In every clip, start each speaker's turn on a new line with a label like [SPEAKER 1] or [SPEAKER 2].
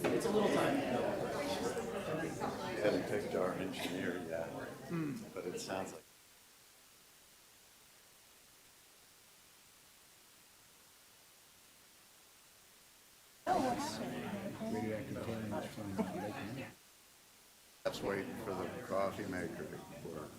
[SPEAKER 1] It's a little tiny.
[SPEAKER 2] We hadn't picked our engineer yet, but it sounds like.
[SPEAKER 3] Radioactive tailings from Lake Mead.
[SPEAKER 2] That's waiting for the coffee maker to work.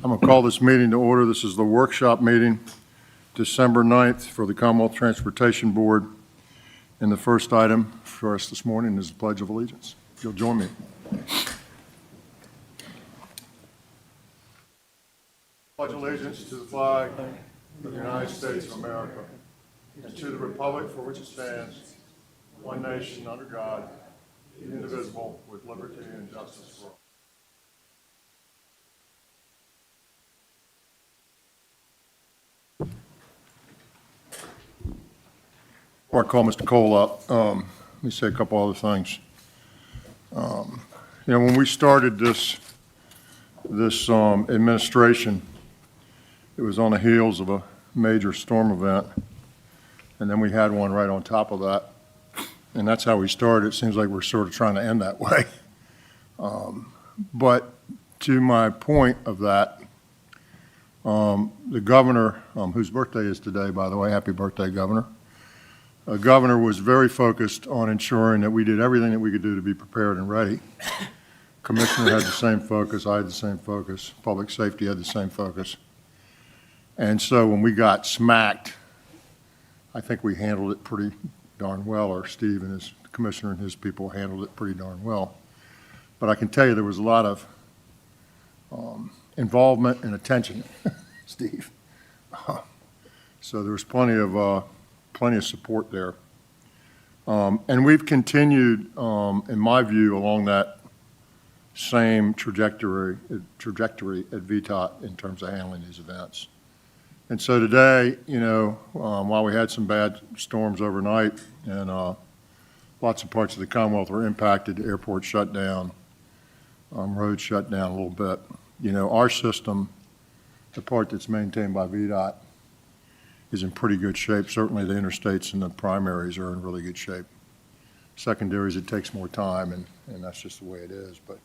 [SPEAKER 1] I'm going to call this meeting to order. This is the workshop meeting, December 9th, for the Commonwealth Transportation Board. And the first item for us this morning is the Pledge of Allegiance. If you'll join me. Pledge allegiance to the flag of the United States of America and to the republic for which it stands, one nation under God, indivisible, with liberty and justice for all. Before I call Mr. Cole up, let me say a couple other things. When we started this administration, it was on the heels of a major storm event, and then we had one right on top of that, and that's how we started. It seems like we're sort of trying to end that way. But to my point of that, the governor, whose birthday is today, by the way, happy birthday, Governor. The governor was very focused on ensuring that we did everything that we could do to be prepared and ready. Commissioner had the same focus, I had the same focus, public safety had the same focus. And so when we got smacked, I think we handled it pretty darn well, or Steve and his commissioner and his people handled it pretty darn well. But I can tell you there was a lot of involvement and attention, Steve. So there was plenty of support there. And we've continued, in my view, along that same trajectory at VTOT in terms of handling these events. And so today, while we had some bad storms overnight and lots of parts of the Commonwealth were impacted, the airport shut down, roads shut down a little bit. Our system, the part that's maintained by VDOT, is in pretty good shape. Certainly the interstates and the primaries are in really good shape. Secondaries, it takes more time, and that's just the way it is. But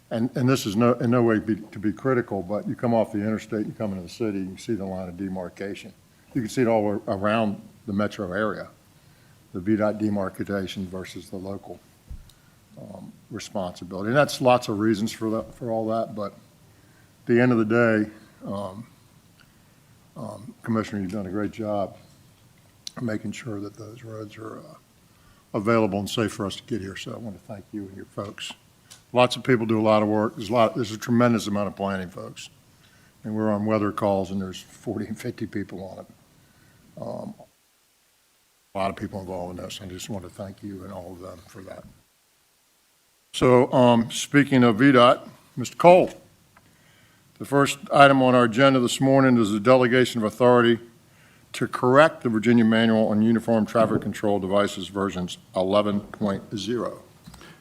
[SPEAKER 1] and this is in no way to be critical, but you come off the interstate, you come into the city, you can see the line of demarcation. You can see it all around the metro area, the VDOT demarcation versus the local responsibility. And that's lots of reasons for all that, but at the end of the day, Commissioner, you've done a great job making sure that those roads are available and safe for us to get here. So I want to thank you and your folks. Lots of people do a lot of work. There's a tremendous amount of planning, folks. And we're on weather calls, and there's 40 and 50 people on it. A lot of people involved in this. I just want to thank you and all of them for that. So speaking of VDOT, Mr. Cole. The first item on our agenda this morning is a delegation of authority to correct the Virginia Manual on Uniform Traffic Control Devices versions 11.0.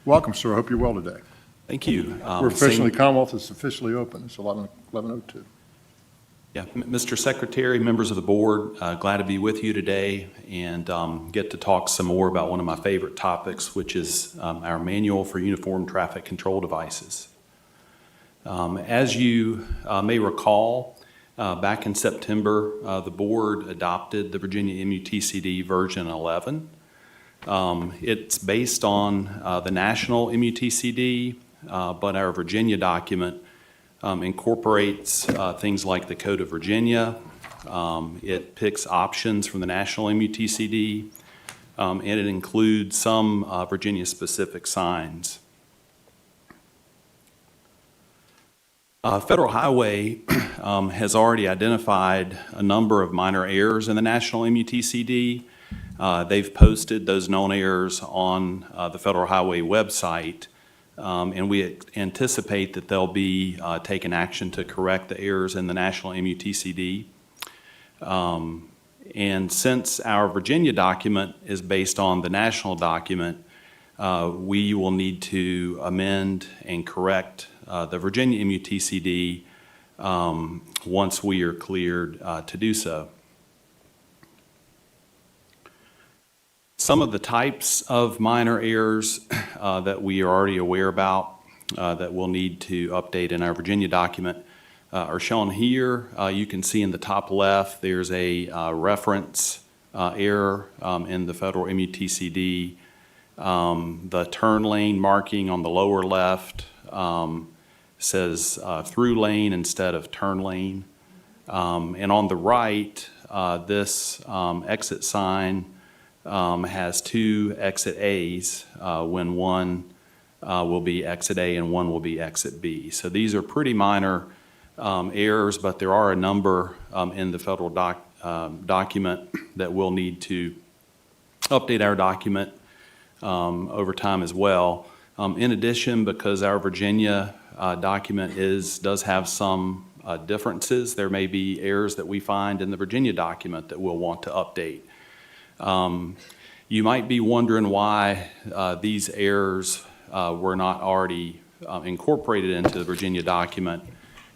[SPEAKER 1] Welcome, sir. I hope you're well today.
[SPEAKER 4] Thank you.
[SPEAKER 1] We're officially, Commonwealth is officially open. It's 11:02.
[SPEAKER 4] Yeah, Mr. Secretary, members of the board, glad to be with you today and get to talk some more about one of my favorite topics, which is our Manual for Uniform Traffic Control Devices. As you may recall, back in September, the board adopted the Virginia MUTCD version 11. It's based on the national MUTCD, but our Virginia document incorporates things like the Code of Virginia. It picks options from the national MUTCD, and it includes some Virginia-specific signs. Federal Highway has already identified a number of minor errors in the national MUTCD. They've posted those known errors on the Federal Highway website, and we anticipate that they'll be taking action to correct the errors in the national MUTCD. And since our Virginia document is based on the national document, we will need to amend and correct the Virginia MUTCD once we are cleared to do so. Some of the types of minor errors that we are already aware about that we'll need to update in our Virginia document are shown here. You can see in the top left there's a reference error in the federal MUTCD. The turn lane marking on the lower left says through lane instead of turn lane. And on the right, this exit sign has two exit A's when one will be exit A and one will be exit B. So these are pretty minor errors, but there are a number in the federal document that we'll need to update our document over time as well. In addition, because our Virginia document does have some differences, there may be errors that we find in the Virginia document that we'll want to update. You might be wondering why these errors were not already incorporated into the Virginia document.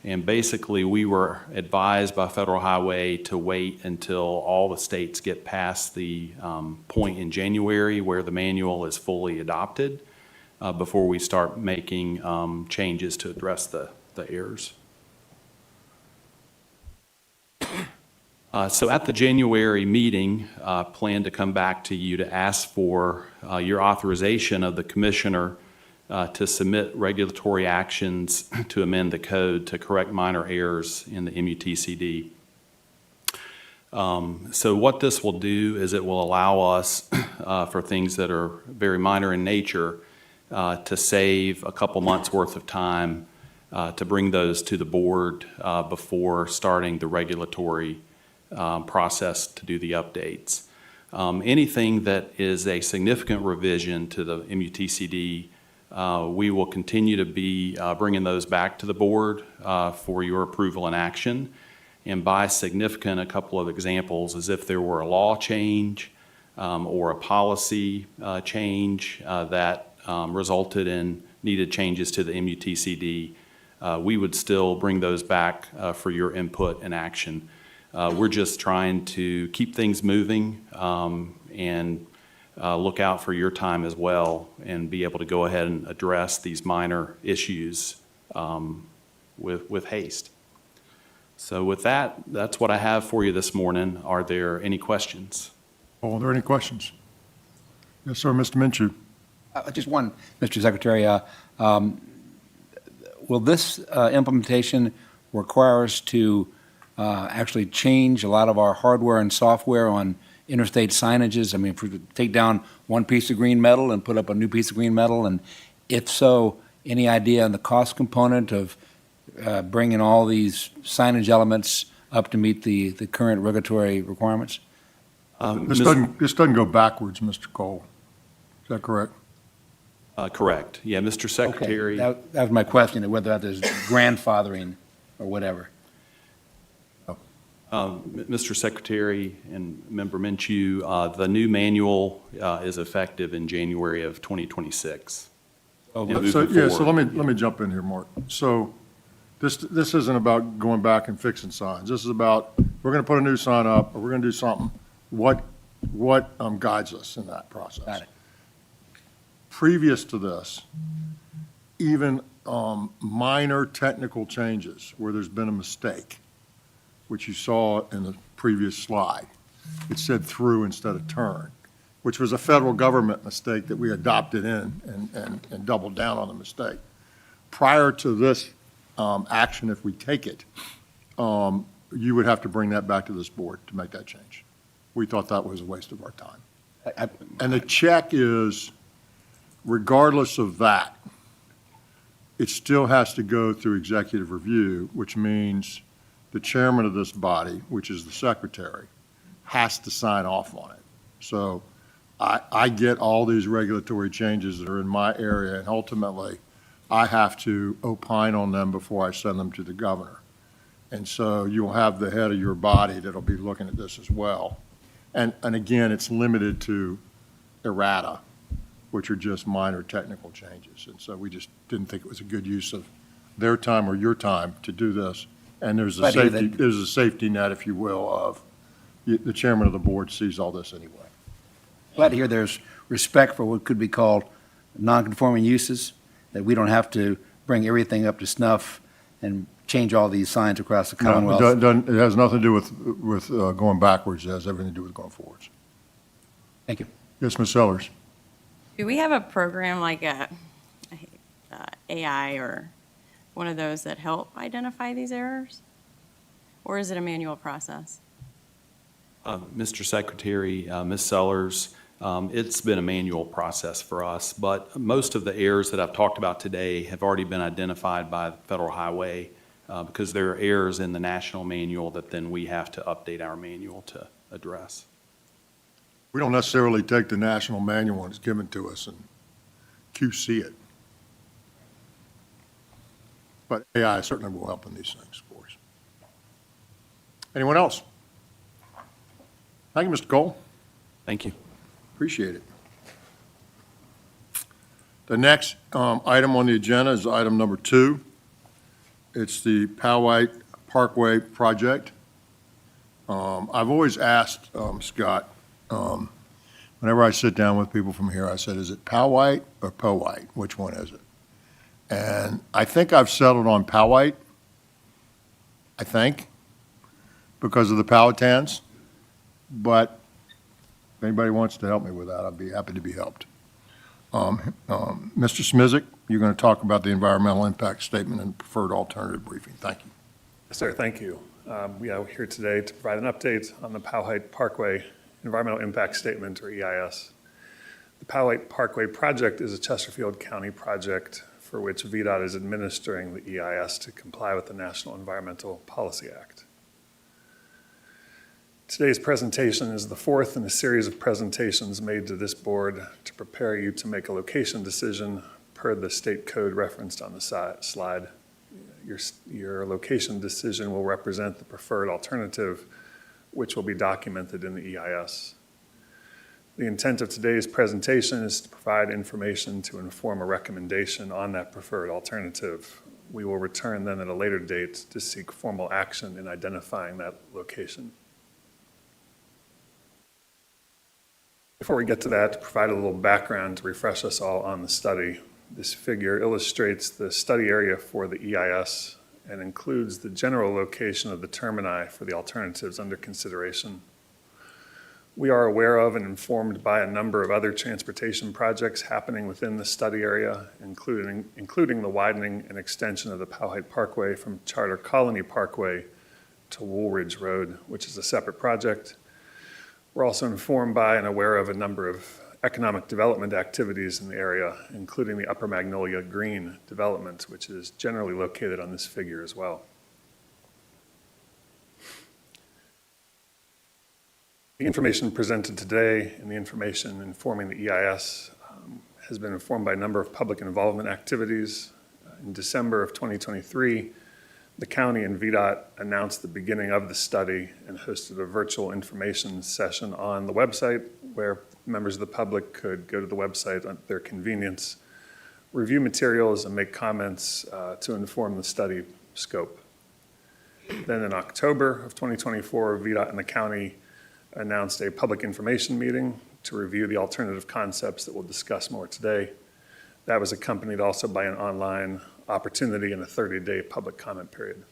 [SPEAKER 4] And basically, we were advised by Federal Highway to wait until all the states get past the point in January where the manual is fully adopted before we start making changes to address the errors. So at the January meeting, plan to come back to you to ask for your authorization of the commissioner to submit regulatory actions to amend the code to correct minor errors in the MUTCD. So what this will do is it will allow us for things that are very minor in nature to save a couple months worth of time to bring those to the board before starting the regulatory process to do the updates. Anything that is a significant revision to the MUTCD, we will continue to be bringing those back to the board for your approval and action. And by significant, a couple of examples is if there were a law change or a policy change that resulted in needed changes to the MUTCD, we would still bring those back for your input and action. We're just trying to keep things moving and look out for your time as well and be able to go ahead and address these minor issues with haste. So with that, that's what I have for you this morning. Are there any questions?
[SPEAKER 1] Are there any questions? Yes, sir, Mr. Minshew.
[SPEAKER 3] Just one, Mr. Secretary. Will this implementation require us to actually change a lot of our hardware and software on interstate signages? I mean, if we could take down one piece of green metal and put up a new piece of green metal, and if so, any idea on the cost component of bringing all these signage elements up to meet the current regulatory requirements?
[SPEAKER 1] This doesn't go backwards, Mr. Cole. Is that correct?
[SPEAKER 4] Correct. Yeah, Mr. Secretary.
[SPEAKER 3] Okay. That was my question, whether that is grandfathering or whatever.
[SPEAKER 4] Mr. Secretary and Member Minshew, the new manual is effective in January of 2026.
[SPEAKER 1] So let me jump in here, Mark. So this isn't about going back and fixing signs. This is about, we're going to put a new sign up, or we're going to do something. What guides us in that process?
[SPEAKER 3] Got it.
[SPEAKER 1] Previous to this, even minor technical changes where there's been a mistake, which you saw in the previous slide. It said through instead of turn, which was a federal government mistake that we adopted in and doubled down on the mistake. Prior to this action, if we take it, you would have to bring that back to this board to make that change. We thought that was a waste of our time. And the check is, regardless of that, it still has to go through executive review, which means the chairman of this body, which is the secretary, has to sign off on it. So I get all these regulatory changes that are in my area, and ultimately, I have to opine on them before I send them to the governor. And so you'll have the head of your body that'll be looking at this as well. And again, it's limited to errata, which are just minor technical changes. And so we just didn't think it was a good use of their time or your time to do this. And there's a safety net, if you will, of the chairman of the board sees all this anyway.
[SPEAKER 3] Glad to hear there's respect for what could be called non-conforming uses, that we don't have to bring everything up to snuff and change all these signs across the Commonwealth.
[SPEAKER 1] No, it has nothing to do with going backwards. It has everything to do with going forwards.
[SPEAKER 3] Thank you.
[SPEAKER 1] Yes, Ms. Sellers.
[SPEAKER 5] Do we have a program like a AI or one of those that help identify these errors? Or is it a manual process?
[SPEAKER 4] Mr. Secretary, Ms. Sellers, it's been a manual process for us, but most of the errors that I've talked about today have already been identified by Federal Highway because there are errors in the national manual that then we have to update our manual to address.
[SPEAKER 1] We don't necessarily take the national manual and it's given to us and QC it. But AI certainly will help in these things for us. Anyone else? Thank you, Mr. Cole.
[SPEAKER 4] Thank you.
[SPEAKER 1] Appreciate it. The next item on the agenda is item number 2. It's the Powhite Parkway project. I've always asked Scott, whenever I sit down with people from here, I said, is it Powhite or Powhite? Which one is it? And I think I've settled on Powhite, I think, because of the Powhatans. But if anybody wants to help me with that, I'd be happy to be helped. Mr. Smizik, you're going to talk about the environmental impact statement and preferred alternative briefing. Thank you.
[SPEAKER 6] Yes, sir, thank you. We're here today to provide an update on the Powhite Parkway Environmental Impact Statement, or EIS. The Powhite Parkway project is a Chesterfield County project for which VDOT is administering the EIS to comply with the National Environmental Policy Act. Today's presentation is the fourth in a series of presentations made to this board to prepare you to make a location decision per the state code referenced on the slide. Your location decision will represent the preferred alternative, which will be documented in the EIS. The intent of today's presentation is to provide information to inform a recommendation on that preferred alternative. We will return then at a later date to seek formal action in identifying that location. Before we get to that, to provide a little background to refresh us all on the study. This figure illustrates the study area for the EIS and includes the general location of the termini for the alternatives under consideration. We are aware of and informed by a number of other transportation projects happening within the study area, including the widening and extension of the Powhite Parkway from Charter Colony Parkway to Woolridge Road, which is a separate project. We're also informed by and aware of a number of economic development activities in the area, including the Upper Magnolia Green development, which is generally located on this figure as well. The information presented today and the information informing the EIS has been informed by a number of public involvement activities. In December of 2023, the county and VDOT announced the beginning of the study and hosted a virtual information session on the website where members of the public could go to the website at their convenience, review materials, and make comments to inform the study scope. Then in October of 2024, VDOT and the county announced a public information meeting to review the alternative concepts that we'll discuss more today. That was accompanied also by an online opportunity and a 30-day public comment period.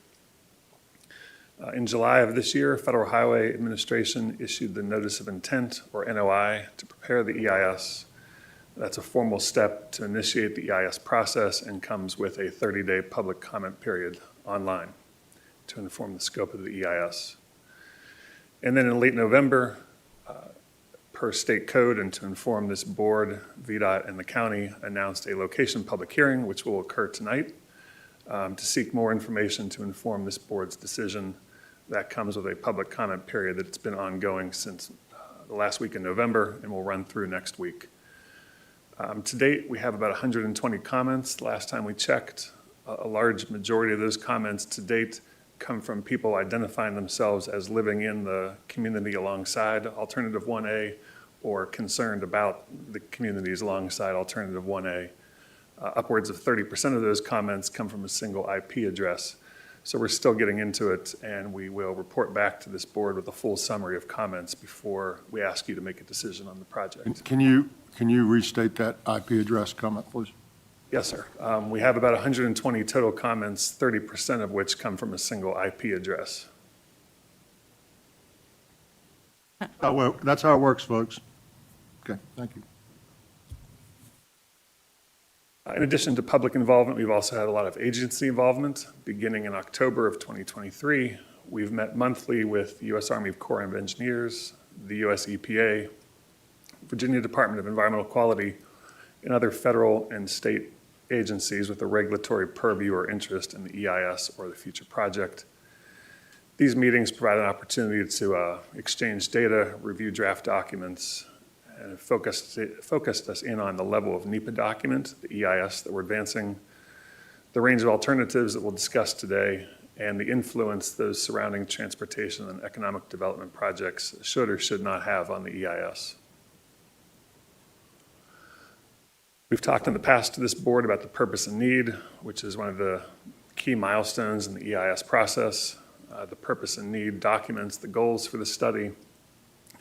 [SPEAKER 6] In July of this year, Federal Highway Administration issued the Notice of Intent, or NOI, to prepare the EIS. That's a formal step to initiate the EIS process and comes with a 30-day public comment period online to inform the scope of the EIS. And then in late November, per state code and to inform this board, VDOT and the county announced a location public hearing, which will occur tonight, to seek more information to inform this board's decision. That comes with a public comment period that's been ongoing since the last week in November and will run through next week. To date, we have about 120 comments. Last time we checked, a large majority of those comments to date come from people identifying themselves as living in the community alongside Alternative 1A or concerned about the communities alongside Alternative 1A. Upwards of 30% of those comments come from a single IP address. So we're still getting into it, and we will report back to this board with a full summary of comments before we ask you to make a decision on the project.
[SPEAKER 1] Can you restate that IP address comment, please?
[SPEAKER 6] Yes, sir. We have about 120 total comments, 30% of which come from a single IP address.
[SPEAKER 1] Well, that's how it works, folks. Okay, thank you.
[SPEAKER 6] In addition to public involvement, we've also had a lot of agency involvement. Beginning in October of 2023, we've met monthly with the U.S. Army Corps of Engineers, the U.S. EPA, Virginia Department of Environmental Quality, and other federal and state agencies with a regulatory purview or interest in the EIS or the future project. These meetings provide an opportunity to exchange data, review draft documents, and focused us in on the level of NEPA document, the EIS that we're advancing, the range of alternatives that we'll discuss today, and the influence those surrounding transportation and economic development projects should or should not have on the EIS. We've talked in the past to this board about the purpose and need, which is one of the key milestones in the EIS process. The purpose and need documents the goals for the study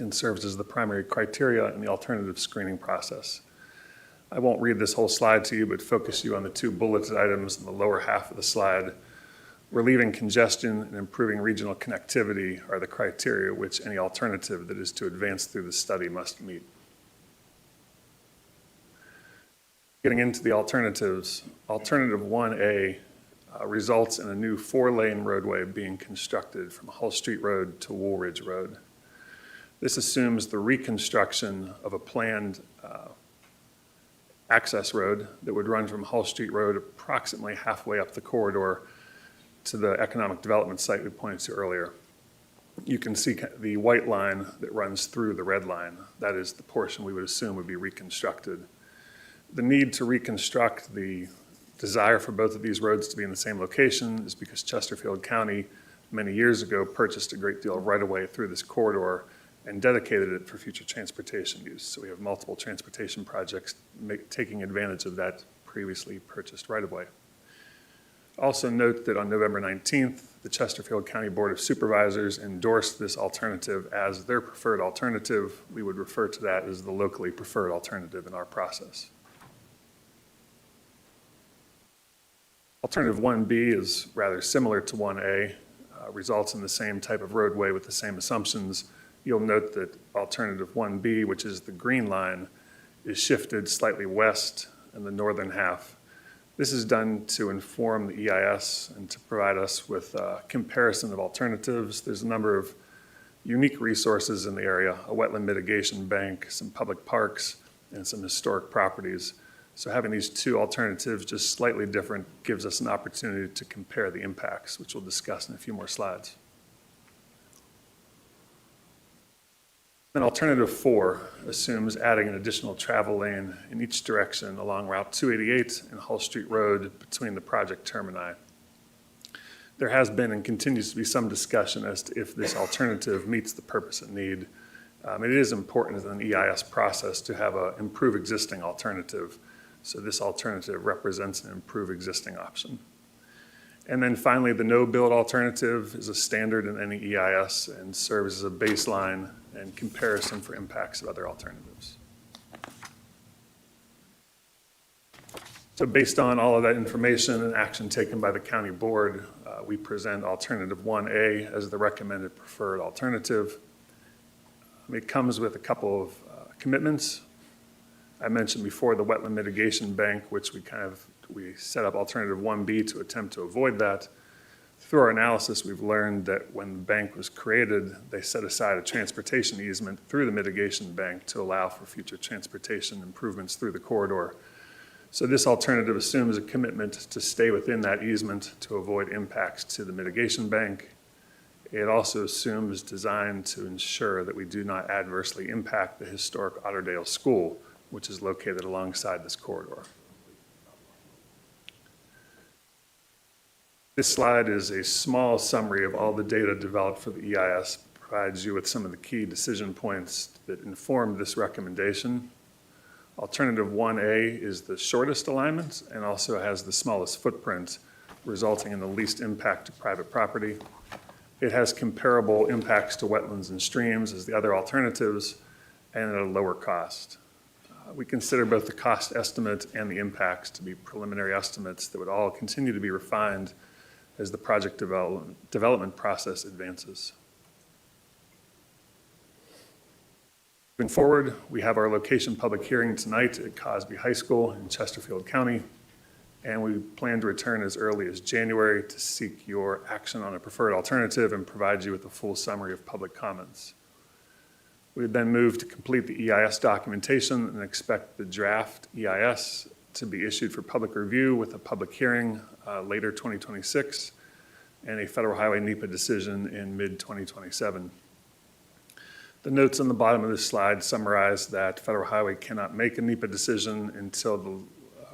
[SPEAKER 6] and serves as the primary criteria in the alternative screening process. I won't read this whole slide to you, but focus you on the two bulleted items in the lower half of the slide. Relieving congestion and improving regional connectivity are the criteria which any alternative that is to advance through the study must meet. Getting into the alternatives, Alternative 1A results in a new 4-lane roadway being constructed from Hull Street Road to Woolridge Road. This assumes the reconstruction of a planned access road that would run from Hull Street Road approximately halfway up the corridor to the economic development site we pointed to earlier. You can see the white line that runs through the red line. That is the portion we would assume would be reconstructed. The need to reconstruct, the desire for both of these roads to be in the same location is because Chesterfield County many years ago purchased a great deal of right-of-way through this corridor and dedicated it for future transportation use. So we have multiple transportation projects taking advantage of that previously purchased right-of-way. Also note that on November 19th, the Chesterfield County Board of Supervisors endorsed this alternative as their preferred alternative. We would refer to that as the locally preferred alternative in our process. Alternative 1B is rather similar to 1A, results in the same type of roadway with the same assumptions. You'll note that Alternative 1B, which is the green line, is shifted slightly west in the northern half. This is done to inform the EIS and to provide us with a comparison of alternatives. There's a number of unique resources in the area, a wetland mitigation bank, some public parks, and some historic properties. So having these two alternatives just slightly different gives us an opportunity to compare the impacts, which we'll discuss in a few more slides. Then Alternative 4 assumes adding an additional travel lane in each direction along Route 288 and Hull Street Road between the project termini. There has been and continues to be some discussion as to if this alternative meets the purpose and need. It is important in the EIS process to have an improve existing alternative. So this alternative represents an improved existing option. And then finally, the no-build alternative is a standard in any EIS and serves as a baseline and comparison for impacts of other alternatives. So based on all of that information and action taken by the county board, we present Alternative 1A as the recommended preferred alternative. It comes with a couple of commitments. I mentioned before the wetland mitigation bank, which we set up Alternative 1B to attempt to avoid that. Through our analysis, we've learned that when the bank was created, they set aside a transportation easement through the mitigation bank to allow for future transportation improvements through the corridor. So this alternative assumes a commitment to stay within that easement to avoid impacts to the mitigation bank. It also assumes design to ensure that we do not adversely impact the historic Otterdale School, which is located alongside this corridor. This slide is a small summary of all the data developed for the EIS, provides you with some of the key decision points that informed this recommendation. Alternative 1A is the shortest alignment and also has the smallest footprint, resulting in the least impact to private property. It has comparable impacts to wetlands and streams as the other alternatives and at a lower cost. We consider both the cost estimate and the impacts to be preliminary estimates that would all continue to be refined as the project development process advances. Moving forward, we have our location public hearing tonight at Cosby High School in Chesterfield County. and we plan to return as early as January to seek your action on a preferred alternative and provide you with a full summary of public comments. We have then moved to complete the EIS documentation and expect the draft EIS to be issued for public review with a public hearing later 2026 and a federal highway NEPA decision in mid-2027. The notes on the bottom of this slide summarize that Federal Highway cannot make a NEPA decision until the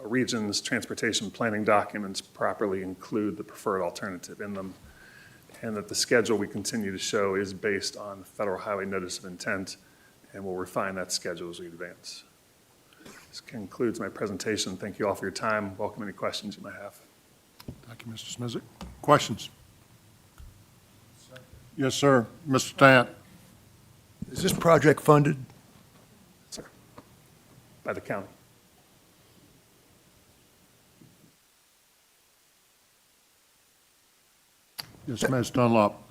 [SPEAKER 6] region's transportation planning documents properly include the preferred alternative in them, and that the schedule we continue to show is based on the Federal Highway Notice of Intent, and we'll refine that schedule as we advance. This concludes my presentation. Thank you all for your time. Welcome any questions you might have.
[SPEAKER 1] Thank you, Mr. Smizik. Questions? Yes, sir. Mr. Tant?
[SPEAKER 7] Is this project funded?
[SPEAKER 6] Sir. By the county.
[SPEAKER 1] Yes, Ms. Dunlop.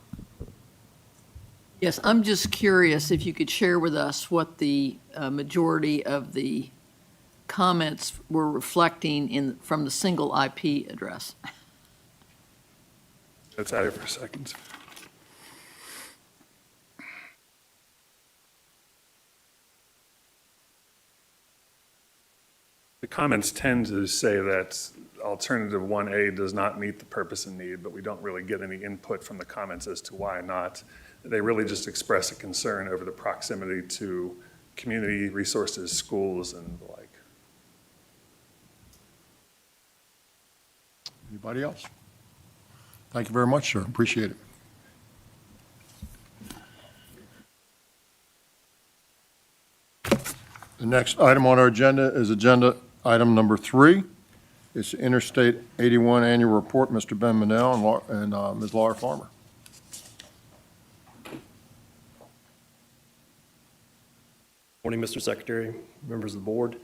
[SPEAKER 8] Yes, I'm just curious if you could share with us what the majority of the comments were reflecting from the single IP address.
[SPEAKER 6] That's out here for a second. The comments tend to say that alternative 1A does not meet the purpose and need, but we don't really get any input from the comments as to why not. They really just express a concern over the proximity to community resources, schools, and the like.
[SPEAKER 1] Anybody else? Thank you very much, sir. Appreciate it. The next item on our agenda is agenda item number 3. It's the Interstate 81 Annual Report. Mr. Ben Manel and Ms. Laura Farmer.
[SPEAKER 9] Morning, Mr. Secretary, members of the board.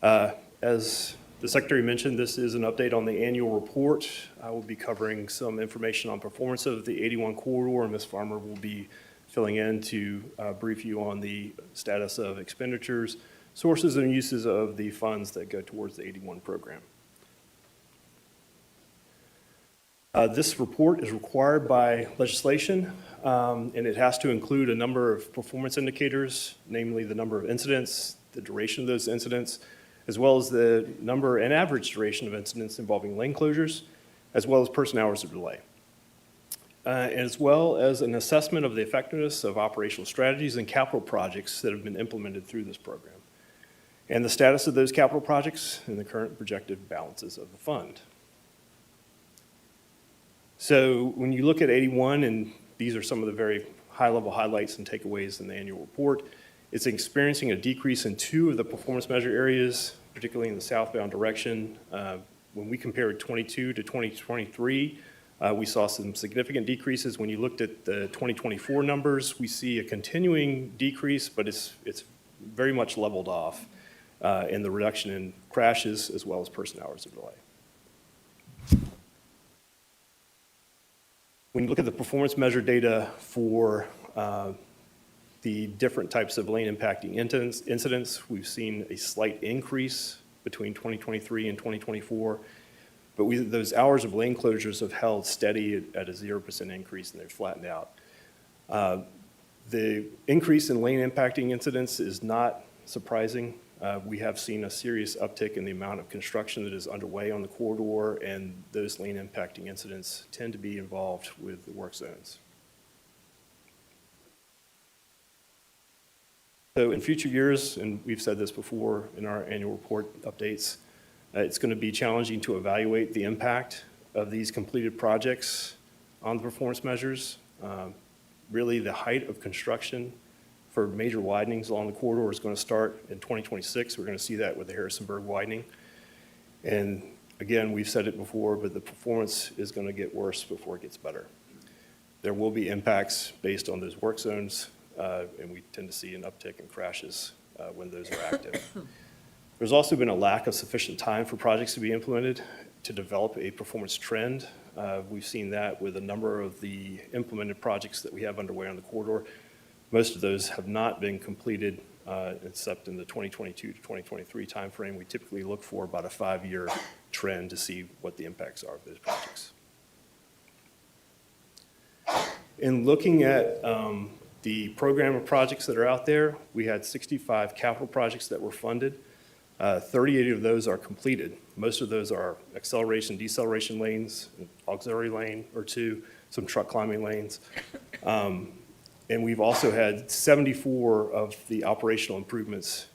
[SPEAKER 9] As the Secretary mentioned, this is an update on the annual report. I will be covering some information on performance of the 81 corridor, and Ms. Farmer will be filling in to brief you on the status of expenditures, sources and uses of the funds that go towards the 81 program. This report is required by legislation, and it has to include a number of performance indicators, namely the number of incidents, the duration of those incidents, as well as the number and average duration of incidents involving lane closures, as well as person hours of delay, as well as an assessment of the effectiveness of operational strategies and capital projects that have been implemented through this program, and the status of those capital projects and the current projected balances of the fund. So when you look at 81, and these are some of the very high-level highlights and takeaways in the annual report, it's experiencing a decrease in 2 of the performance measure areas, particularly in the southbound direction. When we compared 22 to 2023, we saw some significant decreases. When you looked at the 2024 numbers, we see a continuing decrease, but it's very much leveled off in the reduction in crashes as well as person hours of delay. When you look at the performance measure data for the different types of lane impacting incidents, we've seen a slight increase between 2023 and 2024, but those hours of lane closures have held steady at a 0% increase, and they've flattened out. The increase in lane impacting incidents is not surprising. We have seen a serious uptick in the amount of construction that is underway on the corridor, and those lane impacting incidents tend to be involved with the work zones. So in future years, and we've said this before in our annual report updates, it's going to be challenging to evaluate the impact of these completed projects on the performance measures. Really, the height of construction for major widenings along the corridor is going to start in 2026. We're going to see that with the Harrisonburg widening. And again, we've said it before, but the performance is going to get worse before it gets better. There will be impacts based on those work zones, and we tend to see an uptick in crashes when those are active. There's also been a lack of sufficient time for projects to be implemented to develop a performance trend. We've seen that with a number of the implemented projects that we have underway on the corridor. Most of those have not been completed except in the 2022 to 2023 timeframe. We typically look for about a 5-year trend to see what the impacts are of those projects. In looking at the program of projects that are out there, we had 65 capital projects that were funded. 38 of those are completed. Most of those are acceleration, deceleration lanes, an auxiliary lane or two, some truck climbing lanes. And we've also had 74 of the operational improvements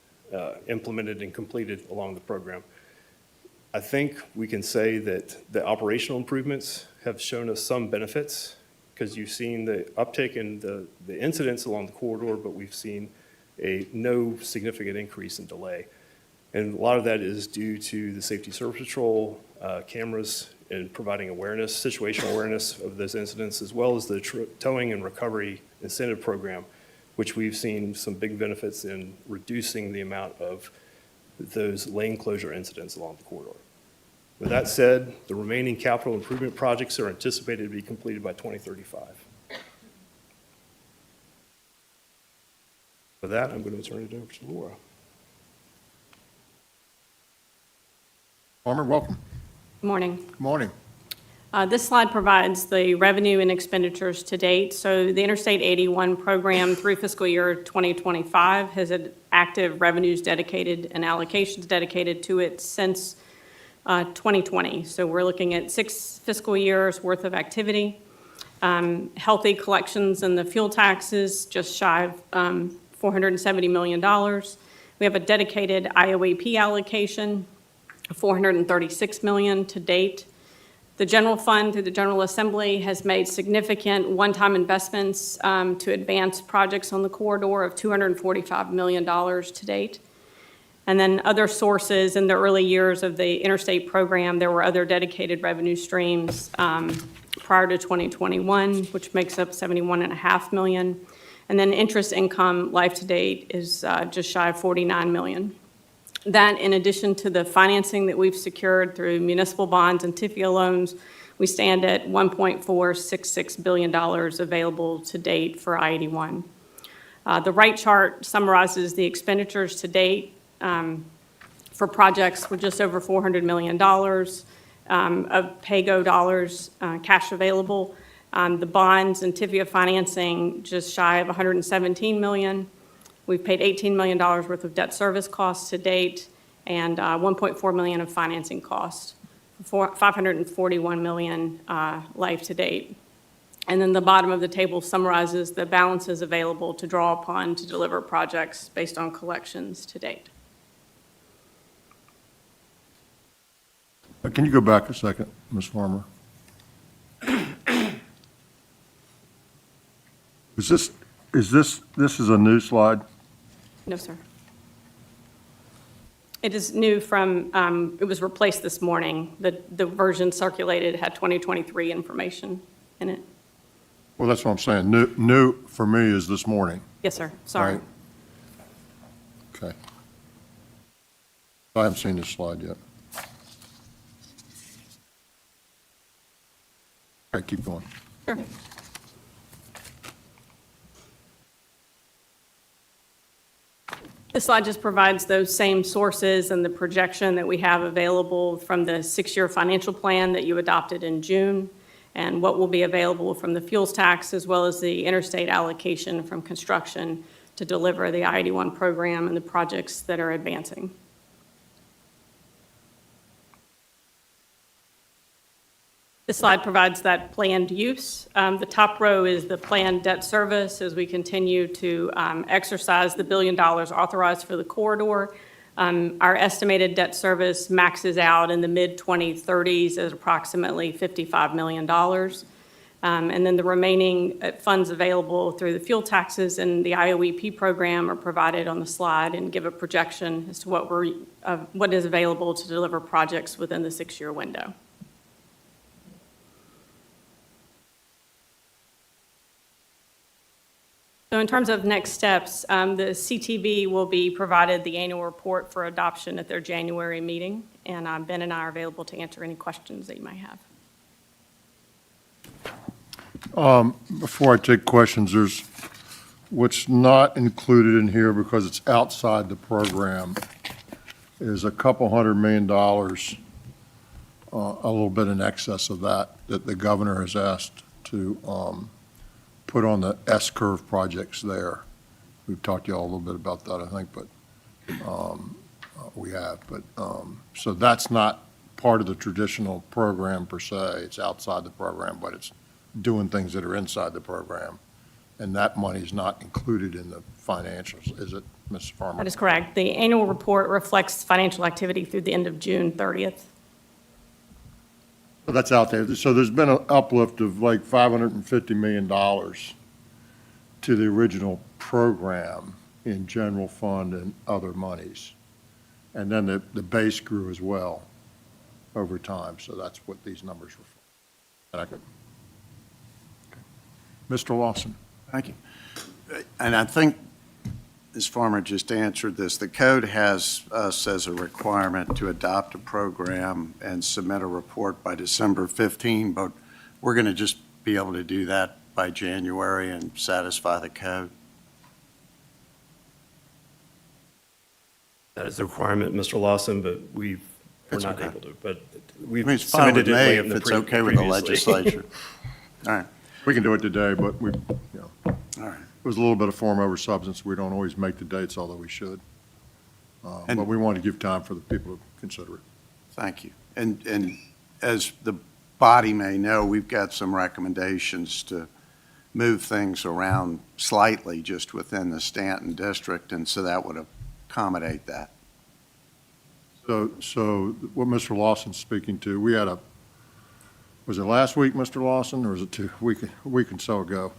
[SPEAKER 9] implemented and completed along the program. I think we can say that the operational improvements have shown us some benefits, because you've seen the uptick in the incidents along the corridor, but we've seen no significant increase in delay. And a lot of that is due to the Safety Service Patrol cameras and providing awareness, situational awareness of those incidents, as well as the towing and recovery incentive program, which we've seen some big benefits in reducing the amount of those lane closure incidents along the corridor. With that said, the remaining capital improvement projects are anticipated to be completed by 2035. With that, I'm going to turn it over to Laura.
[SPEAKER 1] Farmer, welcome.
[SPEAKER 5] Good morning.
[SPEAKER 1] Good morning.
[SPEAKER 5] This slide provides the revenue and expenditures to date. So the Interstate 81 program through fiscal year 2025 has had active revenues dedicated and allocations dedicated to it since 2020. So we're looking at 6 fiscal years worth of activity. Healthy collections in the fuel taxes, just shy of $470 million. We have a dedicated IOAP allocation of $436 million to date. The general fund through the General Assembly has made significant one-time investments to advance projects on the corridor of $245 million to date. And then other sources in the early years of the interstate program, there were other dedicated revenue streams prior to 2021, which makes up $71.5 million. And then interest income life to date is just shy of $49 million. That, in addition to the financing that we've secured through municipal bonds and TIFIA loans, we stand at $1.466 billion available to date for I-81. The right chart summarizes the expenditures to date for projects with just over $400 million of PAYGO dollars, cash available. The bonds and TIFIA financing just shy of $117 million. We've paid $18 million worth of debt service costs to date and $1.4 million of financing costs, for $541 million life to date. And then the bottom of the table summarizes the balances available to draw upon to deliver projects based on collections to date.
[SPEAKER 1] Can you go back a second, Ms. Farmer? This is a new slide?
[SPEAKER 5] No, sir. It is new from, it was replaced this morning. The version circulated had 2023 information in it.
[SPEAKER 1] Well, that's what I'm saying. New for me is this morning.
[SPEAKER 5] Yes, sir. Sorry.
[SPEAKER 1] Right. Okay. I haven't seen this slide yet. All right, keep going.
[SPEAKER 5] Sure. This slide just provides those same sources and the projection that we have available from the 6-year financial plan that you adopted in June, and what will be available from the fuels tax, as well as the interstate allocation from construction to deliver the I-81 program and the projects that are advancing. This slide provides that planned use. The top row is the planned debt service as we continue to exercise the $1 billion authorized for the corridor. Our estimated debt service maxes out in the mid-2030s at approximately $55 million. And then the remaining funds available through the fuel taxes and the IOEP program are provided on the slide and give a projection as to what is available to deliver projects within the 6-year window. So in terms of next steps, the CTB will be provided the annual report for adoption at their January meeting, and Ben and I are available to answer any questions that you might have.
[SPEAKER 1] Before I take questions, there's What's not included in here because it's outside the program is a couple $100 million, a little bit in excess of that the governor has asked to put on the S-curve projects there. We've talked to you all a little bit about that, I think, but we have. But so that's not part of the traditional program per se. It's outside the program, but it's doing things that are inside the program. And that money is not included in the financials, is it, Mr. Farmer?
[SPEAKER 5] That is correct. The annual report reflects financial activity through the end of June 30th.
[SPEAKER 1] That's out there. So there's been an uplift of like $550 million to the original program in general fund and other monies. And then the base grew as well over time. So that's what these numbers reflect. Mr. Lawson.
[SPEAKER 2] Thank you. And I think Ms. Farmer just answered this. The code has us as a requirement to adopt a program and submit a report by December 15, but we're going to just be able to do that by January and satisfy the code.
[SPEAKER 9] That is the requirement, Mr. Lawson, but we're
[SPEAKER 2] That's
[SPEAKER 9] not
[SPEAKER 2] okay.
[SPEAKER 9] able to. But
[SPEAKER 2] I
[SPEAKER 9] we've
[SPEAKER 2] mean, it's fine with
[SPEAKER 9] submitted it
[SPEAKER 2] me
[SPEAKER 9] late
[SPEAKER 2] if
[SPEAKER 9] in the
[SPEAKER 2] it's okay with the
[SPEAKER 9] previously.
[SPEAKER 2] legislature. All right,
[SPEAKER 1] We can do it today, but we, you know,
[SPEAKER 2] all right.
[SPEAKER 1] it was a little bit of form over substance. We don't always make the dates, although we should.
[SPEAKER 2] And-
[SPEAKER 1] But we want to give time for the people to consider it.
[SPEAKER 2] Thank you. And as the body may know, we've got some recommendations to move things around slightly just within the Stanton district, and so that would accommodate that.
[SPEAKER 1] So what Mr. Lawson's speaking to, we had was it last week, Mr. Lawson, or was it a week and so ago?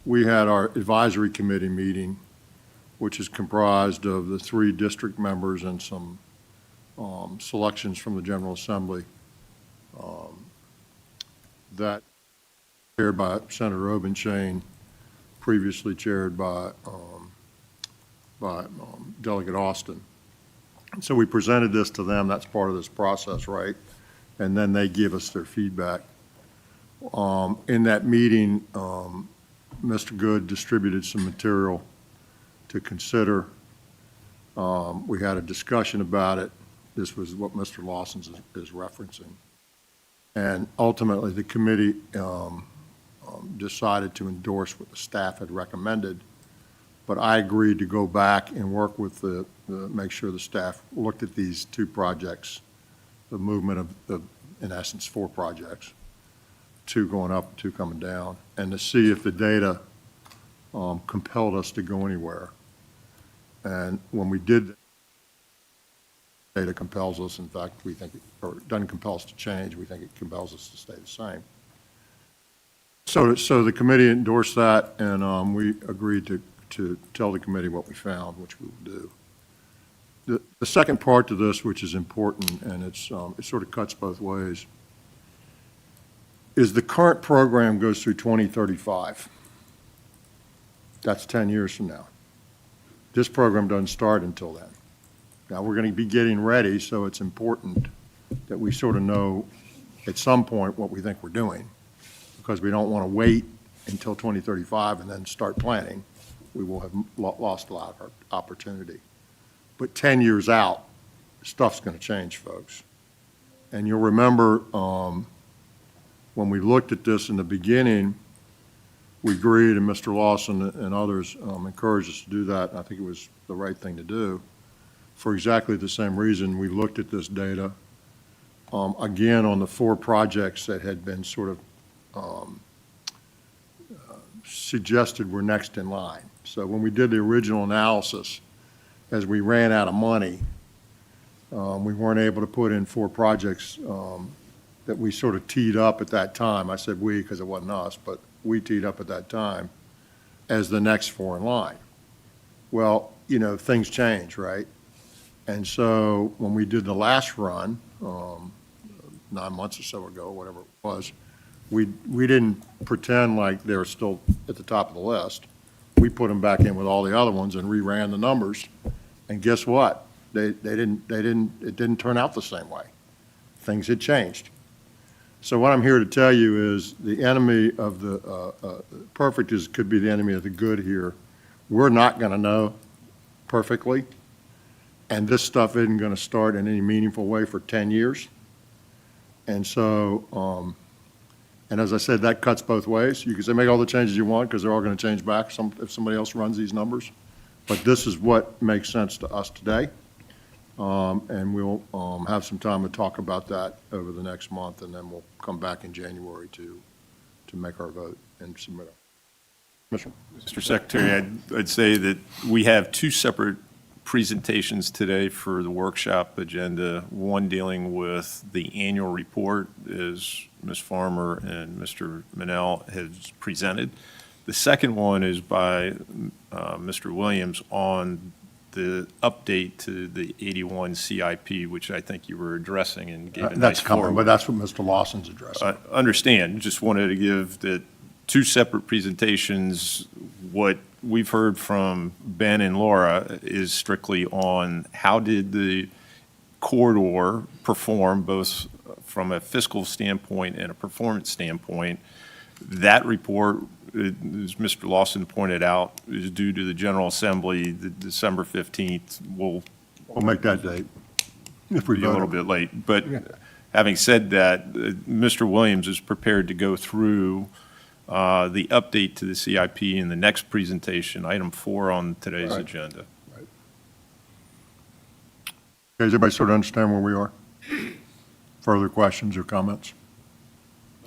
[SPEAKER 1] We had our advisory committee meeting, which is comprised of the 3 district members and some selections from the General Assembly. That chaired by Senator Obenshain, previously chaired by Delegate Austin. And so we presented this to them. That's part of this process, right? And then they give us their feedback. In that meeting, Mr. Good distributed some material to consider. We had a discussion about it. This was what Mr. Lawson is referencing. And ultimately, the committee decided to endorse what the staff had recommended. But I agreed to go back and work with make sure the staff looked at these 2 projects, the movement of, in essence, 4 projects, 2 going up, 2 coming down, and to see if the data compelled us to go anywhere. And when we did, data compels us, in fact, we think, or it doesn't compel us to change, we think it compels us to stay the same. So the committee endorsed that, and we agreed to tell the committee what we found, which we will do. The second part to this, which is important, and it sort of cuts both ways, is the current program goes through 2035. That's 10 years from now. This program doesn't start until then. Now, we're going to be getting ready, so it's important that we sort of know at some point what we think we're doing, because we don't want to wait until 2035 and then start planning. We will have lost a lot of our opportunity. But 10 years out, stuff's going to change, folks. And you'll remember when we looked at this in the beginning, we agreed, and Mr. Lawson and others encouraged us to do that, and I think it was the right thing to do. For exactly the same reason, we looked at this data, again, on the 4 projects that had been sort of suggested were next in line. So when we did the original analysis, as we ran out of money, we weren't able to put in 4 projects that we sort of teed up at that time. I said we because it wasn't us, but we teed up at that time as the next 4 in line. Well, you know, things change, right? And so when we did the last run, 9 months or so ago, whatever it was, we didn't pretend like they were still at the top of the list. We put them back in with all the other ones and reran the numbers. And guess what? It didn't turn out the same way. Things had changed. So what I'm here to tell you is the enemy of the, perfect could be the enemy of the good here. We're not going to know perfectly, and this stuff isn't going to start in any meaningful way for 10 years. And so, and as I said, that cuts both ways. You can say make all the changes you want because they're all going to change back if somebody else runs these numbers. But this is what makes sense to us today. And we'll have some time to talk about that over the next month, and then we'll come back in January to make our vote and submit it. Commissioner?
[SPEAKER 10] Mr. Secretary, I'd say that we have two separate presentations today for the workshop agenda, one dealing with the annual report, as Ms. Farmer and Mr. Manel has presented. The second one is by Mr. Williams on the update to the 81 CIP, which I think you were addressing and gave a nice
[SPEAKER 1] That's coming,
[SPEAKER 10] forward.
[SPEAKER 1] but that's what Mr. Lawson's addressing.
[SPEAKER 10] I understand, just wanted to give the two separate presentations. What we've heard from Ben and Laura is strictly on how did the corridor perform, both from a fiscal standpoint and a performance standpoint. That report, as Mr. Lawson pointed out, is due to the General Assembly, the December 15th. We'll
[SPEAKER 1] make that date if we
[SPEAKER 10] be a little
[SPEAKER 1] vote.
[SPEAKER 10] bit late. But having said that, Mr. Williams is prepared to go through the update to the CIP in the next presentation, item 4 on today's
[SPEAKER 1] Right.
[SPEAKER 10] agenda.
[SPEAKER 1] Okay, does everybody sort of understand where we are? Further questions or comments?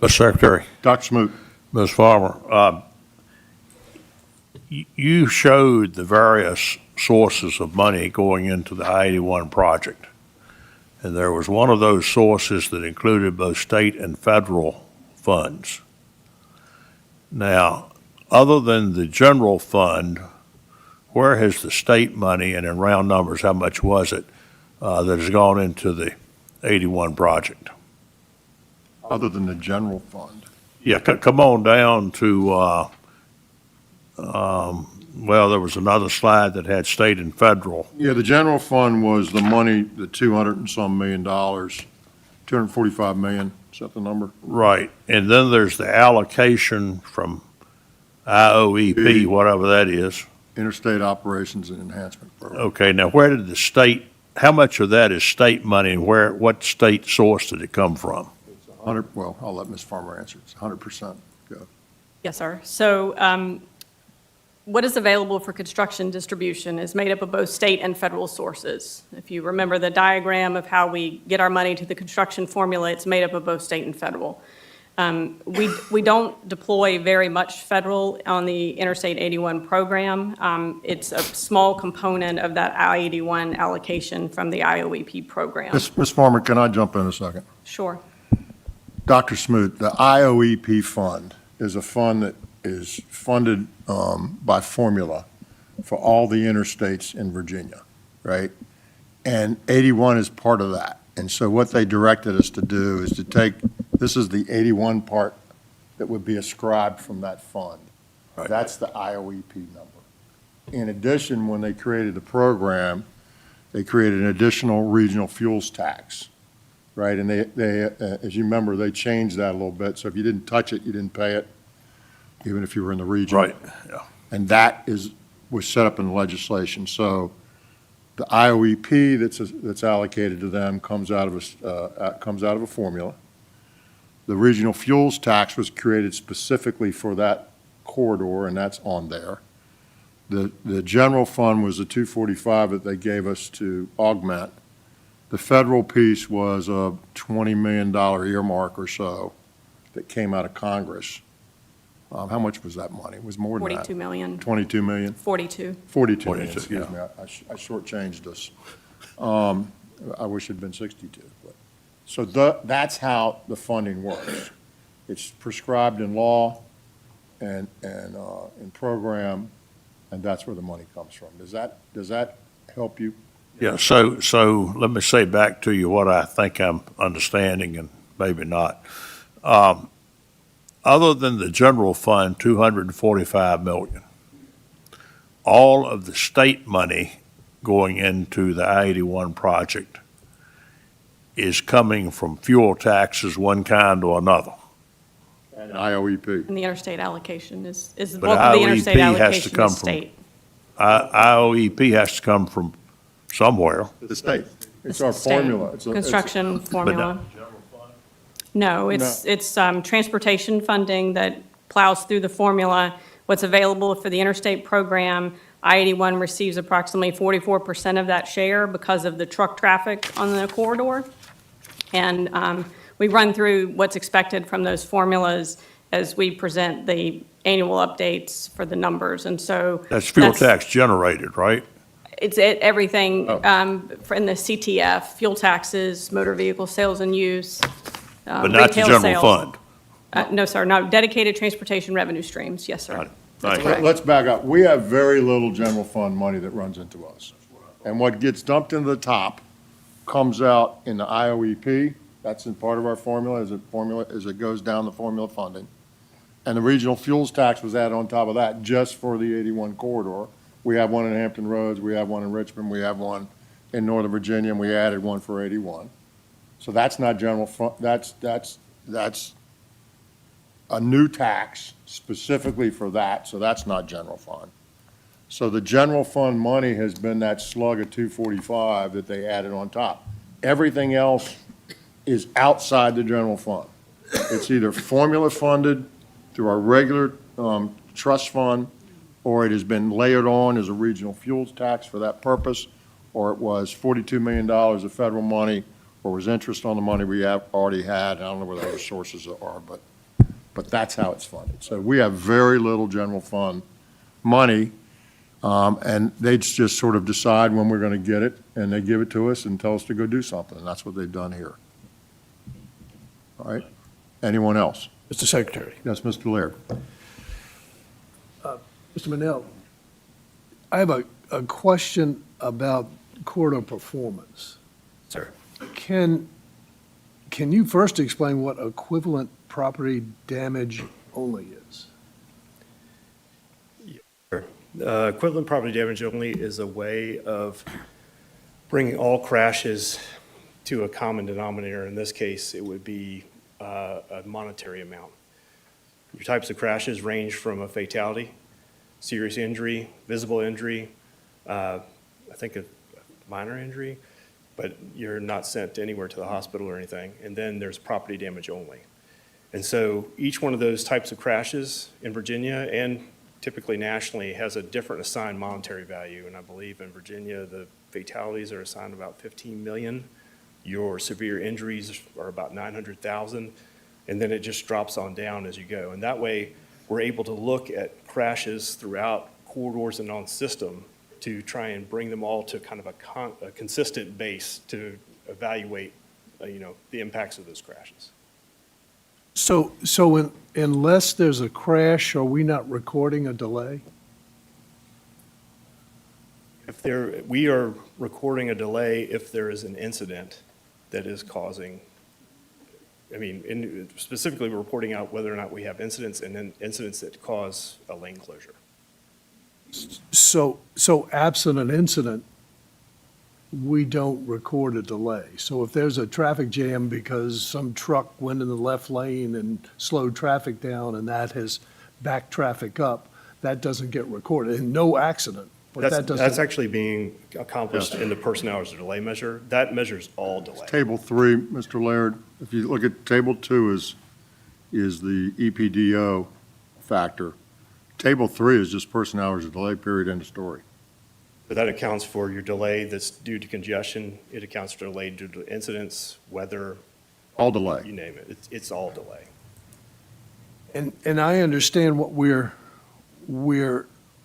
[SPEAKER 7] Mr. Secretary,
[SPEAKER 1] Dr. Smoot?
[SPEAKER 7] Ms. Farmer, you showed the various sources of money going into the I-81 project. And there was one of those sources that included both state and federal funds. Now, other than the general fund, where has the state money, and in round numbers, how much was it, that has gone into the 81 project?
[SPEAKER 1] Other than the general fund?
[SPEAKER 7] Yeah, come on down to, well, there was another slide that had state and federal.
[SPEAKER 1] Yeah, the general fund was the money, the 200 and some million dollars, 245 million, is that the number?
[SPEAKER 7] Right, and then there's the allocation from IOEP, whatever that is.
[SPEAKER 1] Interstate Operations and Enhancement Program.
[SPEAKER 7] Okay, now where did the state, how much of that is state money, and what state source did it come from?
[SPEAKER 1] 100, well, I'll let Ms. Farmer answer. It's 100%. Go.
[SPEAKER 5] Yes, sir. So what is available for construction distribution is made up of both state and federal sources. If you remember the diagram of how we get our money to the construction formula, it's made up of both state and federal. We don't deploy very much federal on the Interstate 81 program. It's a small component of that I-81 allocation from the IOEP program.
[SPEAKER 1] Ms. Farmer, can I jump in a second?
[SPEAKER 5] Sure.
[SPEAKER 1] Dr. Smoot, the IOEP fund is a fund that is funded by formula for all the interstates in Virginia, right? And 81 is part of that. And so what they directed us to do is to take, this is the 81 part that would be ascribed from that fund.
[SPEAKER 7] Right.
[SPEAKER 1] That's the IOEP number. In addition, when they created the program, they created an additional regional fuels tax, right? And they as you remember, they changed that a little bit. So if you didn't touch it, you didn't pay it, even if you were in the region.
[SPEAKER 7] Right, yeah.
[SPEAKER 1] And that was set up in the legislation. So the IOEP that's allocated to them comes out of a formula. The regional fuels tax was created specifically for that corridor, and that's on there. The general fund was the 245 that they gave us to augment. The federal piece was a $20 million earmark or so that came out of Congress. How much was that money? It was more than that.
[SPEAKER 5] 42 million.
[SPEAKER 1] 22 million?
[SPEAKER 5] 42.
[SPEAKER 1] 42 million,
[SPEAKER 7] 42,
[SPEAKER 1] excuse me. I shortchanged us. I wish it'd been 62. But so that's how the funding works. It's prescribed in law and in program, and that's where the money comes from. Does that help you?
[SPEAKER 7] Yeah, so let me say back to you what I think I'm understanding and maybe not. Other than the general fund, 245 million, all of the state money going into the I-81 project is coming from fuel taxes, one kind or another.
[SPEAKER 1] And IOEP.
[SPEAKER 5] And the interstate allocation is the
[SPEAKER 7] But
[SPEAKER 5] bulk of the interstate
[SPEAKER 7] IOEP has to
[SPEAKER 5] allocation
[SPEAKER 7] come
[SPEAKER 5] is
[SPEAKER 7] from-
[SPEAKER 5] state.
[SPEAKER 7] IOEP has to come from somewhere.
[SPEAKER 1] The state. It's
[SPEAKER 5] The
[SPEAKER 1] our
[SPEAKER 5] state
[SPEAKER 1] formula. It's
[SPEAKER 5] Construction formula.
[SPEAKER 7] But
[SPEAKER 5] No, it's transportation funding that plows through the formula. What's available for the interstate program, I-81 receives approximately 44% of that share because of the truck traffic on the corridor. And we run through what's expected from those formulas as we present the annual updates for the numbers. And so
[SPEAKER 7] That's fuel tax generated, right?
[SPEAKER 5] it's everything in the CTF, fuel taxes, motor vehicle sales and use,
[SPEAKER 7] But not the
[SPEAKER 5] retail
[SPEAKER 7] general
[SPEAKER 5] sales.
[SPEAKER 7] fund.
[SPEAKER 5] No, sir, no, dedicated transportation revenue streams, yes, sir.
[SPEAKER 7] Got it.
[SPEAKER 5] That's
[SPEAKER 7] Thank you.
[SPEAKER 5] correct.
[SPEAKER 1] Let's back up. We have very little general fund money that runs into us. And what gets dumped into the top comes out in the IOEP. That's in part of our formula as it goes down the formula funding. And the regional fuels tax was added on top of that just for the 81 corridor. We have one in Hampton Roads, we have one in Richmond, we have one in Northern Virginia, and we added one for 81. So that's not general fund, that's a new tax specifically for that, so that's not general fund. So the general fund money has been that slug of 245 that they added on top. Everything else is outside the general fund. It's either formula funded through our regular trust fund, or it has been layered on as a regional fuels tax for that purpose, or it was $42 million of federal money, or was interest on the money we have already had. I don't know where the other sources are, but that's how it's funded. So we have very little general fund money, and they just sort of decide when we're going to get it, and they give it to us and tell us to go do something, and that's what they've done here. All right? Anyone else?
[SPEAKER 11] Mr. Secretary.
[SPEAKER 1] Yes, Mr. Laird.
[SPEAKER 11] Mr. Manel, I have a question about corridor performance.
[SPEAKER 9] Sir.
[SPEAKER 11] Can you first explain what equivalent property damage only is?
[SPEAKER 9] Equivalent property damage only is a way of bringing all crashes to a common denominator. In this case, it would be a monetary amount. Your types of crashes range from a fatality, serious injury, visible injury, I think a minor injury, but you're not sent anywhere to the hospital or anything. And then there's property damage only. And so each one of those types of crashes in Virginia and typically nationally has a different assigned monetary value. And I believe in Virginia, the fatalities are assigned about 15 million. Your severe injuries are about 900,000. And then it just drops on down as you go. And that way, we're able to look at crashes throughout corridors and on system to try and bring them all to kind of a consistent base to evaluate, the impacts of those crashes.
[SPEAKER 11] So unless there's a crash, are we not recording a delay?
[SPEAKER 9] We are recording a delay if there is an incident that is causing, specifically we're reporting out whether or not we have incidents and then incidents that cause a lane closure.
[SPEAKER 11] So absent an incident, we don't record a delay. So if there's a traffic jam because some truck went in the left lane and slowed traffic down and that has backed traffic up, that doesn't get recorded. And no accident, but that doesn't.
[SPEAKER 9] That's actually being accomplished in the person hours of delay measure. That measures all delay.
[SPEAKER 1] Table 3, Mr. Laird, if you look at Table 2 is the EPDO factor. Table 3 is just person hours of delay, period, end of story.
[SPEAKER 9] But that accounts for your delay that's due to congestion. It accounts for delay due to incidents, weather,
[SPEAKER 1] All delay.
[SPEAKER 9] you name it. It's all delay.
[SPEAKER 11] And I understand what we're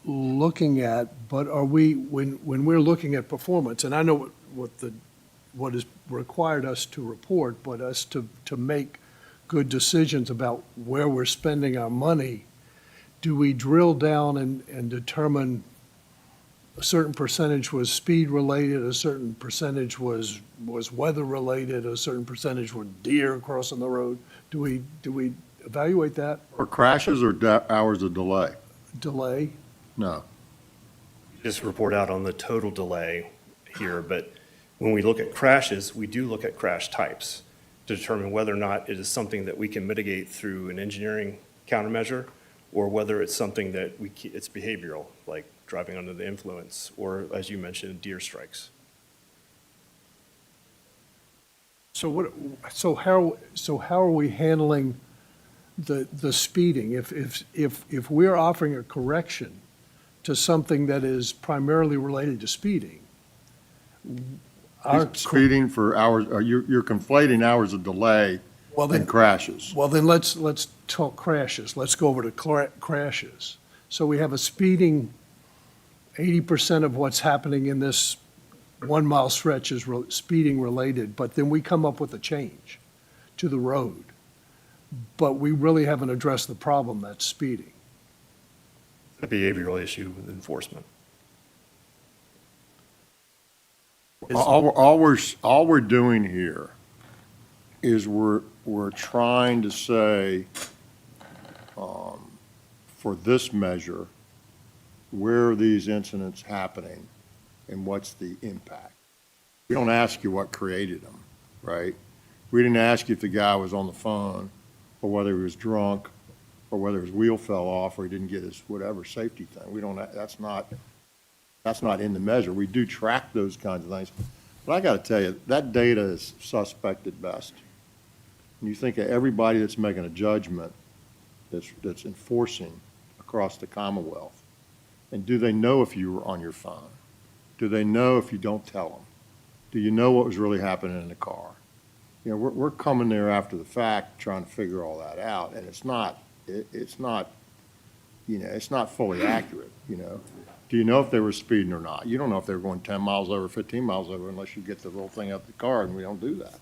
[SPEAKER 11] looking at, but are we, when we're looking at performance, and I know what is required us to report, but us to make good decisions about where we're spending our money, do we drill down and determine a certain percentage was speed-related, a certain percentage was weather-related, a certain percentage were deer crossing the road? Do we evaluate that
[SPEAKER 1] Or crashes or hours of delay?
[SPEAKER 11] delay?
[SPEAKER 1] No.
[SPEAKER 9] Just report out on the total delay here, but When we look at crashes, we do look at crash types to determine whether or not it is something that we can mitigate through an engineering countermeasure, or whether it's something that it's behavioral, like driving under the influence, or as you mentioned, deer strikes.
[SPEAKER 11] So how are we handling the speeding? If we're offering a correction to something that is primarily related to speeding,
[SPEAKER 1] Speeding for hours, you're conflating hours of delay
[SPEAKER 11] Well, then-
[SPEAKER 1] and crashes.
[SPEAKER 11] well, then let's talk crashes. Let's go over to crashes. So we have a speeding, 80% of what's happening in this 1 mile stretch is speeding related, but then we come up with a change to the road. But we really haven't addressed the problem, that's speeding.
[SPEAKER 9] A behavioral issue with enforcement.
[SPEAKER 1] All we're doing here is we're trying to say, for this measure, where are these incidents happening and what's the impact? We don't ask you what created them, right? We didn't ask you if the guy was on the phone or whether he was drunk or whether his wheel fell off or he didn't get his whatever safety thing. We don't, that's not in the measure. We do track those kinds of things. But I got to tell you, that data is suspect at best. When you think of everybody that's making a judgment, that's enforcing across the Commonwealth, and do they know if you were on your phone? Do they know if you don't tell them? Do you know what was really happening in the car? You know, we're coming there after the fact, trying to figure all that out, and it's not, it's not fully accurate, you know? Do you know if they were speeding or not? You don't know if they were going 10 miles over, 15 miles over, unless you get the little thing out of the car, and we don't do that.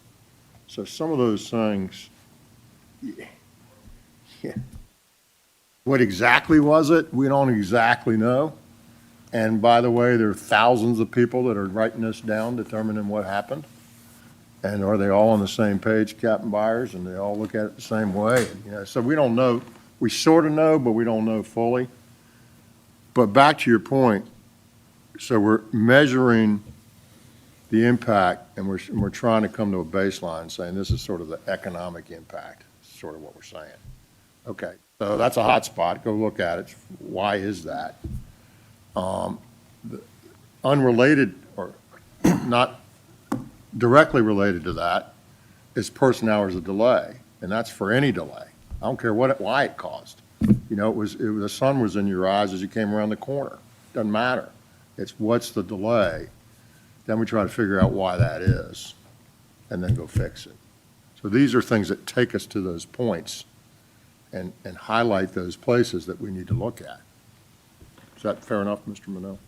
[SPEAKER 1] So some of those things, yeah. What exactly was it? We don't exactly know. And by the way, there are thousands of people that are writing this down, determining what happened. And are they all on the same page, Captain Byers, and they all look at it the same way? You know, so we don't know. We sort of know, but we don't know fully. But back to your point, so we're measuring the impact, and we're trying to come to a baseline, saying this is sort of the economic impact, sort of what we're saying. Okay, so that's a hot spot. Go look at it. Why is that? Unrelated or not directly related to that is person hours of delay, and that's for any delay. I don't care why it caused. You know, the sun was in your eyes as you came around the corner. Doesn't matter. It's what's the delay. Then we try to figure out why that is, and then go fix it. So these are things that take us to those points and highlight those places that we need to look at. Is that fair enough, Mr. Minot?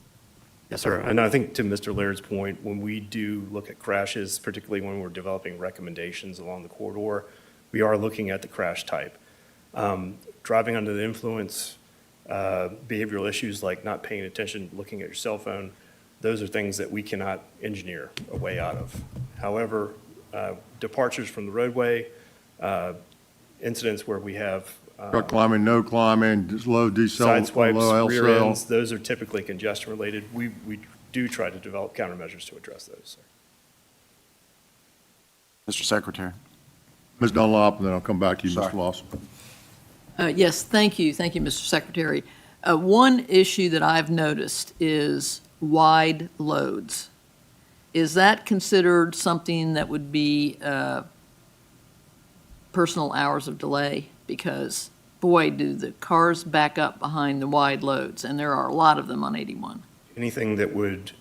[SPEAKER 9] Yes, sir. And I think to Mr. Laird's point, when we do look at crashes, particularly when we're developing recommendations along the corridor, we are looking at the crash type. Driving under the influence, behavioral issues like not paying attention, looking at your cell phone, those are things that we cannot engineer a way out of. However, departures from the roadway, incidents where we have
[SPEAKER 1] Truck climbing, no climbing, low decel,
[SPEAKER 9] side
[SPEAKER 1] low
[SPEAKER 9] swipes,
[SPEAKER 1] L
[SPEAKER 9] rear
[SPEAKER 1] cell.
[SPEAKER 9] ends, those are typically congestion related. We do try to develop countermeasures to address those, sir.
[SPEAKER 2] Mr. Secretary.
[SPEAKER 1] Ms. Dunlop, and then I'll come back to you,
[SPEAKER 2] Sorry.
[SPEAKER 1] Mr. Lawson.
[SPEAKER 8] Yes, thank you. Thank you, Mr. Secretary. One issue that I've noticed is wide loads. Is that considered something that would be personal hours of delay? Because, boy, do the cars back up behind the wide loads, and there are a lot of them on 81.
[SPEAKER 9] Anything that would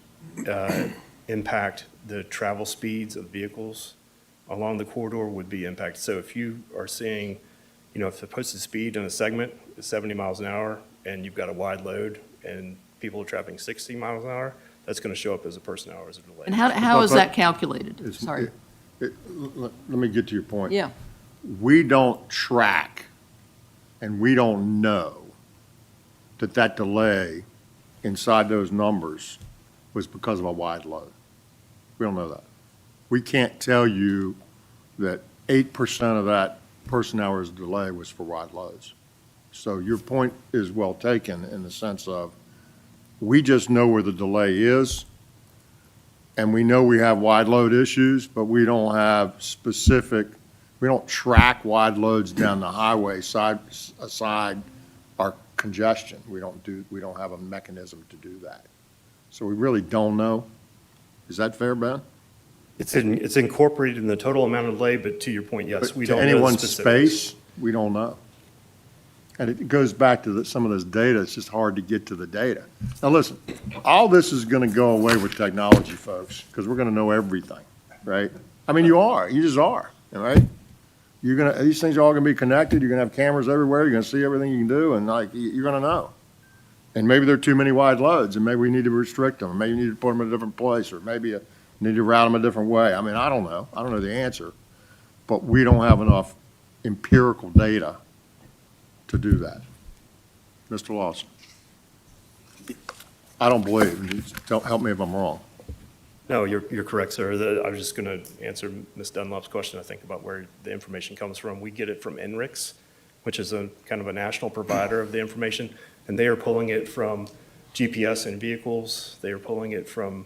[SPEAKER 9] impact the travel speeds of vehicles along the corridor would be impacted. So if you are seeing, you know, if the posted speed in a segment is 70 miles an hour and you've got a wide load and people are traveling 60 miles an hour, that's going to show up as a person hours of delay.
[SPEAKER 8] And how is
[SPEAKER 1] But-
[SPEAKER 8] that calculated?
[SPEAKER 1] It's-
[SPEAKER 8] Sorry.
[SPEAKER 1] Let me get to your point.
[SPEAKER 8] Yeah.
[SPEAKER 1] We don't track and we don't know that delay inside those numbers was because of a wide load. We don't know that. We can't tell you that 8% of that person hours delay was for wide loads. So your point is well taken in the sense of, we just know where the delay is, and we know we have wide load issues, but we don't have we don't track wide loads down the highway aside our congestion. We don't have a mechanism to do that. So we really don't know. Is that fair, Ben?
[SPEAKER 9] It's incorporated in the total amount of delay, but to your point, yes,
[SPEAKER 1] But
[SPEAKER 9] we
[SPEAKER 1] to
[SPEAKER 9] don't know the
[SPEAKER 1] anyone's
[SPEAKER 9] specifics.
[SPEAKER 1] space, we don't know. And it goes back to some of this data, it's just hard to get to the data. Now, listen, all this is gonna go away with technology, folks, because we're gonna know everything, right? I mean, you just are, all right? These things are all gonna be connected, you're gonna have cameras everywhere, you're gonna see everything you can do, and like, you're gonna know. And maybe there are too many wide loads, and maybe we need to restrict them, or maybe you need to put them in a different place, or maybe you need to route them a different way. I mean, I don't know. I don't know the answer. But we don't have enough empirical data to do that. Mr. Lawson? I don't believe. Don't help me if I'm wrong.
[SPEAKER 9] No, you're correct, sir. I was just going to answer Ms. Dunlop's question, I think, about where the information comes from. We get it from NRIX, which is a kind of a national provider of the information, and they are pulling it from GPS in vehicles. They are pulling it from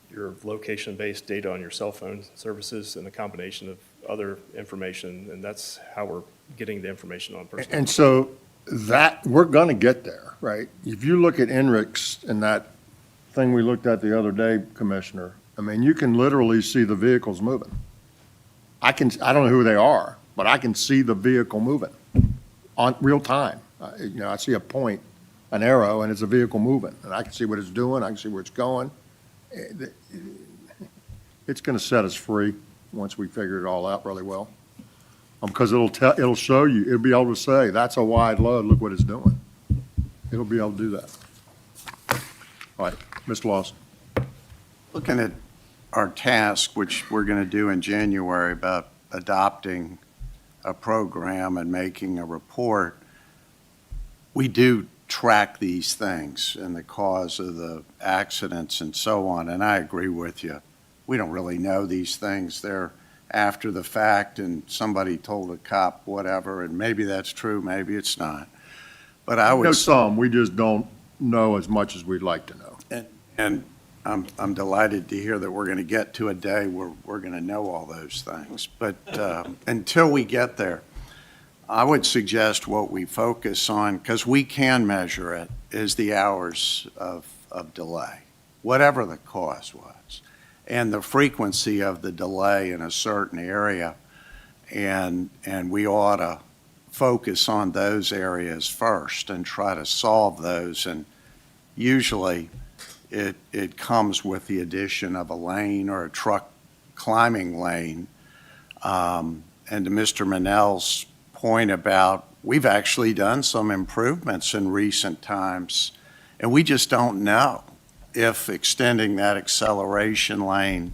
[SPEAKER 9] your location-based data on your cell phone services and a combination of other information, and that's how we're getting the information on personal.
[SPEAKER 1] And so we're going to get there, right? If you look at NRIX and that thing we looked at the other day, Commissioner, I mean, you can literally see the vehicles moving. I don't know who they are, but I can see the vehicle moving on real time. I see a point, an arrow, and it's a vehicle moving, and I can see what it's doing, I can see where it's going. It's going to set us free once we figure it all out really well. Because it'll show you, it'll be able to say, that's a wide load, look what it's doing. It'll be able to do that. All right, Mr. Lawson.
[SPEAKER 2] Looking at our task, which we're going to do in January about adopting a program and making a report, we do track these things and the cause of the accidents and so on, and I agree with you. We don't really know these things. They're after the fact, and somebody told a cop whatever, and maybe that's true, maybe it's not. But I would...
[SPEAKER 1] We know some, we just don't know as much as we'd like to know.
[SPEAKER 2] And I'm delighted to hear that we're going to get to a day where we're going to know all those things. But until we get there, I would suggest what we focus on, because we can measure it, is the hours of delay, whatever the cause was, and the frequency of the delay in a certain area. And we ought to focus on those areas first and try to solve those. And usually it comes with the addition of a lane or a truck climbing lane. And to Mr. Manel's point about, we've actually done some improvements in recent times, and we just don't know if extending that acceleration lane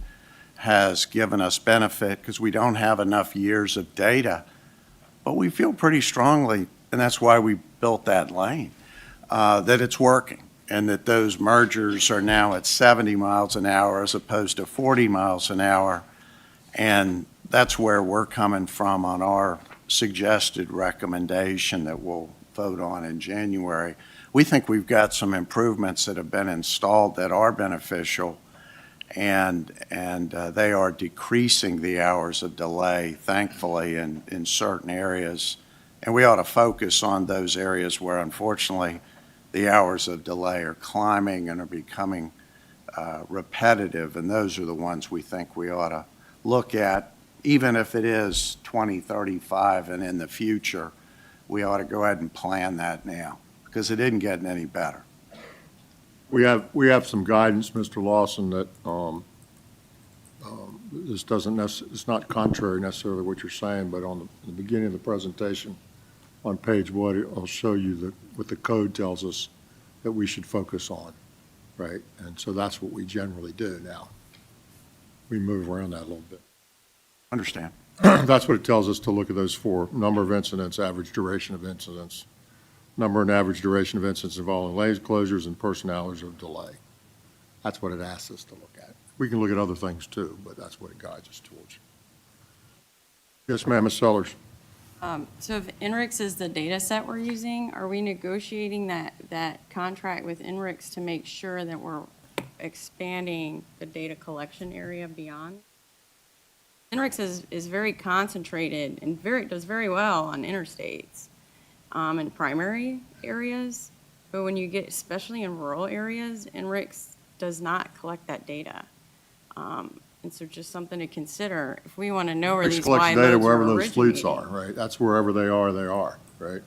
[SPEAKER 2] has given us benefit, because we don't have enough years of data. But we feel pretty strongly, and that's why we built that lane, that it's working, and that those mergers are now at 70 miles an hour as opposed to 40 miles an hour. And that's where we're coming from on our suggested recommendation that we'll vote on in January. We think we've got some improvements that have been installed that are beneficial, and they are decreasing the hours of delay, thankfully, in certain areas. And we ought to focus on those areas where, unfortunately, the hours of delay are climbing and are becoming repetitive, and those are the ones we think we ought to look at. Even if it is 2035 and in the future, we ought to go ahead and plan that now, because it isn't getting any better.
[SPEAKER 1] We have some guidance, Mr. Lawson, that this doesn't it's not contrary necessarily to what you're saying, but on the beginning of the presentation, on page 1, I'll show you what the code tells us that we should focus on, right? And so that's what we generally do now. We move around that a little bit.
[SPEAKER 2] Understand.
[SPEAKER 1] That's what it tells us to look at those 4: number of incidents, average duration of incidents, number and average duration of incidents involving lane closures, and person hours of delay. That's what it asks us to look at. We can look at other things too, but that's what it guides us towards. Yes, ma'am, Ms. Sellers.
[SPEAKER 12] So if NRIX is the data set we're using, are we negotiating that contract with NRIX to make sure that we're expanding the data collection area beyond. NRIX is very concentrated and does very well on interstates and primary areas. But when you get, especially in rural areas, NRIX does not collect that data. And so just something to consider if we want to know where
[SPEAKER 1] Which
[SPEAKER 12] these
[SPEAKER 1] collects
[SPEAKER 12] wide
[SPEAKER 1] data
[SPEAKER 12] loads are
[SPEAKER 1] wherever those fleets
[SPEAKER 12] originating.
[SPEAKER 1] are, right? That's wherever they are, right?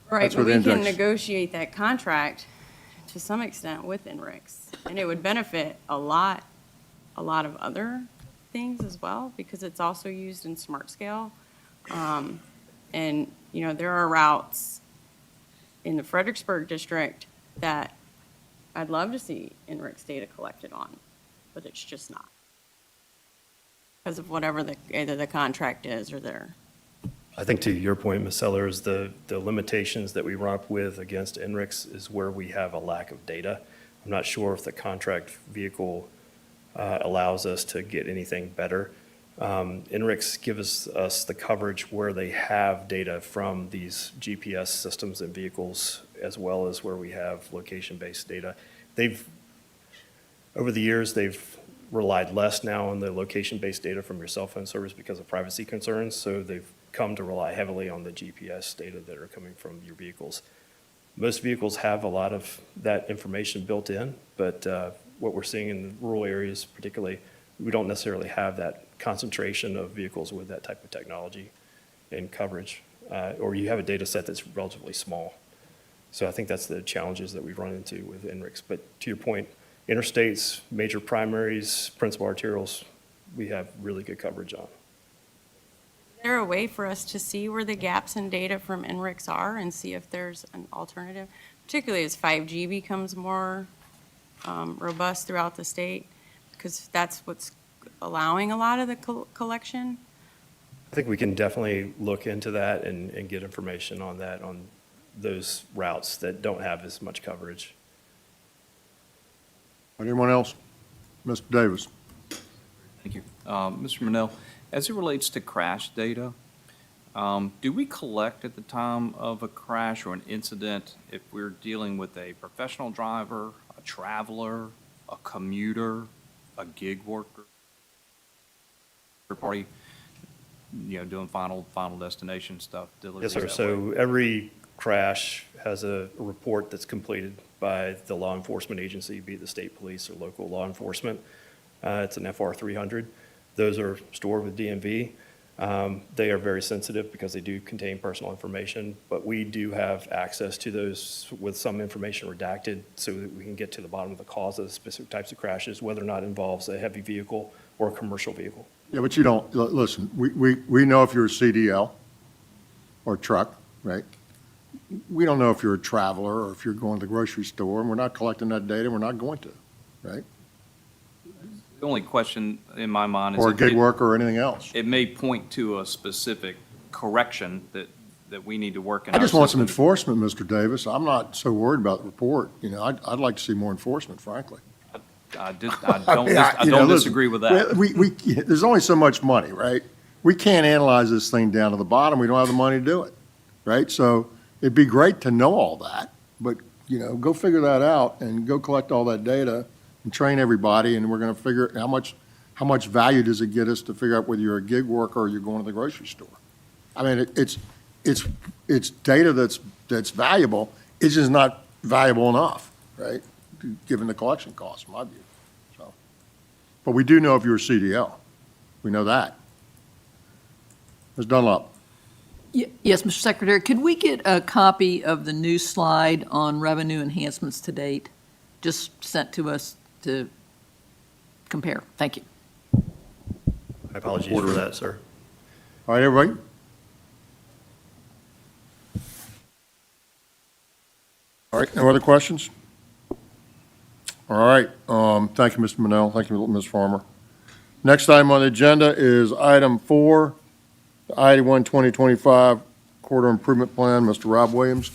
[SPEAKER 12] Right,
[SPEAKER 1] That's
[SPEAKER 12] but
[SPEAKER 1] where
[SPEAKER 12] we
[SPEAKER 1] the
[SPEAKER 12] can
[SPEAKER 1] index-
[SPEAKER 12] negotiate that contract to some extent with NRIX. And it would benefit a lot of other things as well, because it's also used in smart scale. And, there are routes in the Fredericksburg district that I'd love to see NRIX data collected on, but it's just not. Because of whatever either the contract is or their.
[SPEAKER 9] I think to your point, Ms. Sellers, the limitations that we run up with against NRIX is where we have a lack of data. I'm not sure if the contract vehicle allows us to get anything better. NRIX gives us the coverage where they have data from these GPS systems and vehicles, as well as where we have location-based data. Over the years, they've relied less now on the location-based data from your cell phone service because of privacy concerns, so they've come to rely heavily on the GPS data that are coming from your vehicles. Most vehicles have a lot of that information built in, but what we're seeing in the rural areas particularly, we don't necessarily have that concentration of vehicles with that type of technology and coverage, or you have a data set that's relatively small. So I think that's the challenges that we've run into with NRIX. But to your point, interstates, major primaries, principal arterials, we have really good coverage on.
[SPEAKER 12] Is there a way for us to see where the gaps in data from NRIX are and see if there's an alternative, particularly as 5G becomes more robust throughout the state? Because that's what's allowing a lot of the collection.
[SPEAKER 9] I think we can definitely look into that and get information on that, on those routes that don't have as much coverage.
[SPEAKER 1] Anyone else? Mr. Davis?
[SPEAKER 13] Thank you. Mr. Monell, as it relates to crash data, do we collect at the time of a crash or an incident if we're dealing with a professional driver, a traveler, a commuter, a gig worker, third party, doing final destination stuff, deliveries?
[SPEAKER 9] Yes, sir.
[SPEAKER 13] that way?
[SPEAKER 9] So every crash has a report that's completed by the law enforcement agency, be it the state police or local law enforcement. It's an FR 300. Those are stored with DMV. They are very sensitive because they do contain personal information, but we do have access to those with some information redacted so that we can get to the bottom of the cause of the specific types of crashes, whether or not it involves a heavy vehicle or a commercial vehicle.
[SPEAKER 1] Yeah, but you don't, listen, we know if you're a CDL or truck, right? We don't know if you're a traveler or if you're going to the grocery store, and we're not collecting that data, we're not going to, right?
[SPEAKER 13] The only question in my mind is.
[SPEAKER 1] Or a gig worker or anything else.
[SPEAKER 13] It may point to a specific correction that we need to work in
[SPEAKER 1] I
[SPEAKER 13] our
[SPEAKER 1] just want some
[SPEAKER 13] system.
[SPEAKER 1] enforcement, Mr. Davis. I'm not so worried about the report. I'd like to see more enforcement, frankly.
[SPEAKER 13] I don't
[SPEAKER 1] Listen,
[SPEAKER 13] disagree with that.
[SPEAKER 1] There's only so much money, right? We can't analyze this thing down to the bottom. We don't have the money to do it, right? So it'd be great to know all that, but, go figure that out and go collect all that data and train everybody, and we're going to figure how much value does it get us to figure out whether you're a gig worker or you're going to the grocery store. I mean, it's data that's valuable. It's just not valuable enough, right? Given the collection costs, in my view. So, but we do know if you're a CDL. We know that. Ms. Dunlop.
[SPEAKER 8] Yes, Mr. Secretary, could we get a copy of the new slide on revenue enhancements to date, just sent to us to compare? Thank you.
[SPEAKER 9] My apologies for that, sir.
[SPEAKER 1] All right, everybody? All right, no other questions? All right, thank you, Mr. Monell. Thank you, Ms. Farmer. Next item on the agenda is item 4, the I-81 2025 Corridor Improvement Plan. Mr. Rob Williams.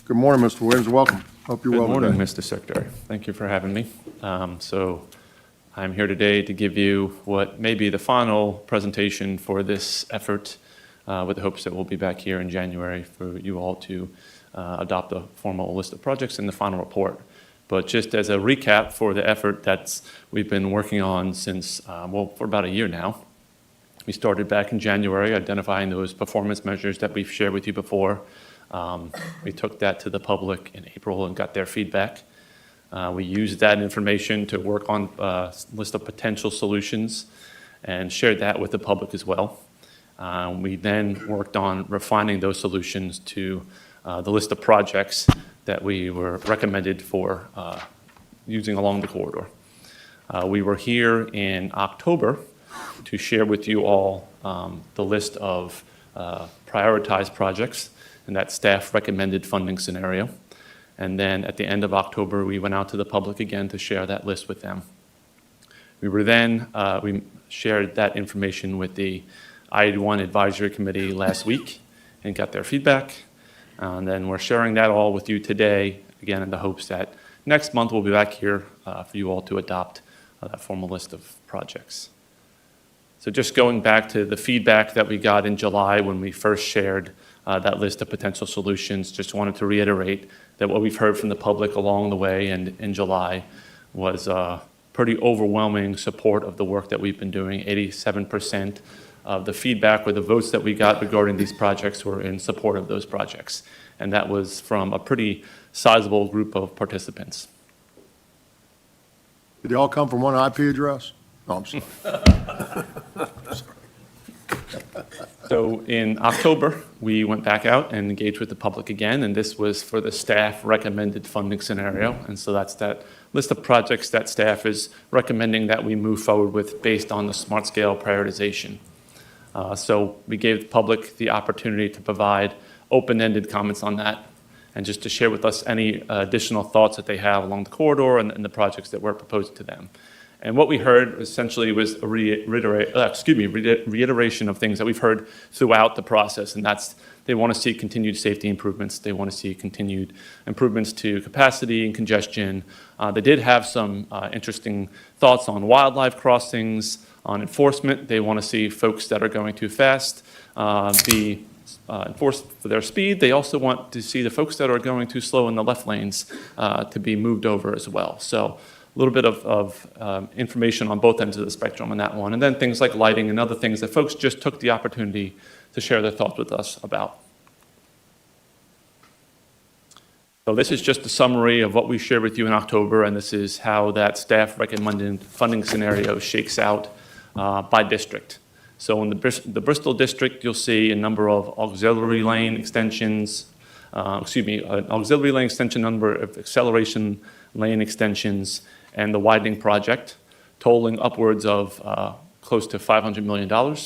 [SPEAKER 1] Good morning, Mr. Williams. Welcome. Hope you're well today.
[SPEAKER 14] Good morning, Mr. Secretary. Thank you for having me. So I'm here today to give you what may be the final presentation for this effort, with the hopes that we'll be back here in January for you all to adopt a formal list of projects in the final report. But just as a recap for the effort we've been working on since, for about a year now. We started back in January identifying those performance measures that we've shared with you before. We took that to the public in April and got their feedback. We used that information to work on a list of potential solutions and shared that with the public as well. We then worked on refining those solutions to the list of projects that we were recommended for using along the corridor. We were here in October to share with you all the list of prioritized projects and that staff recommended funding scenario. And then at the end of October, we went out to the public again to share that list with them. We shared that information with the I-81 Advisory Committee last week and got their feedback. And then we're sharing that all with you today, again, in the hopes that next month we'll be back here for you all to adopt that formal list of projects. So just going back to the feedback that we got in July when we first shared that list of potential solutions, just wanted to reiterate that what we've heard from the public along the way and in July was pretty overwhelming support of the work that we've been doing. 87% of the feedback or the votes that we got regarding these projects were in support of those projects. And that was from a pretty sizable group of participants.
[SPEAKER 1] Did they all come from one IP address? No, I'm sorry.
[SPEAKER 14] So in October, we went back out and engaged with the public again, and this was for the staff recommended funding scenario. And so that's that list of projects that staff is recommending that we move forward with based on the smart scale prioritization. So we gave the public the opportunity to provide open-ended comments on that and just to share with us any additional thoughts that they have along the corridor and the projects that we're proposing to them. And what we heard essentially was a reiteration of things that we've heard throughout the process, and that's they want to see continued safety improvements. They want to see continued improvements to capacity and congestion. They did have some interesting thoughts on wildlife crossings, on enforcement. They want to see folks that are going too fast be enforced for their speed. They also want to see the folks that are going too slow in the left lanes to be moved over as well. So a little bit of information on both ends of the spectrum on that one. And then things like lighting and other things that folks just took the opportunity to share their thoughts with us about. So this is just a summary of what we shared with you in October, and this is how that staff recommended funding scenario shakes out by district. So in the Bristol district, you'll see a number of auxiliary lane extensions, an auxiliary lane extension, number of acceleration lane extensions, and the widening project, totaling upwards of close to $500 million.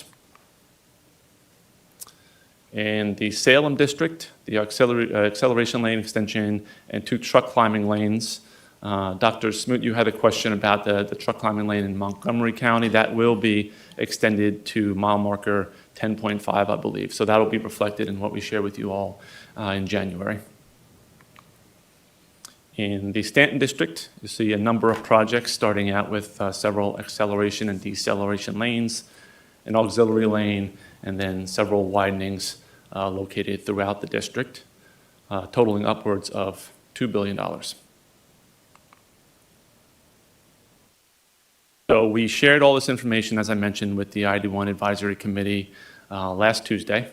[SPEAKER 14] In the Salem district, the acceleration lane extension and 2 truck climbing lanes. Dr. Smoot, you had a question about the truck climbing lane in Montgomery County. That will be extended to mile marker 10.5, I believe. So that'll be reflected in what we share with you all in January. In the Stanton district, you see a number of projects starting out with several acceleration and deceleration lanes, an auxiliary lane, and then several widenings located throughout the district, totaling upwards of $2 billion. So we shared all this information, as I mentioned, with the I-81 Advisory Committee last Tuesday.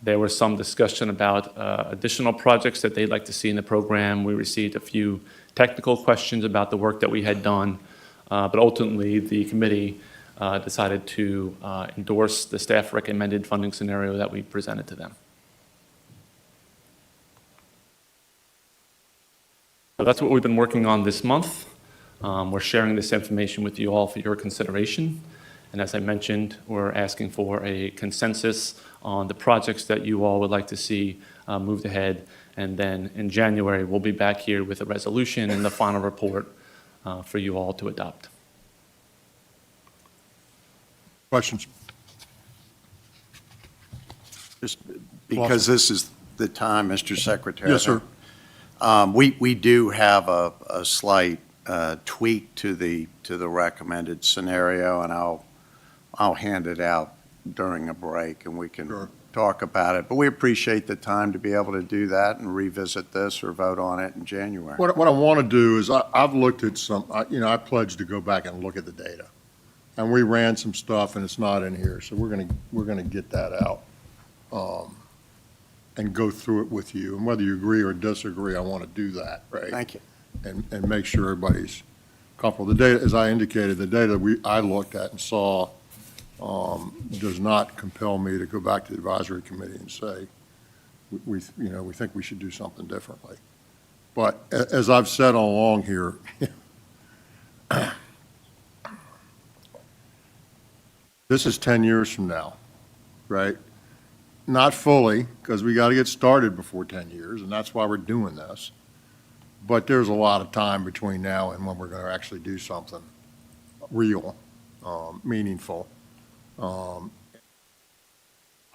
[SPEAKER 14] There was some discussion about additional projects that they'd like to see in the program. We received a few technical questions about the work that we had done, but ultimately the committee decided to endorse the staff recommended funding scenario that we presented to them. So that's what we've been working on this month. We're sharing this information with you all for your consideration. And as I mentioned, we're asking for a consensus on the projects that you all would like to see moved ahead. And then in January, we'll be back here with a resolution and the final report for you all to adopt.
[SPEAKER 1] Questions?
[SPEAKER 2] Just because this is the time, Mr. Secretary.
[SPEAKER 1] Yes, sir.
[SPEAKER 2] We do have a slight tweak to the recommended scenario, and I'll hand it out during a break, and we can
[SPEAKER 1] Sure.
[SPEAKER 2] talk about it. But we appreciate the time to be able to do that and revisit this or vote on it in January.
[SPEAKER 1] What I want to do is, I've looked at I pledged to go back and look at the data. And we ran some stuff and it's not in here, so we're gonna get that out. And go through it with you. And whether you agree or disagree, I want to do that, right?
[SPEAKER 2] Thank you.
[SPEAKER 1] And make sure everybody's comfortable. The data, as I indicated, the data I looked at and saw does not compel me to go back to the advisory committee and say, we think we should do something differently. But as I've said all along here, this is 10 years from now, right? Not fully, because we got to get started before 10 years, and that's why we're doing this. But there's a lot of time between now and when we're going to actually do something real, meaningful. I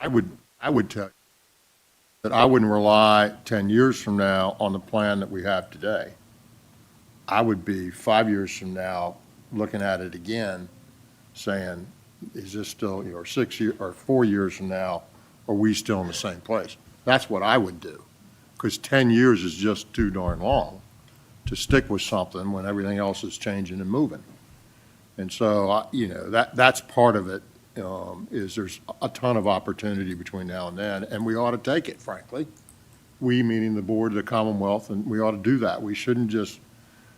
[SPEAKER 1] would tell you that I wouldn't rely 10 years from now on the plan that we have today. I would be 5 years from now looking at it again, saying, is this still, or 6 years, or 4 years from now, are we still in the same place? That's what I would do, because 10 years is just too darn long to stick with something when everything else is changing and moving. And so, that's part of it, is there's a ton of opportunity between now and then, and we ought to take it, frankly. We, meaning the board of the Commonwealth, and we ought to do that. We shouldn't just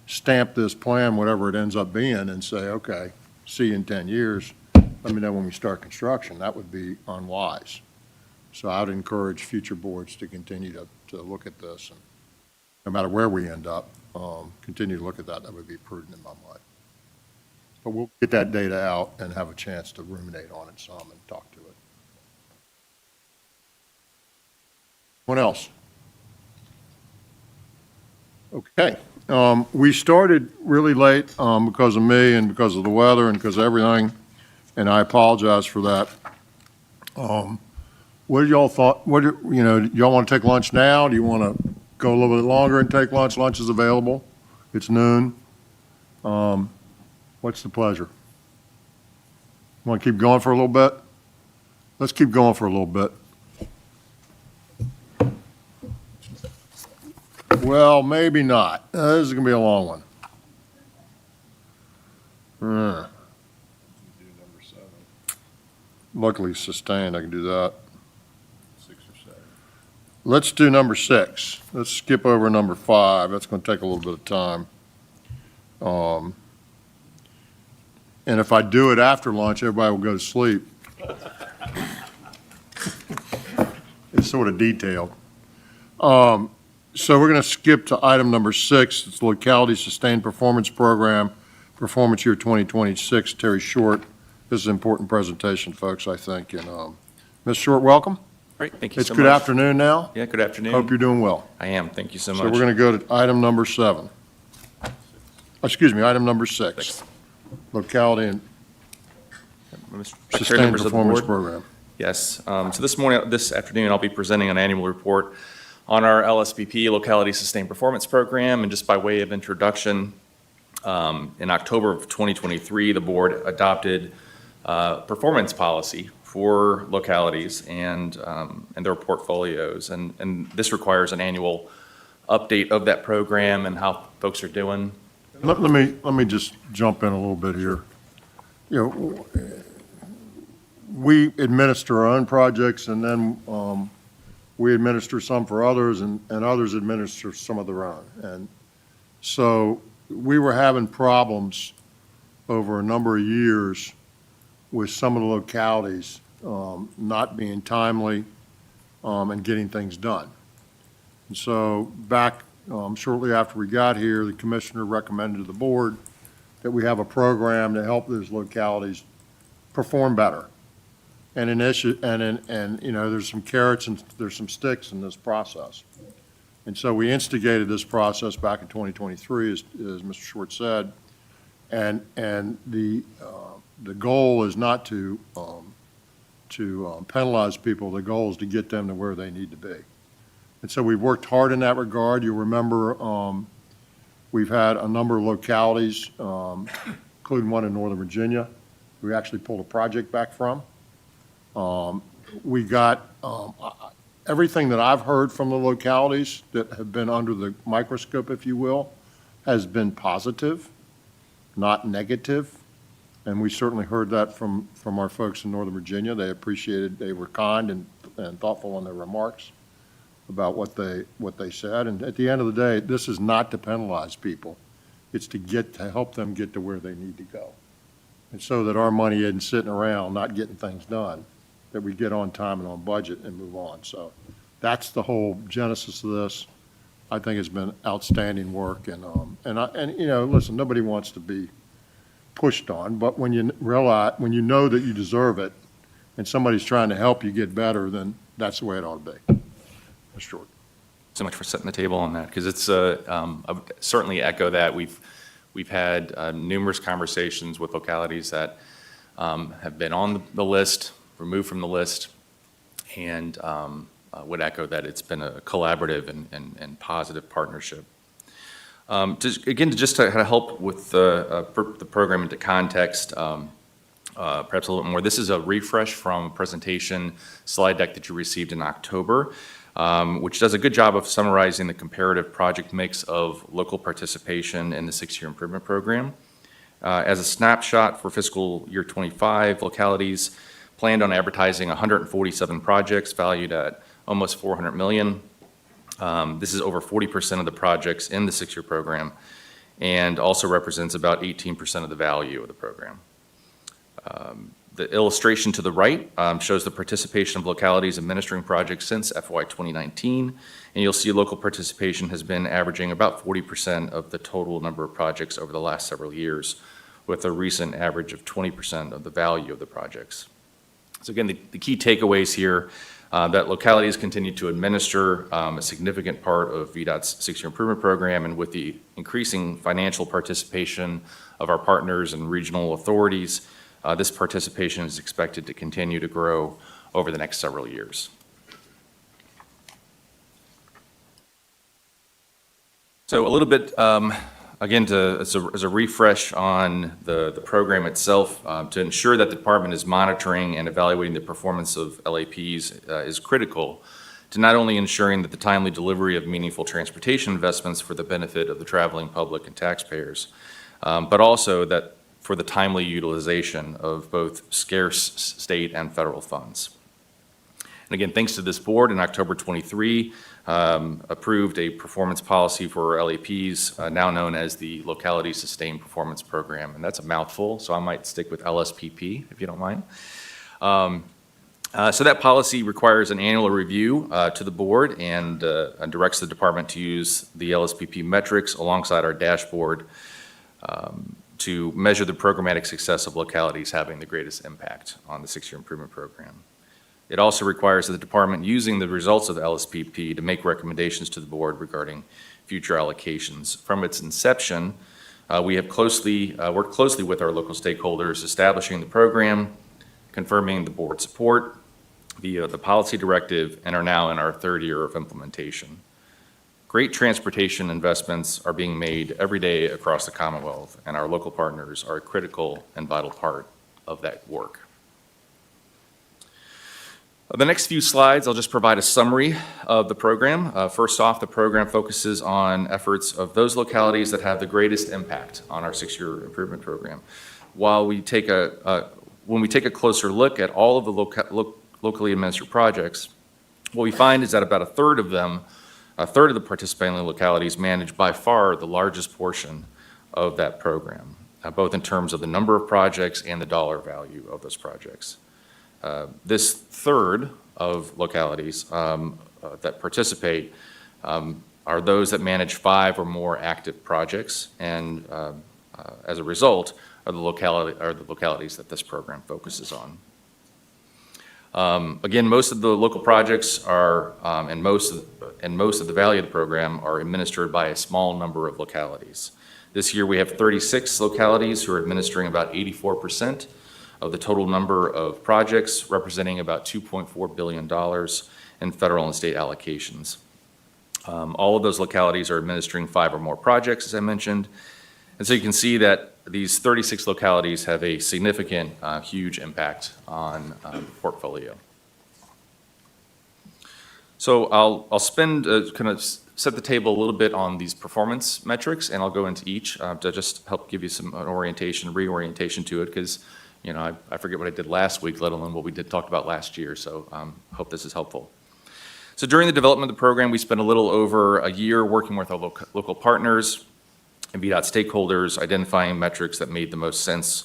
[SPEAKER 1] stamp this plan, whatever it ends up being, and say, okay, see you in 10 years. Let me know when we start construction. That would be unwise. So I would encourage future boards to continue to look at this, and no matter where we end up, continue to look at that. That would be prudent in my mind. But we'll get that data out and have a chance to ruminate on it some and talk to it. What else? Okay. We started really late because of me and because of the weather and because of everything, and I apologize for that. What did y'all thought? Do y'all want to take lunch now? Do you want to go a little bit longer and take lunch? Lunch is available. It's noon. What's the pleasure? Want to keep going for a little bit? Let's keep going for a little bit. Well, maybe not. This is going to be a long one. Luckily sustained, I can do that. 6 or 7. Let's do number 6. Let's skip over number 5. That's going to take a little bit of time. And if I do it after lunch, everybody will go to sleep. It's sort of detailed. So we're going to skip to item number 6. It's Locality Sustained Performance Program, Performance Year 2026. Terry Short. This is an important presentation, folks, I think. And Ms. Short, welcome.
[SPEAKER 15] Great, thank you
[SPEAKER 1] It's
[SPEAKER 15] so
[SPEAKER 1] good
[SPEAKER 15] much.
[SPEAKER 1] afternoon now.
[SPEAKER 15] Yeah, good afternoon.
[SPEAKER 1] Hope you're doing well.
[SPEAKER 15] I am, thank you so much.
[SPEAKER 1] So we're going to go to item number 7. Excuse me, item number 6. Locality and
[SPEAKER 15] Mr. Secretary,
[SPEAKER 1] Sustained
[SPEAKER 15] members of the
[SPEAKER 1] Performance
[SPEAKER 15] board.
[SPEAKER 1] Program.
[SPEAKER 15] Yes, so this afternoon, I'll be presenting an annual report on our LSPP, Locality Sustained Performance Program. And just by way of introduction, in October of 2023, the board adopted performance policy for localities and their portfolios. And this requires an annual update of that program and how folks are doing.
[SPEAKER 1] Let me just jump in a little bit here. We administer our own projects, and then we administer some for others, and others administer some of their own. And so we were having problems over a number of years with some of the localities not being timely and getting things done. And so back shortly after we got here, the commissioner recommended to the board that we have a program to help those localities perform better. And there's some carrots and there's some sticks in this process. And so we instigated this process back in 2023, as Mr. Short said, and the goal is not to penalize people. The goal is to get them to where they need to be. And so we've worked hard in that regard. You'll remember we've had a number of localities, including one in Northern Virginia, we actually pulled a project back from. we got, everything that I've heard from the localities that have been under the microscope, if you will, has been positive, not negative. And we certainly heard that from our folks in Northern Virginia. They appreciated, they were kind and thoughtful in their remarks about what they said. And at the end of the day, this is not to penalize people. It's to help them get to where they need to go. And so that our money isn't sitting around not getting things done, that we get on time and on budget and move on. So that's the whole genesis of this. I think it's been outstanding work, and you know, listen, nobody wants to be pushed on, but when you know that you deserve it, and somebody's trying to help you get better, then that's the way it ought to be. That's short.
[SPEAKER 15] So much for setting the table on that, because it's, I would certainly echo that. We've had numerous conversations with localities that have been on the list, removed from the list, and would echo that it's been a collaborative and positive partnership. Just to kind of help with the program into context, perhaps a little bit more, this is a refresh from a presentation slide deck that you received in October, which does a good job of summarizing the comparative project mix of local participation in the 6-year improvement program. As a snapshot for fiscal year 25, localities planned on advertising 147 projects valued at almost $400 million. This is over 40% of the projects in the 6-year program, and also represents about 18% of the value of the program. The illustration to the right shows the participation of localities administering projects since FY 2019, and you'll see local participation has been averaging about 40% of the total number of projects over the last several years, with a recent average of 20% of the value of the projects. So again, the key takeaways here, that localities continue to administer a significant part of VDOT's 6-year improvement program, and with the increasing financial participation of our partners and regional authorities, this participation is expected to continue to grow over the next several years. So a little bit, again, as a refresh on the program itself, to ensure that the department is monitoring and evaluating the performance of LAPs is critical to not only ensuring that the timely delivery of meaningful transportation investments for the benefit of the traveling public and taxpayers, but also that for the timely utilization of both scarce state and federal funds. And again, thanks to this board, in October 23, approved a performance policy for LAPs, now known as the Locality Sustained Performance Program. And that's a mouthful, so I might stick with LSPP, if you don't mind. So that policy requires an annual review to the board and directs the department to use the LSPP metrics alongside our dashboard to measure the programmatic success of localities having the greatest impact on the 6-year improvement program. It also requires the department using the results of the LSPP to make recommendations to the board regarding future allocations. From its inception, we have worked closely with our local stakeholders, establishing the program, confirming the board support via the policy directive, and are now in our 3rd year of implementation. Great transportation investments are being made every day across the Commonwealth, and our local partners are a critical and vital part of that work. The next few slides, I'll just provide a summary of the program. First off, the program focuses on efforts of those localities that have the greatest impact on our 6-year improvement program. While when we take a closer look at all of the locally administered projects, what we find is that about a third of the participating localities manage by far the largest portion of that program, both in terms of the number of projects and the dollar value of those projects. This third of localities that participate are those that manage 5 or more active projects, and as a result, are the localities that this program focuses on. Again, most of the local projects are, and most of the value of the program are administered by a small number of localities. This year we have 36 localities who are administering about 84% of the total number of projects, representing about $2.4 billion in federal and state allocations. All of those localities are administering 5 or more projects, as I mentioned. And so you can see that these 36 localities have a significant, huge impact on the portfolio. So I'll spend, kind of set the table a little bit on these performance metrics, and I'll go into each to just help give you some reorientation to it, because, I forget what I did last week, let alone what we talked about last year, so hope this is helpful. So during the development of the program, we spent a little over a year working with our local partners and VDOT stakeholders, identifying metrics that made the most sense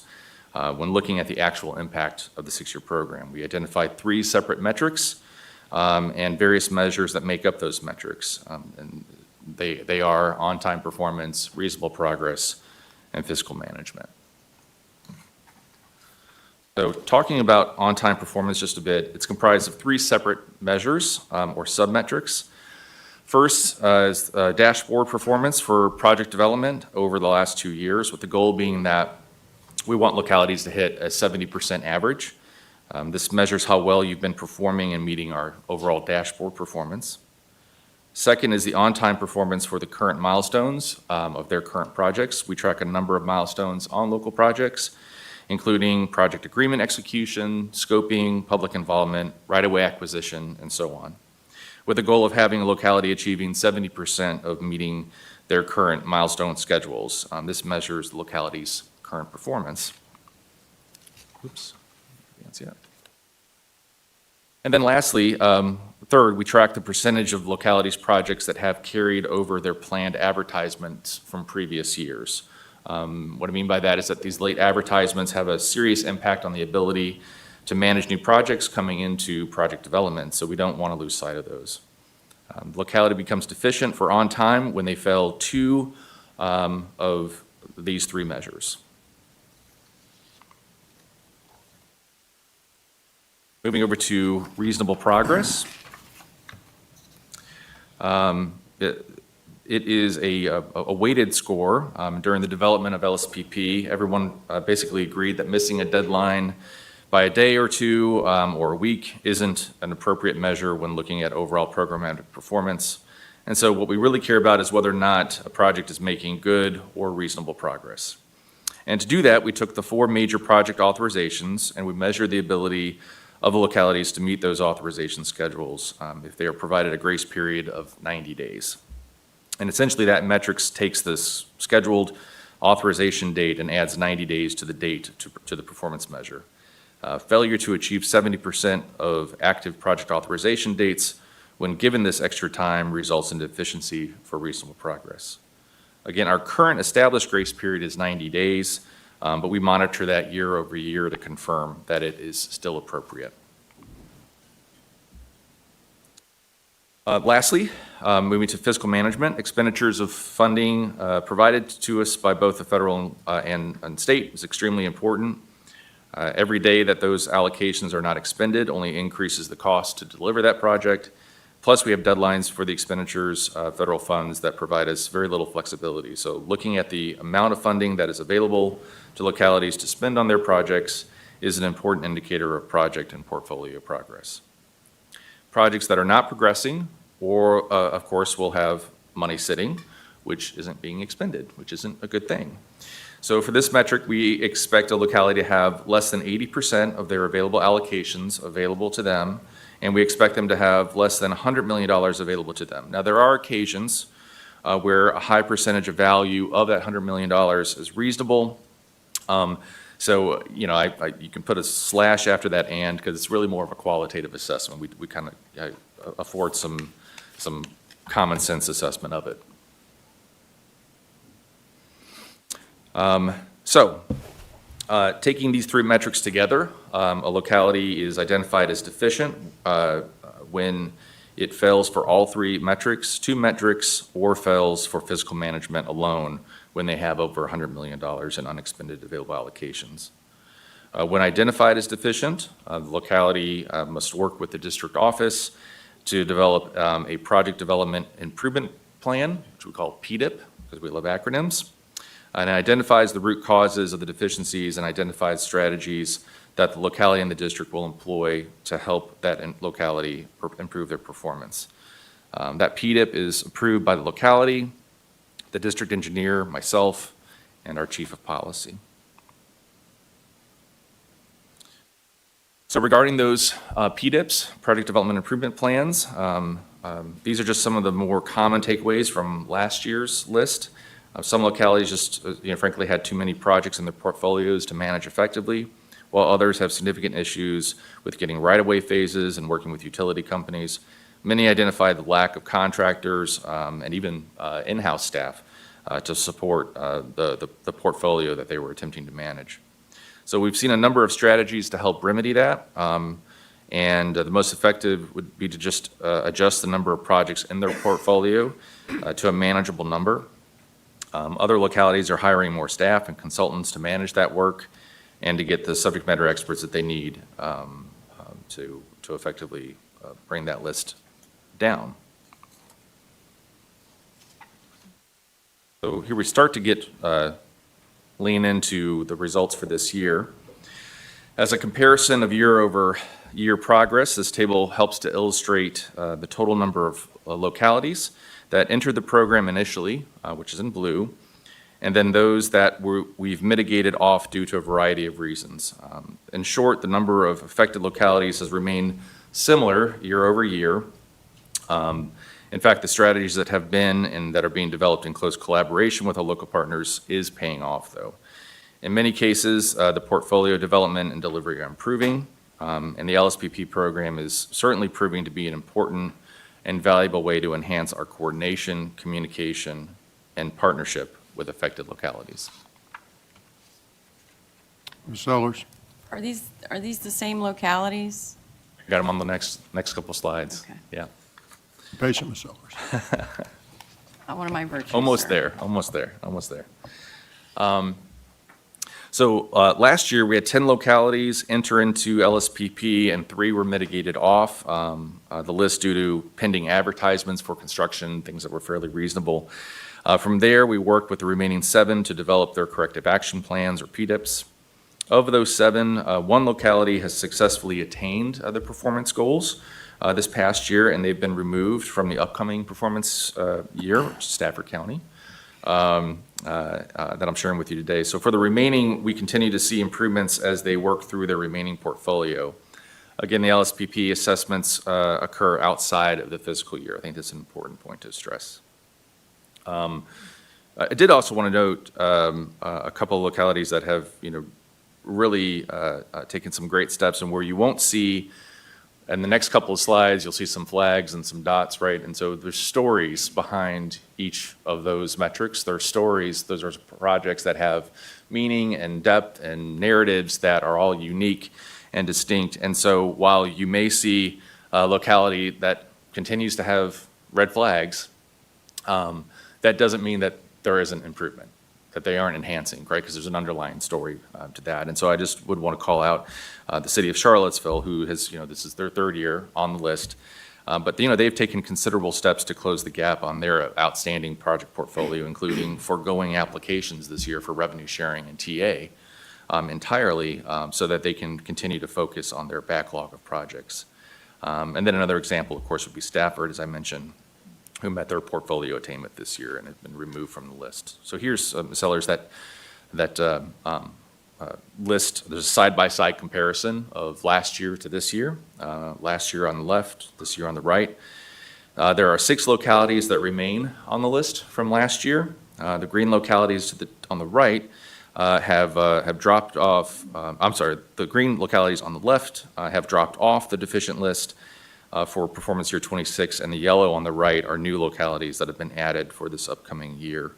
[SPEAKER 15] when looking at the actual impact of the 6-year program. We identified 3 separate metrics and various measures that make up those metrics. And they are on-time performance, reasonable progress, and fiscal management. So talking about on-time performance just a bit, it's comprised of 3 separate measures or sub-metrics. First is dashboard performance for project development over the last 2 years, with the goal being that we want localities to hit a 70% average. This measures how well you've been performing and meeting our overall dashboard performance. Second is the on-time performance for the current milestones of their current projects. We track a number of milestones on local projects, including project agreement execution, scoping, public involvement, right-of-way acquisition, and so on, with the goal of having a locality achieving 70% of meeting their current milestone schedules. This measures the locality's current performance. Oops, can't see that. And then lastly, third, we track the percentage of localities' projects that have carried over their planned advertisements from previous years. What I mean by that is that these late advertisements have a serious impact on the ability to manage new projects coming into project development, so we don't want to lose sight of those. Locality becomes deficient for on time when they fail 2 of these 3 measures. Moving over to reasonable progress. It is a weighted score. During the development of LSPP, everyone basically agreed that missing a deadline by a day or 2 or a week isn't an appropriate measure when looking at overall programmatic performance. And so what we really care about is whether or not a project is making good or reasonable progress. And to do that, we took the 4 major project authorizations and we measured the ability of the localities to meet those authorization schedules if they are provided a grace period of 90 days. And essentially that metrics takes this scheduled authorization date and adds 90 days to the date to the performance measure. Failure to achieve 70% of active project authorization dates when given this extra time results in deficiency for reasonable progress. Again, our current established grace period is 90 days, but we monitor that year over year to confirm that it is still appropriate. Lastly, moving to fiscal management, expenditures of funding provided to us by both the federal and state is extremely important. Every day that those allocations are not expended only increases the cost to deliver that project. Plus, we have deadlines for the expenditures, federal funds that provide us very little flexibility. So looking at the amount of funding that is available to localities to spend on their projects is an important indicator of project and portfolio progress. Projects that are not progressing or, of course, will have money sitting, which isn't being expended, which isn't a good thing. So for this metric, we expect a locality to have less than 80% of their available allocations available to them, and we expect them to have less than $100 million available to them. Now, there are occasions where a high percentage of value of that $100 million is reasonable. So, you can put a slash after that and, because it's really more of a qualitative assessment. We kind of afford some common sense assessment of it. Taking these 3 metrics together, a locality is identified as deficient when it fails for all 3 metrics, 2 metrics, or fails for fiscal management alone when they have over $100 million in unexpended available allocations. When identified as deficient, the locality must work with the district office to develop a project development improvement plan, which we call PDIP, because we love acronyms, and it identifies the root causes of the deficiencies and identifies strategies that the locality and the district will employ to help that locality improve their performance. That PDIP is approved by the locality, the district engineer, myself, and our chief of policy. So regarding those PDIPs, Project Development Improvement Plans, these are just some of the more common takeaways from last year's list. Some localities just, frankly, had too many projects in their portfolios to manage effectively, while others have significant issues with getting right-of-way phases and working with utility companies. Many identified the lack of contractors and even in-house staff to support the portfolio that they were attempting to manage. So we've seen a number of strategies to help remedy that, and the most effective would be to just adjust the number of projects in their portfolio to a manageable number. Other localities are hiring more staff and consultants to manage that work and to get the subject matter experts that they need to effectively bring that list down. So here we start to get lean into the results for this year. As a comparison of year-over-year progress, this table helps to illustrate the total number of localities that entered the program initially, which is in blue, and then those that we've mitigated off due to a variety of reasons. In short, the number of affected localities has remained similar year over year. In fact, the strategies that have been and that are being developed in close collaboration with our local partners is paying off, though. In many cases, the portfolio development and delivery are improving, and the LSPP program is certainly proving to be an important and valuable way to enhance our coordination, communication, and partnership with affected localities.
[SPEAKER 1] Ms. Sellers?
[SPEAKER 12] Are these the same localities?
[SPEAKER 15] Got them on the next couple slides.
[SPEAKER 12] Okay.
[SPEAKER 15] Yeah.
[SPEAKER 1] Patient, Ms. Sellers.
[SPEAKER 12] One of my virtues.
[SPEAKER 15] Almost
[SPEAKER 12] sir.
[SPEAKER 15] there, almost there, almost there. So last year, we had 10 localities enter into LSPP, and 3 were mitigated off the list due to pending advertisements for construction, things that were fairly reasonable. From there, we worked with the remaining 7 to develop their corrective action plans, or PDIPs. Of those 7, 1 locality has successfully attained the performance goals this past year, and they've been removed from the upcoming performance year, which is Stafford County, that I'm sharing with you today. So for the remaining, we continue to see improvements as they work through their remaining portfolio. Again, the LSPP assessments occur outside of the fiscal year. I think that's an important point to stress. I did also want to note a couple of localities that have, really taken some great steps, and where you won't see. In the next couple of slides, you'll see some flags and some dots, right? And so there's stories behind each of those metrics. There are stories, those are projects that have meaning and depth and narratives that are all unique and distinct. And so while you may see a locality that continues to have red flags, that doesn't mean that there isn't improvement, that they aren't enhancing, right? Because there's an underlying story to that. And so I just would want to call out the city of Charlottesville, who has, this is their 3rd year on the list. But, they've taken considerable steps to close the gap on their outstanding project portfolio, including foregoing applications this year for revenue sharing and TA entirely, so that they can continue to focus on their backlog of projects. And then another example, of course, would be Stafford, as I mentioned, who met their portfolio attainment this year and have been removed from the list. So here's, Ms. Sellers, that list. There's a side-by-side comparison of last year to this year. Last year on the left, this year on the right. There are 6 localities that remain on the list from last year. The green localities on the right have dropped off. The green localities on the left have dropped off the deficient list for performance year 26, and the yellow on the right are new localities that have been added for this upcoming year,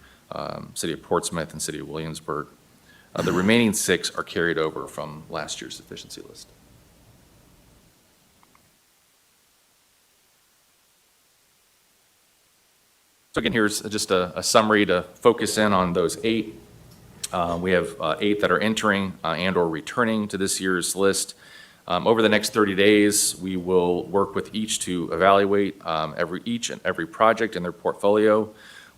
[SPEAKER 15] City of Portsmouth and City of Williamsburg. The remaining 6 are carried over from last year's deficiency list. So again, here's just a summary to focus in on those 8. We have 8 that are entering and or returning to this year's list. Over the next 30 days, we will work with each to evaluate each and every project in their portfolio.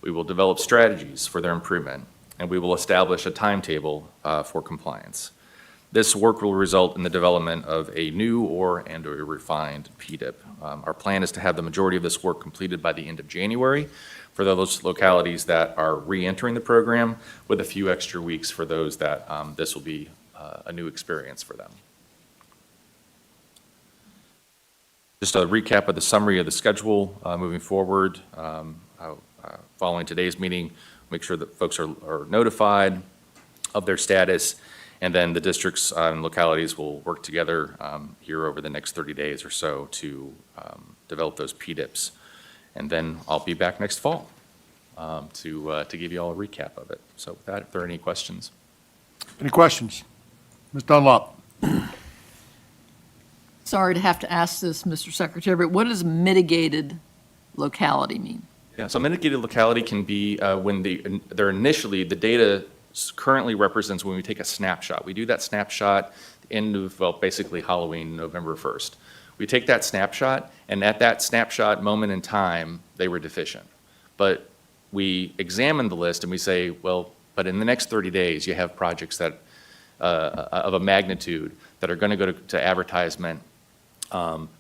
[SPEAKER 15] We will develop strategies for their improvement, and we will establish a timetable for compliance. This work will result in the development of a new and a refined PDIP. Our plan is to have the majority of this work completed by the end of January for those localities that are re-entering the program, with a few extra weeks for those that this will be a new experience for them. Just a recap of the summary of the schedule moving forward. Following today's meeting, make sure that folks are notified of their status, and then the districts and localities will work together here over the next 30 days or so to develop those PDIPs. And then I'll be back next fall to give you all a recap of it. So with that, if there are any questions.
[SPEAKER 1] Any questions? Ms. Dunlop?
[SPEAKER 8] Sorry to have to ask this, Mr. Secretary, but what does mitigated locality mean?
[SPEAKER 15] Yeah, so mitigated locality can be when they're initially, the data currently represents when we take a snapshot. We do that snapshot the end of, well, basically Halloween, November 1st. We take that snapshot, and at that snapshot moment in time, they were deficient. But we examine the list and we say, well, but in the next 30 days, you have projects that of a magnitude that are going to go to advertisement,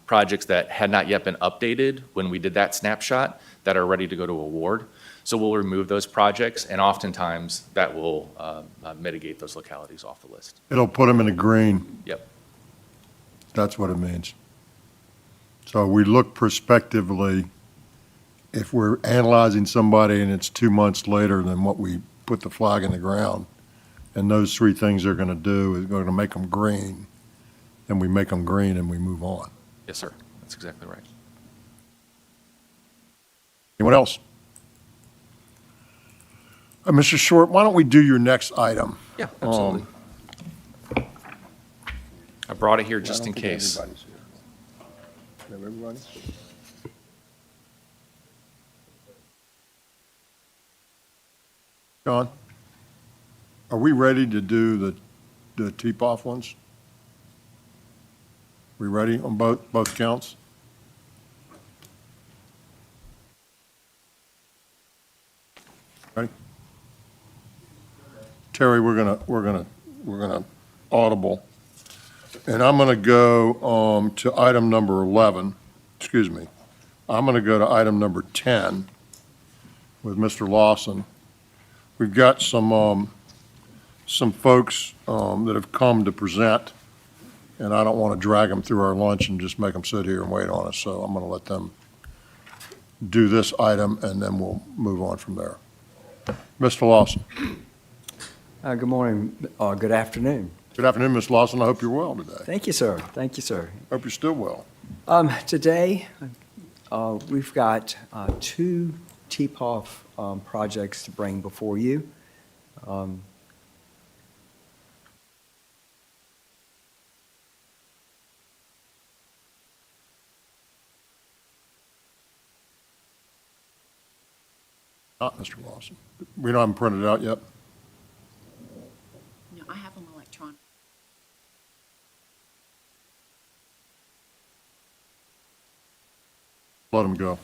[SPEAKER 15] projects that had not yet been updated when we did that snapshot that are ready to go to award. So we'll remove those projects, and oftentimes that will mitigate those localities off the list.
[SPEAKER 1] It'll put them in the green.
[SPEAKER 15] Yep.
[SPEAKER 1] That's what it means. So we look prospectively, if we're analyzing somebody and it's 2 months later than what we put the flag in the ground, and those three things they're going to do is going to make them green, and we make them green and we move on.
[SPEAKER 15] Yes, sir. That's exactly right.
[SPEAKER 1] Anyone else? Mr. Short, why don't we do your next item?
[SPEAKER 15] Yeah, absolutely. I brought it here just in case.
[SPEAKER 1] Everybody? John, are we ready to do the tip-off ones? We ready on both counts? Ready? Terry, we're gonna audible. And I'm gonna go to item number 11, excuse me. I'm gonna go to item number 10 with Mr. Lawson. We've got some folks that have come to present, and I don't want to drag them through our lunch and just make them sit here and wait on us, so I'm going to let them do this item, and then we'll move on from there. Mr. Lawson.
[SPEAKER 16] Good morning, good afternoon.
[SPEAKER 1] Good afternoon, Ms. Lawson. I hope you're well today.
[SPEAKER 16] Thank you, sir. Thank you, sir.
[SPEAKER 1] Hope you're still well.
[SPEAKER 16] Today, we've got two TPOF projects to bring before you.
[SPEAKER 1] Not Mr. Lawson. We don't have them printed out yet?
[SPEAKER 17] No, I have them electronic.
[SPEAKER 1] Let them go.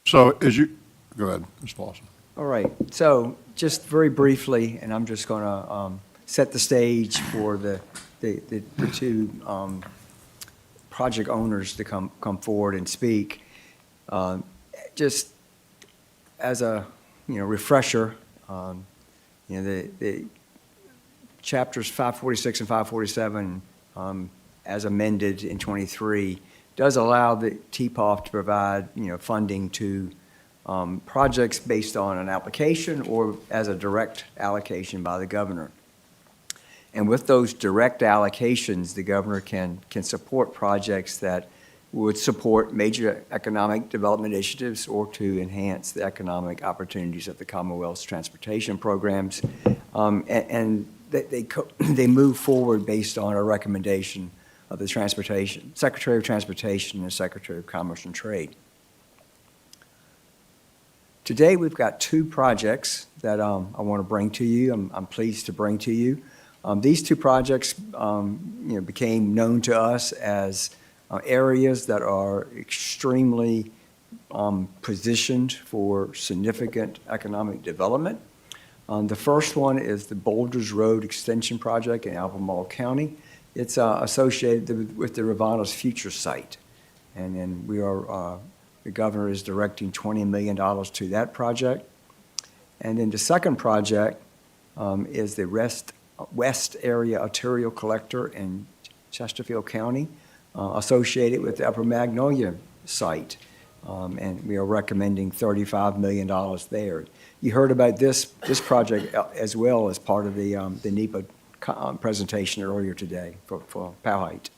[SPEAKER 1] So go ahead, Mr. Lawson.
[SPEAKER 16] All right, so just very briefly, and I'm just going to set the stage for the two project owners to come forward and speak. Just as a refresher, the chapters 546 and 547, as amended in 23, does allow the TPOF to provide funding to projects based on an application or as a direct allocation by the governor. And with those direct allocations, the governor can support projects that would support major economic development initiatives or to enhance the economic opportunities of the Commonwealth's transportation programs. And they move forward based on a recommendation of the Secretary of Transportation and Secretary of Commerce and Trade. Today, we've got two projects that I want to bring to you. I'm pleased to bring to you. These two projects, became known to us as areas that are extremely positioned for significant economic development. The first one is the Boulders Road Extension Project in Albemarle County. It's associated with the Rivanna's Future Site. And then the governor is directing $20 million to that project. And then the second project is the West Area Arterial Collector in Chesterfield County, associated with the Upper Magnolia site. And we are recommending $35 million there. You heard about this project as well as part of the NEPA presentation earlier today for Powhite.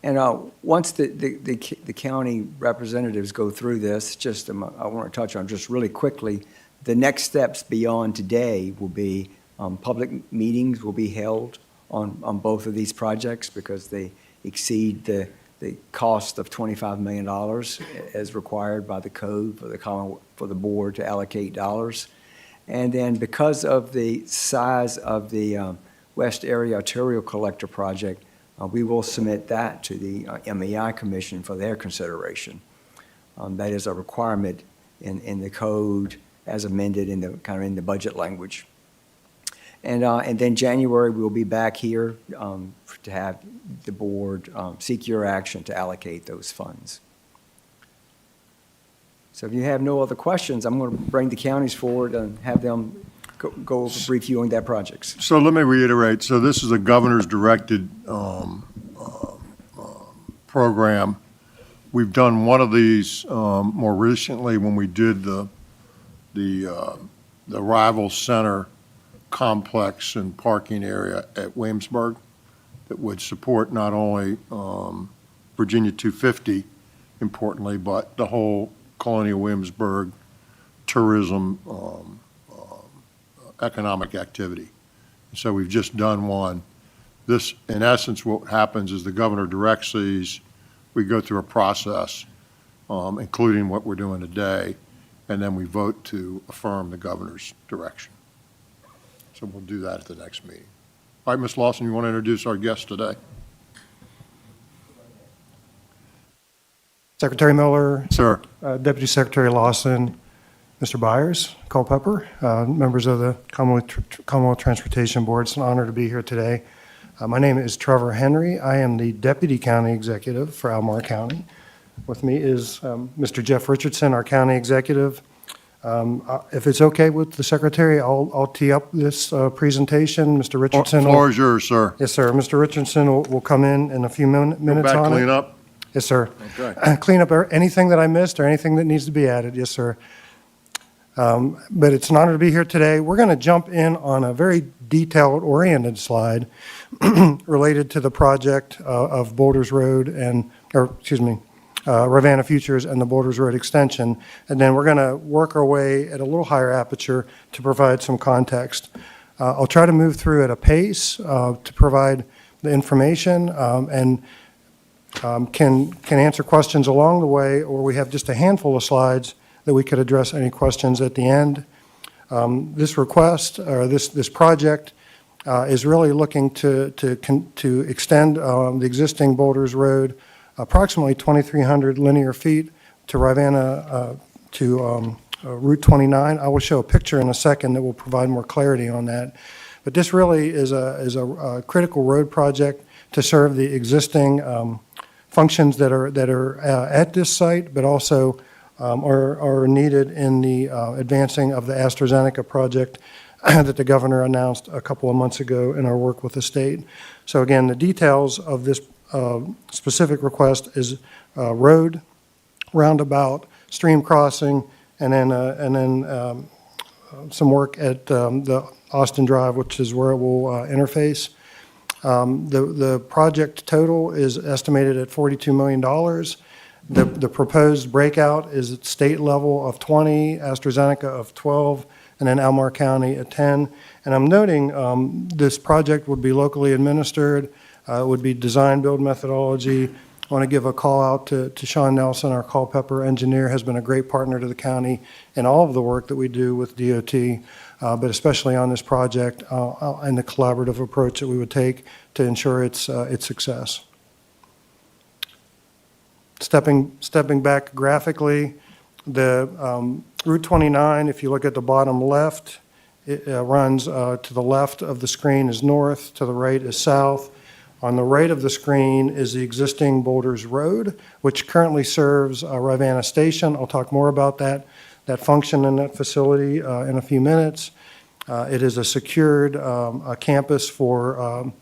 [SPEAKER 16] And once the county representatives go through this, I want to touch on just really quickly, the next steps beyond today will be public meetings will be held on both of these projects because they exceed the cost of $25 million as required by the code for the board to allocate dollars. And then because of the size of the West Area Arterial Collector project, we will submit that to the MEI Commission for their consideration. That is a requirement in the code as amended in the budget language. And then January, we'll be back here to have the board seek your action to allocate those funds. So if you have no other questions, I'm going to bring the counties forward and have them go over reviewing their projects.
[SPEAKER 1] So let me reiterate. So this is a governor's directed program. We've done one of these more recently when we did the Rival Center complex and parking area at Williamsburg that would support not only Virginia 250, importantly, but the whole Colonial Williamsburg tourism economic activity. So we've just done one. This, in essence, what happens is the governor directs these. We go through a process, including what we're doing today, and then we vote to affirm the governor's direction. So we'll do that at the next meeting. All right, Ms. Lawson, you want to introduce our guest today?
[SPEAKER 17] Secretary Miller.
[SPEAKER 1] Sir.
[SPEAKER 17] Deputy Secretary Lawson, Mr. Byers, Culpepper, members of the Commonwealth Transportation Board. It's an honor to be here today. My name is Trevor Henry. I am the Deputy County Executive for Albemarle County. With me is Mr. Jeff Richardson, our County Executive. If it's okay with the Secretary, I'll tee up this presentation. Mr. Richardson.
[SPEAKER 1] The floor is yours, sir.
[SPEAKER 17] Yes, sir. Mr. Richardson will come in a few minutes
[SPEAKER 1] Go back,
[SPEAKER 17] on
[SPEAKER 1] clean
[SPEAKER 17] it.
[SPEAKER 1] up.
[SPEAKER 17] Yes, sir.
[SPEAKER 1] Okay.
[SPEAKER 17] Clean up anything that I missed or anything that needs to be added. Yes, sir. But it's an honor to be here today. We're going to jump in on a very detailed-oriented slide related to the project of Boulders Road Ravenna Futures and the Boulders Road extension. And then we're going to work our way at a little higher aperture to provide some context. I'll try to move through at a pace to provide the information and can answer questions along the way, or we have just a handful of slides that we could address any questions at the end. This request, or this project, is really looking to extend the existing Boulders Road approximately 2,300 linear feet to Ravenna to Route 29. I will show a picture in a second that will provide more clarity on that. But this really is a critical road project to serve the existing functions that are at this site, but also are needed in the advancing of the AstraZeneca project that the governor announced a couple of months ago in our work with the state. So again, the details of this specific request is road, roundabout, stream crossing, and then some work at the Austin Drive, which is where it will interface. The project total is estimated at $42 million. The proposed breakout is at state level of 20, AstraZeneca of 12, and then Albemarle County at 10. And I'm noting this project would be locally administered. It would be design build methodology. I want to give a call out to Sean Nelson, our Culpeper engineer, has been a great partner to the county in all of the work that we do with DOT, but especially on this project and the collaborative approach that we would take to ensure its success. Stepping back graphically, the Route 29, if you look at the bottom left, it runs to the left of the screen is north, to the right is south. On the right of the screen is the existing Boulders Road, which currently serves Ravenna Station. I'll talk more about that. that function in that facility in a few minutes. It is a secured campus for,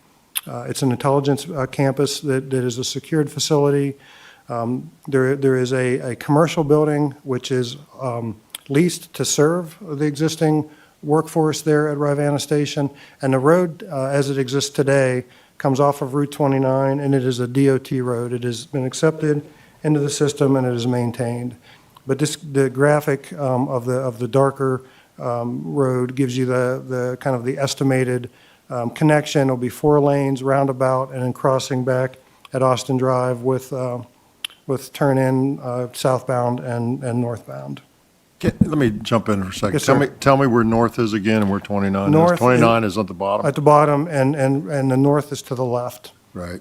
[SPEAKER 17] it's an intelligence campus that is a secured facility. There is a commercial building which is leased to serve the existing workforce there at Rivanna Station. And the road, as it exists today, comes off of Route 29, and it is a DOT road. It has been accepted into the system, and it is maintained. But the graphic of the darker road gives you the kind of the estimated connection. It'll be 4 lanes, roundabout, and then crossing back at Austin Drive with turn-in southbound and northbound.
[SPEAKER 1] Let me jump in for a second.
[SPEAKER 17] Yes, sir.
[SPEAKER 1] Tell me where north is again and where 29
[SPEAKER 17] North
[SPEAKER 1] is. 29 is at the bottom?
[SPEAKER 17] At the bottom, and the north is to the left.
[SPEAKER 1] Right.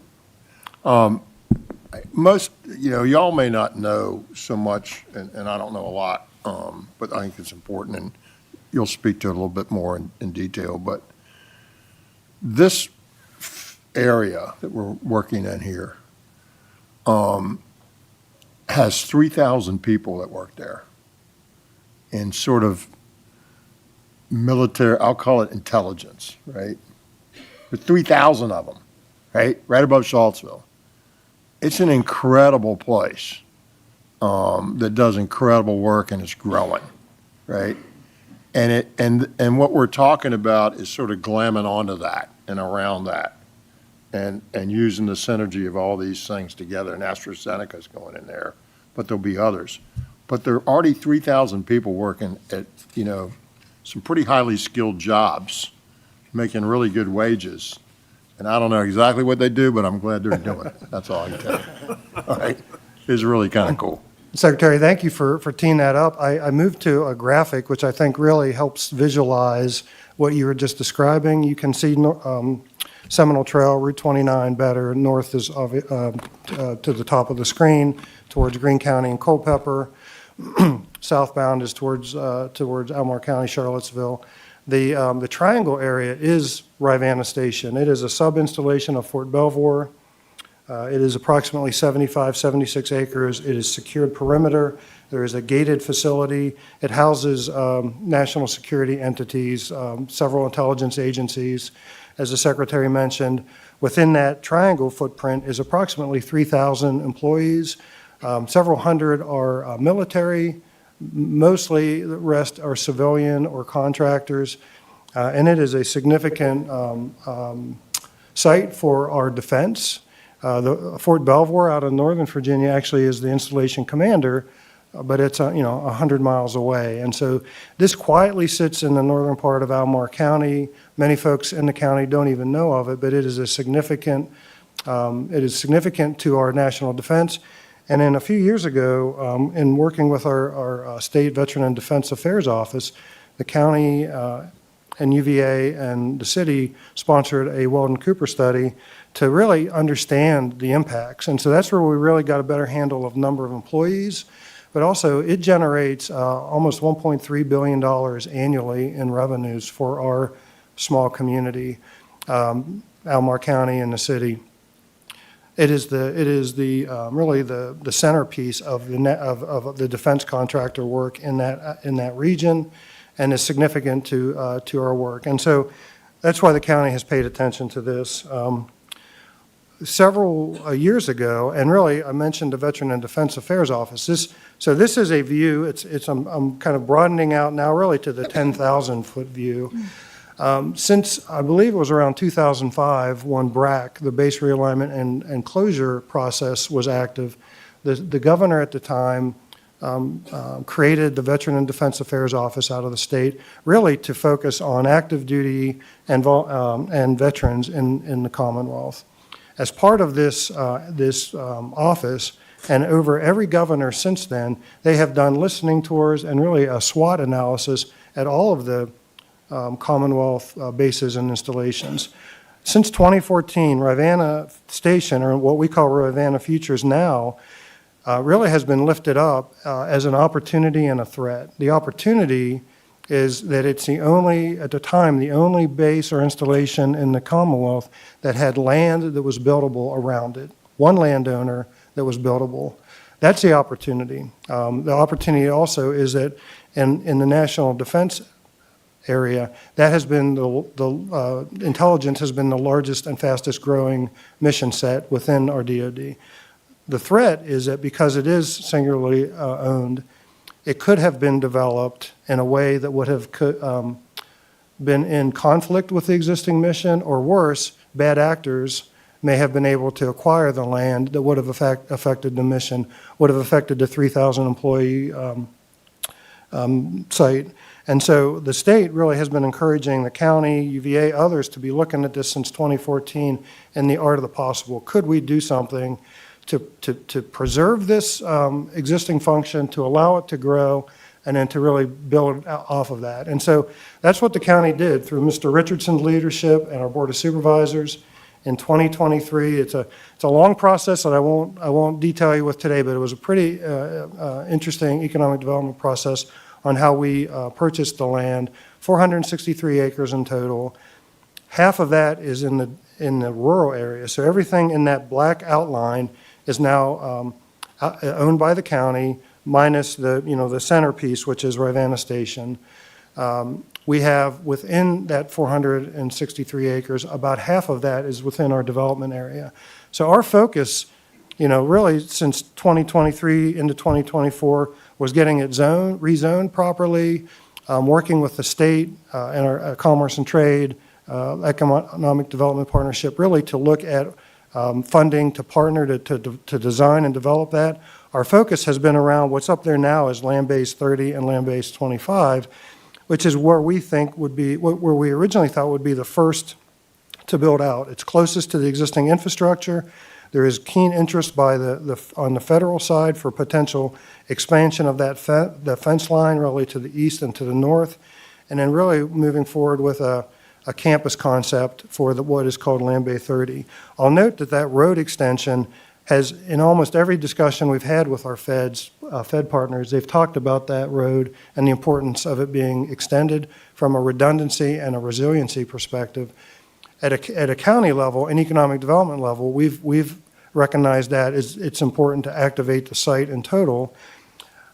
[SPEAKER 1] Most, y'all may not know so much, and I don't know a lot, but I think it's important, and you'll speak to it a little bit more in detail. But this area that we're working in here has 3,000 people that work there in sort of military, I'll call it intelligence, right? There's 3,000 of them, right above Charlottesville. It's an incredible place that does incredible work, and it's growing, right? And what we're talking about is sort of glamming onto that and around that, and using the synergy of all these things together. And AstraZeneca's going in there, but there'll be others. But there are already 3,000 people working at, some pretty highly skilled jobs, making really good wages. And I don't know exactly what they do, but I'm glad they're doing it. That's all I can tell you. All right? It's really kind of cool.
[SPEAKER 17] Secretary, thank you for teeing that up. I moved to a graphic which I think really helps visualize what you were just describing. You can see Seminole Trail, Route 29 better. North is to the top of the screen towards Greene County and Culpeper. Southbound is towards Albemarle County, Charlottesville. The triangle area is Rivanna Station. It is a sub-installation of Fort Belvoir. It is approximately 76 acres. It is secured perimeter. There is a gated facility. It houses national security entities, several intelligence agencies. As the Secretary mentioned, within that triangle footprint is approximately 3,000 employees. Several hundred are military. Mostly the rest are civilian or contractors. And it is a significant site for our defense. The Fort Belvoir out of Northern Virginia actually is the installation commander, but it's 100 miles away. And so this quietly sits in the northern part of Albemarle County. Many folks in the county don't even know of it, but it is significant to our national defense. And then a few years ago, in working with our State Veteran and Defense Affairs Office, the county and UVA and the city sponsored a Weldon Cooper study to really understand the impacts. And so that's where we really got a better handle of number of employees, but also it generates almost $1.3 billion annually in revenues for our small community, Albemarle County and the city. It is really the centerpiece of the defense contractor work in that region, and is significant to our work. And so that's why the county has paid attention to this. Several years ago, and really I mentioned the Veteran and Defense Affairs Office. This is a view. I'm kind of broadening out now really to the 10,000-foot view. Since I believe it was around 2005 when BRAC, the base realignment and closure process, was active, the governor at the time created the Veteran and Defense Affairs Office out of the state, really to focus on active duty and veterans in the Commonwealth. As part of this office, and over every governor since then, they have done listening tours and really a SWOT analysis at all of the Commonwealth bases and installations. Since 2014, Rivanna Station, or what we call Rivanna Futures now, really has been lifted up as an opportunity and a threat. The opportunity is that it's at the time, the only base or installation in the Commonwealth that had land that was buildable around it. One landowner that was buildable. That's the opportunity. The opportunity also is that in the national defense area, that has been the intelligence has been the largest and fastest growing mission set within our DoD. The threat is that because it is singularly owned, it could have been developed in a way that would have been in conflict with the existing mission, or worse, bad actors may have been able to acquire the land that would have affected the mission, would have affected the 3,000 employee site. And so the state really has been encouraging the county, UVA, others to be looking at this since 2014 in the art of the possible. Could we do something to preserve this existing function, to allow it to grow, and then to really build off of that? And so that's what the county did through Mr. Richardson's leadership and our Board of Supervisors in 2023. It's a long process that I won't detail you with today, but it was a pretty interesting economic development process on how we purchased the land, 463 acres in total. Half of that is in the rural area. So everything in that black outline is now owned by the county, minus the centerpiece, which is Rivanna Station. We have within that 463 acres, about half of that is within our development area. So our focus, really since 2023 into 2024 was getting it rezoned properly, working with the state and our Commerce and Trade, Economic Development Partnership, really to look at funding to partner to design and develop that. Our focus has been around what's up there now is Land Base 30 and Land Base 25, which is where we think would be, where we originally thought would be the first to build out. It's closest to the existing infrastructure. There is keen interest by on the federal side for potential expansion of that fence line really to the east and to the north, and then really moving forward with a campus concept for what is called Land Bay 30. I'll note that road extension has, in almost every discussion we've had with our Fed partners, they've talked about that road and the importance of it being extended from a redundancy and a resiliency perspective. At a county level, an economic development level, we've recognized that it's important to activate the site in total.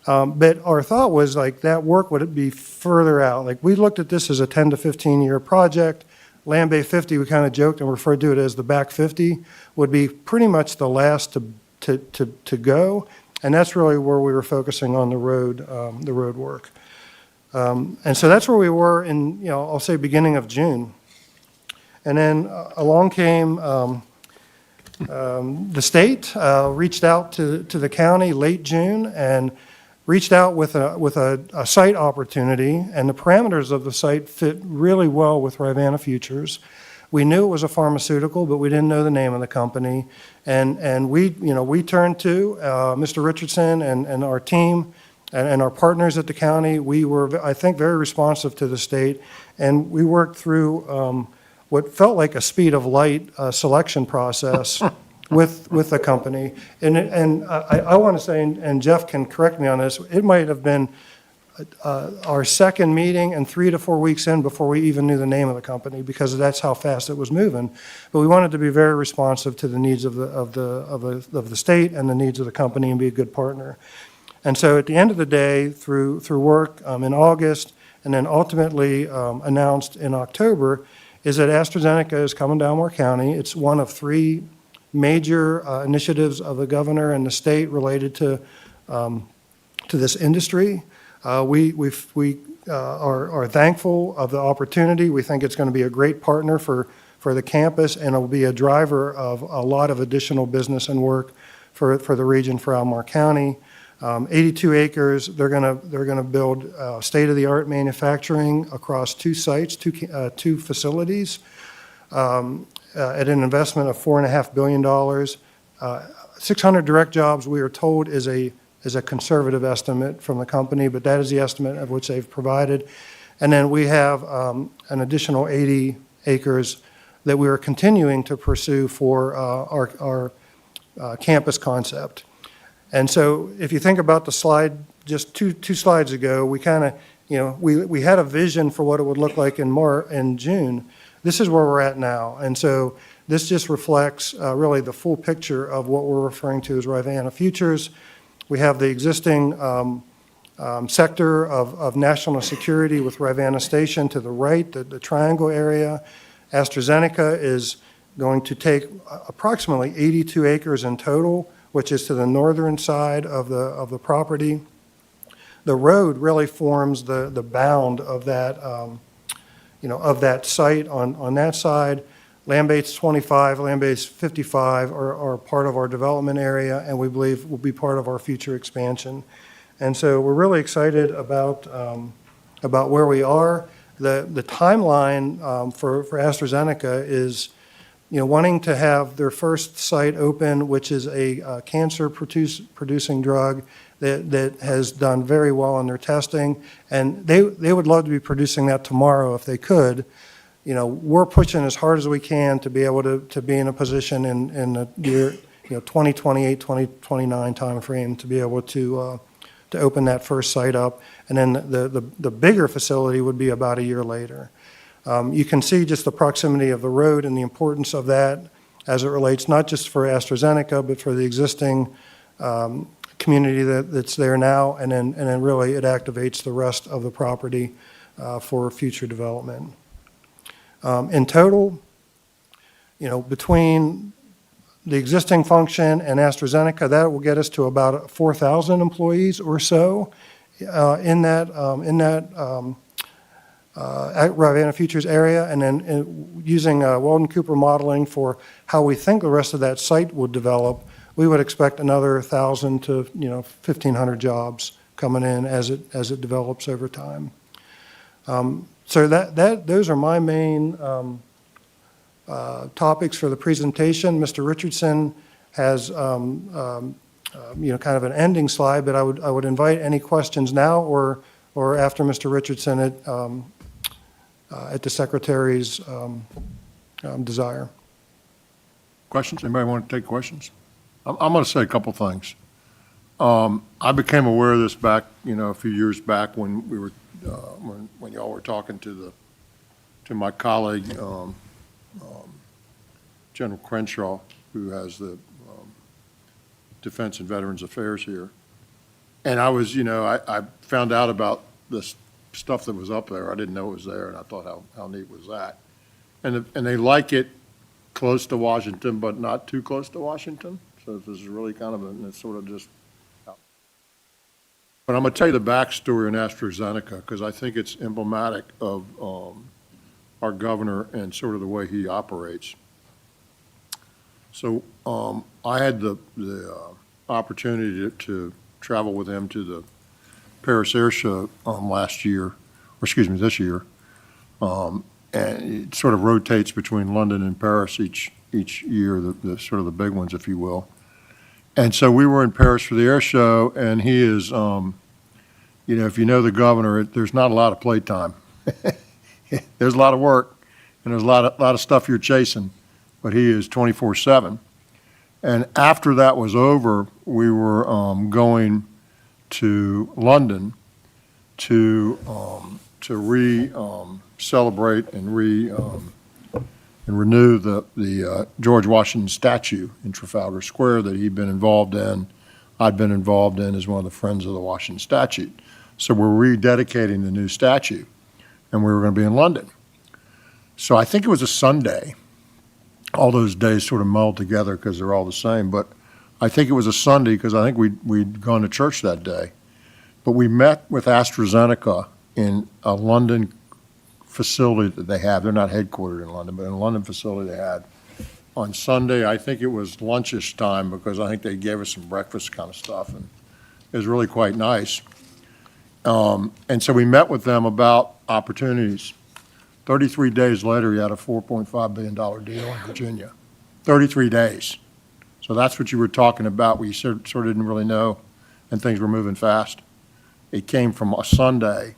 [SPEAKER 17] But our thought was like that work would be further out. Like we looked at this as a 10 to 15 year project. Land Bay 50, we kind of joked and referred to it as the back 50, would be pretty much the last to go. And that's really where we were focusing on the road work. And so that's where we were in, I'll say beginning of June. And then along came the state, reached out to the county late June and reached out with a site opportunity, and the parameters of the site fit really well with Rivanna Futures. We knew it was a pharmaceutical, but we didn't know the name of the company. And we turned to Mr. Richardson and our team and our partners at the county. We were, I think, very responsive to the state, and we worked through what felt like a speed of light selection process with the company. And I want to say, and Jeff can correct me on this, it might have been our second meeting and 3 to 4 weeks in before we even knew the name of the company, because that's how fast it was moving. But we wanted to be very responsive to the needs of the state and the needs of the company and be a good partner. And so at the end of the day, through work in August and then ultimately announced in October, is that AstraZeneca is coming to Elmore County. It's one of 3 major initiatives of the governor and the state related to this industry. We are thankful of the opportunity. We think it's going to be a great partner for the campus, and it will be a driver of a lot of additional business and work for the region, for Elmore County. 82 acres. They're going to build state-of-the-art manufacturing across 2 sites, two facilities. At an investment of $4.5 billion. 600 direct jobs, we are told, is a conservative estimate from the company, but that is the estimate of which they've provided. And then we have an additional 80 acres that we are continuing to pursue for our campus concept. And so if you think about the slide just two slides ago, we kind of, we had a vision for what it would look like in June. This is where we're at now. And so this just reflects really the full picture of what we're referring to as Rivanna Futures. We have the existing sector of national security with Ravenna Station to the right, the triangle area. AstraZeneca is going to take approximately 82 acres in total, which is to the northern side of the property. The road really forms the bound of that, of that site on that side. Land base 25, land base 55 are part of our development area, and we believe will be part of our future expansion. And so we're really excited about where we are. The timeline for AstraZeneca is, wanting to have their first site open, which is a cancer-producing drug that has done very well in their testing, and they would love to be producing that tomorrow if they could. We're pushing as hard as we can to be able to be in a position in the year, 2028, 2029 timeframe to be able to open that first site up, and then the bigger facility would be about a year later. You can see just the proximity of the road and the importance of that as it relates not just for AstraZeneca, but for the existing community that's there now, and then really it activates the rest of the property for future development. In total, between the existing function and AstraZeneca, that will get us to about 4,000 employees or so in that Ravenna Futures area, and then using Weldon Cooper modeling for how we think the rest of that site would develop, we would expect another 1,000 to 1,500 jobs coming in as it develops over time. So those are my main topics for the presentation. Mr. Richardson has kind of an ending slide, but I would invite any questions now or after Mr. Richardson at the Secretary's desire.
[SPEAKER 1] Questions? Anybody want to take questions? I'm going to say a couple things. I became aware of this back, a few years back when we were, when y'all were talking to my colleague, General Crenshaw, who has the Defense and Veterans Affairs here. And I was, I found out about this stuff that was up there. I didn't know it was there, and I thought, how neat was that? And they like it close to Washington, but not too close to Washington. So this is really kind of it's sort of just. But I'm going to tell you the backstory on AstraZeneca, because I think it's emblematic of our governor and sort of the way he operates. So I had the opportunity to travel with him to the Paris Air Show this year. And it sort of rotates between London and Paris each year, the sort of the big ones, if you will. And so we were in Paris for the air show, and he is, if you know the governor, there's not a lot of playtime. There's a lot of work, and there's a lot of stuff you're chasing, but he is 24/7. And after that was over, we were going to London to celebrate and renew the George Washington statue in Trafalgar Square that he'd been involved in. I'd been involved in as one of the Friends of the Washington statue. So we're rededicating the new statue, and we were going to be in London. So I think it was a Sunday. All those days sort of meld together because they're all the same, but I think it was a Sunday because I think we'd gone to church that day. But we met with AstraZeneca in a London facility that they have. They're not headquartered in London, but in a London facility they had. On Sunday, I think it was lunchish time because I think they gave us some breakfast kind of stuff, and it was really quite nice. And so we met with them about opportunities. 33 days later, he had a $4.5 billion deal in Virginia. 33 days. So that's what you were talking about, where you sort of didn't really know, and things were moving fast. It came from a Sunday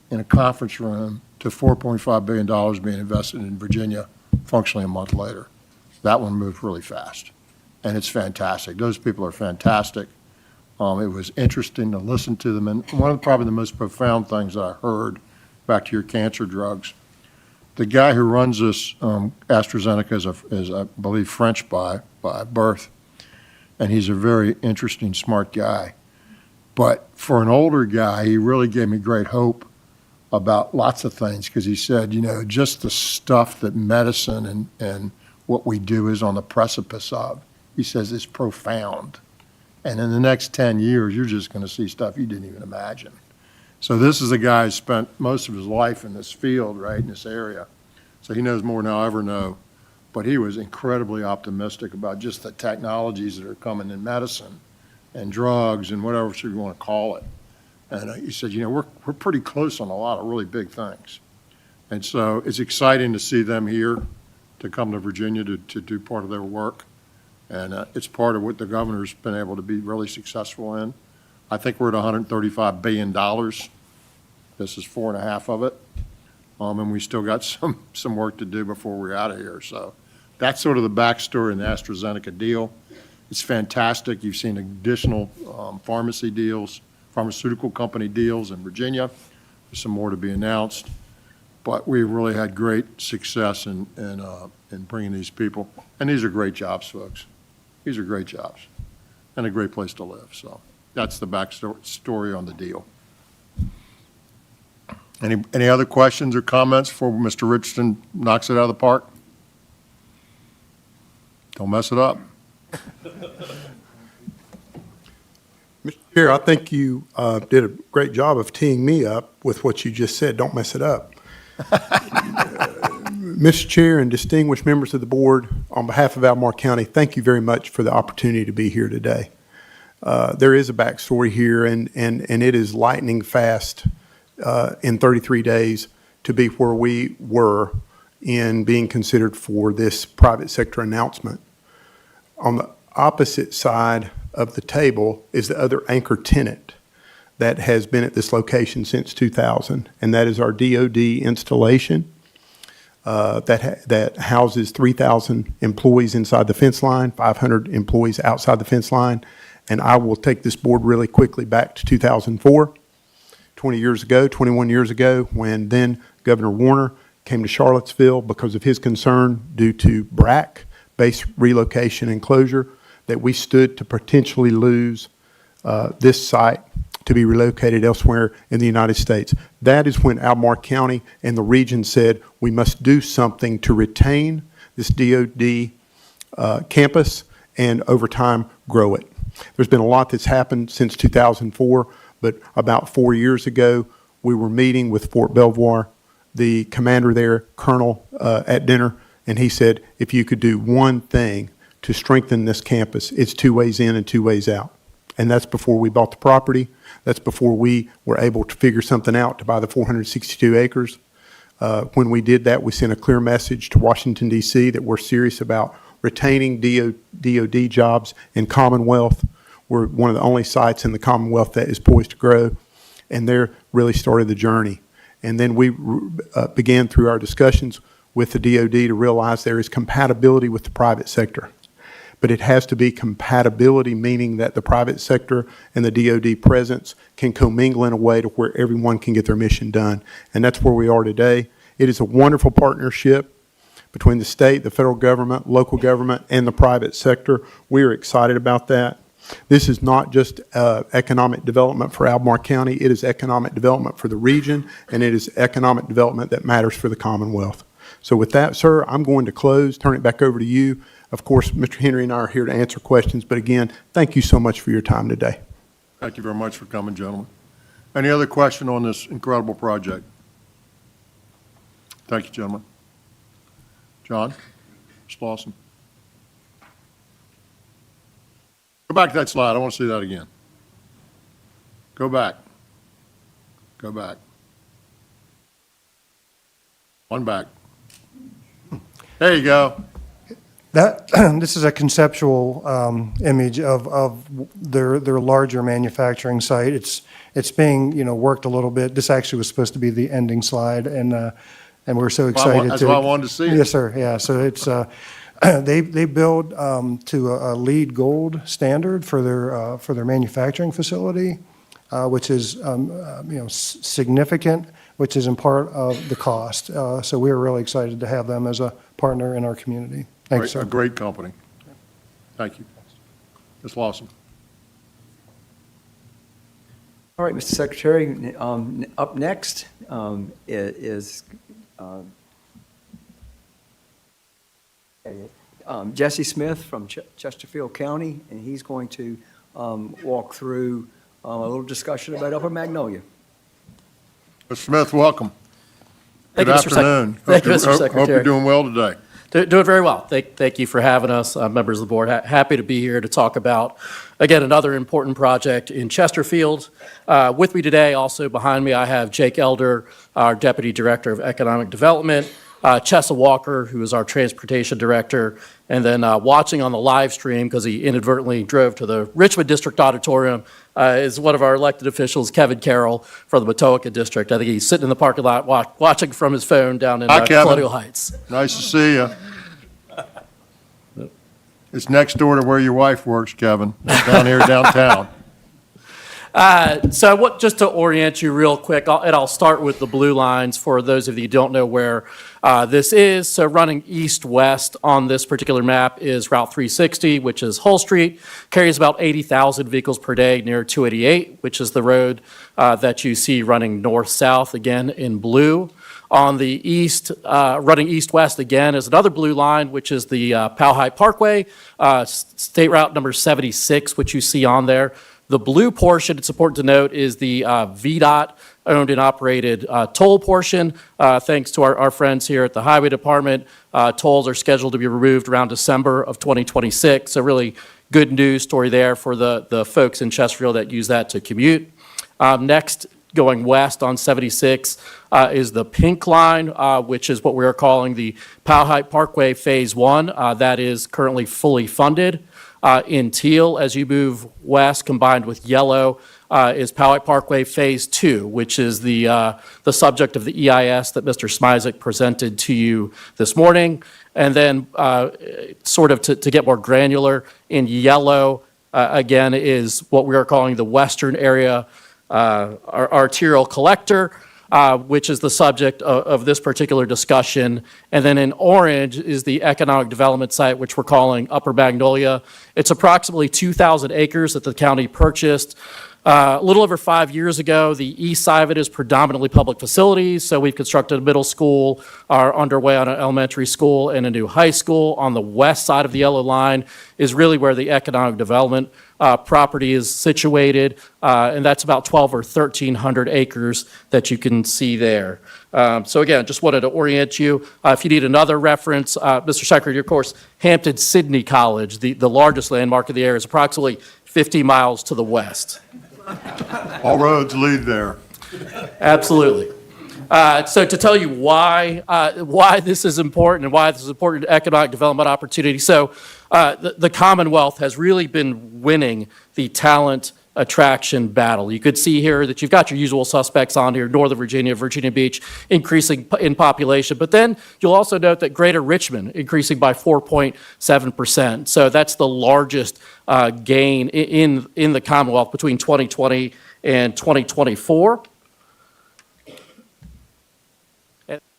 [SPEAKER 1] in a conference room to $4.5 billion being invested in Virginia functionally a month later. That one moved really fast, and it's fantastic. Those people are fantastic. It was interesting to listen to them, and one of probably the most profound things that I heard, back to your cancer drugs, the guy who runs this AstraZeneca is I believe, French by birth, and he's a very interesting, smart guy. But for an older guy, he really gave me great hope about lots of things, because he said, just the stuff that medicine and what we do is on the precipice of. He says it's profound. And in the next 10 years, you're just going to see stuff you didn't even imagine. So this is a guy who spent most of his life in this field, right, in this area. So he knows more than I'll ever know. But he was incredibly optimistic about just the technologies that are coming in medicine and drugs and whatever you want to call it. And he said, we're pretty close on a lot of really big things. And so it's exciting to see them here, to come to Virginia to do part of their work. And it's part of what the governor's been able to be really successful in. I think we're at $135 billion. This is 4.5 of it. And we still got some work to do before we're out of here. So that's sort of the backstory in the AstraZeneca deal. It's fantastic. You've seen additional pharmaceutical company deals in Virginia. There's some more to be announced. But we really had great success in bringing these people. And these are great jobs, folks. These are great jobs and a great place to live. So that's the backstory on the deal. Any other questions or comments before Mr. Richardson knocks it out of the park? Don't mess it up.
[SPEAKER 18] Mr. Chair, I think you did a great job of teeing me up with what you just said. Don't mess it up. Mr. Chair and distinguished members of the board, on behalf of Albemarle County, thank you very much for the opportunity to be here today. There is a backstory here, and it is lightning fast in 33 days to be where we were in being considered for this private sector announcement. On the opposite side of the table is the other anchor tenant that has been at this location since 2000, and that is our DOD installation that houses 3,000 employees inside the fence line, 500 employees outside the fence line. And I will take this board really quickly back to 2004, 21 years ago, when then Governor Warner came to Charlottesville because of his concern due to BRAC, base relocation and closure, that we stood to potentially lose this site to be relocated elsewhere in the United States. That is when Albemarle County and the region said we must do something to retain this DOD campus and over time grow it. There's been a lot that's happened since 2004, but about 4 years ago, we were meeting with Fort Belvoir, the commander there, Colonel, at dinner, and he said, if you could do one thing to strengthen this campus, it's 2 ways in and 2 ways out. And that's before we bought the property. That's before we were able to figure something out to buy the 462 acres. When we did that, we sent a clear message to Washington, D.C. that we're serious about retaining DOD jobs in Commonwealth. We're one of the only sites in the Commonwealth that is poised to grow, and there really started the journey. And then we began through our discussions with the DOD to realize there is compatibility with the private sector. But it has to be compatibility, meaning that the private sector and the DOD presence can commingle in a way to where everyone can get their mission done. And that's where we are today. It is a wonderful partnership between the state, the federal government, local government, and the private sector. We are excited about that. This is not just economic development for Albemarle County. It is economic development for the region, and it is economic development that matters for the Commonwealth. So with that, sir, I'm going to close, turn it back over to you. Of course, Mr. Henry and I are here to answer questions, but again, thank you so much for your time today.
[SPEAKER 1] Thank you very much for coming, gentlemen. Any other question on this incredible project? Thank you, gentlemen. John? Mr. Lawson? Go back to that slide. I want to see that again. Go back. Go back. One back. There you go.
[SPEAKER 17] This is a conceptual image of their larger manufacturing site. It's being worked a little bit. This actually was supposed to be the ending slide, and we're so excited.
[SPEAKER 1] That's why I wanted to see it.
[SPEAKER 17] Yes, sir. Yeah. So it's they build to a LEED Gold standard for their manufacturing facility, which is significant, which is in part of the cost. So we are really excited to have them as a partner in our community. Thanks, sir.
[SPEAKER 1] A great company. Thank you. Ms. Lawson.
[SPEAKER 16] All right, Mr. Secretary, up next is Jesse Smith from Chesterfield County, and he's going to walk through a little discussion about Upper Magnolia.
[SPEAKER 1] Mr. Smith, welcome.
[SPEAKER 19] Thank
[SPEAKER 1] Good
[SPEAKER 19] you, Mr. Sec-
[SPEAKER 1] afternoon.
[SPEAKER 19] Thank you, Mr.
[SPEAKER 1] Hope you're
[SPEAKER 19] Secretary.
[SPEAKER 1] doing well today.
[SPEAKER 19] Doing very well. Thank you for having us, members of the board. Happy to be here to talk about, again, another important project in Chesterfield. With me today, also behind me, I have Jake Elder, our Deputy Director of Economic Development, Chessa Walker, who is our Transportation Director, and then watching on the live stream, because he inadvertently drove to the Richmond District Auditorium, is one of our elected officials, Kevin Carroll, from the Matoaka District. I think he's sitting in the parking lot watching from his phone down in
[SPEAKER 1] Hi, Kevin.
[SPEAKER 19] Colonial Heights.
[SPEAKER 1] Nice to see you. It's next door to where your wife works, Kevin, down here downtown.
[SPEAKER 19] Just to orient you real quick, I'll start with the blue lines for those of you who don't know where this is. So running east-west on this particular map is Route 360, which is Hull Street, carries about 80,000 vehicles per day near 288, which is the road that you see running north-south, again in blue. On the east, running east-west again is another blue line, which is the Powhite Parkway, State Route number 76, which you see on there. The blue portion, it's important to note, is the VDOT owned and operated toll portion. Thanks to our friends here at the Highway Department, tolls are scheduled to be removed around December of 2026. So really good news story there for the folks in Chesterfield that use that to commute. Next, going west on 76 is the pink line, which is what we are calling the Powhite Parkway Phase 1. That is currently fully funded. In teal, as you move west, combined with yellow, is Powhite Parkway Phase 2, which is the subject of the EIS that Mr. Smizek presented to you this morning. And then sort of to get more granular, in yellow, again, is what we are calling the western area arterial collector, which is the subject of this particular discussion. And then in orange is the economic development site, which we're calling Upper Magnolia. It's approximately 2,000 acres that the county purchased a little over 5 years ago. The east side of it is predominantly public facilities, so we've constructed a middle school, are underway on an elementary school and a new high school. On the west side of the yellow line is really where the economic development property is situated, and that's about 1,200 or 1,300 acres that you can see there. So again, just wanted to orient you. If you need another reference, Mr. Secretary, of course, Hampton-Sydney College, the largest landmark of the area, is approximately 50 miles to the west.
[SPEAKER 1] All roads lead there.
[SPEAKER 19] Absolutely. So to tell you why this is important and why this is important economic development opportunity. So the Commonwealth has really been winning the talent attraction battle. You could see here that you've got your usual suspects on here, Northern Virginia, Virginia Beach, increasing in population. But then you'll also note that Greater Richmond increasing by 4.7%. So that's the largest gain in the Commonwealth between 2020 and 2024.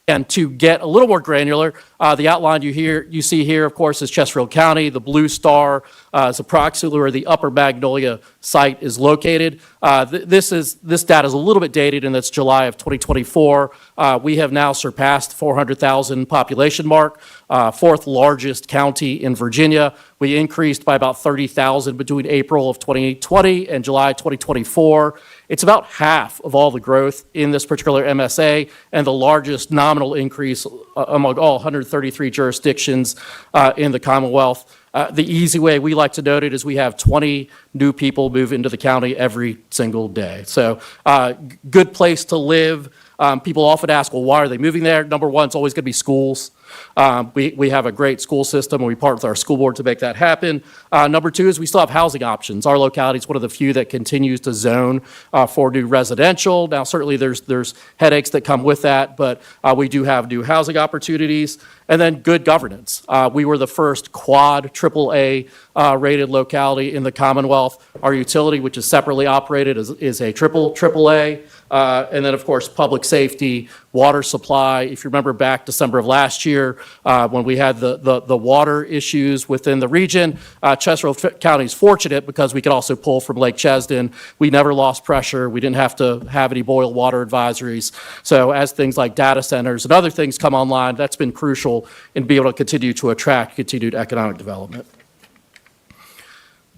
[SPEAKER 19] And to get a little more granular, the outline you see here, of course, is Chesterfield County. The blue star is approximately where the Upper Magnolia site is located. This data is a little bit dated, and that's July of 2024. We have now surpassed 400,000 population mark, fourth largest county in Virginia. We increased by about 30,000 between April of 2020 and July 2024. It's about half of all the growth in this particular MSA and the largest nominal increase among all 133 jurisdictions in the Commonwealth. The easy way we like to note it is we have 20 new people move into the county every single day. So good place to live. People often ask, well, why are they moving there? Number one, it's always going to be schools. We have a great school system, and we partner with our school board to make that happen. Number two is we still have housing options. Our locality is one of the few that continues to zone for new residential. Now, certainly there's headaches that come with that, but we do have new housing opportunities. And then good governance. We were the first quad AAA rated locality in the Commonwealth. Our utility, which is separately operated, is a AAA. And then, of course, public safety, water supply. If you remember back December of last year, when we had the water issues within the region, Chesterfield County is fortunate because we could also pull from Lake Chesden. We never lost pressure. We didn't have to have any boil water advisories. So as things like data centers and other things come online, that's been crucial in being able to continue to attract continued economic development.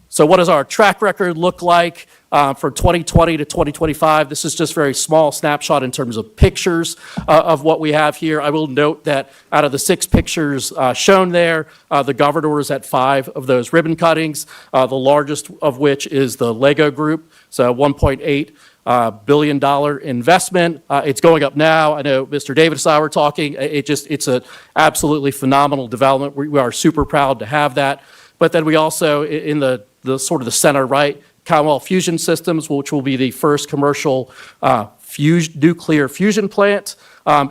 [SPEAKER 19] So what does our track record look like from 2020 to 2025? This is just a very small snapshot in terms of pictures of what we have here. I will note that out of the 6 pictures shown there, the governor was at 5 of those ribbon cuttings, the largest of which is the Lego Group, so $1.8 billion investment. It's going up now. I know Mr. Davis and I were talking. It's an absolutely phenomenal development. We are super proud to have that. But then we also, in the sort of the center right, Commonwealth Fusion Systems, which will be the first commercial nuclear fusion plant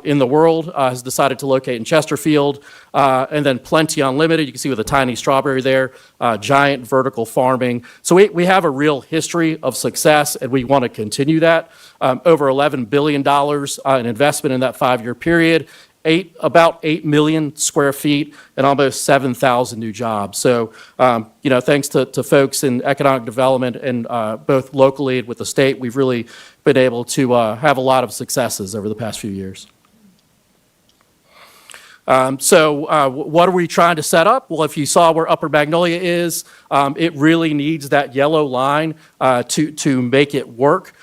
[SPEAKER 19] in the world, has decided to locate in Chesterfield. And then Plenty Unlimited, you can see with a tiny strawberry there, giant vertical farming. So we have a real history of success, and we want to continue that. Over $11 billion in investment in that 5-year period. About 8 million square feet and almost 7,000 new jobs. So, thanks to folks in economic development and both locally and with the state, we've really been able to have a lot of successes over the past few years. What are we trying to set up? Well, if you saw where Upper Magnolia is, it really needs that yellow line to make it work.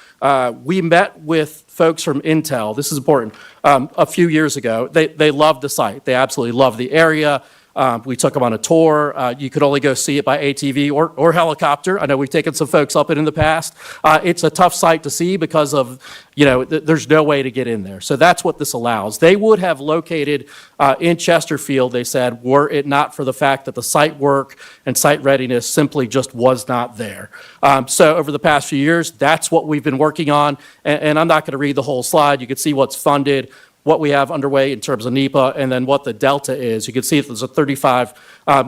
[SPEAKER 19] We met with folks from Intel, this is important, a few years ago. They loved the site. They absolutely loved the area. We took them on a tour. You could only go see it by ATV or helicopter. I know we've taken some folks up it in the past. It's a tough site to see because of, there's no way to get in there. So that's what this allows. They would have located in Chesterfield, they said, were it not for the fact that the site work and site readiness simply just was not there. So over the past few years, that's what we've been working on. And I'm not going to read the whole slide. You can see what's funded, what we have underway in terms of NEPA, and then what the delta is. You can see there's a $35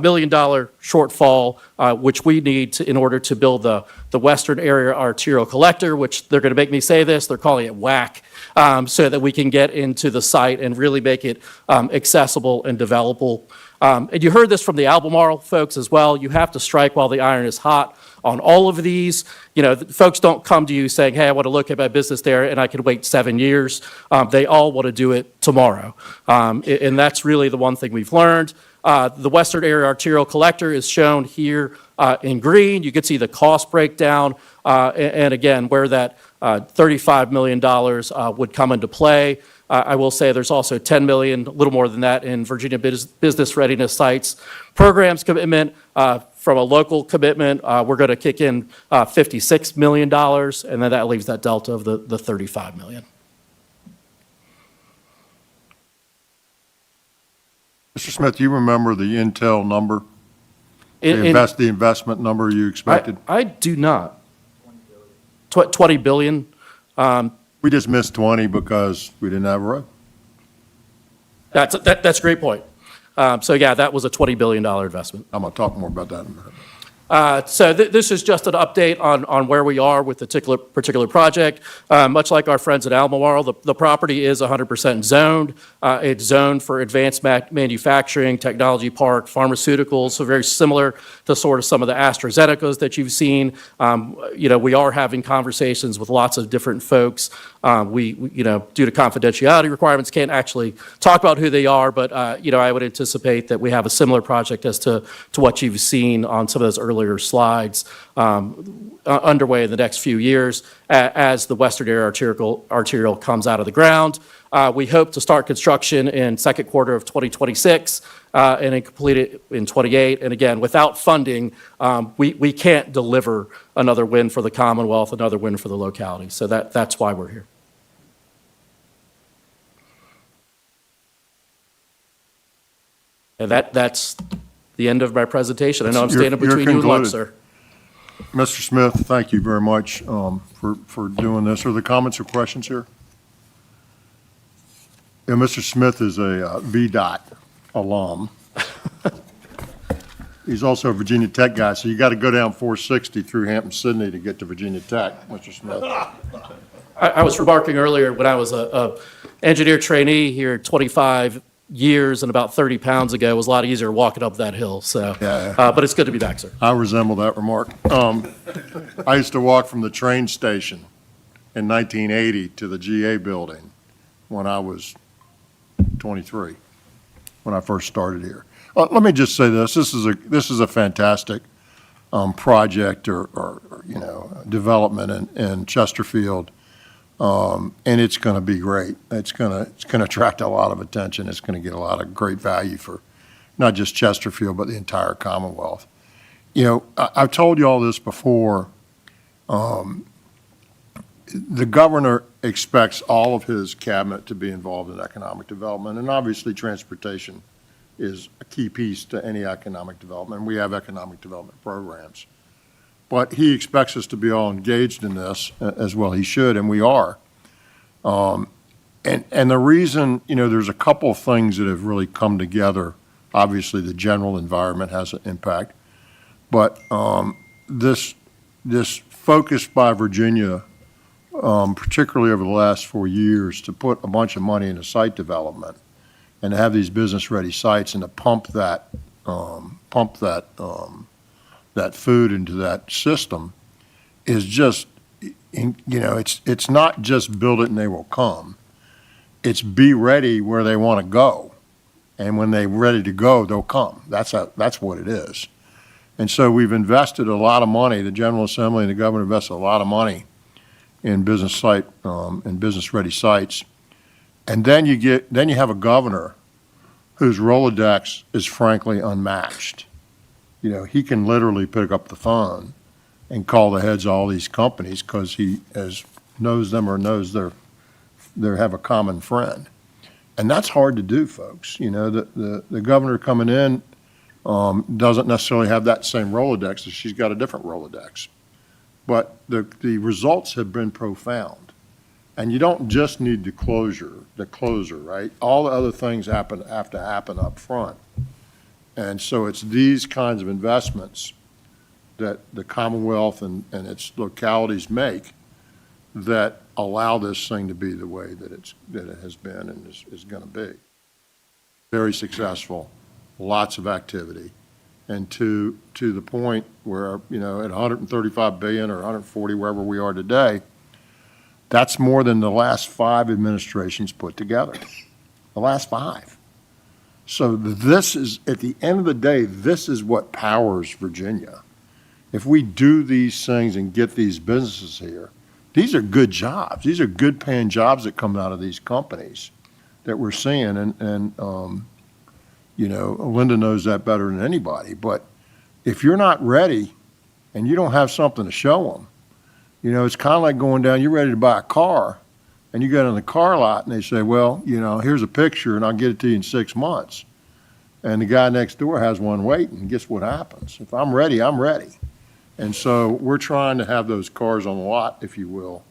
[SPEAKER 19] million shortfall, which we need in order to build the Western Area Arterial Collector, which they're going to make me say this, they're calling it WAC, so that we can get into the site and really make it accessible and developable. And you heard this from the Albemarle folks as well. You have to strike while the iron is hot on all of these. Folks don't come to you saying, hey, I want to look at my business there and I can wait 7 years. They all want to do it tomorrow. And that's really the one thing we've learned. The Western Area Arterial Collector is shown here in green. You can see the cost breakdown and again, where that $35 million would come into play. I will say there's also $10 million, a little more than that, in Virginia Business Readiness Sites programs commitment. From a local commitment, we're going to kick in $56 million, and then that leaves that delta of the $35 million.
[SPEAKER 1] Mr. Smith, do you remember the Intel number? The investment number you expected?
[SPEAKER 19] I do not. 20 billion.
[SPEAKER 1] We just missed 20 because we didn't have a road.
[SPEAKER 19] That's a great point. So yeah, that was a $20 billion investment.
[SPEAKER 1] I'm going to talk more about that in a minute.
[SPEAKER 19] So this is just an update on where we are with the particular project. Much like our friends at Albemarle, the property is 100% zoned. It's zoned for advanced manufacturing, technology park, pharmaceuticals, so very similar to sort of some of the AstraZenecas that you've seen. We are having conversations with lots of different folks. We due to confidentiality requirements, can't actually talk about who they are, but I would anticipate that we have a similar project as to what you've seen on some of those earlier slides underway in the next few years as the Western Area Arterial comes out of the ground. We hope to start construction in second quarter of 2026 and then complete it in 28. And again, without funding, we can't deliver another win for the Commonwealth, another win for the locality. So that's why we're here. And that's the end of my presentation. I know I'm standing between you and lunch, sir.
[SPEAKER 1] Mr. Smith, thank you very much for doing this. Are there comments or questions here? Yeah, Mr. Smith is a VDOT alum. He's also a Virginia Tech guy, so you got to go down 460 through Hampton-Sydney to get to Virginia Tech, Mr. Smith.
[SPEAKER 19] I was remarking earlier, when I was a engineer trainee here 25 years and about 30 pounds ago, it was a lot easier walking up that hill, so.
[SPEAKER 1] Yeah.
[SPEAKER 19] But it's good to be back, sir.
[SPEAKER 1] I resemble that remark. I used to walk from the train station in 1980 to the GA building when I was 23, when I first started here. Let me just say this. This is a fantastic project or development in Chesterfield. And it's going to be great. It's going to attract a lot of attention. It's going to get a lot of great value for not just Chesterfield, but the entire Commonwealth. I've told you all this before. The governor expects all of his cabinet to be involved in economic development, and obviously transportation is a key piece to any economic development. We have economic development programs. But he expects us to be all engaged in this, as well he should, and we are. And the reason, there's a couple of things that have really come together. Obviously, the general environment has an impact. But this focus by Virginia, particularly over the last 4 years, to put a bunch of money into site development and to have these business-ready sites and to pump that food into that system is just, it's not just build it and they will come. It's be ready where they want to go. And when they're ready to go, they'll come. That's what it is. And so we've invested a lot of money. The General Assembly and the governor invested a lot of money in business-ready sites. And then you have a governor whose Rolodex is frankly unmatched. He can literally pick up the phone and call the heads of all these companies because he knows them or knows they have a common friend. And that's hard to do, folks. The governor coming in doesn't necessarily have that same Rolodex. She's got a different Rolodex. But the results have been profound. And you don't just need the closer, right? All the other things have to happen up front. And so it's these kinds of investments that the Commonwealth and its localities make that allow this thing to be the way that it has been and is going to be. Very successful, lots of activity. And to the point where, at 135 billion or 140, wherever we are today, that's more than the last 5 administrations put together. The last 5. So this is, at the end of the day, this is what powers Virginia. If we do these things and get these businesses here, these are good jobs. These are good paying jobs that come out of these companies that we're seeing. And Linda knows that better than anybody. But if you're not ready and you don't have something to show them, it's kind of like going down, you're ready to buy a car, and you go in the car lot and they say, well, here's a picture and I'll get it to you in 6 months. And the guy next door has one waiting. Guess what happens? If I'm ready, I'm ready. And so we're trying to have those cars on the lot, if you will,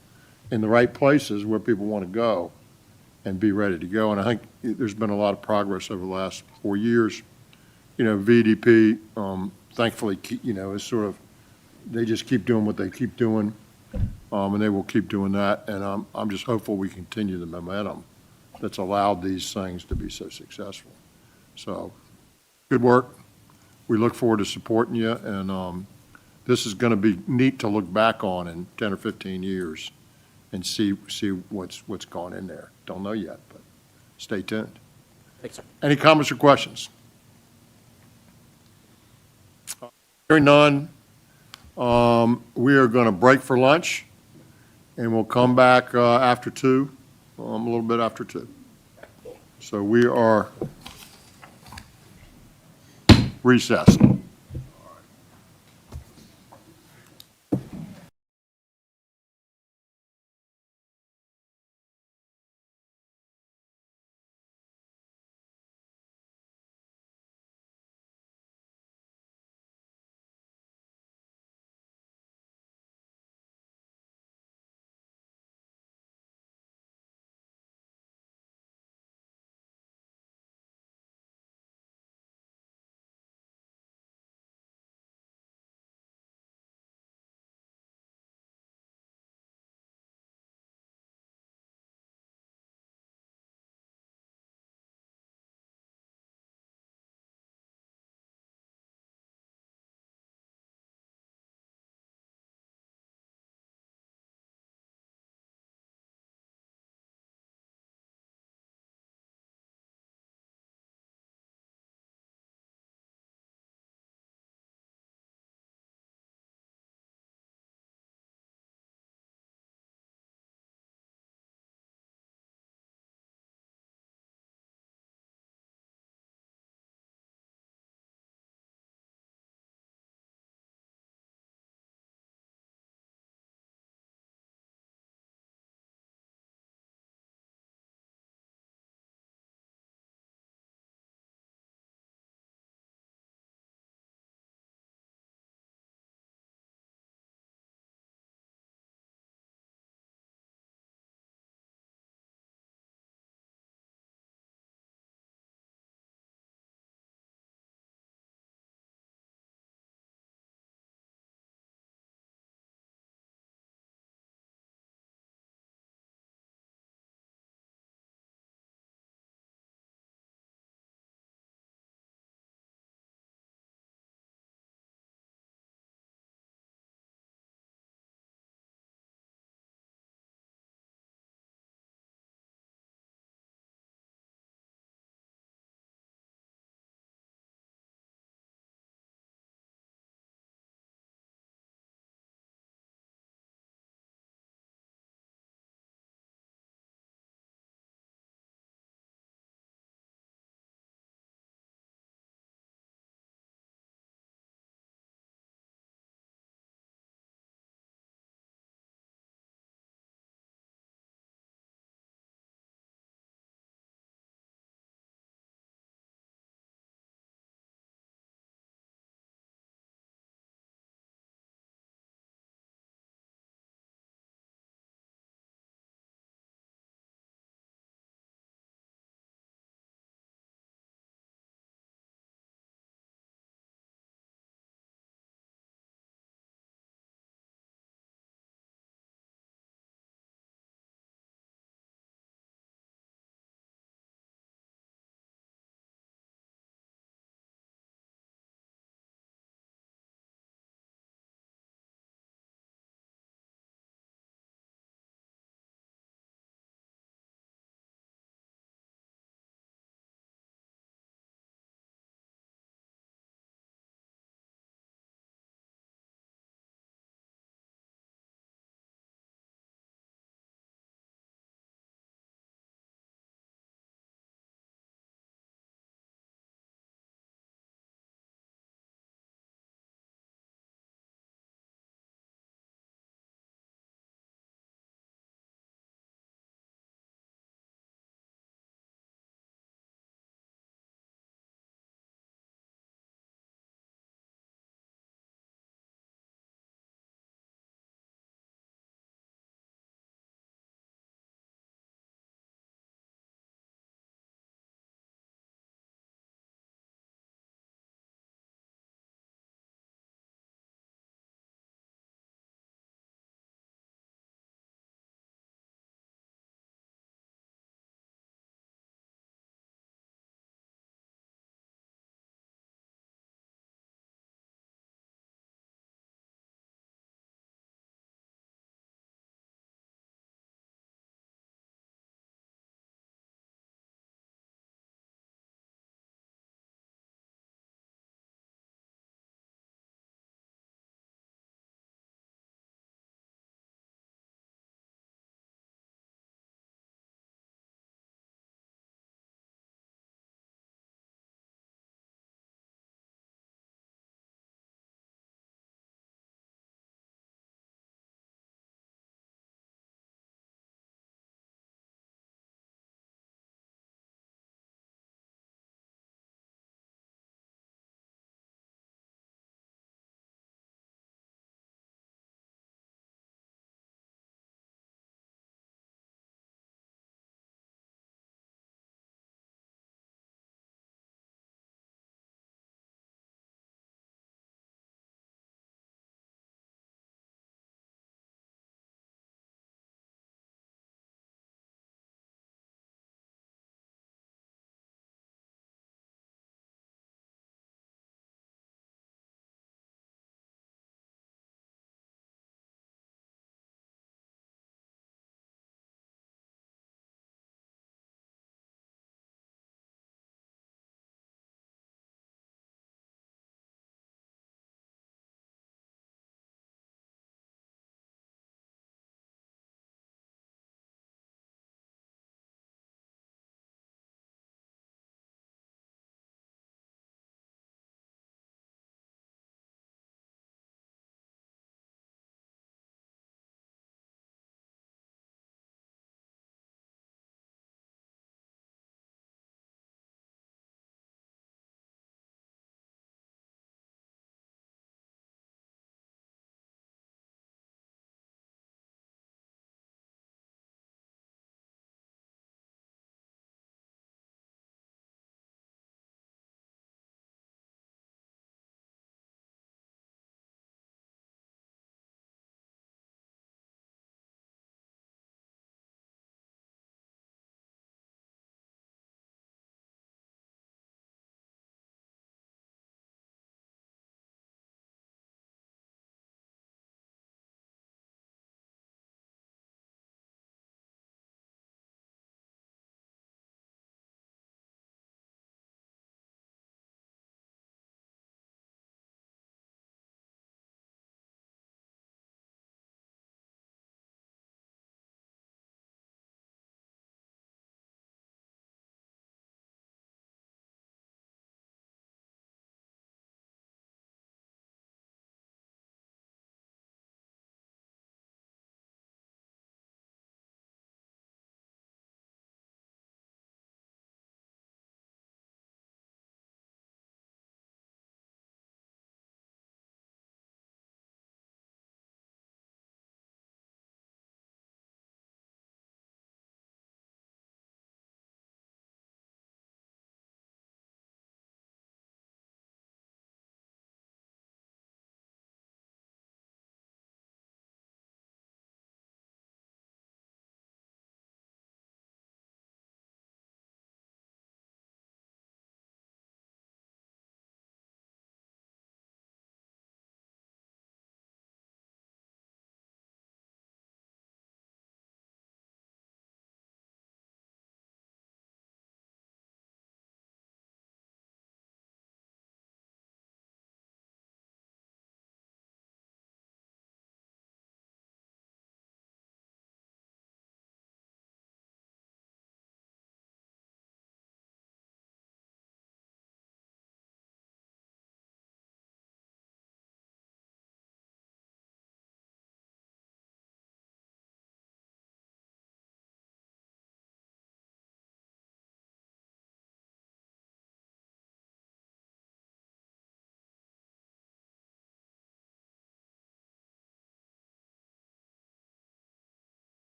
[SPEAKER 1] in the right places where people want to go and be ready to go. And I think there's been a lot of progress over the last 4 years. VDP, thankfully, is sort of, they just keep doing what they keep doing. And they will keep doing that. And I'm just hopeful we continue the momentum that's allowed these things to be so successful. So, good work. We look forward to supporting you. And this is going to be neat to look back on in 10 or 15 years and see what's gone in there. Don't know yet, but stay tuned.
[SPEAKER 19] Thanks, sir.
[SPEAKER 1] Any comments or questions? Hearing none. We are going to break for lunch, and we'll come back after 2, a little bit after 2. So we are recessed.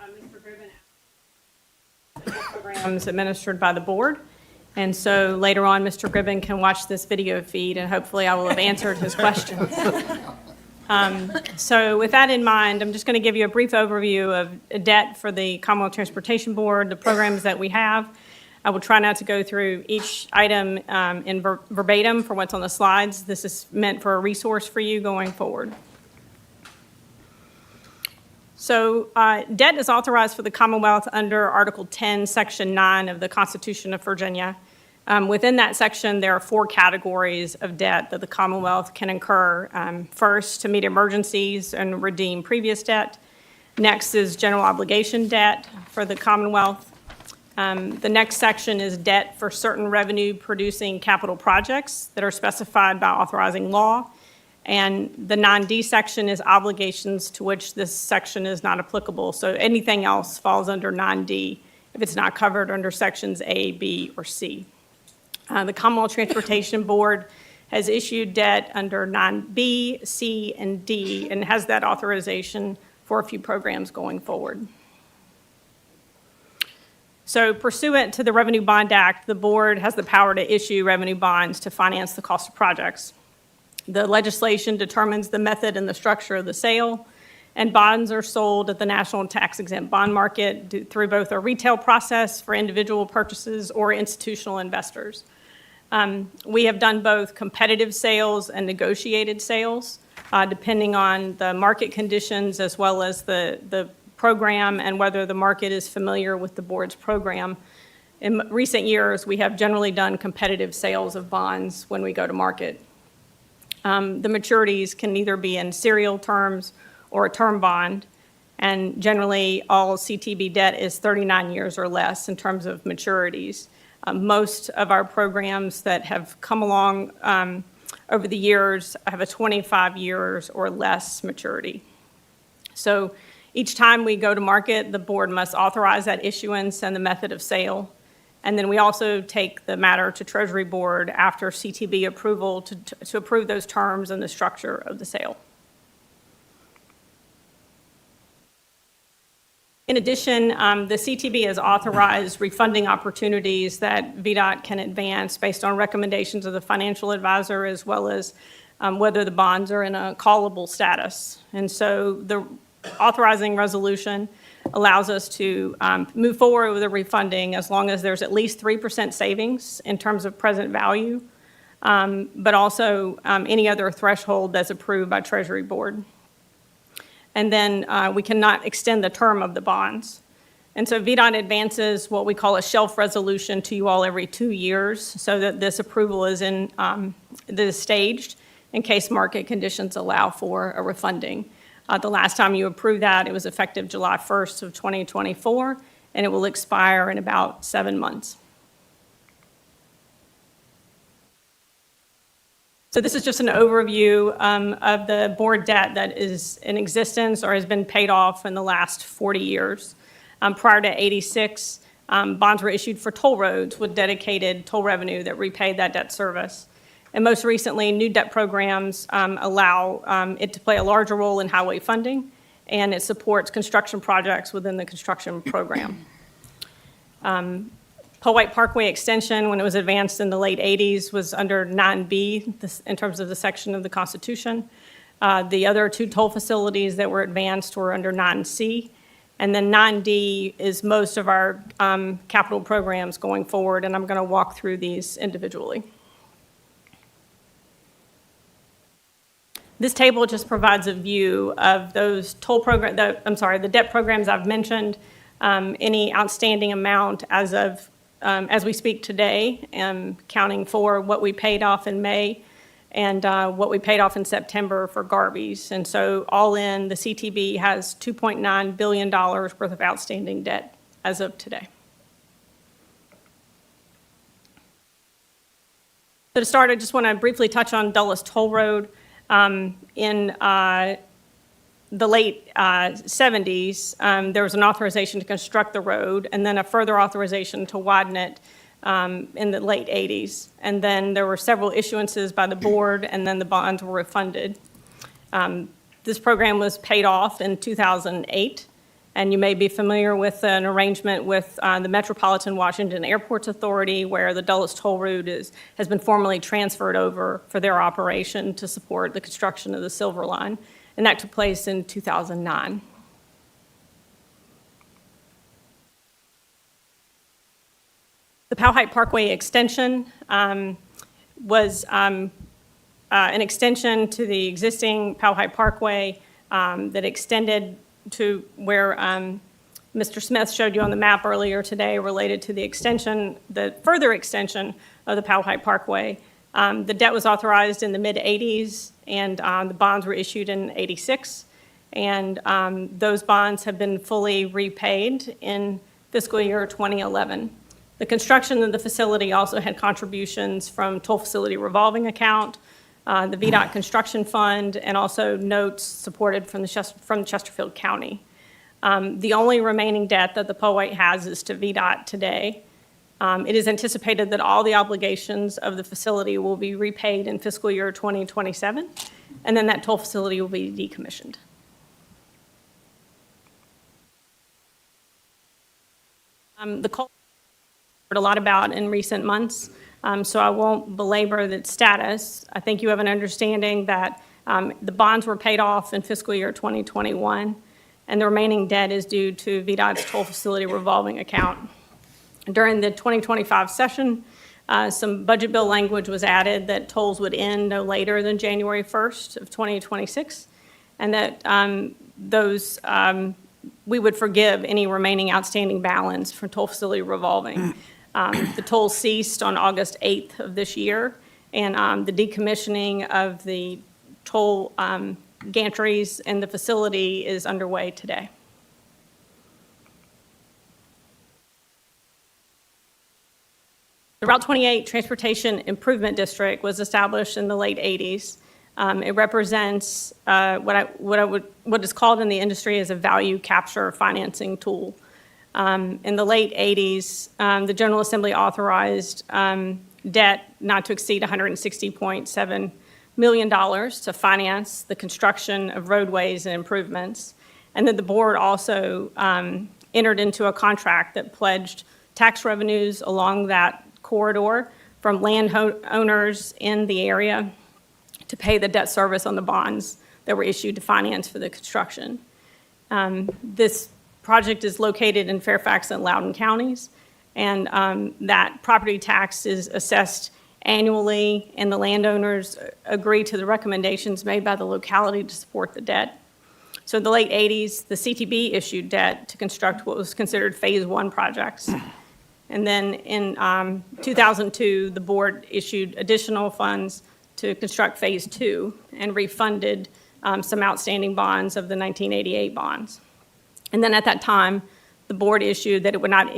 [SPEAKER 5] Mr. Gribben programs administered by the board. And so later on, Mr. Gribben can watch this video feed, and hopefully I will have answered his questions. So with that in mind, I'm just going to give you a brief overview of debt for the Commonwealth Transportation Board, the programs that we have. I will try not to go through each item in verbatim for what's on the slides. This is meant for a resource for you going forward. So debt is authorized for the Commonwealth under Article 10, Section 9 of the Constitution of Virginia. Within that section, there are 4 categories of debt that the Commonwealth can incur. First, to meet emergencies and redeem previous debt. Next is general obligation debt for the Commonwealth. The next section is debt for certain revenue-producing capital projects that are specified by authorizing law. And the 9D section is obligations to which this section is not applicable. So anything else falls under 9D if it's not covered under sections A, B, or C. The Commonwealth Transportation Board has issued debt under 9B, C, and D, and has that authorization for a few programs going forward. So pursuant to the Revenue Bond Act, the board has the power to issue revenue bonds to finance the cost of projects. The legislation determines the method and the structure of the sale, and bonds are sold at the national tax-exempt bond market through both a retail process for individual purchases or institutional investors. We have done both competitive sales and negotiated sales, depending on the market conditions as well as the program and whether the market is familiar with the board's program. In recent years, we have generally done competitive sales of bonds when we go to market. The maturities can either be in serial terms or a term bond, and generally all CTB debt is 39 years or less in terms of maturities. Most of our programs that have come along over the years have a 25 years or less maturity. So each time we go to market, the board must authorize that issuance and the method of sale. And then we also take the matter to Treasury Board after CTB approval to approve those terms and the structure of the sale. In addition, the CTB has authorized refunding opportunities that VDOT can advance based on recommendations of the financial advisor as well as whether the bonds are in a callable status. And so the authorizing resolution allows us to move forward with the refunding as long as there's at least 3% savings in terms of present value, but also any other threshold that's approved by Treasury Board. And then we cannot extend the term of the bonds. And so VDOT advances what we call a shelf resolution to you all every 2 years so that this approval is staged in case market conditions allow for a refunding. The last time you approved that, it was effective July 1st of 2024, and it will expire in about 7 months. So this is just an overview of the board debt that is in existence or has been paid off in the last 40 years. Prior to '86, bonds were issued for toll roads with dedicated toll revenue that repaid that debt service. And most recently, new debt programs allow it to play a larger role in highway funding, and it supports construction projects within the construction program. Powhite Parkway Extension, when it was advanced in the late 80s, was under 9B in terms of the section of the Constitution. The other 2 toll facilities that were advanced were under 9C. And then 9D is most of our capital programs going forward, and I'm going to walk through these individually. This table just provides a view of those the debt programs I've mentioned, any outstanding amount as we speak today, counting for what we paid off in May and what we paid off in September for Garvey's. And so all in, the CTB has $2.9 billion worth of outstanding debt as of today. So to start, I just want to briefly touch on Dulles Toll Road. In the late 70s, there was an authorization to construct the road and then a further authorization to widen it in the late 80s. And then there were several issuances by the board, and then the bonds were refunded. This program was paid off in 2008, And you may be familiar with an arrangement with the Metropolitan Washington Airports Authority, where the Dulles Toll Road has been formally transferred over for their operation to support the construction of the Silver Line, and that took place in 2009. The Powhite Parkway extension was an extension to the existing Powhite Parkway that extended to where Mr. Smith showed you on the map earlier today related to the extension, the further extension of the Powhite Parkway. The debt was authorized in the mid-'80s, and the bonds were issued in '86. And those bonds have been fully repaid in fiscal year 2011. The construction of the facility also had contributions from Toll Facility Revolving Account, the VDOT Construction Fund, and also notes supported from Chesterfield County. The only remaining debt that the Powhite has is to VDOT today. It is anticipated that all the obligations of the facility will be repaid in fiscal year 2027, and then that toll facility will be decommissioned. The coal heard a lot about in recent months, so I won't belabor the status. I think you have an understanding that the bonds were paid off in fiscal year 2021, and the remaining debt is due to VDOT's toll facility revolving account. During the 2025 session, some budget bill language was added that tolls would end no later than January 1st of 2026, and that we would forgive any remaining outstanding balance from toll facility revolving. The toll ceased on August 8th of this year, and the decommissioning of the toll gantries and the facility is underway today. The Route 28 Transportation Improvement District was established in the late 80s. It represents what is called in the industry as a value capture financing tool. In the late 80s, the General Assembly authorized debt not to exceed $160.7 million to finance the construction of roadways and improvements. And then the board also entered into a contract that pledged tax revenues along that corridor from landowners in the area to pay the debt service on the bonds that were issued to finance for the construction. This project is located in Fairfax and Loudoun counties, and that property tax is assessed annually, and the landowners agree to the recommendations made by the locality to support the debt. So in the late 80s, the CTB issued debt to construct what was considered Phase 1 projects. And then in 2002, the board issued additional funds to construct Phase 2 and refunded some outstanding bonds of the 1988 bonds. And then at that time, the board issued that it would not,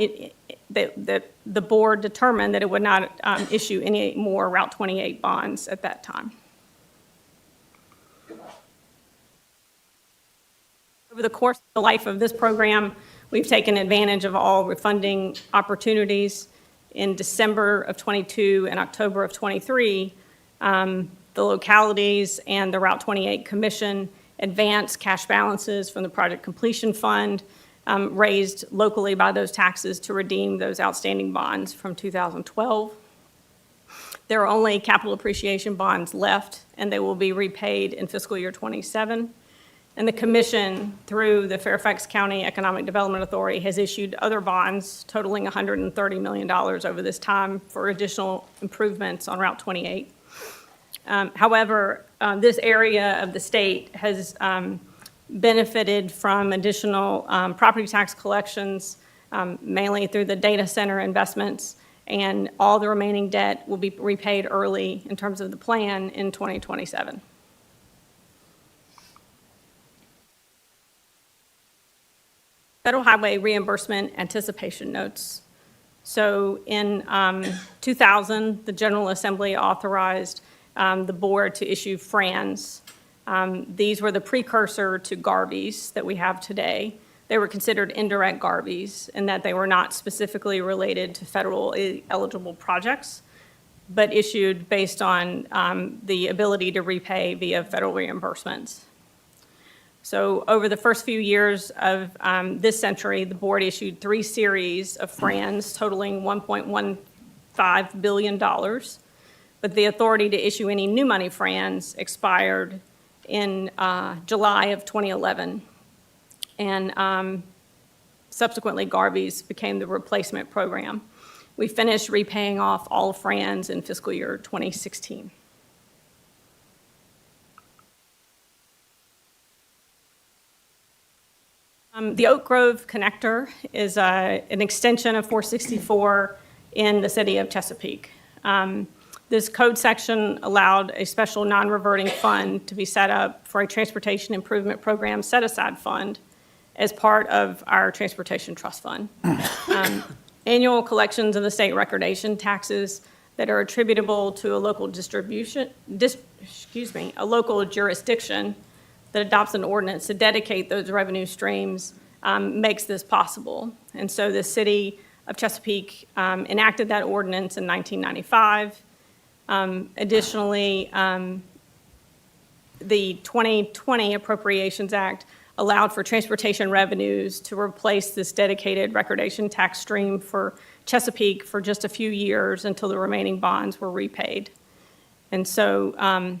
[SPEAKER 5] that the board determined that it would not issue any more Route 28 bonds at that time. Over the course of the life of this program, we've taken advantage of all refunding opportunities. In December of '22 and October of '23, the localities and the Route 28 Commission advanced cash balances from the Project Completion Fund raised locally by those taxes to redeem those outstanding bonds from 2012. There are only capital appreciation bonds left, and they will be repaid in fiscal year '27. And the commission, through the Fairfax County Economic Development Authority, has issued other bonds totaling $130 million over this time for additional improvements on Route 28. However, this area of the state has benefited from additional property tax collections, mainly through the data center investments, and all the remaining debt will be repaid early in terms of the plan in 2027. Federal Highway Reimbursement Anticipation Notes. So in 2000, the General Assembly authorized the board to issue FRANs. These were the precursor to GARVIes that we have today. They were considered indirect GARVIes in that they were not specifically related to federal eligible projects, but issued based on the ability to repay via federal reimbursements. So over the first few years of this century, the board issued 3 series of FRANs totaling $1.15 billion. But the authority to issue any new money FRANs expired in July of 2011. And subsequently, Garvey's became the replacement program. We finished repaying off all FRANs in fiscal year 2016. The Oak Grove Connector is an extension of 464 in the city of Chesapeake. This code section allowed a special non-reverting fund to be set up for a transportation improvement program set-aside fund as part of our transportation trust fund. Annual collections of the state recordation taxes that are attributable to a local a local jurisdiction that adopts an ordinance to dedicate those revenue streams makes this possible. And so the city of Chesapeake enacted that ordinance in 1995. Additionally, the 2020 Appropriations Act allowed for transportation revenues to replace this dedicated recordation tax stream for Chesapeake for just a few years until the remaining bonds were repaid. And so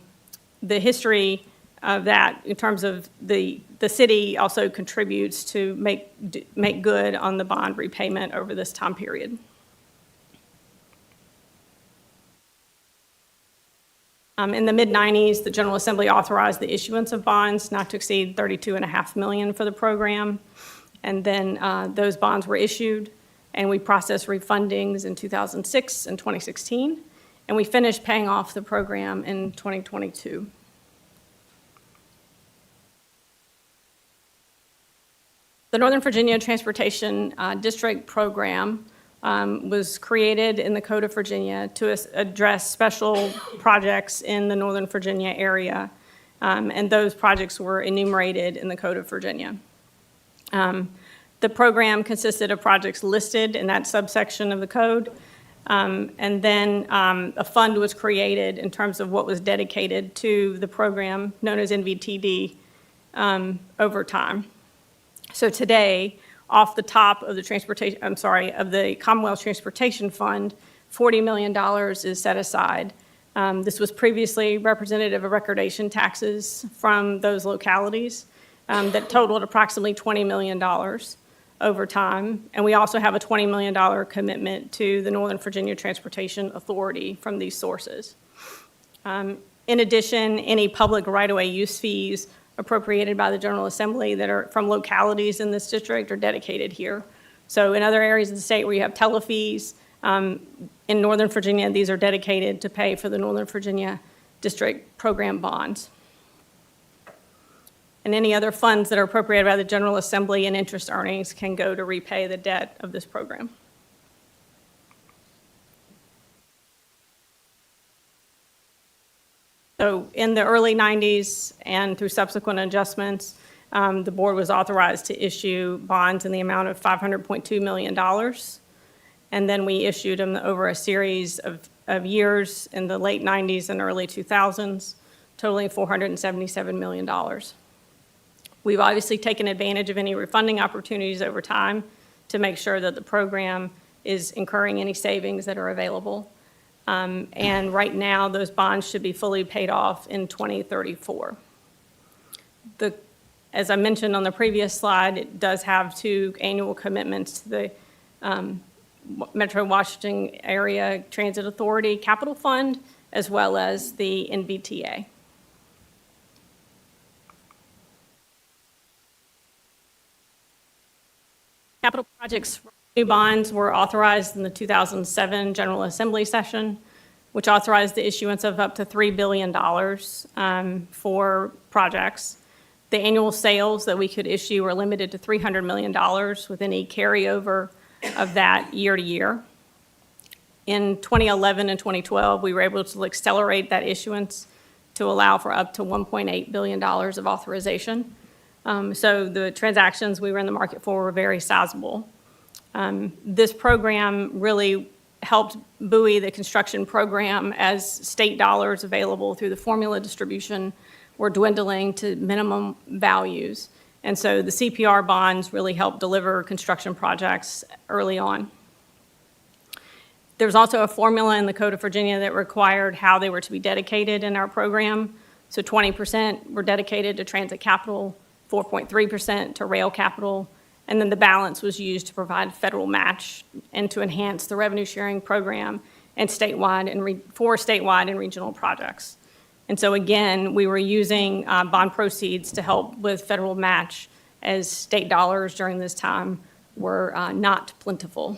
[SPEAKER 5] the history of that, in terms of the city also contributes to make good on the bond repayment over this time period. In the mid-90s, the General Assembly authorized the issuance of bonds not to exceed $32.5 million for the program. And then those bonds were issued, and we processed refundings in 2006 and 2016. And we finished paying off the program in 2022. The Northern Virginia Transportation District Program was created in the Code of Virginia to address special projects in the Northern Virginia area, and those projects were enumerated in the Code of Virginia. The program consisted of projects listed in that subsection of the code, and then a fund was created in terms of what was dedicated to the program, known as NVTD, over time. So today, off the top of the of the Commonwealth Transportation Fund, $40 million is set aside. This was previously representative of recordation taxes from those localities that totaled approximately $20 million over time. And we also have a $20 million commitment to the Northern Virginia Transportation Authority from these sources. In addition, any public right-of-way use fees appropriated by the General Assembly that are from localities in this district are dedicated here. So in other areas of the state where you have telefees, in Northern Virginia, these are dedicated to pay for the Northern Virginia District Program bonds. And any other funds that are appropriated by the General Assembly and interest earnings can go to repay the debt of this program. So in the early 90s and through subsequent adjustments, the board was authorized to issue bonds in the amount of $500.2 million. And then we issued them over a series of years in the late 90s and early 2000s, totaling $477 million. We've obviously taken advantage of any refunding opportunities over time to make sure that the program is incurring any savings that are available. And right now, those bonds should be fully paid off in 2034. As I mentioned on the previous slide, it does have 2 annual commitments to the Metro Washington Area Transit Authority Capital Fund, as well as the NVTA. Capital projects new bonds were authorized in the 2007 General Assembly session, which authorized the issuance of up to $3 billion for projects. The annual sales that we could issue were limited to $300 million with any carryover of that year to year. In 2011 and 2012, we were able to accelerate that issuance to allow for up to $1.8 billion of authorization. So the transactions we were in the market for were very sizable. This program really helped buoy the construction program as state dollars available through the formula distribution were dwindling to minimum values. And so the CPR bonds really helped deliver construction projects early on. There's also a formula in the Code of Virginia that required how they were to be dedicated in our program. So 20% were dedicated to transit capital, 4.3% to rail capital, and then the balance was used to provide federal match and to enhance the revenue sharing program and statewide and for statewide and regional projects. And so again, we were using bond proceeds to help with federal match as state dollars during this time were not plentiful.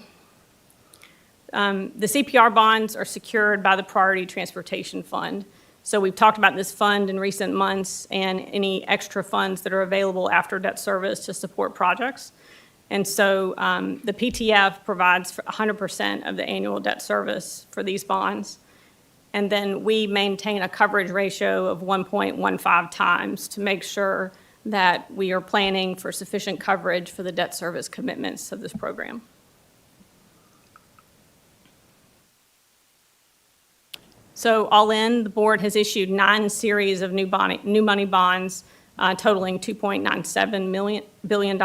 [SPEAKER 5] The CPR bonds are secured by the Priority Transportation Fund. So we've talked about this fund in recent months and any extra funds that are available after debt service to support projects. And so the PTF provides for 100% of the annual debt service for these bonds. And then we maintain a coverage ratio of 1.15 times to make sure that we are planning for sufficient coverage for the debt service commitments of this program. So all in, the board has issued 9 series of new money bonds totaling $2.97 billion.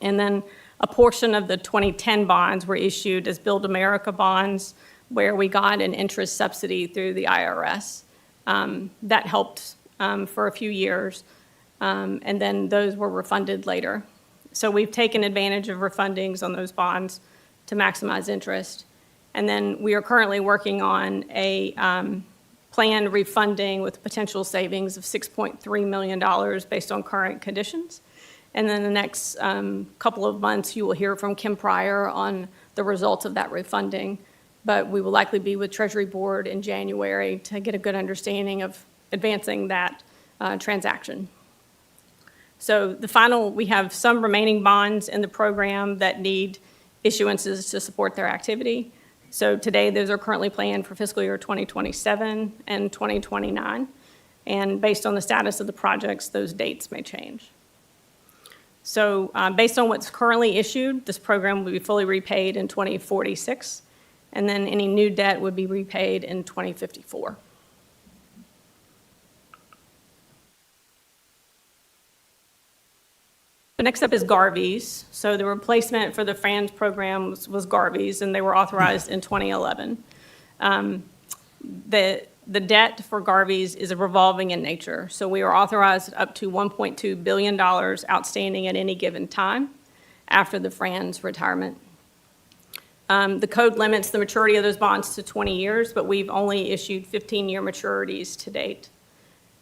[SPEAKER 5] And then a portion of the 2010 bonds were issued as Build America bonds, where we got an interest subsidy through the IRS. That helped for a few years, and then those were refunded later. So we've taken advantage of refundings on those bonds to maximize interest. And then we are currently working on a planned refunding with potential savings of $6.3 million based on current conditions. And then the next couple of months, you will hear from Kim Pryor on the results of that refunding. But we will likely be with Treasury Board in January to get a good understanding of advancing that transaction. So we have some remaining bonds in the program that need issuances to support their activity. So today, those are currently planned for fiscal year 2027 and 2029. And based on the status of the projects, those dates may change. So based on what's currently issued, this program will be fully repaid in 2046, and then any new debt would be repaid in 2054. The next up is Garveys. So the replacement for the FRANS program was Garveys, and they were authorized in 2011. The debt for Garveys is revolving in nature. So we are authorized up to $1.2 billion outstanding at any given time after the FRANS retirement. The code limits the maturity of those bonds to 20 years, but we've only issued 15-year maturities to date.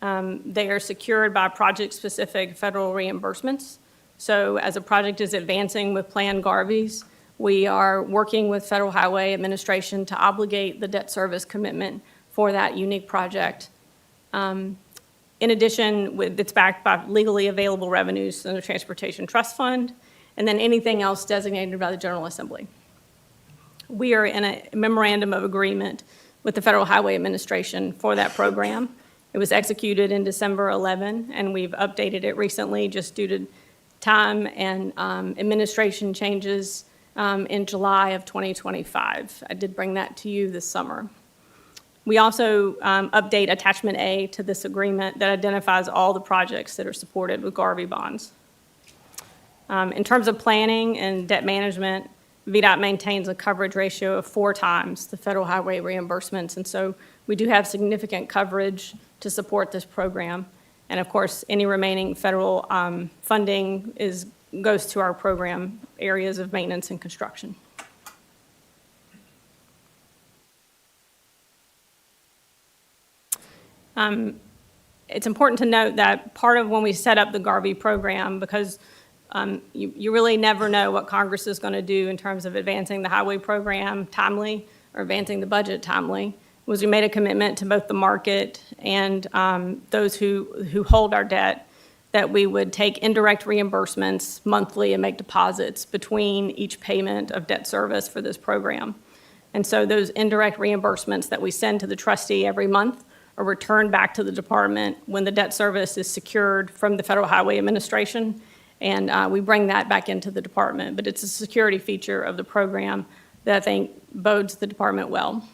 [SPEAKER 5] They are secured by project-specific federal reimbursements. So as a project is advancing with planned Garveys, we are working with Federal Highway Administration to obligate the debt service commitment for that unique project. In addition, it's backed by legally available revenues from the Transportation Trust Fund, and then anything else designated by the General Assembly. We are in a memorandum of agreement with the Federal Highway Administration for that program. It was executed in December 11, and we've updated it recently just due to time and administration changes in July of 2025. I did bring that to you this summer. We also update Attachment A to this agreement that identifies all the projects that are supported with Garvey bonds. In terms of planning and debt management, VDOT maintains a coverage ratio of 4 times the federal highway reimbursements, and so we do have significant coverage to support this program. And of course, any remaining federal funding goes to our program areas of maintenance and construction. It's important to note that part of when we set up the Garvey program, because you really never know what Congress is going to do in terms of advancing the highway program timely or advancing the budget timely, was we made a commitment to both the market and those who hold our debt that we would take indirect reimbursements monthly and make deposits between each payment of debt service for this program. And so those indirect reimbursements that we send to the trustee every month are returned back to the department when the debt service is secured from the Federal Highway Administration, and we bring that back into the department. But it's a security feature of the program that I think bodes the department well.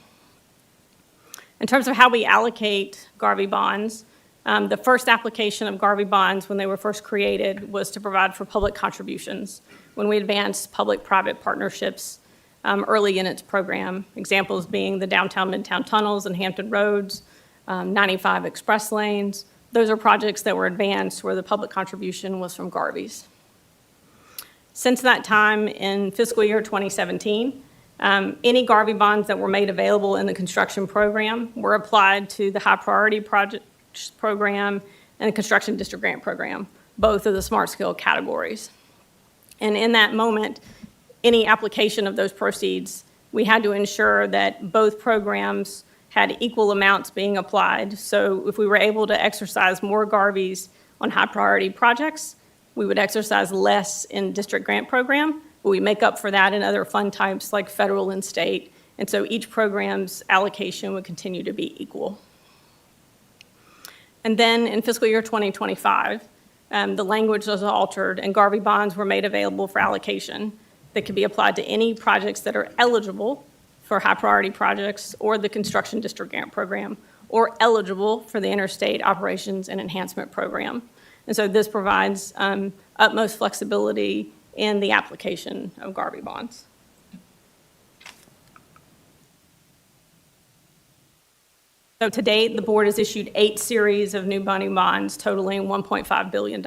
[SPEAKER 5] In terms of how we allocate Garvey bonds, the first application of Garvey bonds when they were first created was to provide for public contributions when we advanced public-private partnerships early in its program. Examples being the downtown Midtown tunnels and Hampton roads, 95 express lanes. Those are projects that were advanced where the public contribution was from Garvey's. Since that time, in fiscal year 2017, any Garvey bonds that were made available in the construction program were applied to the high priority projects program and the construction district grant program, both of the smart scale categories. And in that moment, any application of those proceeds, we had to ensure that both programs had equal amounts being applied. So if we were able to exercise more Garveys on high priority projects, we would exercise less in district grant program, but we make up for that in other fund types like federal and state. And so each program's allocation would continue to be equal. And then in fiscal year 2025, the language was altered and Garvey bonds were made available for allocation that could be applied to any projects that are eligible for high priority projects or the construction district grant program, or eligible for the interstate operations and enhancement program. And so this provides utmost flexibility in the application of Garvey bonds. So to date, the board has issued 8 series of new money bonds totaling $1.5 billion.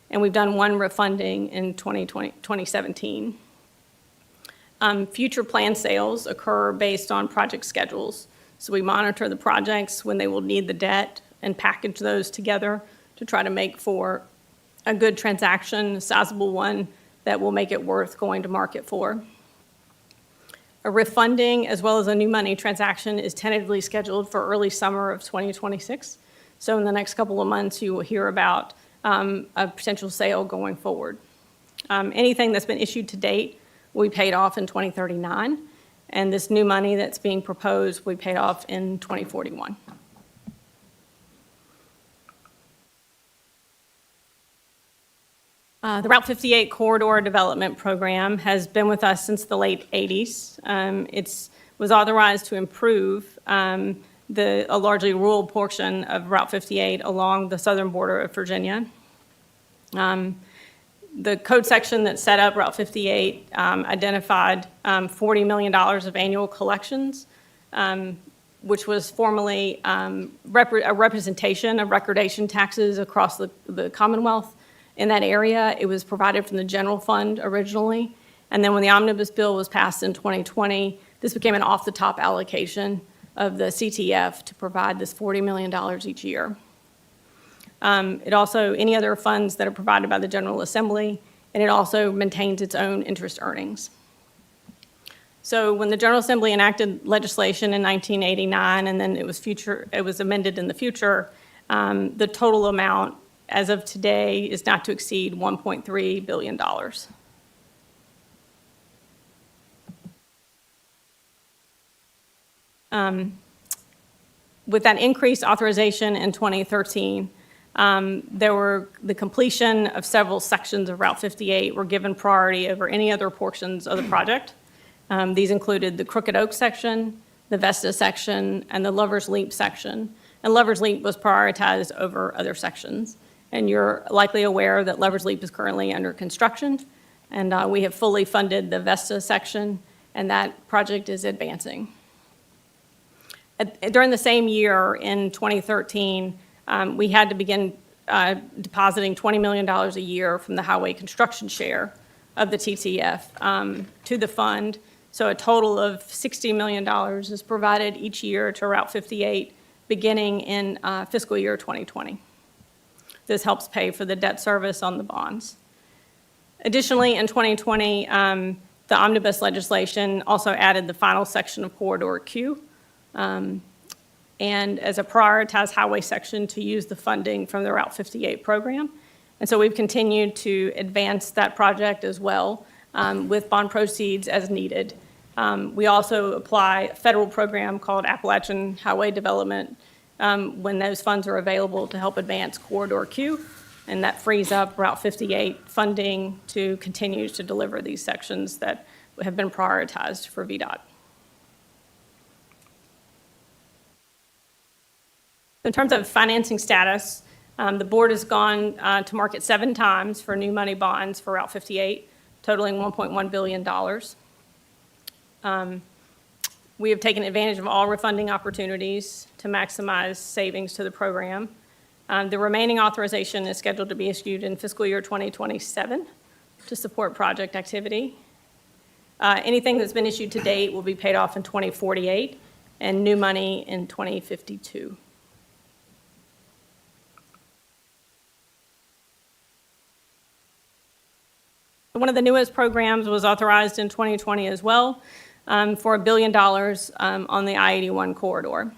[SPEAKER 5] And we've done 1 refunding in 2017. Future plan sales occur based on project schedules. So we monitor the projects when they will need the debt and package those together to try to make for a good transaction, a sizable one that will make it worth going to market for. A refunding as well as a new money transaction is tentatively scheduled for early summer of 2026. So in the next couple of months, you will hear about a potential sale going forward. Anything that's been issued to date will be paid off in 2039, and this new money that's being proposed will be paid off in 2041. The Route 58 Corridor Development Program has been with us since the late 80s. It was authorized to improve a largely rural portion of Route 58 along the southern border of Virginia. The code section that set up Route 58 identified $40 million of annual collections, which was formerly a representation of recordation taxes across the Commonwealth. In that area, it was provided from the general fund originally. And then when the omnibus bill was passed in 2020, this became an off-the-top allocation of the CTF to provide this $40 million each year. It also, any other funds that are provided by the General Assembly, and it also maintains its own interest earnings. So when the General Assembly enacted legislation in 1989, and then it was amended in the future, the total amount as of today is not to exceed $1.3 billion. With that increased authorization in 2013, there were the completion of several sections of Route 58 were given priority over any other portions of the project. These included the Crooked Oak section, the Vesta section, and the Lover's Leap section. And Lover's Leap was prioritized over other sections. And you're likely aware that Lover's Leap is currently under construction, and we have fully funded the Vesta section, and that project is advancing. During the same year, in 2013, we had to begin depositing $20 million a year from the highway construction share of the TTF to the fund. So a total of $60 million is provided each year to Route 58, beginning in fiscal year 2020. This helps pay for the debt service on the bonds. Additionally, in 2020, the omnibus legislation also added the final section of Corridor Q, and as a prioritized highway section to use the funding from the Route 58 program. And so we've continued to advance that project as well with bond proceeds as needed. We also apply a federal program called Appalachian Highway Development when those funds are available to help advance Corridor Q, and that frees up Route 58 funding to continue to deliver these sections that have been prioritized for VDOT. In terms of financing status, the board has gone to market 7 times for new money bonds for Route 58, totaling $1.1 billion. We have taken advantage of all refunding opportunities to maximize savings to the program. The remaining authorization is scheduled to be issued in fiscal year 2027 to support project activity. Anything that's been issued to date will be paid off in 2048 and new money in 2052. One of the newest programs was authorized in 2020 as well for $1 billion on the I-81 corridor.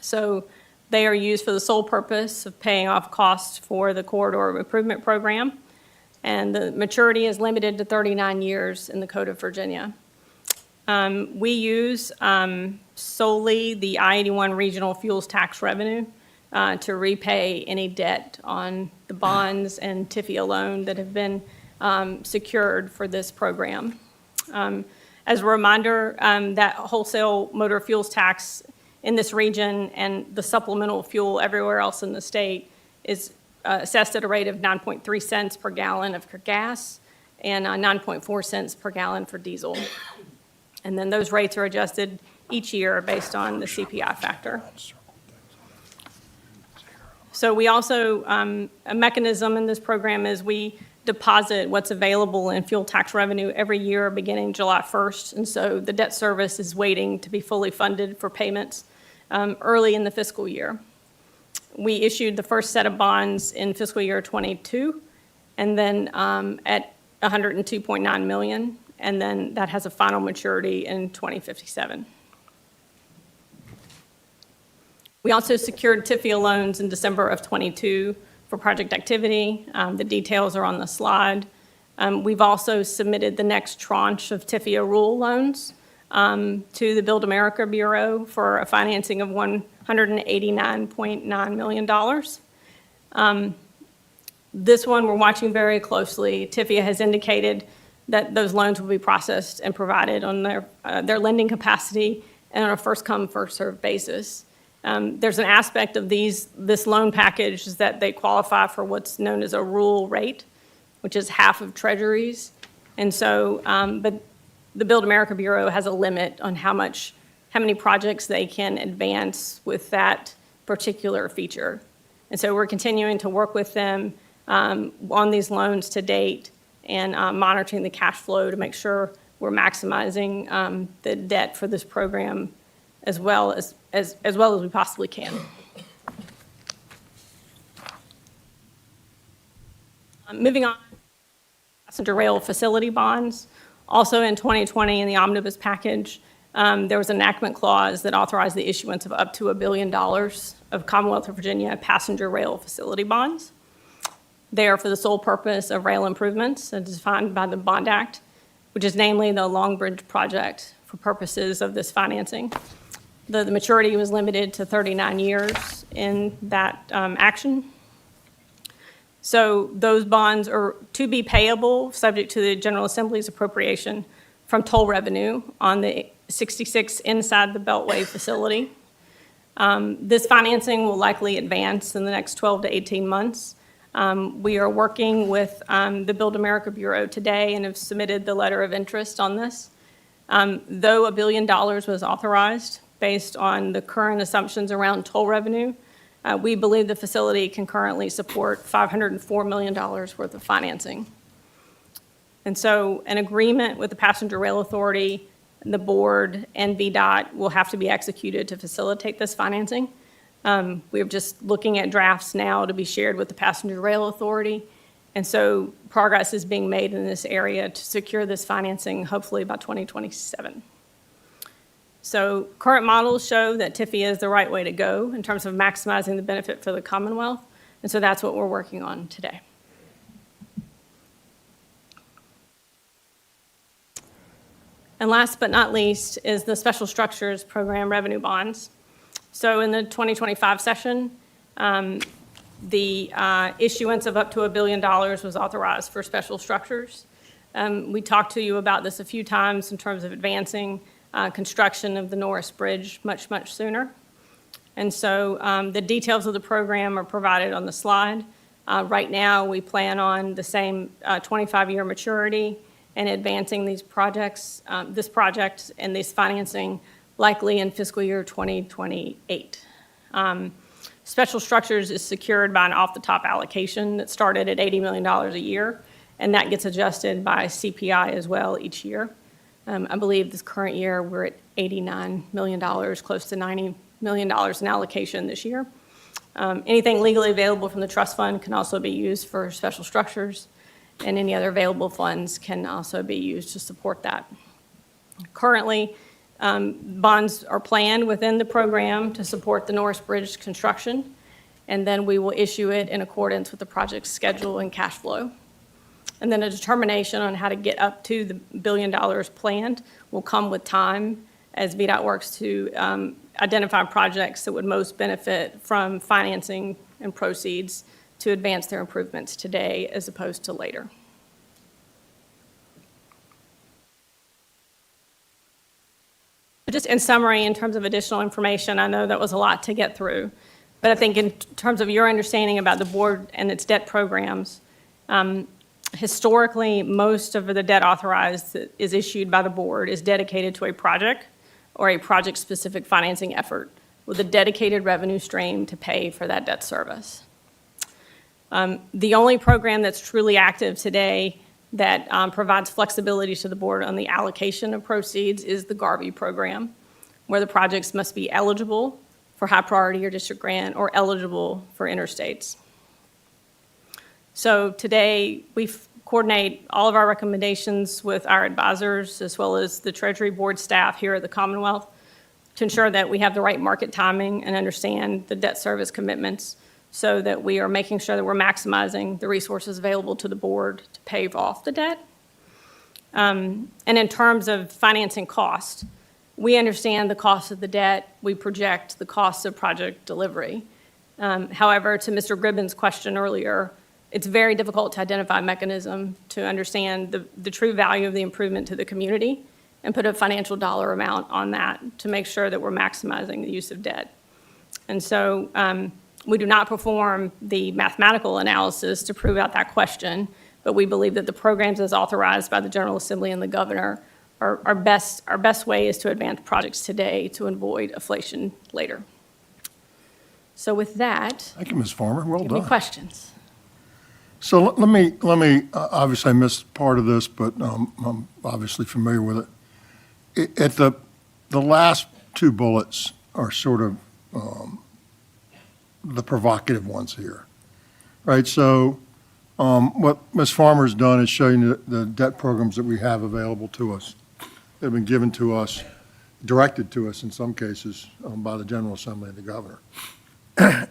[SPEAKER 5] So they are used for the sole purpose of paying off costs for the corridor improvement program, and the maturity is limited to 39 years in the Code of Virginia. We use solely the I-81 regional fuels tax revenue to repay any debt on the bonds and TIFIA loan that have been secured for this program. As a reminder, that wholesale motor fuels tax in this region and the supplemental fuel everywhere else in the state is assessed at a rate of 9.3 cents per gallon of gas and 9.4 cents per gallon for diesel. And then those rates are adjusted each year based on the CPI factor. So we also, a mechanism in this program is we deposit what's available in fuel tax revenue every year beginning July 1st. And so the debt service is waiting to be fully funded for payments early in the fiscal year. We issued the first set of bonds in fiscal year 22 and then at $102.9 million, and then that has a final maturity in 2057. We also secured TIFIA loans in December of 22 for project activity. The details are on the slide. We've also submitted the next tranche of TIFIA rule loans to the Build America Bureau for a financing of $189.9 million. This one we're watching very closely. TIFIA has indicated that those loans will be processed and provided on their lending capacity and on a first-come, first-served basis. There's an aspect of this loan package is that they qualify for what's known as a rule rate, which is half of treasuries. And so, but the Build America Bureau has a limit on how many projects they can advance with that particular feature. And so we're continuing to work with them on these loans to date and monitoring the cash flow to make sure we're maximizing the debt for this program as well as we possibly can. Moving on, passenger rail facility bonds. Also in 2020 in the omnibus package, there was an enactment clause that authorized the issuance of up to $1 billion of Commonwealth of Virginia passenger rail facility bonds. They are for the sole purpose of rail improvements as defined by the Bond Act, which is namely the Long Bridge project for purposes of this financing. The maturity was limited to 39 years in that action. So those bonds are to be payable subject to the General Assembly's appropriation from toll revenue on the 66 inside the Beltway facility. This financing will likely advance in the next 12 to 18 months. We are working with the Build America Bureau today and have submitted the letter of interest on this. Though $1 billion was authorized based on the current assumptions around toll revenue, we believe the facility can currently support $504 million worth of financing. And so an agreement with the Passenger Rail Authority, the board, and VDOT will have to be executed to facilitate this financing. We're just looking at drafts now to be shared with the Passenger Rail Authority. And so progress is being made in this area to secure this financing, hopefully by 2027. So current models show that TIFIA is the right way to go in terms of maximizing the benefit for the Commonwealth. And so that's what we're working on today. And last but not least is the Special Structures Program revenue bonds. So in the 2025 session, the issuance of up to $1 billion was authorized for special structures. We talked to you about this a few times in terms of advancing construction of the Norris Bridge much, much sooner. And so the details of the program are provided on the slide. Right now, we plan on the same 25-year maturity and advancing these projects, this project and this financing likely in fiscal year 2028. Special Structures is secured by an off-the-top allocation that started at $80 million a year, and that gets adjusted by CPI as well each year. I believe this current year, we're at $89 million, close to $90 million in allocation this year. Anything legally available from the trust fund can also be used for Special Structures, and any other available funds can also be used to support that. Currently, bonds are planned within the program to support the Norris Bridge construction, and then we will issue it in accordance with the project's schedule and cash flow. And then a determination on how to get up to the $1 billion planned will come with time as VDOT works to identify projects that would most benefit from financing and proceeds to advance their improvements today as opposed to later. Just in summary, in terms of additional information, I know that was a lot to get through, but I think in terms of your understanding about the board and its debt programs, historically, most of the debt authorized that is issued by the board is dedicated to a project or a project-specific financing effort with a dedicated revenue stream to pay for that debt service. The only program that's truly active today that provides flexibility to the board on the allocation of proceeds is the Garvey program, where the projects must be eligible for high priority or district grant or eligible for interstates. So today, we coordinate all of our recommendations with our advisors as well as the Treasury Board staff here at the Commonwealth to ensure that we have the right market timing and understand the debt service commitments so that we are making sure that we're maximizing the resources available to the board to pay off the debt. And in terms of financing cost, we understand the cost of the debt. We project the cost of project delivery. However, to Mr. Gribben's question earlier, it's very difficult to identify a mechanism to understand the true value of the improvement to the community and put a financial dollar amount on that to make sure that we're maximizing the use of debt. And so we do not perform the mathematical analysis to prove out that question, but we believe that the programs as authorized by the General Assembly and the governor our best way is to advance projects today to avoid inflation later. So with that,
[SPEAKER 1] Thank you, Ms. Farmer. Well
[SPEAKER 5] any
[SPEAKER 1] done.
[SPEAKER 5] questions?
[SPEAKER 1] So let me, obviously I missed part of this, but I'm obviously familiar with it. At the last two bullets are sort of the provocative ones here, right? So what Ms. Farmer's done is show you the debt programs that we have available to us. They've been given to us, directed to us in some cases by the General Assembly and the governor.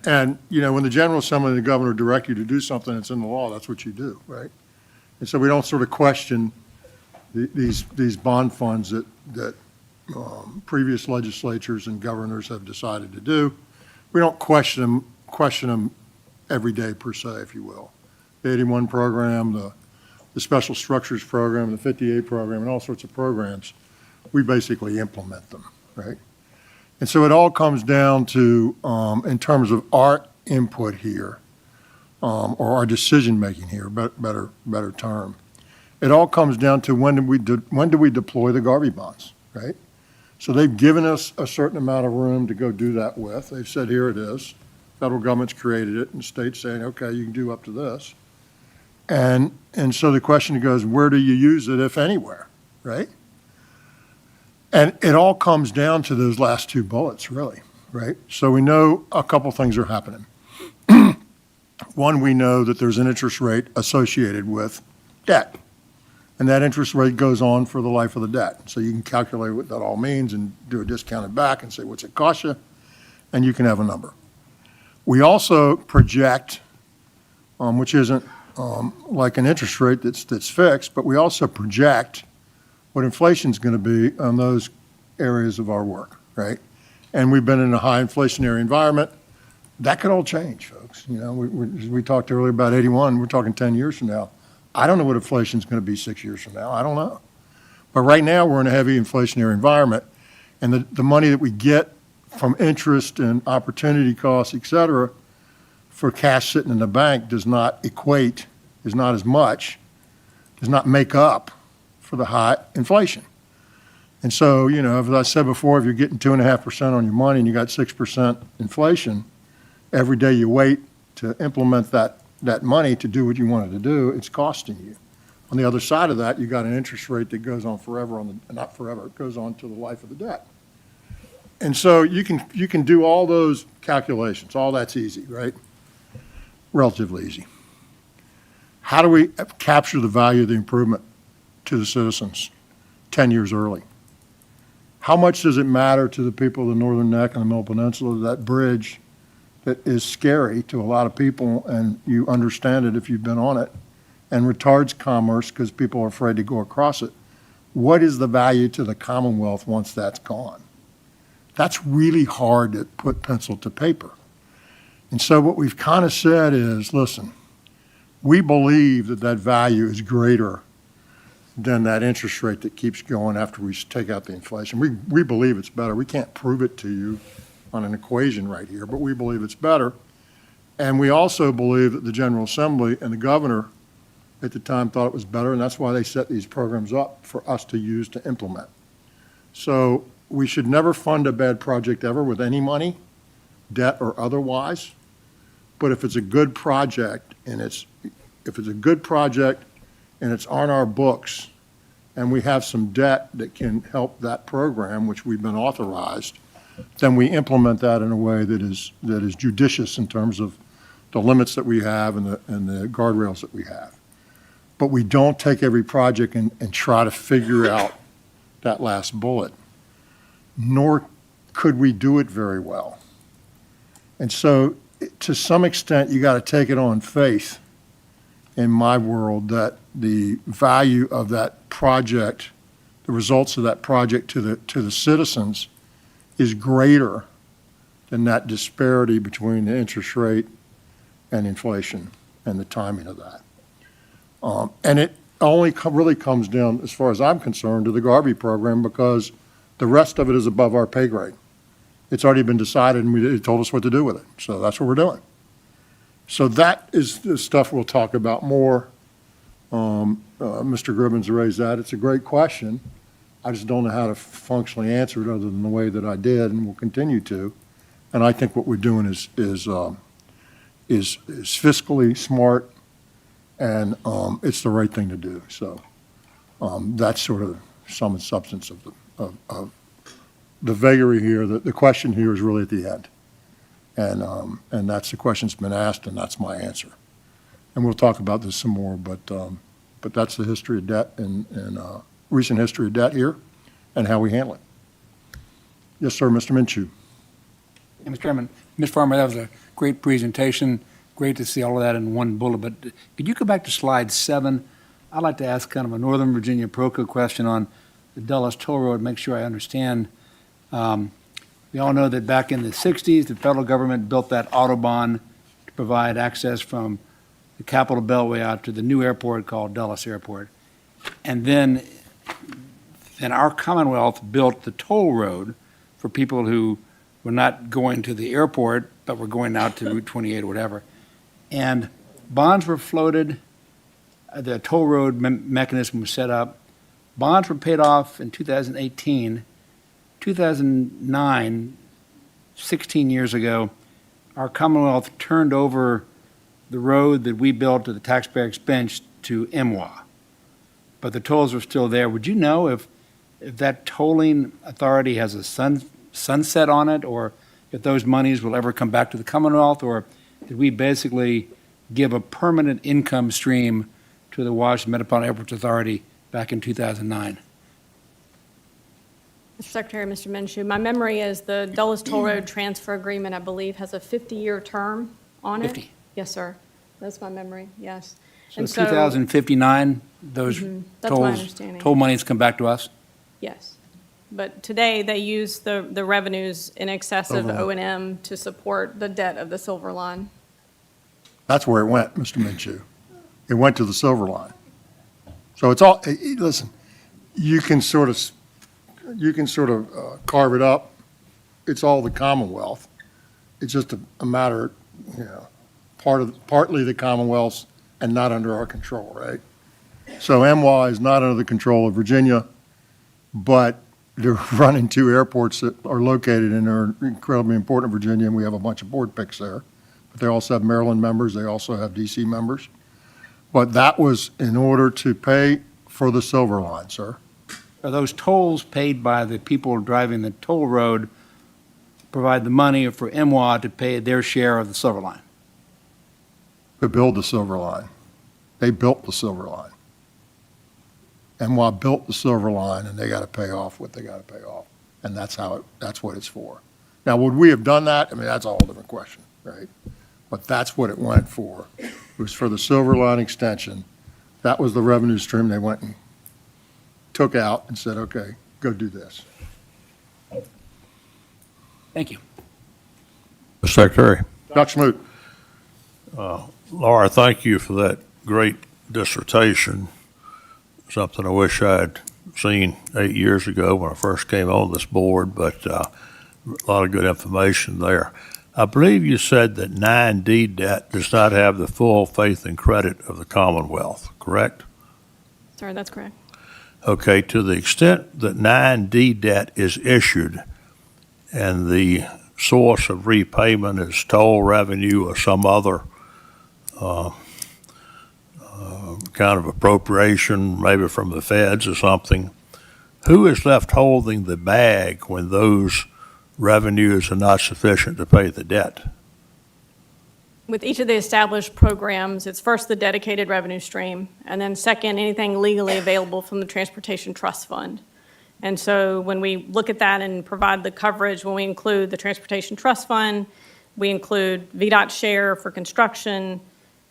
[SPEAKER 1] And, you know, when the General Assembly and the governor direct you to do something that's in the law, that's what you do, right? And so we don't sort of question these bond funds that previous legislatures and governors have decided to do. We don't question them every day per se, if you will. The 81 program, the Special Structures program, the 58 program, and all sorts of programs, we basically implement them, right? And so it all comes down to, in terms of our input here, or our decision-making here, better term, it all comes down to when do we deploy the Garvey bonds, right? So they've given us a certain amount of room to go do that with. They've said, here it is. Federal government's created it, and states saying, okay, you can do up to this. And so the question goes, where do you use it, if anywhere, right? And it all comes down to those last two bullets, really, right? So we know a couple things are happening. One, we know that there's an interest rate associated with debt, and that interest rate goes on for the life of the debt. So you can calculate what that all means and do a discounted back and say, what's it cost you? And you can have a number. We also project, which isn't like an interest rate that's fixed, but we also project what inflation's going to be on those areas of our work, right? And we've been in a high inflationary environment. That could all change, folks. You know, we talked earlier about 81. We're talking 10 years from now. I don't know what inflation's going to be 6 years from now. I don't know. But right now, we're in a heavy inflationary environment, and the money that we get from interest and opportunity costs, et cetera, for cash sitting in the bank does not equate, is not as much, does not make up for the high inflation. And so, you know, as I said before, if you're getting 2.5% on your money and you got 6% inflation, every day you wait to implement that money to do what you wanted to do, it's costing you. On the other side of that, you got an interest rate that goes on forever not forever, it goes on to the life of the debt. And so you can do all those calculations. All that's easy, right? Relatively easy. How do we capture the value of the improvement to the citizens 10 years early? How much does it matter to the people of the Northern Neck and the Middle Peninsula, that bridge that is scary to a lot of people, and you understand it if you've been on it, and retards commerce because people are afraid to go across it? What is the value to the Commonwealth once that's gone? That's really hard to put pencil to paper. And so what we've kind of said is, listen, we believe that value is greater than that interest rate that keeps going after we take out the inflation. We believe it's better. We can't prove it to you on an equation right here, but we believe it's better. And we also believe that the General Assembly and the governor at the time thought it was better, and that's why they set these programs up for us to use to implement. So we should never fund a bad project ever with any money, debt or otherwise. But if it's a good project and it's on our books and we have some debt that can help that program, which we've been authorized, then we implement that in a way that is judicious in terms of the limits that we have and the guardrails that we have. But we don't take every project and try to figure out that last bullet, nor could we do it very well. And so to some extent, you got to take it on faith in my world that the value of that project, the results of that project to the citizens is greater than that disparity between the interest rate and inflation and the timing of that. And it only really comes down, as far as I'm concerned, to the Garvey program, because the rest of it is above our pay grade. It's already been decided, and it told us what to do with it. So that's what we're doing. So that is the stuff we'll talk about more. Mr. Gribbins raised that. It's a great question. I just don't know how to functionally answer it other than the way that I did, and will continue to. And I think what we're doing is fiscally smart, and it's the right thing to do. So that's sort of sum and substance of the vagary here. The question here is really at the end. And that's the question that's been asked, and that's my answer. And we'll talk about this some more, but that's the history of debt and recent history of debt here and how we handle it. Yes, sir, Mr. Minshew.
[SPEAKER 3] Yeah, Mr. Chairman, Ms. Farmer, that was a great presentation. Great to see all of that in one bullet. But could you go back to slide 7? I'd like to ask kind of a Northern Virginia PROCO question on the Dulles Toll Road, make sure I understand. We all know that back in the 60s, the federal government built that Autobahn to provide access from the Capitol Beltway out to the new airport called Dulles Airport. And then our Commonwealth built the toll road for people who were not going to the airport, but were going out to Route 28 or whatever. And bonds were floated, the toll road mechanism was set up. Bonds were paid off in 2018. 2009, 16 years ago, our Commonwealth turned over the road that we built to the taxpayer expense to MWA. But the tolls are still there. Would you know if that tolling authority has a sunset on it, or if those monies will ever come back to the Commonwealth, or did we basically give a permanent income stream to the Washington Metropolitan Airports Authority back in 2009?
[SPEAKER 5] Mr. Secretary, Mr. Minshew, my memory is the Dulles Toll Road Transfer Agreement, I believe, has a 50-year term on it.
[SPEAKER 3] 50.
[SPEAKER 5] Yes, sir. That's my memory, yes.
[SPEAKER 3] So 2059, those
[SPEAKER 5] That's my understanding.
[SPEAKER 3] toll monies come back to us?
[SPEAKER 5] Yes. But today, they use the revenues in excess of O&M to support the debt of the Silver Line.
[SPEAKER 1] That's where it went, Mr. Minshew. It went to the Silver Line. So it's all, listen, you can sort of carve it up. It's all the Commonwealth. It's just a matter, partly the Commonwealth's and not under our control, right? So MY is not under the control of Virginia, but they're running two airports that are located and are incredibly important in Virginia, and we have a bunch of board picks there. But they also have Maryland members. They also have DC members. But that was in order to pay for the Silver Line, sir.
[SPEAKER 3] Are those tolls paid by the people driving the toll road provide the money for MWA to pay their share of the Silver Line?
[SPEAKER 1] To build the Silver Line. They built the Silver Line. MWA built the Silver Line, and they got to pay off what they got to pay off. And that's what it's for. Now, would we have done that? I mean, that's a whole different question, right? But that's what it went for. It was for the Silver Line extension. That was the revenue stream they went and took out and said, okay, go do this.
[SPEAKER 3] Thank you.
[SPEAKER 7] Mr. Secretary.
[SPEAKER 1] Dr. Smoot.
[SPEAKER 7] Laura, thank you for that great dissertation. Something I wish I had seen 8 years ago when I first came on this board, but a lot of good information there. I believe you said that 9D debt does not have the full faith and credit of the Commonwealth, correct?
[SPEAKER 5] Sorry, that's correct.
[SPEAKER 7] Okay, to the extent that 9D debt is issued and the source of repayment is toll revenue or some other kind of appropriation, maybe from the feds or something, who is left holding the bag when those revenues are not sufficient to pay the debt?
[SPEAKER 5] With each of the established programs, it's first the dedicated revenue stream, and then second, anything legally available from the Transportation Trust Fund. And so when we look at that and provide the coverage, when we include the Transportation Trust Fund, we include VDOT share for construction,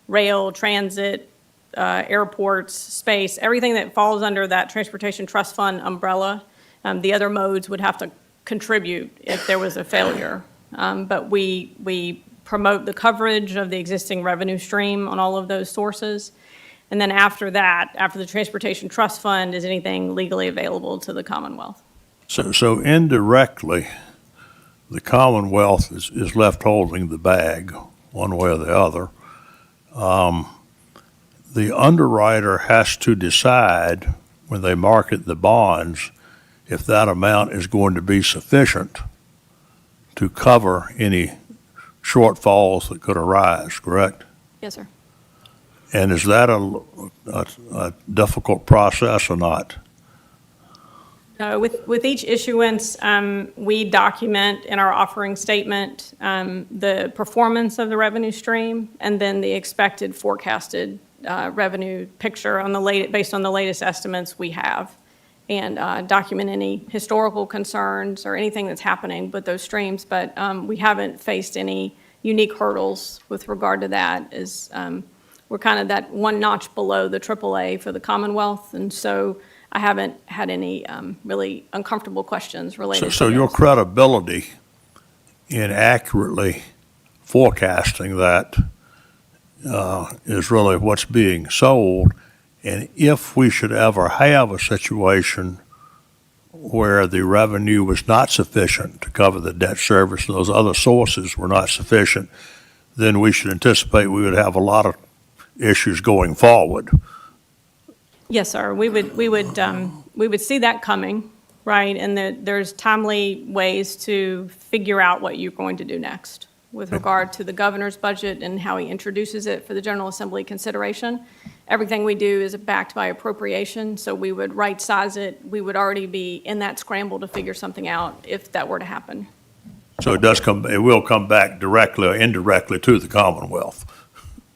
[SPEAKER 5] rail, transit, airports, space, everything that falls under that Transportation Trust Fund umbrella. The other modes would have to contribute if there was a failure. But we promote the coverage of the existing revenue stream on all of those sources. And then after that, after the Transportation Trust Fund, is anything legally available to the Commonwealth.
[SPEAKER 7] So indirectly, the Commonwealth is left holding the bag one way or the other. The underwriter has to decide when they market the bonds if that amount is going to be sufficient to cover any shortfalls that could arise, correct?
[SPEAKER 5] Yes, sir.
[SPEAKER 7] And is that a difficult process or not?
[SPEAKER 5] With each issuance, we document in our offering statement the performance of the revenue stream and then the expected forecasted revenue picture based on the latest estimates we have, and document any historical concerns or anything that's happening with those streams. But we haven't faced any unique hurdles with regard to that. We're kind of that one notch below the AAA for the Commonwealth, and so I haven't had any really uncomfortable questions related to
[SPEAKER 7] So
[SPEAKER 5] this.
[SPEAKER 7] your credibility in accurately forecasting that is really what's being sold. And if we should ever have a situation where the revenue was not sufficient to cover the debt service and those other sources were not sufficient, then we should anticipate we would have a lot of issues going forward.
[SPEAKER 5] Yes, sir. We would see that coming, right? And there's timely ways to figure out what you're going to do next with regard to the governor's budget and how he introduces it for the General Assembly consideration. Everything we do is backed by appropriation, so we would right-size it. We would already be in that scramble to figure something out if that were to happen.
[SPEAKER 7] So it will come back directly or indirectly to the Commonwealth.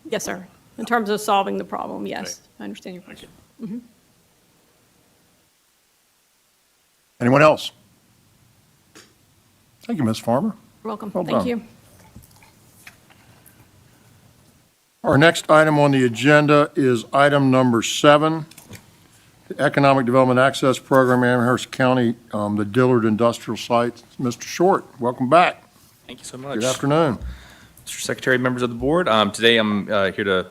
[SPEAKER 5] Yes, sir. In terms of solving the problem, yes. I understand your question. Mhm.
[SPEAKER 1] Anyone else? Thank you, Ms. Farmer.
[SPEAKER 5] You're welcome.
[SPEAKER 1] Well
[SPEAKER 5] Thank
[SPEAKER 1] done.
[SPEAKER 5] you.
[SPEAKER 1] Our next item on the agenda is item number 7, the Economic Development Access Program, Amherst County, the Dillard Industrial Site. Mr. Short, welcome back.
[SPEAKER 15] Thank you so much.
[SPEAKER 1] Good afternoon.
[SPEAKER 15] Mr. Secretary, members of the board. Today I'm here to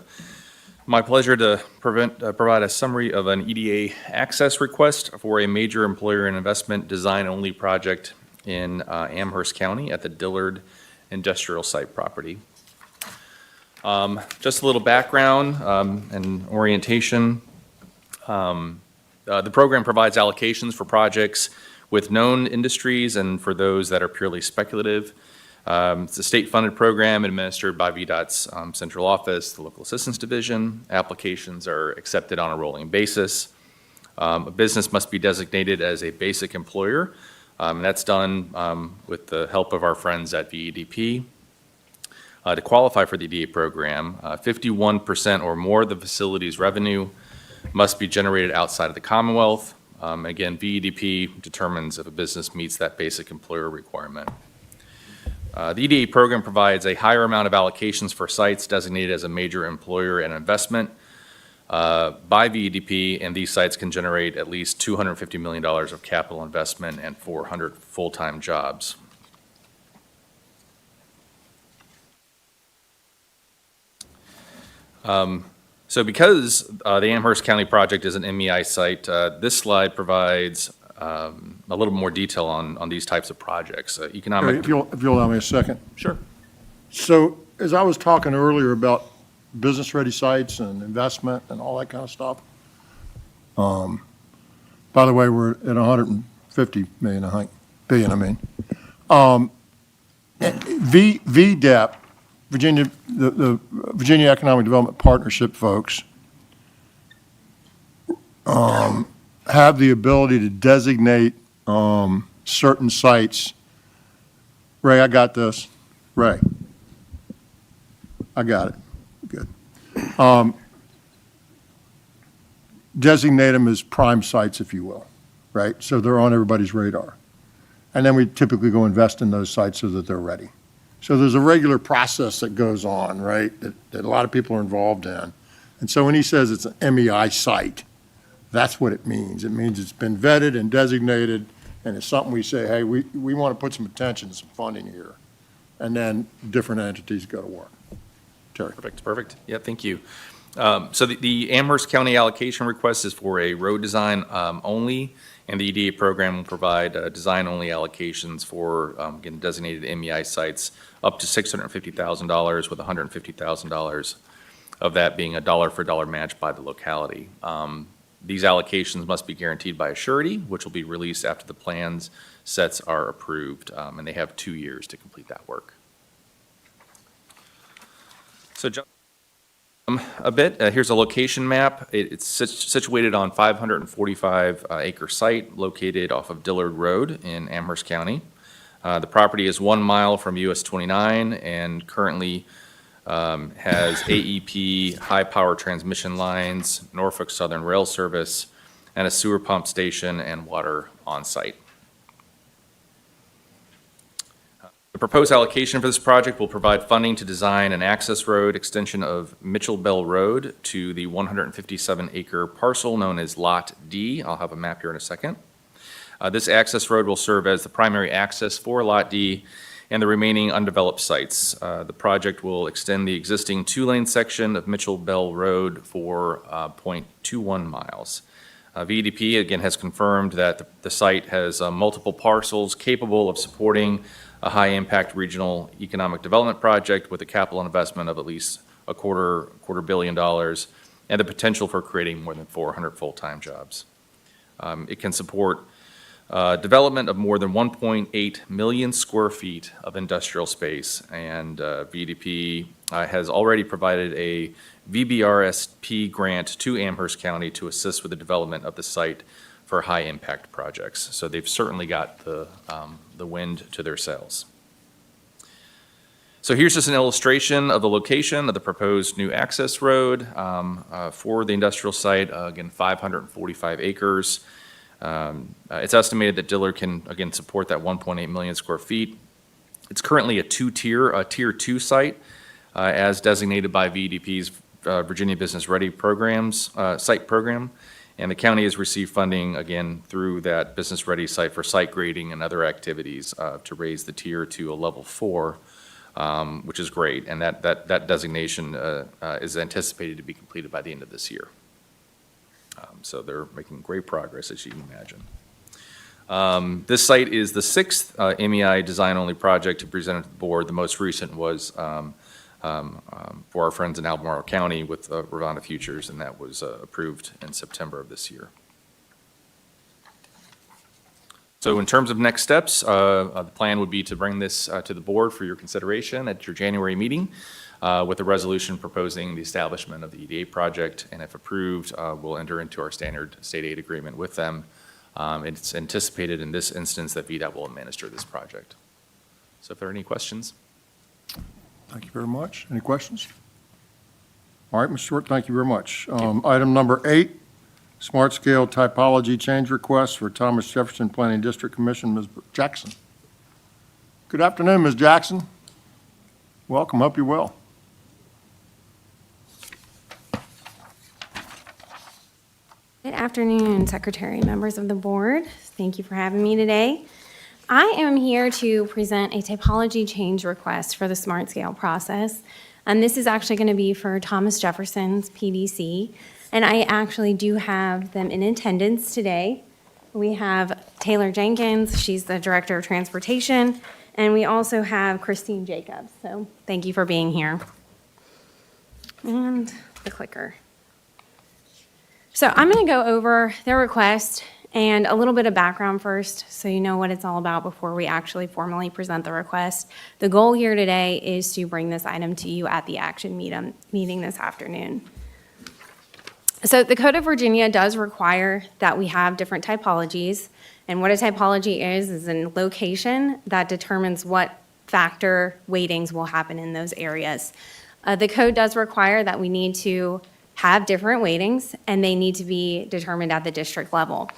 [SPEAKER 15] My pleasure to provide a summary of an EDA access request for a major employer and investment design-only project in Amherst County at the Dillard Industrial Site property. Just a little background and orientation. The program provides allocations for projects with known industries and for those that are purely speculative. It's a state-funded program administered by VDOT's central office, the Local Assistance Division. Applications are accepted on a rolling basis. A business must be designated as a basic employer, and that's done with the help of our friends at VEDP. To qualify for the EDA program, 51% or more of the facility's revenue must be generated outside of the Commonwealth. Again, VEDP determines if a business meets that basic employer requirement. The EDA program provides a higher amount of allocations for sites designated as a major employer and investment by VEDP, and these sites can generate at least $250 million of capital investment and 400 full-time jobs. So because the Amherst County project is an MEI site, this slide provides a little more detail on these types of projects. Economic.
[SPEAKER 1] If you'll allow me a second.
[SPEAKER 15] Sure.
[SPEAKER 1] So as I was talking earlier about business-ready sites and investment and all that kind of stuff, by the way, we're at 150 million, I think, billion, I mean. VDEP, the Virginia Economic Development Partnership folks, have the ability to designate certain sites. Ray, I got this. Ray, I got it. Good. Designate them as prime sites, if you will, right? So they're on everybody's radar. And then we typically go invest in those sites so that they're ready. So there's a regular process that goes on, right, that a lot of people are involved in. And so when he says it's an MEI site, that's what it means. It means it's been vetted and designated, and it's something we say, hey, we want to put some attention and some funding here. And then different entities go to work. Terry.
[SPEAKER 15] Perfect. Yeah, thank you. So the Amherst County allocation request is for a road design only, and the EDA program will provide design-only allocations for, again, designated MEI sites up to $650,000, with $150,000 of that being a dollar-for-dollar match by the locality. These allocations must be guaranteed by a surety, which will be released after the plans sets are approved, and they have 2 years to complete that work. So a bit, here's a location map. It's situated on 545 acre site located off of Dillard Road in Amherst County. The property is 1 mile from US 29 and currently has AEP high power transmission lines, Norfolk Southern Rail Service, and a sewer pump station and water on site. The proposed allocation for this project will provide funding to design an access road extension of Mitchell Bell Road to the 157-acre parcel known as Lot D. I'll have a map here in a second. This access road will serve as the primary access for Lot D and the remaining undeveloped sites. The project will extend the existing 2-lane section of Mitchell Bell Road for 0.21 miles. VEDP, again, has confirmed that the site has multiple parcels capable of supporting a high-impact regional economic development project with a capital investment of at least a quarter billion dollars and the potential for creating more than 400 full-time jobs. It can support development of more than 1.8 million square feet of industrial space, and VEDP has already provided a VBRSP grant to Amherst County to assist with the development of the site for high-impact projects. So they've certainly got the wind to their sails. So here's just an illustration of the location of the proposed new access road for the industrial site, again, 545 acres. It's estimated that Dillard can, again, support that 1.8 million square feet. It's currently a tier 2 site, as designated by VEDP's Virginia Business Ready programs, site program. And the county has received funding, again, through that Business Ready site for site grading and other activities to raise the tier to a level 4 which is great. And that designation is anticipated to be completed by the end of this year. So they're making great progress, as you can imagine. This site is the sixth MEI design-only project to present to the board. The most recent was for our friends in Albemarle County with Ravana Futures, and that was approved in September of this year. So in terms of next steps, the plan would be to bring this to the board for your consideration at your January meeting with a resolution proposing the establishment of the EDA project, and if approved, we'll enter into our standard state aid agreement with them. It's anticipated in this instance that VDOT will administer this project. So if there are any questions.
[SPEAKER 1] Thank you very much. Any questions? All right, Mr. Short, thank you very much. Item number 8, Smart Scale Typology Change Request for Thomas Jefferson Planning District Commission, Ms. Jackson. Good afternoon, Ms. Jackson. Welcome, hope you're well.
[SPEAKER 20] Good afternoon, Secretary, members of the board. Thank you for having me today. I am here to present a typology change request for the Smart Scale process. And this is actually going to be for Thomas Jefferson's PDC. And I actually do have them in attendance today. We have Taylor Jenkins, she's the Director of Transportation, and we also have Christine Jacobs. So thank you for being here. And the clicker. So I'm going to go over their request and a little bit of background first so you know what it's all about before we actually formally present the request. The goal here today is to bring this item to you at the action meeting this afternoon. So the Code of Virginia does require that we have different typologies, and what a typology is a location that determines what factor weightings will happen in those areas. The code does require that we need to have different weightings, and they need to be determined at the district level.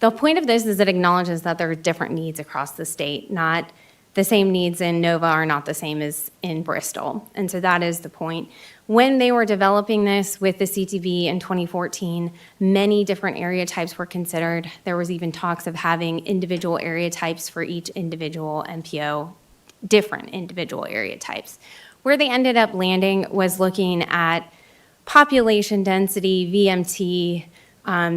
[SPEAKER 20] The point of this is it acknowledges that there are different needs across the state, not the same needs in Nova are not the same as in Bristol. And so that is the point. When they were developing this with the CTV in 2014, many different area types were considered. There was even talks of having individual area types for each individual MPO, different individual area types. Where they ended up landing was looking at population density, VMT,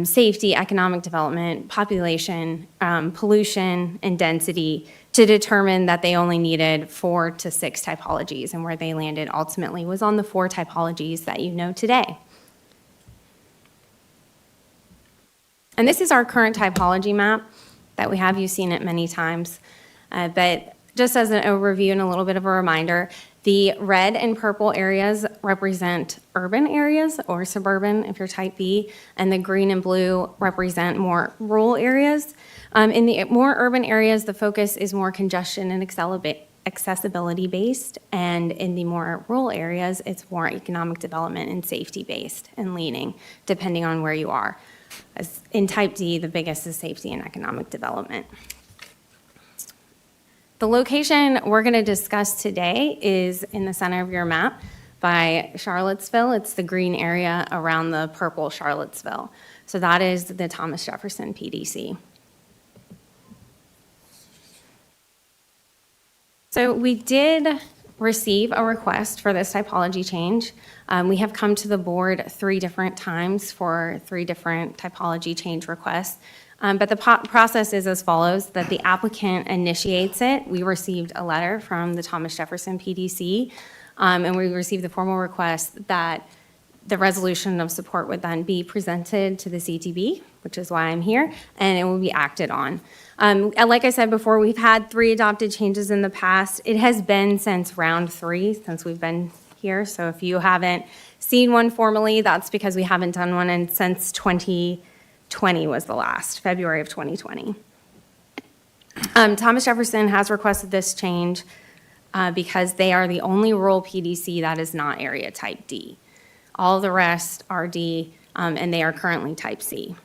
[SPEAKER 20] safety, economic development, population, pollution, and density to determine that they only needed 4 to 6 typologies, and where they landed ultimately was on the 4 typologies that you know today. And this is our current typology map that we have. You've seen it many times, but just as an overview and a little bit of a reminder, the red and purple areas represent urban areas or suburban if you're type B, and the green and blue represent more rural areas. In the more urban areas, the focus is more congestion and accessibility based, and in the more rural areas, it's more economic development and safety based and leaning, depending on where you are. As in type D, the biggest is safety and economic development. The location we're going to discuss today is in the center of your map by Charlottesville. It's the green area around the purple Charlottesville. So that is the Thomas Jefferson PDC. So we did receive a request for this typology change. We have come to the board 3 different times for 3 different typology change requests. But the process is as follows, that the applicant initiates it. We received a letter from the Thomas Jefferson PDC, and we received the formal request that the resolution of support would then be presented to the CTB, which is why I'm here, and it will be acted on. Like I said before, we've had 3 adopted changes in the past. It has been since round 3 since we've been here, so if you haven't seen one formally, that's because we haven't done one, and since 2020 was the last, February of 2020. Thomas Jefferson has requested this change because they are the only rural PDC that is not area type D. All the rest are D, and they are currently type C.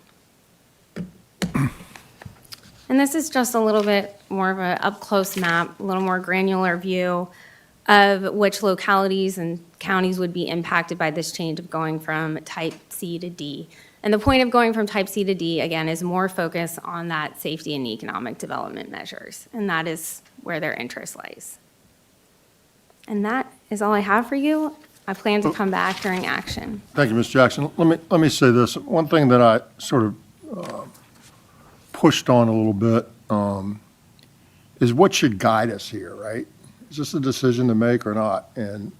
[SPEAKER 20] And this is just a little bit more of an up-close map, a little more granular view of which localities and counties would be impacted by this change of going from type C to D. And the point of going from type C to D, again, is more focus on that safety and economic development measures, and that is where their interest lies. And that is all I have for you. I plan to come back during action.
[SPEAKER 1] Thank you, Ms. Jackson. Let me say this. One thing that I sort of pushed on a little bit is what should guide us here, right? Is this a decision to make or not? And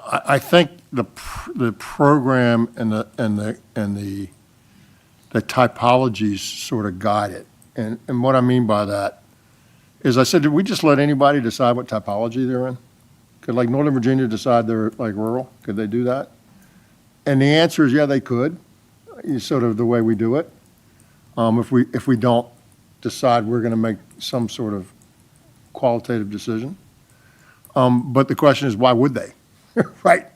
[SPEAKER 1] I think the program and the typologies sort of guide it. And what I mean by that is I said, did we just let anybody decide what typology they're in? Could like Northern Virginia decide they're like rural? Could they do that? And the answer is, yeah, they could. It's sort of the way we do it. If we don't decide we're going to make some sort of qualitative decision. But the question is, why would they? Right?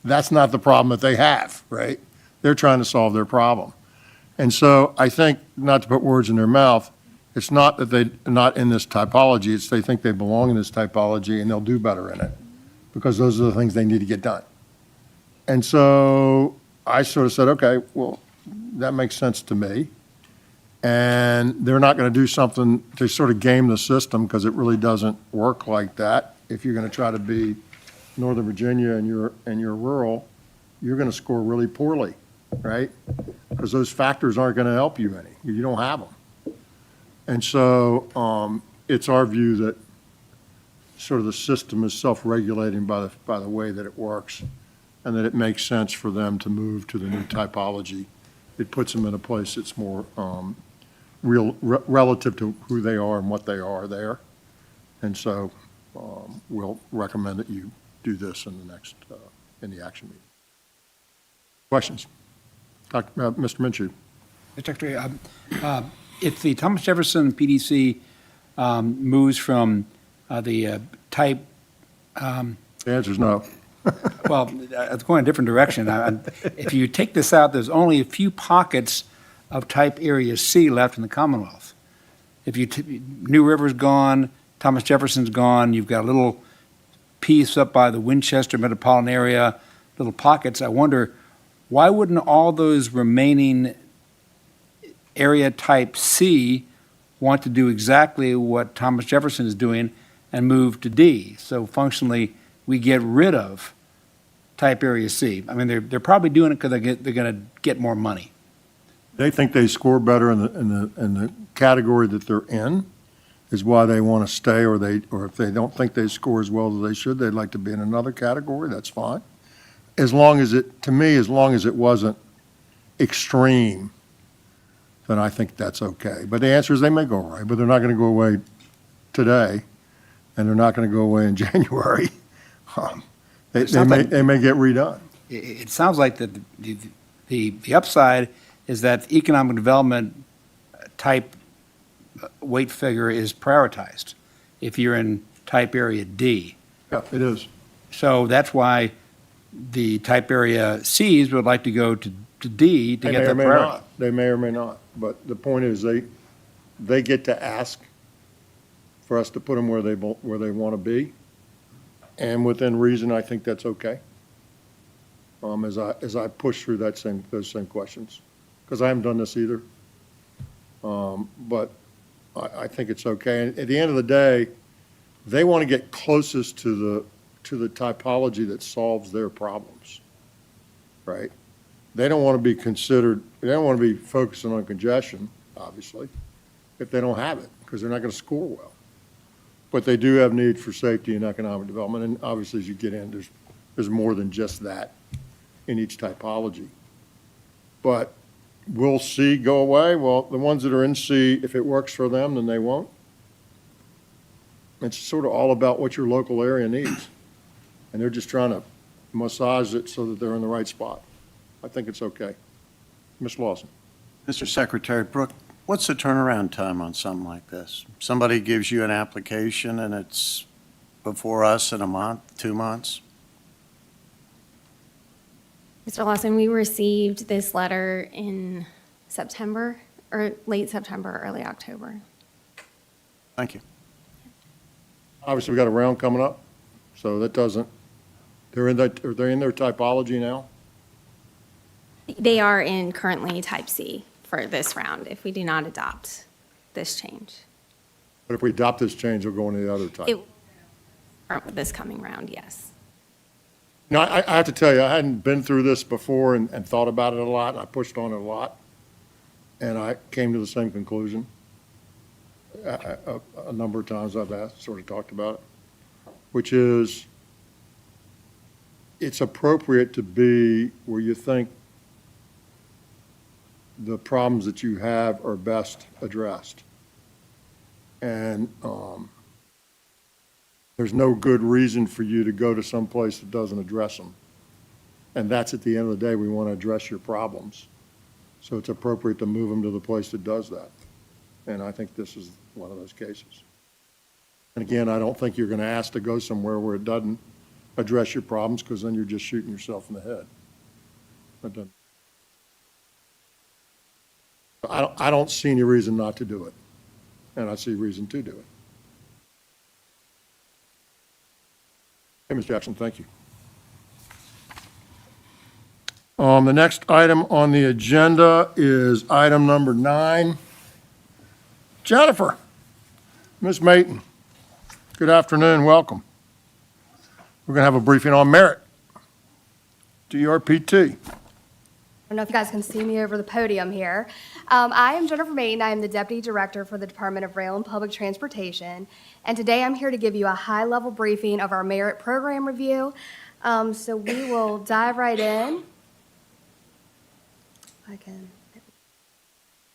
[SPEAKER 1] That's not the problem that they have, right? They're trying to solve their problem. And so I think, not to put words in their mouth, it's not that they're not in this typology, it's they think they belong in this typology and they'll do better in it, because those are the things they need to get done. And so I sort of said, okay, well, that makes sense to me. And they're not going to do something to sort of game the system, because it really doesn't work like that. If you're going to try to be Northern Virginia and you're rural, you're going to score really poorly, right? Because those factors aren't going to help you any. You don't have them. And so it's our view that sort of the system is self-regulating by the way that it works, and that it makes sense for them to move to the new typology. It puts them in a place that's more relative to who they are and what they are there. And so we'll recommend that you do this in the next, in the action meeting. Questions? Mr. Minshew.
[SPEAKER 3] Mr. Secretary, if the Thomas Jefferson PDC moves from the type,
[SPEAKER 1] The answer is no.
[SPEAKER 3] well, it's going a different direction. If you take this out, there's only a few pockets of type area C left in the Commonwealth. If New River's gone, Thomas Jefferson's gone, you've got a little piece up by the Winchester metropolitan area, little pockets. I wonder, why wouldn't all those remaining area type C want to do exactly what Thomas Jefferson is doing and move to D? So functionally, we get rid of type area C. I mean, they're probably doing it because they're going to get more money.
[SPEAKER 1] They think they score better in the category that they're in, is why they want to stay, or if they don't think they score as well as they should, they'd like to be in another category, that's fine. As long as it wasn't extreme, then I think that's okay. But the answer is they may go away, but they're not going to go away today, and they're not going to go away in January. They may get redone.
[SPEAKER 3] It sounds like that the upside is that the economic development type weight figure is prioritized if you're in type area D.
[SPEAKER 1] Yeah, it is.
[SPEAKER 3] So that's why the type area Cs would like to go to D to get that priority.
[SPEAKER 1] They may or may not. But the point is, they get to ask for us to put them where they want to be. And within reason, I think that's okay. As I push through those same questions, because I haven't done this either. But I think it's okay. And at the end of the day, they want to get closest to the typology that solves their problems, right? They don't want to be they don't want to be focusing on congestion, obviously, if they don't have it, because they're not going to score well. But they do have need for safety and economic development, and obviously as you get in, there's more than just that in each typology. But will C go away? Well, the ones that are in C, if it works for them, then they won't. It's sort of all about what your local area needs. And they're just trying to massage it so that they're in the right spot. I think it's okay. Ms. Lawson.
[SPEAKER 2] Mr. Secretary, Brooke, what's the turnaround time on something like this? Somebody gives you an application and it's before us in a month, 2 months?
[SPEAKER 20] Mr. Lawson, we received this letter in September, or late September, early October.
[SPEAKER 2] Thank you.
[SPEAKER 1] Obviously, we got a round coming up, so that doesn't, are they in their typology now?
[SPEAKER 20] They are in currently type C for this round if we do not adopt this change.
[SPEAKER 1] But if we adopt this change, we'll go into the other type.
[SPEAKER 20] this coming round, yes.
[SPEAKER 1] No, I have to tell you, I hadn't been through this before and thought about it a lot, and I pushed on it a lot. And I came to the same conclusion. A number of times I've sort of talked about it, which is it's appropriate to be where you think the problems that you have are best addressed. And there's no good reason for you to go to some place that doesn't address them. And that's, at the end of the day, we want to address your problems. So it's appropriate to move them to the place that does that. And I think this is one of those cases. And again, I don't think you're going to ask to go somewhere where it doesn't address your problems, because then you're just shooting yourself in the head. That doesn't. I don't see any reason not to do it. And I see reason to do it. Hey, Ms. Jackson, thank you. The next item on the agenda is item number 9. Jennifer, Ms. Mayton, good afternoon, welcome. We're going to have a briefing on merit, DRPT.
[SPEAKER 21] I don't know if you guys can see me over the podium here. I am Jennifer Mayton. I am the Deputy Director for the Department of Rail and Public Transportation. And today I'm here to give you a high-level briefing of our merit program review. So we will dive right in.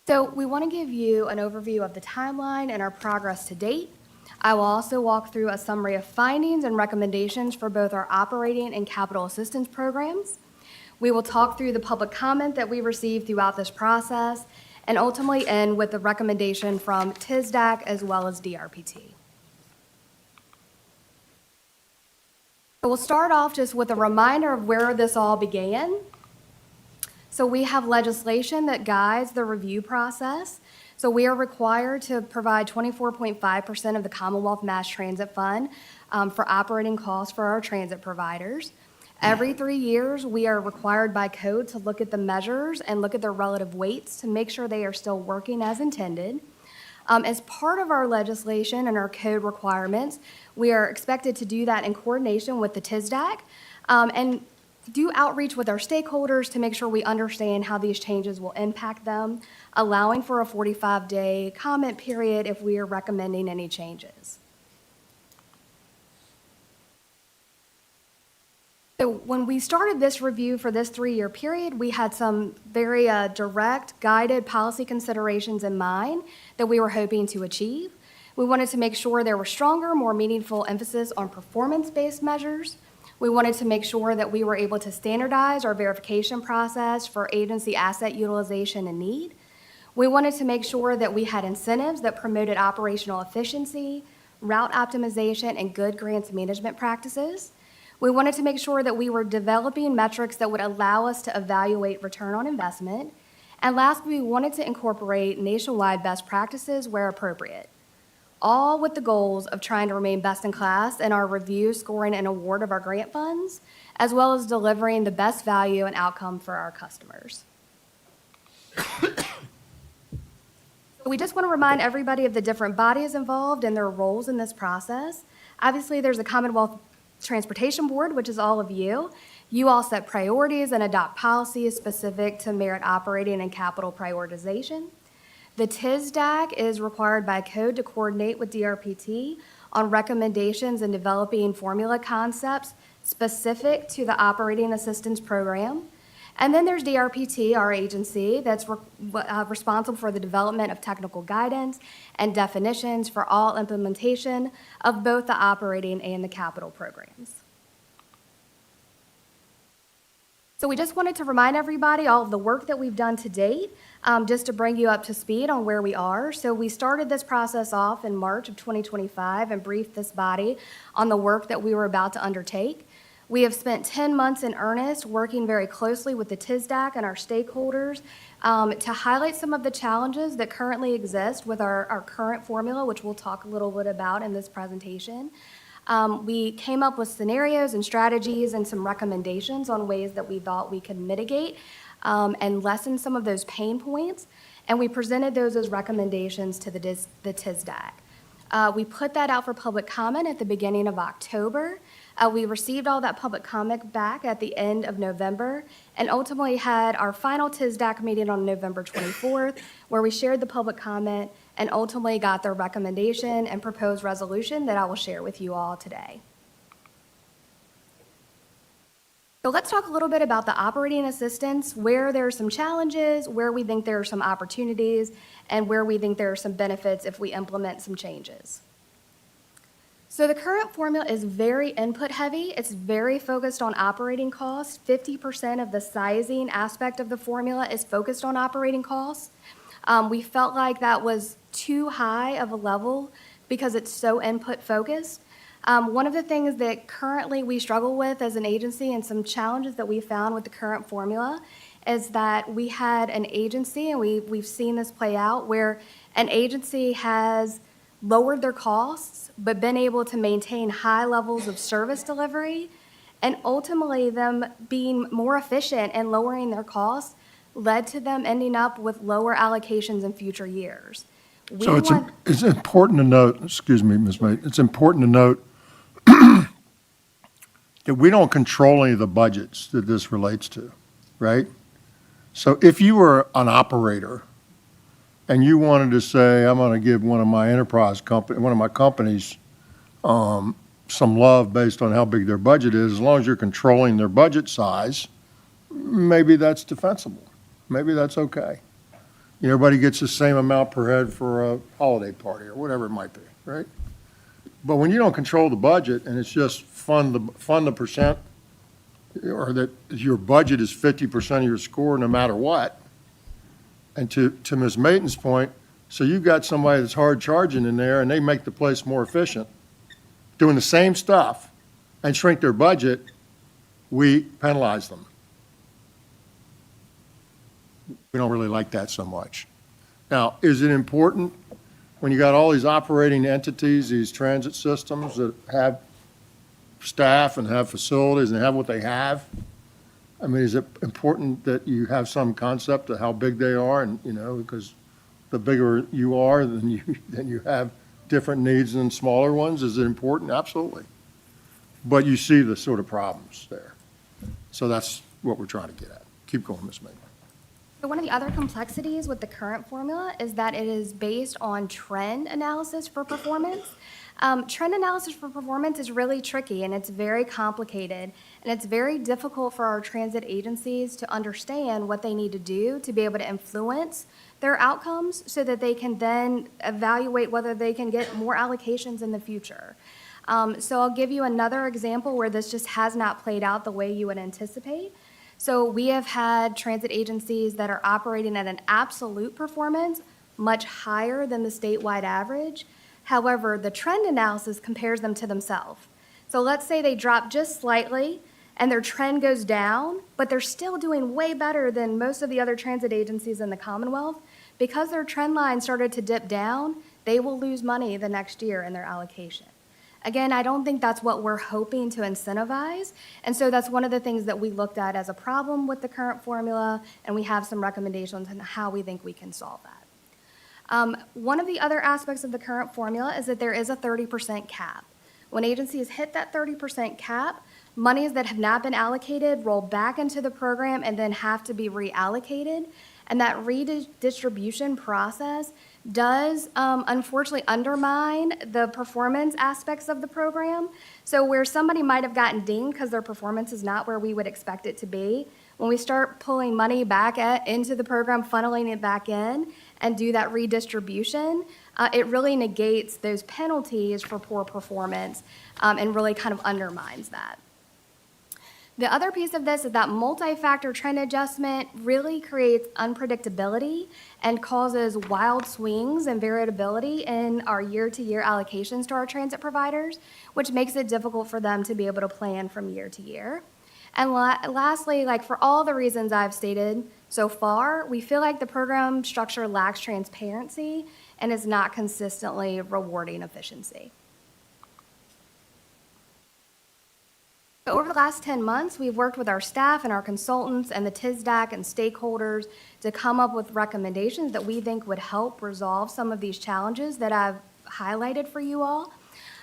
[SPEAKER 21] So we want to give you an overview of the timeline and our progress to date. I will also walk through a summary of findings and recommendations for both our operating and capital assistance programs. We will talk through the public comment that we received throughout this process and ultimately end with the recommendation from TSDAC as well as DRPT. So we'll start off just with a reminder of where this all began. So we have legislation that guides the review process. So we are required to provide 24.5% of the Commonwealth Mass Transit Fund for operating costs for our transit providers. Every 3 years, we are required by code to look at the measures and look at their relative weights to make sure they are still working as intended. As part of our legislation and our code requirements, we are expected to do that in coordination with the TSDAC and do outreach with our stakeholders to make sure we understand how these changes will impact them, allowing for a 45-day comment period if we are recommending any changes. So when we started this review for this 3-year period, we had some very direct, guided policy considerations in mind that we were hoping to achieve. We wanted to make sure there were stronger, more meaningful emphasis on performance-based measures. We wanted to make sure that we were able to standardize our verification process for agency asset utilization and need. We wanted to make sure that we had incentives that promoted operational efficiency, route optimization, and good grants management practices. We wanted to make sure that we were developing metrics that would allow us to evaluate return on investment. And lastly, we wanted to incorporate nationwide best practices where appropriate, all with the goals of trying to remain best in class in our review, scoring, and award of our grant funds, as well as delivering the best value and outcome for our customers. We just want to remind everybody of the different bodies involved and their roles in this process. Obviously, there's the Commonwealth Transportation Board, which is all of you. You all set priorities and adopt policies specific to merit operating and capital prioritization. The TSDAC is required by code to coordinate with DRPT on recommendations and developing formula concepts specific to the operating assistance program. And then there's DRPT, our agency, that's responsible for the development of technical guidance and definitions for all implementation of both the operating and the capital programs. So we just wanted to remind everybody all of the work that we've done to date, just to bring you up to speed on where we are. So we started this process off in March of 2025 and briefed this body on the work that we were about to undertake. We have spent 10 months in earnest working very closely with the TSDAC and our stakeholders to highlight some of the challenges that currently exist with our current formula, which we'll talk a little bit about in this presentation. We came up with scenarios and strategies and some recommendations on ways that we thought we could mitigate and lessen some of those pain points, and we presented those as recommendations to the TSDAC. We put that out for public comment at the beginning of October. We received all that public comment back at the end of November and ultimately had our final TISDAC meeting on November 24th, where we shared the public comment and ultimately got their recommendation and proposed resolution that I will share with you all today. So let's talk a little bit about the operating assistance, where there are some challenges, where we think there are some opportunities, and where we think there are some benefits if we implement some changes. So the current formula is very input heavy. It's very focused on operating costs. 50% of the sizing aspect of the formula is focused on operating costs. We felt like that was too high of a level because it's so input focused. One of the things that currently we struggle with as an agency and some challenges that we found with the current formula is that we had an agency, and we've seen this play out, where an agency has lowered their costs but been able to maintain high levels of service delivery, and ultimately them being more efficient and lowering their costs led to them ending up with lower allocations in future years.
[SPEAKER 1] So it's important to note, excuse me, Ms. Mate, it's important to note that we don't control any of the budgets that this relates to, right? So if you were an operator and you wanted to say, I'm going to give one of my companies some love based on how big their budget is, as long as you're controlling their budget size, maybe that's defensible. Maybe that's okay. Everybody gets the same amount per head for a holiday party or whatever it might be, right? But when you don't control the budget and it's just fund the percent, or that your budget is 50% of your score no matter what, and to Ms. Maton's point, so you've got somebody that's hard charging in there and they make the place more efficient, doing the same stuff and shrink their budget, we penalize them. We don't really like that so much. Now, is it important when you got all these operating entities, these transit systems that have staff and have facilities and have what they have? I mean, is it important that you have some concept of how big they are? And, because the bigger you are, then you have different needs than smaller ones. Is it important? Absolutely. But you see the sort of problems there. So that's what we're trying to get at. Keep going, Ms. Maynard.
[SPEAKER 21] So one of the other complexities with the current formula is that it is based on trend analysis for performance. Trend analysis for performance is really tricky, and it's very complicated, and it's very difficult for our transit agencies to understand what they need to do to be able to influence their outcomes so that they can then evaluate whether they can get more allocations in the future. So I'll give you another example where this just has not played out the way you would anticipate. So we have had transit agencies that are operating at an absolute performance much higher than the statewide average. However, the trend analysis compares them to themselves. So let's say they drop just slightly and their trend goes down, but they're still doing way better than most of the other transit agencies in the Commonwealth. Because their trend line started to dip down, they will lose money the next year in their allocation. Again, I don't think that's what we're hoping to incentivize, and so that's one of the things that we looked at as a problem with the current formula, and we have some recommendations on how we think we can solve that. One of the other aspects of the current formula is that there is a 30% cap. When agencies hit that 30% cap, monies that have not been allocated roll back into the program and then have to be reallocated, and that redistribution process does unfortunately undermine the performance aspects of the program. So where somebody might have gotten dinged because their performance is not where we would expect it to be, when we start pulling money back into the program, funneling it back in, and do that redistribution, it really negates those penalties for poor performance and really kind of undermines that. The other piece of this is that multi-factor trend adjustment really creates unpredictability and causes wild swings and variability in our year-to-year allocations to our transit providers, which makes it difficult for them to be able to plan from year to year. And lastly, for all the reasons I've stated so far, we feel like the program structure lacks transparency and is not consistently rewarding efficiency. Over the last 10 months, we've worked with our staff and our consultants and the TISDAC and stakeholders to come up with recommendations that we think would help resolve some of these challenges that I've highlighted for you all.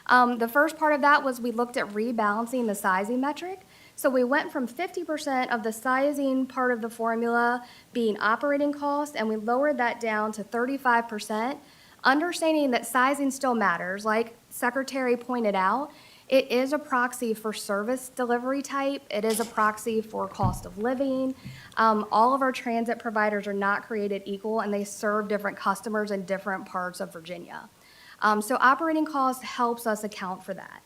[SPEAKER 21] The first part of that was we looked at rebalancing the sizing metric. So we went from 50% of the sizing part of the formula being operating cost, and we lowered that down to 35%, understanding that sizing still matters. Like Secretary pointed out, it is a proxy for service delivery type. It is a proxy for cost of living. All of our transit providers are not created equal, and they serve different customers in different parts of Virginia. So operating cost helps us account for that.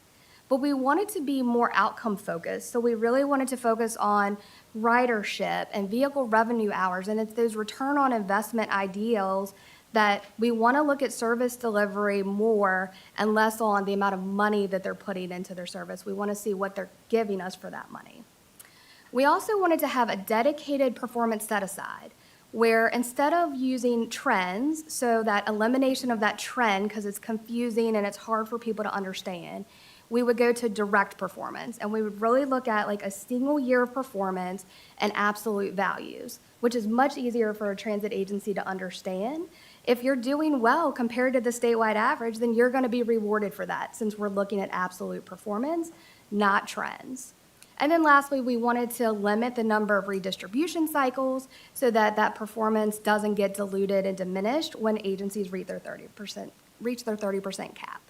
[SPEAKER 21] But we wanted to be more outcome focused. So we really wanted to focus on ridership and vehicle revenue hours. And it's those return on investment ideals that we want to look at service delivery more and less on the amount of money that they're putting into their service. We want to see what they're giving us for that money. We also wanted to have a dedicated performance set aside, where instead of using trends, so that elimination of that trend, because it's confusing and it's hard for people to understand, we would go to direct performance, and we would really look at like a single year of performance and absolute values, which is much easier for a transit agency to understand. If you're doing well compared to the statewide average, then you're going to be rewarded for that, since we're looking at absolute performance, not trends. And then lastly, we wanted to limit the number of redistribution cycles so that that performance doesn't get diluted and diminished when agencies reach their 30% cap.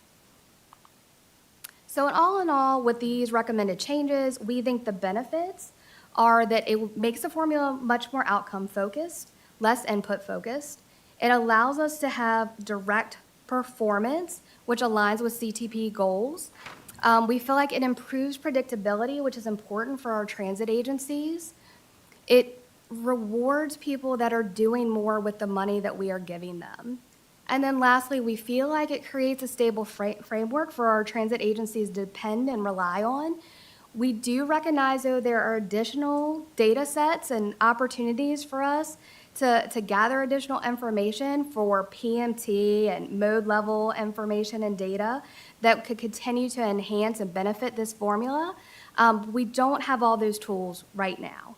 [SPEAKER 21] So in all, with these recommended changes, we think the benefits are that it makes the formula much more outcome focused, less input focused. It allows us to have direct performance, which aligns with CTP goals. We feel like it improves predictability, which is important for our transit agencies. It rewards people that are doing more with the money that we are giving them. And then lastly, we feel like it creates a stable framework for our transit agencies to depend and rely on. We do recognize, though, there are additional data sets and opportunities for us to gather additional information for PMT and mode level information and data that could continue to enhance and benefit this formula. We don't have all those tools right now.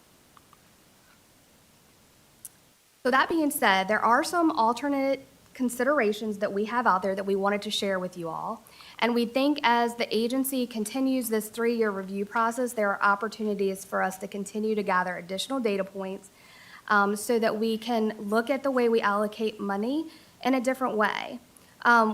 [SPEAKER 21] So that being said, there are some alternate considerations that we have out there that we wanted to share with you all. And we think as the agency continues this 3-year review process, there are opportunities for us to continue to gather additional data points so that we can look at the way we allocate money in a different way.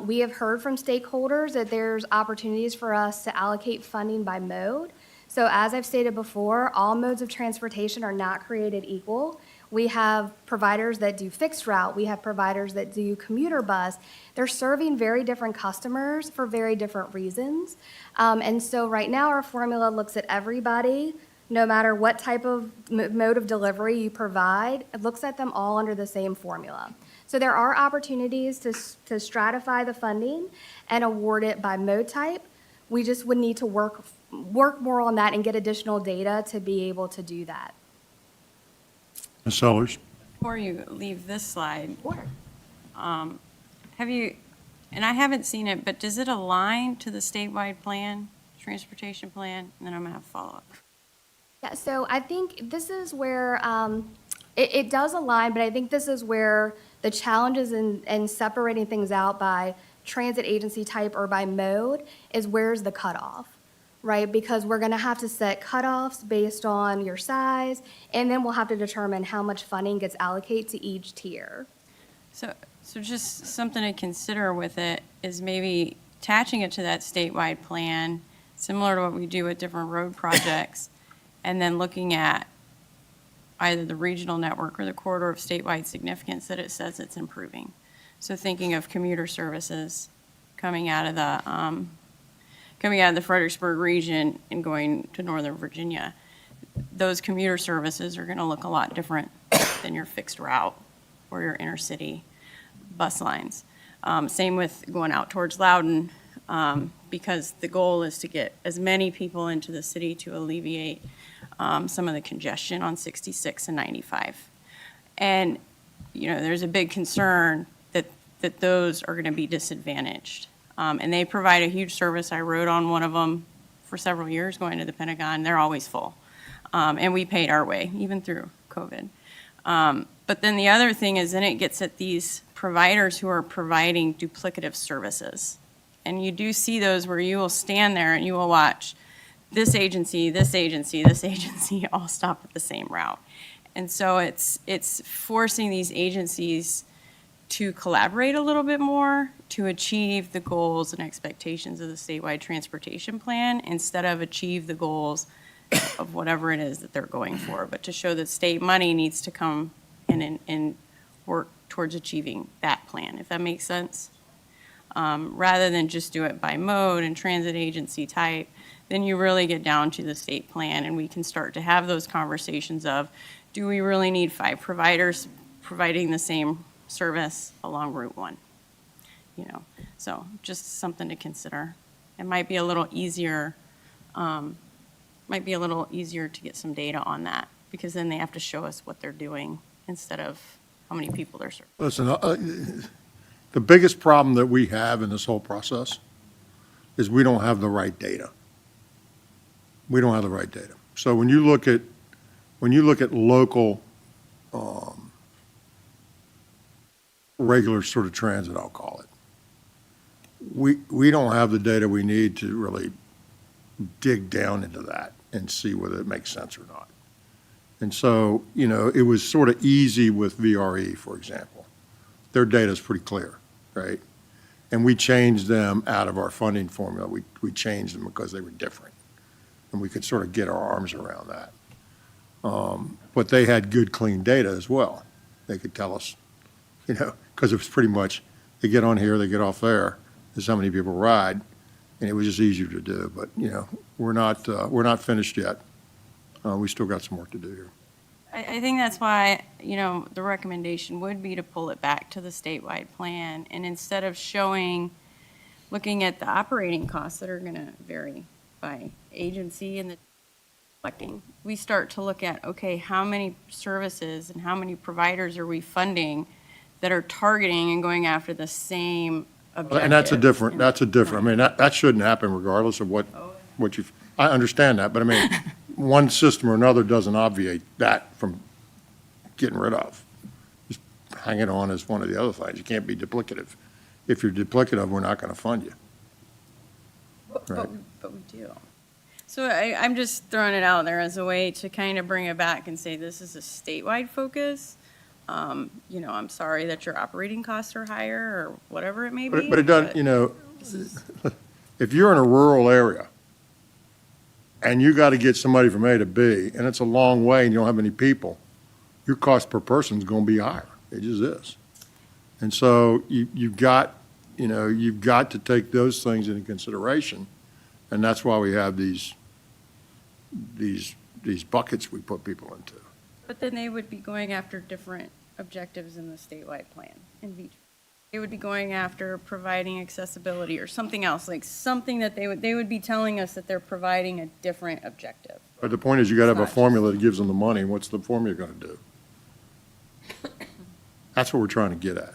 [SPEAKER 21] We have heard from stakeholders that there's opportunities for us to allocate funding by mode. So as I've stated before, all modes of transportation are not created equal. We have providers that do fixed route. We have providers that do commuter bus. They're serving very different customers for very different reasons. And so right now our formula looks at everybody, no matter what type of mode of delivery you provide. It looks at them all under the same formula. So there are opportunities to stratify the funding and award it by mode type. We just would need to work more on that and get additional data to be able to do that.
[SPEAKER 1] Ms. Sellers?
[SPEAKER 12] Before you leave this slide, have you, and I haven't seen it, but does it align to the statewide plan, transportation plan? And then I'm going to have a follow-up.
[SPEAKER 21] Yeah, so I think this is where it does align, but I think this is where the challenges in separating things out by transit agency type or by mode is where's the cutoff, right? Because we're going to have to set cutoffs based on your size, and then we'll have to determine how much funding gets allocated to each tier.
[SPEAKER 12] So just something to consider with it is maybe attaching it to that statewide plan, similar to what we do with different road projects, and then looking at either the regional network or the corridor of statewide significance that it says it's improving. So thinking of commuter services coming out of the Fredericksburg region and going to Northern Virginia, those commuter services are going to look a lot different than your fixed route or your intercity bus lines. Same with going out towards Loudoun, because the goal is to get as many people into the city to alleviate some of the congestion on 66 and 95. And, you know, there's a big concern that those are going to be disadvantaged. And they provide a huge service. I rode on one of them for several years going to the Pentagon. They're always full. And we paid our way, even through COVID. But then the other thing is, then it gets at these providers who are providing duplicative services. And you do see those where you will stand there and you will watch this agency, this agency, this agency all stop at the same route. And so it's forcing these agencies to collaborate a little bit more to achieve the goals and expectations of the statewide transportation plan instead of achieve the goals of whatever it is that they're going for, but to show that state money needs to come in and work towards achieving that plan, if that makes sense. Rather than just do it by mode and transit agency type, then you really get down to the state plan and we can start to have those conversations of, do we really need 5 providers providing the same service along Route 1? You know, so just something to consider. It might be a little easier, to get some data on that, because then they have to show us what they're doing instead of how many people they're serving.
[SPEAKER 1] Listen, the biggest problem that we have in this whole process is we don't have the right data. We don't have the right data. So when you look at local, regular sort of transit, I'll call it, we don't have the data we need to really dig down into that and see whether it makes sense or not. And so, you know, it was sort of easy with VRE, for example. Their data is pretty clear, right? And we changed them out of our funding formula. We changed them because they were different. And we could sort of get our arms around that. But they had good, clean data as well. They could tell us, you know, because it was pretty much, they get on here, they get off there, this is how many people ride, and it was just easier to do. But, you know, we're not finished yet. We still got some work to do here.
[SPEAKER 12] I think that's why, you know, the recommendation would be to pull it back to the statewide plan, and instead of looking at the operating costs that are going to vary by agency and the collecting, we start to look at, okay, how many services and how many providers are we funding that are targeting and going after the same objective?
[SPEAKER 1] And that's a different, I mean, that shouldn't happen regardless of what I understand that, but I mean, one system or another doesn't obviate that from getting rid of. Just hang it on as one of the other things. You can't be duplicative. If you're duplicative, we're not going to fund you. Right.
[SPEAKER 12] But we do. So I'm just throwing it out there as a way to kind of bring it back and say this is a statewide focus. You know, I'm sorry that your operating costs are higher or whatever it may be.
[SPEAKER 1] But it doesn't, you know, if you're in a rural area and you got to get somebody from A to B, and it's a long way and you don't have any people, your cost per person is going to be higher. It just is. And so you've got to take those things into consideration. And that's why we have these buckets we put people into.
[SPEAKER 12] But then they would be going after different objectives in the statewide plan in VJ. They would be going after providing accessibility or something else, like something that they would be telling us that they're providing a different objective.
[SPEAKER 1] But the point is, you got to have a formula that gives them the money. What's the formula going to do? That's what we're trying to get at.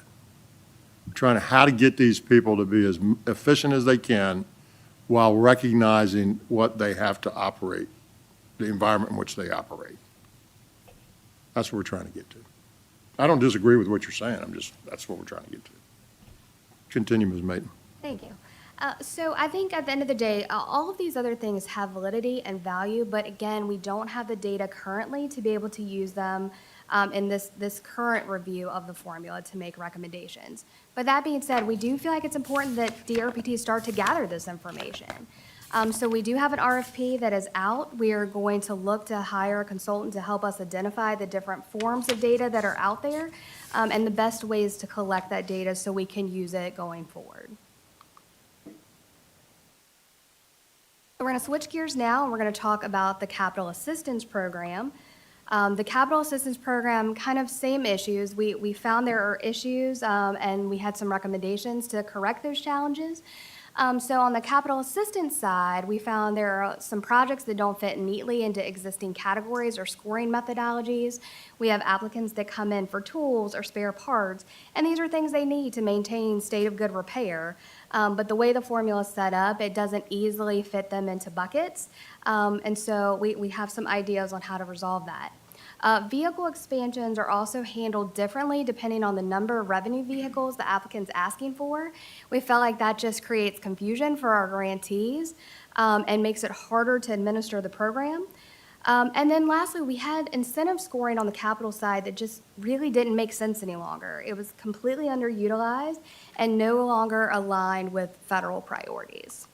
[SPEAKER 1] We're trying to how to get these people to be as efficient as they can while recognizing what they have to operate, the environment in which they operate. That's what we're trying to get to. I don't disagree with what you're saying. That's what we're trying to get to. Continue, Ms. Maton.
[SPEAKER 21] Thank you. So I think at the end of the day, all of these other things have validity and value, but again, we don't have the data currently to be able to use them in this current review of the formula to make recommendations. But that being said, we do feel like it's important that DRPT start to gather this information. So we do have an RFP that is out. We are going to look to hire a consultant to help us identify the different forms of data that are out there and the best ways to collect that data so we can use it going forward. We're going to switch gears now, and we're going to talk about the capital assistance program. The capital assistance program, kind of same issues. We found there are issues, and we had some recommendations to correct those challenges. So on the capital assistance side, we found there are some projects that don't fit neatly into existing categories or scoring methodologies. We have applicants that come in for tools or spare parts, and these are things they need to maintain state of good repair. But the way the formula is set up, it doesn't easily fit them into buckets. And so we have some ideas on how to resolve that. Vehicle expansions are also handled differently depending on the number of revenue vehicles the applicant's asking for. We felt like that just creates confusion for our grantees and makes it harder to administer the program. And then lastly, we had incentive scoring on the capital side that just really didn't make sense any longer. It was completely underutilized and no longer aligned with federal priorities.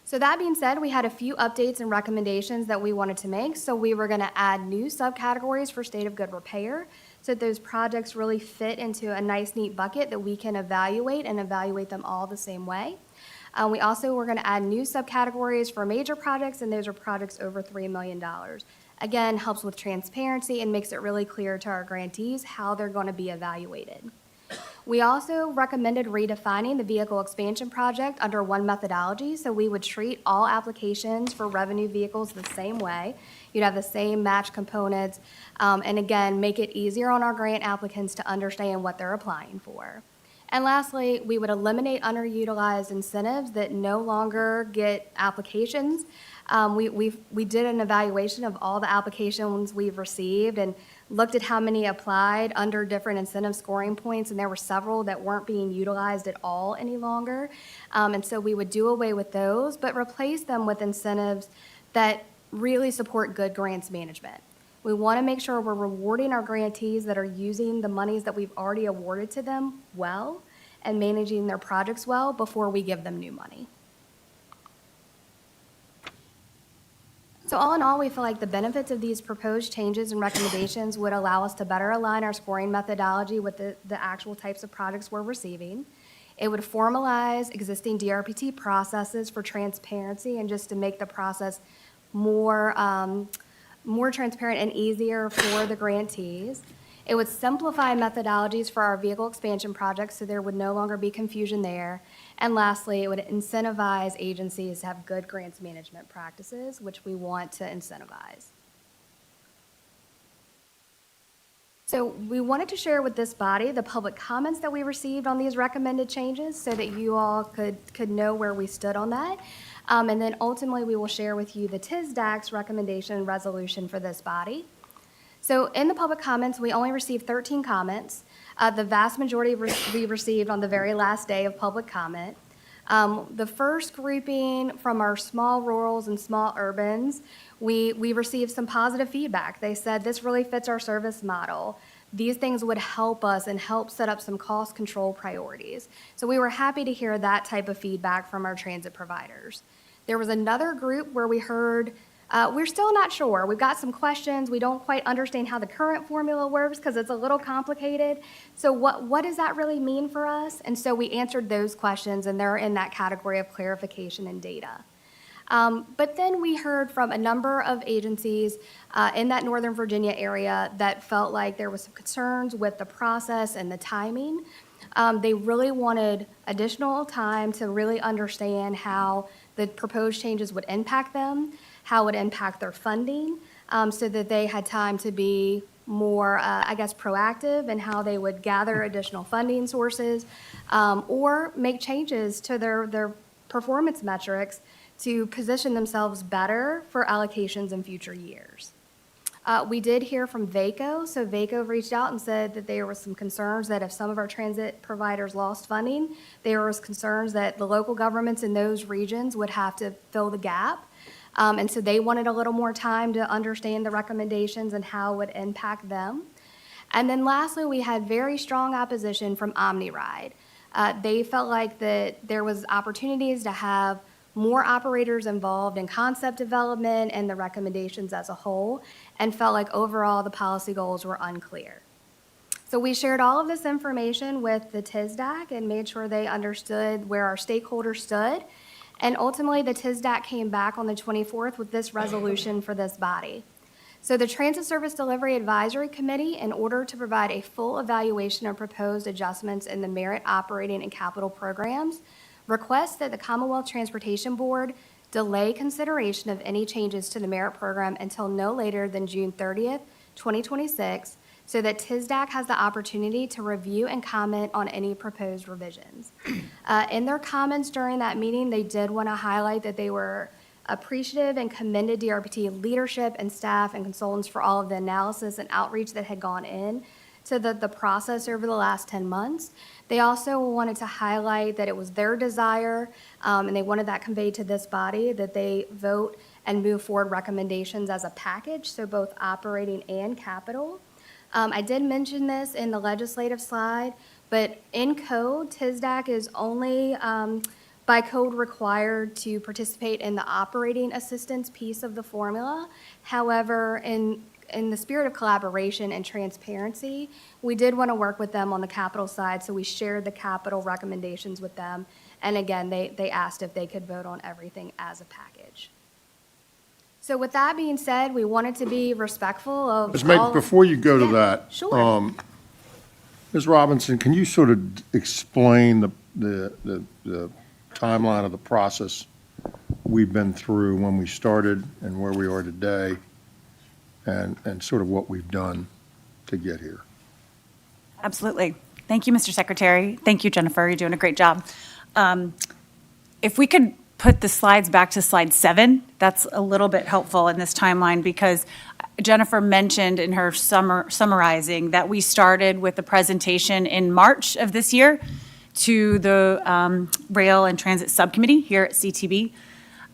[SPEAKER 21] So that being said, we had a few updates and recommendations that we wanted to make. So we were going to add new subcategories for state of good repair so that those projects really fit into a nice, neat bucket that we can evaluate and evaluate them all the same way. We also were going to add new subcategories for major projects, and those are projects over $3 million. Again, helps with transparency and makes it really clear to our grantees how they're going to be evaluated. We also recommended redefining the vehicle expansion project under one methodology, so we would treat all applications for revenue vehicles the same way. You'd have the same match components, and again, make it easier on our grant applicants to understand what they're applying for. And lastly, we would eliminate underutilized incentives that no longer get applications. We did an evaluation of all the applications we've received and looked at how many applied under different incentive scoring points, and there were several that weren't being utilized at all any longer. And so we would do away with those, but replace them with incentives that really support good grants management. We want to make sure we're rewarding our grantees that are using the monies that we've already awarded to them well and managing their projects well before we give them new money. So all in all, we feel like the benefits of these proposed changes and recommendations would allow us to better align our scoring methodology with the actual types of projects we're receiving. It would formalize existing DRPT processes for transparency and just to make the process more transparent and easier for the grantees. It would simplify methodologies for our vehicle expansion projects so there would no longer be confusion there. And lastly, it would incentivize agencies to have good grants management practices, which we want to incentivize. So we wanted to share with this body the public comments that we received on these recommended changes so that you all could know where we stood on that. And then ultimately, we will share with you the TSDAC's recommendation and resolution for this body. So in the public comments, we only received 13 comments. The vast majority we received on the very last day of public comment. The first grouping from our small rurals and small urbans, we received some positive feedback. They said this really fits our service model. These things would help us and help set up some cost control priorities. So we were happy to hear that type of feedback from our transit providers. There was another group where we heard, we're still not sure. We've got some questions. We don't quite understand how the current formula works because it's a little complicated. So what does that really mean for us? And so we answered those questions, and they're in that category of clarification and data. But then we heard from a number of agencies in that Northern Virginia area that felt like there was some concerns with the process and the timing. They really wanted additional time to really understand how the proposed changes would impact them, how it would impact their funding, so that they had time to be more, proactive in how they would gather additional funding sources or make changes to their performance metrics to position themselves better for allocations in future years. We did hear from VACO. So VACO reached out and said that there were some concerns that if some of our transit providers lost funding, there was concerns that the local governments in those regions would have to fill the gap. And so they wanted a little more time to understand the recommendations and how it would impact them. And then lastly, we had very strong opposition from OmniRide. They felt like that there was opportunities to have more operators involved in concept development and the recommendations as a whole, and felt like overall the policy goals were unclear. So we shared all of this information with the TSDAC and made sure they understood where our stakeholders stood. And ultimately, the TSDAC came back on the 24th with this resolution for this body. So the Transit Service Delivery Advisory Committee, in order to provide a full evaluation of proposed adjustments in the merit operating and capital programs, requests that the Commonwealth Transportation Board delay consideration of any changes to the merit program until no later than June 30th, 2026, so that TSDAC has the opportunity to review and comment on any proposed revisions. In their comments during that meeting, they did want to highlight that they were appreciative and commended DRPT leadership and staff and consultants for all of the analysis and outreach that had gone in to the process over the last 10 months. They also wanted to highlight that it was their desire, and they wanted that conveyed to this body, that they vote and move forward recommendations as a package, so both operating and capital. I did mention this in the legislative slide, but in code, TSDAC is only by code required to participate in the operating assistance piece of the formula. However, in the spirit of collaboration and transparency, we did want to work with them on the capital side, so we shared the capital recommendations with them. And again, they asked if they could vote on everything as a package. So with that being said, we wanted to be respectful of
[SPEAKER 1] Ms. Maiden, before you go to that.
[SPEAKER 21] Sure.
[SPEAKER 1] Ms. Robinson, can you sort of explain the timeline of the process we've been through when we started and where we are today, and sort of what we've done to get here?
[SPEAKER 4] Absolutely. Thank you, Mr. Secretary. Thank you, Jennifer. You're doing a great job. If we could put the slides back to slide 7, that's a little bit helpful in this timeline, because Jennifer mentioned in her summarizing that we started with the presentation in March of this year to the Rail and Transit Subcommittee here at CTB.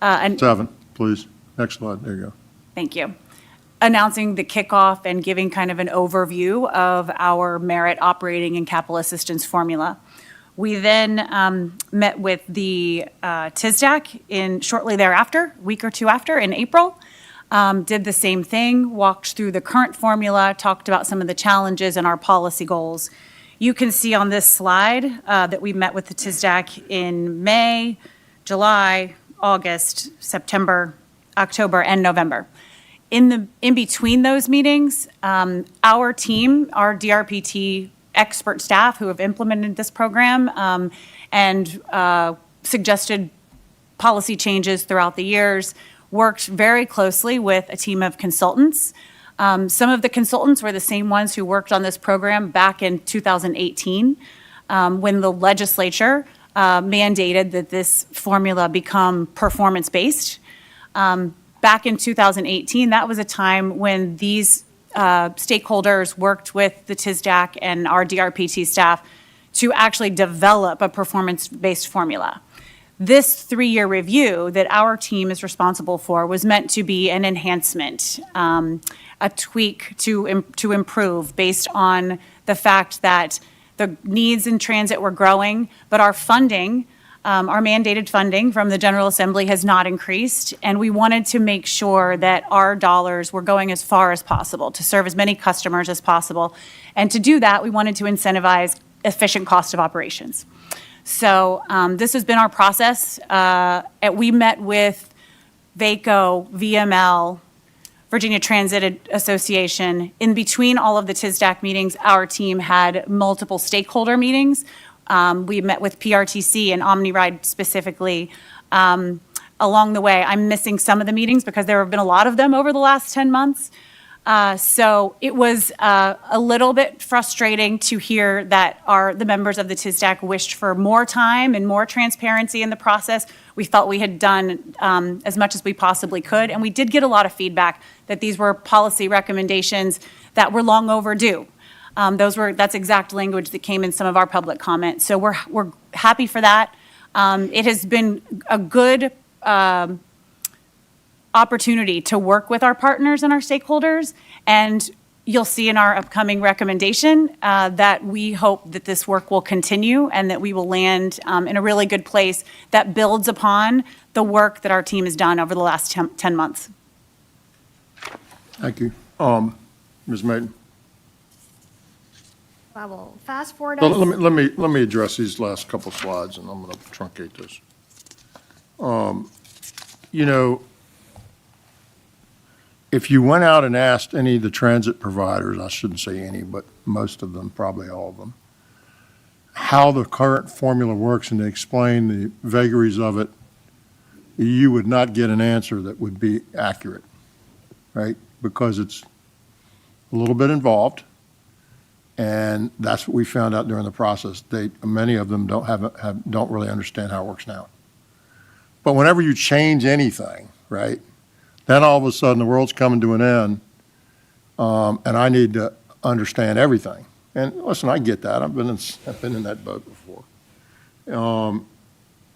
[SPEAKER 1] 7, please. Next slide. There you go.
[SPEAKER 4] Thank you. Announcing the kickoff and giving kind of an overview of our merit operating and capital assistance formula. We then met with the TSDAC shortly thereafter, a week or two after, in April. Did the same thing, walked through the current formula, talked about some of the challenges and our policy goals. You can see on this slide that we met with the TSDAC in May, July, August, September, October, and November. In between those meetings, our team, our DRPT expert staff who have implemented this program and suggested policy changes throughout the years, worked very closely with a team of consultants. Some of the consultants were the same ones who worked on this program back in 2018 when the legislature mandated that this formula become performance-based. Back in 2018, that was a time when these stakeholders worked with the TSDAC and our DRPT staff to actually develop a performance-based formula. This 3-year review that our team is responsible for was meant to be an enhancement, a tweak to improve based on the fact that the needs in transit were growing, but our funding, our mandated funding from the General Assembly has not increased, and we wanted to make sure that our dollars were going as far as possible to serve as many customers as possible. And to do that, we wanted to incentivize efficient cost of operations. So this has been our process. We met with VACO, VML, Virginia Transit Association. In between all of the TSDAC meetings, our team had multiple stakeholder meetings. We met with PRTC and OmniRide specifically. Along the way, I'm missing some of the meetings because there have been a lot of them over the last 10 months. So it was a little bit frustrating to hear that the members of the TSDAC wished for more time and more transparency in the process. We felt we had done as much as we possibly could, and we did get a lot of feedback that these were policy recommendations that were long overdue. That's exact language that came in some of our public comments. So we're happy for that. It has been a good opportunity to work with our partners and our stakeholders, and you'll see in our upcoming recommendation that we hope that this work will continue and that we will land in a really good place that builds upon the work that our team has done over the last 10 months.
[SPEAKER 1] Thank you. Ms. Maiden?
[SPEAKER 21] I will fast forward.
[SPEAKER 1] Well, let me address these last couple slides, and I'm going to truncate this. If you went out and asked any of the transit providers, I shouldn't say any, but most of them, probably all of them, how the current formula works and to explain the vagaries of it, you would not get an answer that would be accurate, right? Because it's a little bit involved. And that's what we found out during the process. Many of them don't really understand how it works now. But whenever you change anything, right, then all of a sudden the world's coming to an end, and I need to understand everything. And listen, I get that. I've been in that boat before.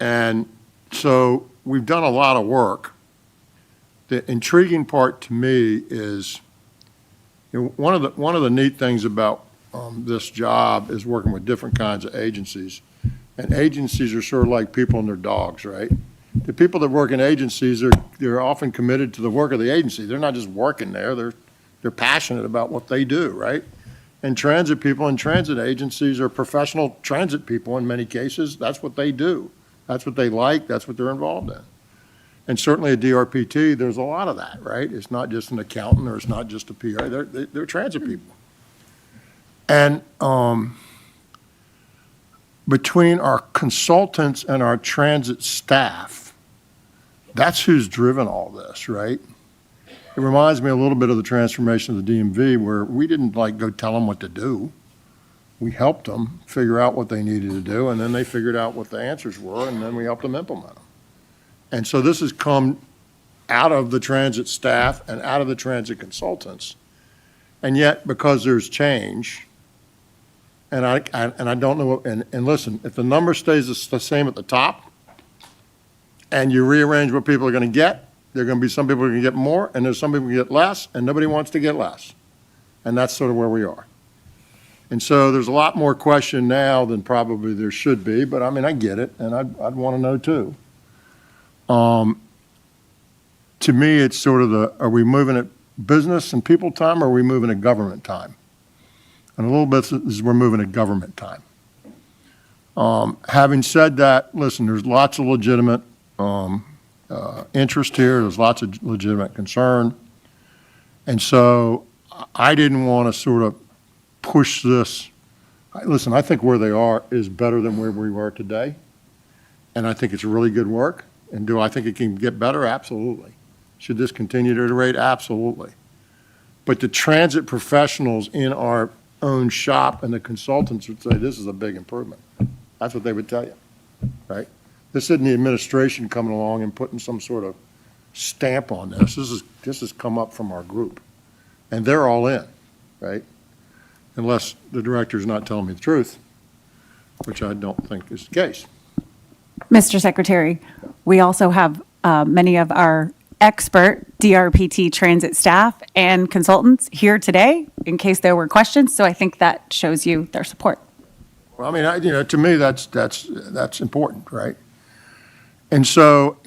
[SPEAKER 1] And so we've done a lot of work. The intriguing part to me is, one of the neat things about this job is working with different kinds of agencies. And agencies are sort of like people and their dogs, right? The people that work in agencies, they're often committed to the work of the agency. They're not just working there, they're passionate about what they do, right? And transit people and transit agencies are professional transit people in many cases. That's what they do. That's what they like, that's what they're involved in. And certainly at DRPT, there's a lot of that, right? It's not just an accountant, or it's not just a PA, they're transit people. And between our consultants and our transit staff, that's who's driven all this, right? It reminds me a little bit of the transformation of the DMV, where we didn't like go tell them what to do. We helped them figure out what they needed to do, and then they figured out what the answers were, and then we helped them implement them. And so this has come out of the transit staff and out of the transit consultants. And yet, because there's change, and I don't know, and listen, if the number stays the same at the top, and you rearrange what people are going to get, there are going to be some people who are going to get more, and there's some people who get less, and nobody wants to get less. And that's sort of where we are. And so there's a lot more question now than probably there should be, but I mean, I get it, and I'd want to know too. To me, it's sort of are we moving at business and people time, or are we moving at government time? And a little bit is we're moving at government time. Having said that, listen, there's lots of legitimate interest here. There's lots of legitimate concern. And so I didn't want to sort of push this. Listen, I think where they are is better than where we were today. And I think it's really good work. And do I think it can get better? Absolutely. Should this continue to iterate? Absolutely. But the transit professionals in our own shop and the consultants would say this is a big improvement. That's what they would tell you, right? This isn't the administration coming along and putting some sort of stamp on this. This has come up from our group. And they're all in, right? Unless the director's not telling me the truth, which I don't think is the case.
[SPEAKER 4] Mr. Secretary, we also have many of our expert DRPT transit staff and consultants here today in case there were questions. So I think that shows you their support.
[SPEAKER 1] Well, I mean, to me, that's important, right? And so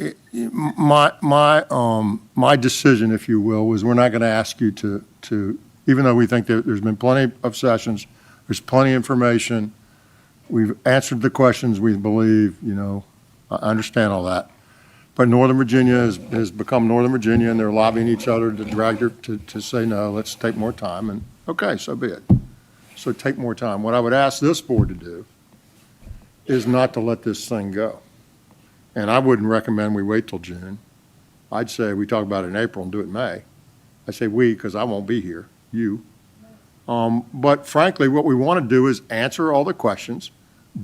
[SPEAKER 1] my decision, if you will, was we're not going to ask you to, even though we think that there's been plenty of sessions, there's plenty of information, we've answered the questions we believe, I understand all that. But Northern Virginia has become Northern Virginia, and they're lobbying each other to drag to say, no, let's take more time. And okay, so be it. So take more time. What I would ask this board to do is not to let this thing go. And I wouldn't recommend we wait till June. I'd say we talk about it in April and do it in May. I say we because I won't be here, you. But frankly, what we want to do is answer all the questions,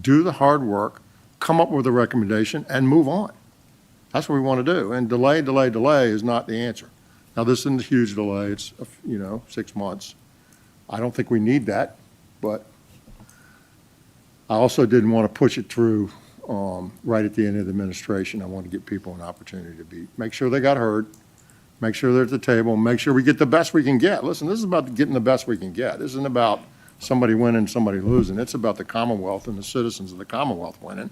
[SPEAKER 1] do the hard work, come up with a recommendation, and move on. That's what we want to do. And delay is not the answer. Now, this isn't a huge delay. It's, 6 months. I don't think we need that, but I also didn't want to push it through right at the end of the administration. I want to give people an opportunity to make sure they got heard, make sure they're at the table, make sure we get the best we can get. Listen, this is about getting the best we can get. This isn't about somebody winning, somebody losing. It's about the Commonwealth and the citizens of the Commonwealth winning.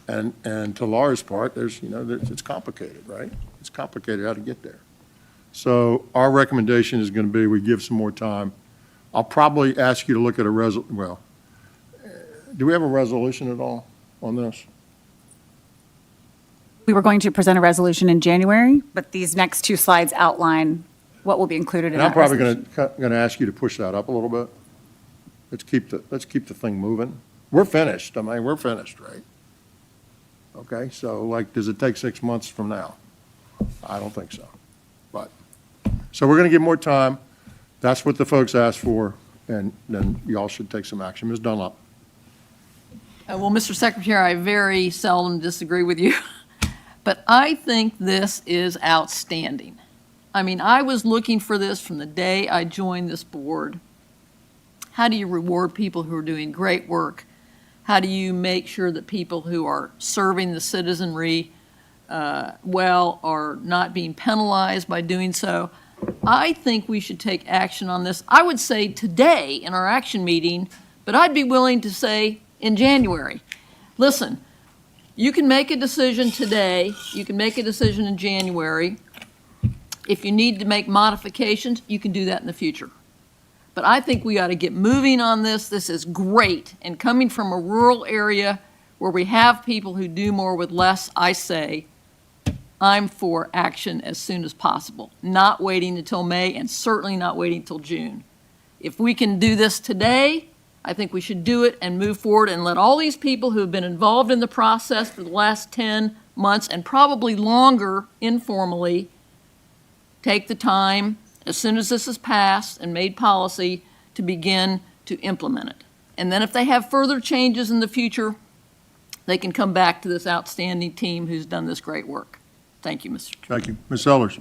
[SPEAKER 1] And to Laura's part, it's complicated, right? It's complicated how to get there. So our recommendation is going to be we give some more time. I'll probably ask you to look at do we have a resolution at all on this?
[SPEAKER 4] We were going to present a resolution in January, but these next two slides outline what will be included in that
[SPEAKER 1] And I'm probably
[SPEAKER 4] resolution.
[SPEAKER 1] going to ask you to push that up a little bit. Let's keep the thing moving. We're finished. I mean, we're finished, right? Okay, so does it take 6 months from now? I don't think so. So we're going to give more time. That's what the folks asked for, and then y'all should take some action. Ms. Dunlop.
[SPEAKER 8] Well, Mr. Secretary, I very seldom disagree with you. But I think this is outstanding. I mean, I was looking for this from the day I joined this board. How do you reward people who are doing great work? How do you make sure that people who are serving the citizenry well are not being penalized by doing so? I think we should take action on this. I would say today in our action meeting, but I'd be willing to say in January. Listen, you can make a decision today, you can make a decision in January. If you need to make modifications, you can do that in the future. But I think we ought to get moving on this. This is great. And coming from a rural area where we have people who do more with less, I say, I'm for action as soon as possible, not waiting until May and certainly not waiting until June. If we can do this today, I think we should do it and move forward and let all these people who have been involved in the process for the last 10 months and probably longer informally take the time, as soon as this is passed and made policy, to begin to implement it. And then if they have further changes in the future, they can come back to this outstanding team who's done this great work. Thank you, Mr. Chairman.
[SPEAKER 1] Thank you. Ms. Sellers?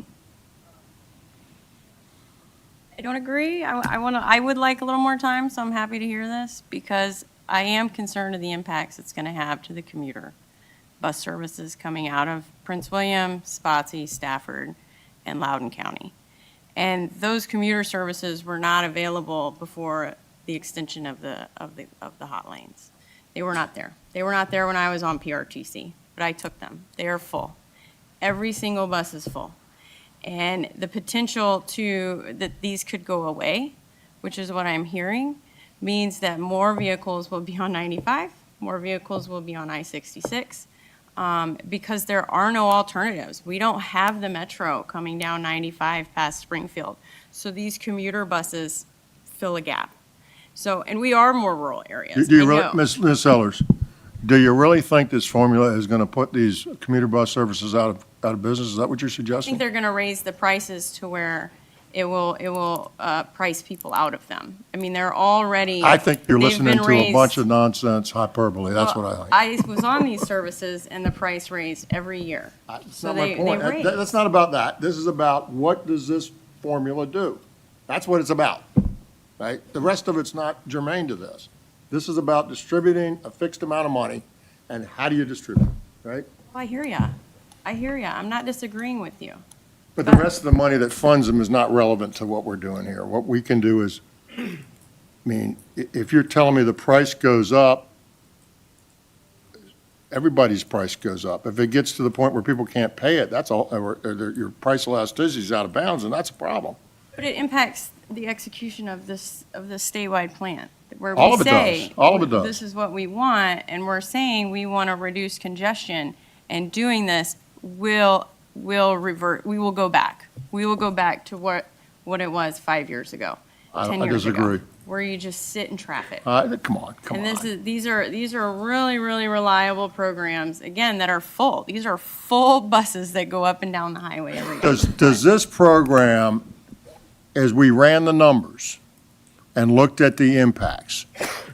[SPEAKER 12] I don't agree. I would like a little more time, so I'm happy to hear this, because I am concerned of the impacts it's going to have to the commuter bus services coming out of Prince William, Spotsy, Stafford, and Loudoun County. And those commuter services were not available before the extension of the hot lanes. They were not there. They were not there when I was on PRTC, but I took them. They are full. Every single bus is full. And the potential that these could go away, which is what I'm hearing, means that more vehicles will be on 95, more vehicles will be on I-66, because there are no alternatives. We don't have the metro coming down 95 past Springfield. So these commuter buses fill a gap. So, and we are more rural areas.
[SPEAKER 1] Do you
[SPEAKER 12] I
[SPEAKER 1] really,
[SPEAKER 12] know.
[SPEAKER 1] Ms. Sellers, do you really think this formula is going to put these commuter bus services out of business? Is that what you're
[SPEAKER 12] I
[SPEAKER 1] suggesting?
[SPEAKER 12] think they're going to raise the prices to where it will price people out of them. I mean, they're already.
[SPEAKER 1] I think you're
[SPEAKER 12] they've
[SPEAKER 1] listening
[SPEAKER 12] been
[SPEAKER 1] to a bunch
[SPEAKER 12] raised-
[SPEAKER 1] of nonsense hyperbole. That's what I think.
[SPEAKER 12] I was on these services and the price raised every year.
[SPEAKER 1] That's
[SPEAKER 12] So
[SPEAKER 1] not my
[SPEAKER 12] they
[SPEAKER 1] point.
[SPEAKER 12] raised.
[SPEAKER 1] That's not about that. This is about what does this formula do? That's what it's about, right? The rest of it's not germane to this. This is about distributing a fixed amount of money, and how do you distribute it, right?
[SPEAKER 12] I hear ya. I hear ya. I'm not disagreeing with you.
[SPEAKER 1] But the rest of the money that funds them is not relevant to what we're doing here. What we can do is, I mean, if you're telling me the price goes up, everybody's price goes up. If it gets to the point where people can't pay it, that's all, or your price elasticity is out of bounds, and that's a problem.
[SPEAKER 12] But it impacts the execution of this statewide plan, where
[SPEAKER 1] All
[SPEAKER 12] we
[SPEAKER 1] of it
[SPEAKER 12] say.
[SPEAKER 1] does. All of it does.
[SPEAKER 12] This is what we want, and we're saying we want to reduce congestion, and doing this will revert, we will go back. We will go back to what it was 5 years ago, 10
[SPEAKER 1] I
[SPEAKER 12] years ago.
[SPEAKER 1] disagree.
[SPEAKER 12] Where you just sit in traffic.
[SPEAKER 1] Come on.
[SPEAKER 12] And these are really, really reliable programs, again, that are full. These are full buses that go up and down the highway every day.
[SPEAKER 1] Does this program, as we ran the numbers and looked at the impacts,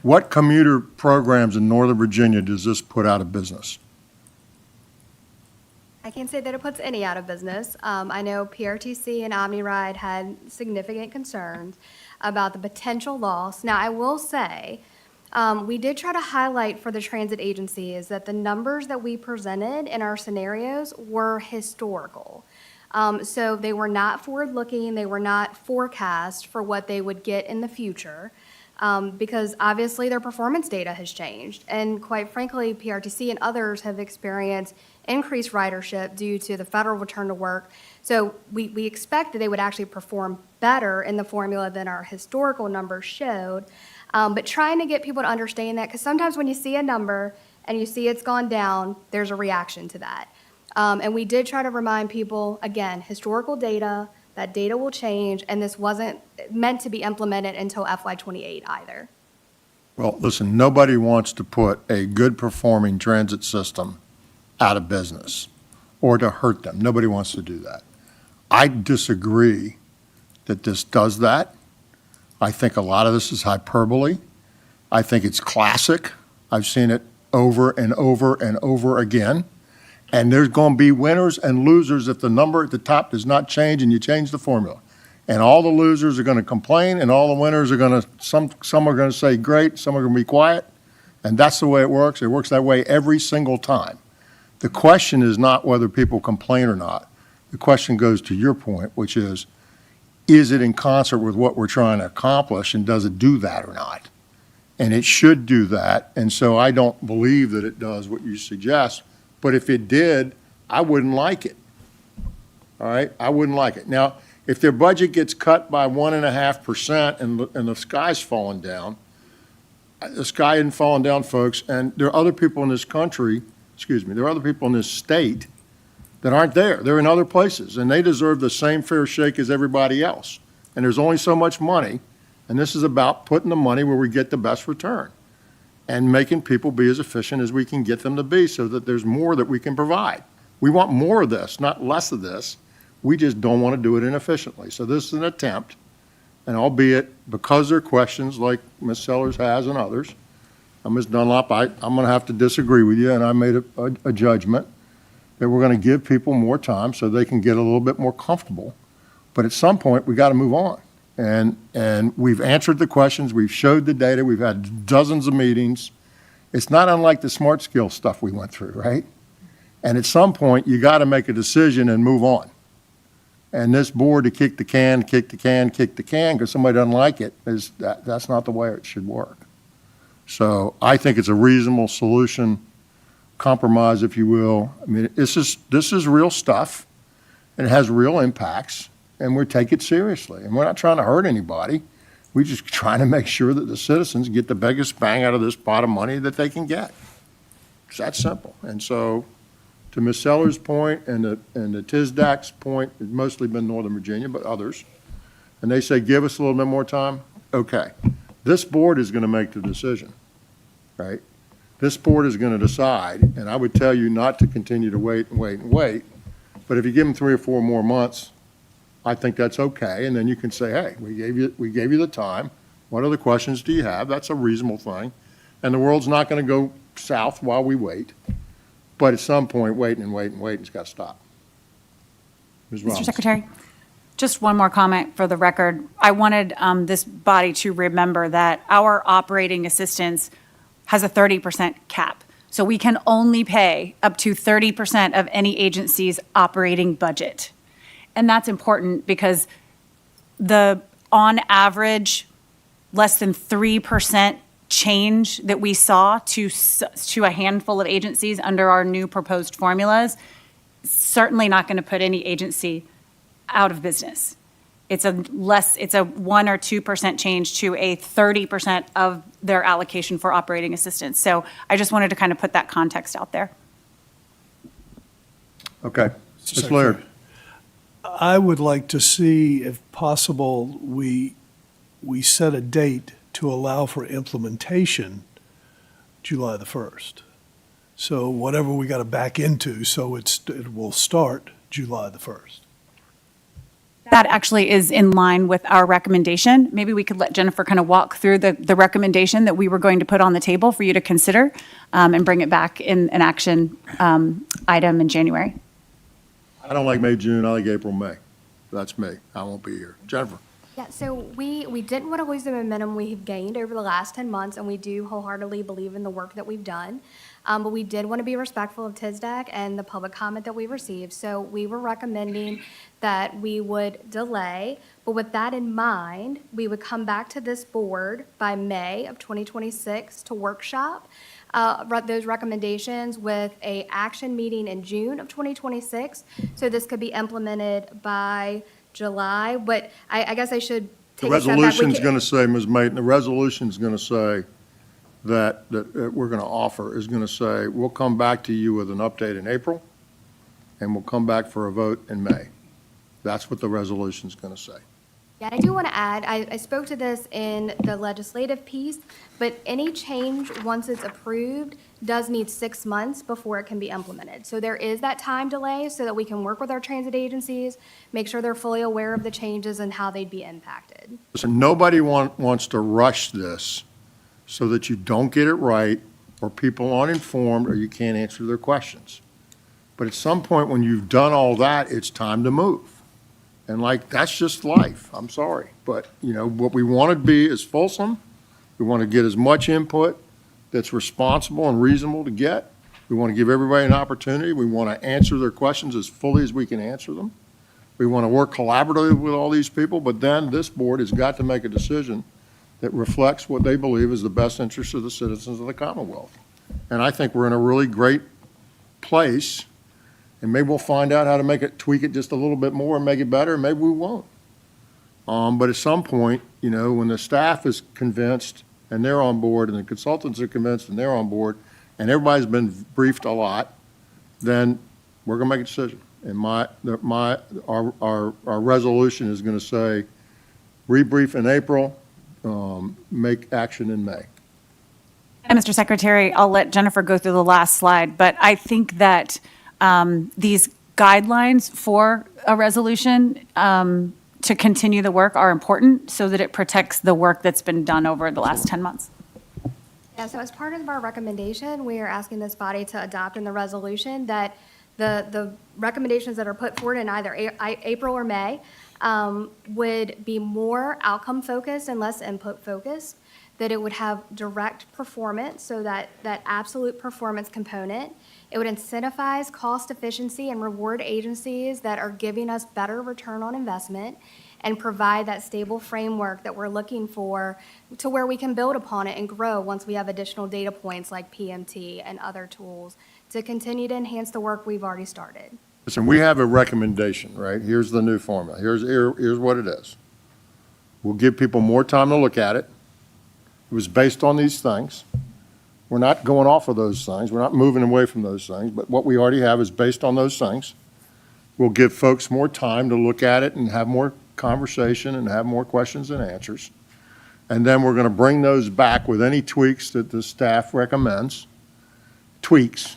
[SPEAKER 1] what commuter programs in Northern Virginia does this put out of business?
[SPEAKER 21] I can't say that it puts any out of business. I know PRTC and OmniRide had significant concerns about the potential loss. Now, I will say, we did try to highlight for the transit agencies that the numbers that we presented in our scenarios were historical. So they were not forward-looking, they were not forecast for what they would get in the future, because obviously their performance data has changed. And quite frankly, PRTC and others have experienced increased ridership due to the federal return to work. So we expect that they would actually perform better in the formula than our historical numbers showed. But trying to get people to understand that, because sometimes when you see a number and you see it's gone down, there's a reaction to that. And we did try to remind people, again, historical data, that data will change, and this wasn't meant to be implemented until FY28 either.
[SPEAKER 1] Well, listen, nobody wants to put a good-performing transit system out of business or to hurt them. Nobody wants to do that. I disagree that this does that. I think a lot of this is hyperbole. I think it's classic. I've seen it over and over and over again. And there's going to be winners and losers if the number at the top does not change and you change the formula. And all the losers are going to complain, and all the winners are going to, some are going to say great, some are going to be quiet. And that's the way it works. It works that way every single time. The question is not whether people complain or not. The question goes to your point, which is it in concert with what we're trying to accomplish, and does it do that or not? And it should do that. And so I don't believe that it does what you suggest. But if it did, I wouldn't like it. All right? I wouldn't like it. Now, if their budget gets cut by 1.5% and the sky's falling down, the sky isn't falling down, folks, and there are other people in this country, there are other people in this state that aren't there. They're in other places, and they deserve the same fair shake as everybody else. And there's only so much money, and this is about putting the money where we get the best return and making people be as efficient as we can get them to be so that there's more that we can provide. We want more of this, not less of this. We just don't want to do it inefficiently. So this is an attempt, and albeit because there are questions like Ms. Sellers has and others, Ms. Dunlop, I'm going to have to disagree with you, and I made a judgment that we're going to give people more time so they can get a little bit more comfortable. But at some point, we got to move on. And we've answered the questions, we've showed the data, we've had dozens of meetings. It's not unlike the smart skill stuff we went through, right? And at some point, you got to make a decision and move on. And this board to kick the can because somebody doesn't like it, that's not the way it should work. So I think it's a reasonable solution, compromise, if you will. I mean, this is real stuff, and it has real impacts, and we take it seriously. And we're not trying to hurt anybody. We're just trying to make sure that the citizens get the biggest bang out of this pot of money that they can get. It's that simple. And so, to Ms. Sellers' point and the TISDAC's point, it's mostly been Northern Virginia, but others, and they say, give us a little bit more time. Okay. This board is going to make the decision, right? This board is going to decide, and I would tell you not to continue to wait and wait and wait, but if you give them 3 or 4 more months, I think that's okay, and then you can say, hey, we gave you the time. What other questions do you have? That's a reasonable thing, and the world's not going to go south while we wait. But at some point, waiting and waiting and waiting, it's got to stop. Ms.
[SPEAKER 4] Mr.
[SPEAKER 1] Robbins.
[SPEAKER 4] Secretary, just one more comment for the record. I wanted this body to remember that our operating assistance has a 30% cap. So we can only pay up to 30% of any agency's operating budget. And that's important because on average, less than 3% change that we saw to a handful of agencies under our new proposed formulas, certainly not going to put any agency out of business. It's a 1 or 2% change to a 30% of their allocation for operating assistance. So I just wanted to kind of put that context out there.
[SPEAKER 1] Okay. Ms. Laird.
[SPEAKER 11] I would like to see, if possible, we set a date to allow for implementation July the 1st. So whatever we got to back into, so it will start July the 1st.
[SPEAKER 4] That actually is in line with our recommendation. Maybe we could let Jennifer kind of walk through the recommendation that we were going to put on the table for you to consider and bring it back in an action item in January.
[SPEAKER 1] I don't like May, June. I like April, May. That's me. I won't be here. Jennifer.
[SPEAKER 21] Yeah, so we didn't want to lose the momentum we have gained over the last 10 months, and we do wholeheartedly believe in the work that we've done. But we did want to be respectful of TISDAC and the public comment that we received. So we were recommending that we would delay, but with that in mind, we would come back to this board by May of 2026 to workshop those recommendations with a action meeting in June of 2026. So this could be implemented by July, but I guess I should
[SPEAKER 1] The
[SPEAKER 21] take a step back.
[SPEAKER 1] resolution's going to say, Ms. Mayton, the resolution's going to say that we're going to offer is going to say, we'll come back to you with an update in April, and we'll come back for a vote in May. That's what the resolution's going to say.
[SPEAKER 21] Yeah, I do want to add, I spoke to this in the legislative piece, but any change, once it's approved, does need 6 months before it can be implemented. So there is that time delay so that we can work with our transit agencies, make sure they're fully aware of the changes and how they'd be impacted.
[SPEAKER 1] Listen, nobody wants to rush this so that you don't get it right, or people aren't informed, or you can't answer their questions. But at some point, when you've done all that, it's time to move. And like, that's just life. I'm sorry. But, you know, what we want to be is fulsome. We want to get as much input that's responsible and reasonable to get. We want to give everybody an opportunity. We want to answer their questions as fully as we can answer them. We want to work collaboratively with all these people, but then this board has got to make a decision that reflects what they believe is the best interest of the citizens of the Commonwealth. And I think we're in a really great place, and maybe we'll find out how to make it, tweak it just a little bit more and make it better, and maybe we won't. But at some point, you know, when the staff is convinced and they're on board, and the consultants are convinced and they're on board, and everybody's been briefed a lot, then we're going to make a decision. And our resolution is going to say, rebrief in April, make action in May.
[SPEAKER 4] And Mr. Secretary, I'll let Jennifer go through the last slide, but I think that these guidelines for a resolution to continue the work are important so that it protects the work that's been done over the last 10 months.
[SPEAKER 21] Yeah, so as part of our recommendation, we are asking this body to adopt in the resolution that the recommendations that are put forward in either April or May would be more outcome-focused and less input-focused, that it would have direct performance, so that absolute performance component. It would incentivize cost efficiency and reward agencies that are giving us better return on investment, and provide that stable framework that we're looking for to where we can build upon it and grow once we have additional data points like PMT and other tools to continue to enhance the work we've already started.
[SPEAKER 1] Listen, we have a recommendation, right? Here's the new formula. Here's what it is. We'll give people more time to look at it. It was based on these things. We're not going off of those things. We're not moving away from those things, but what we already have is based on those things. We'll give folks more time to look at it and have more conversation and have more questions and answers. And then we're going to bring those back with any tweaks that the staff recommends. Tweaks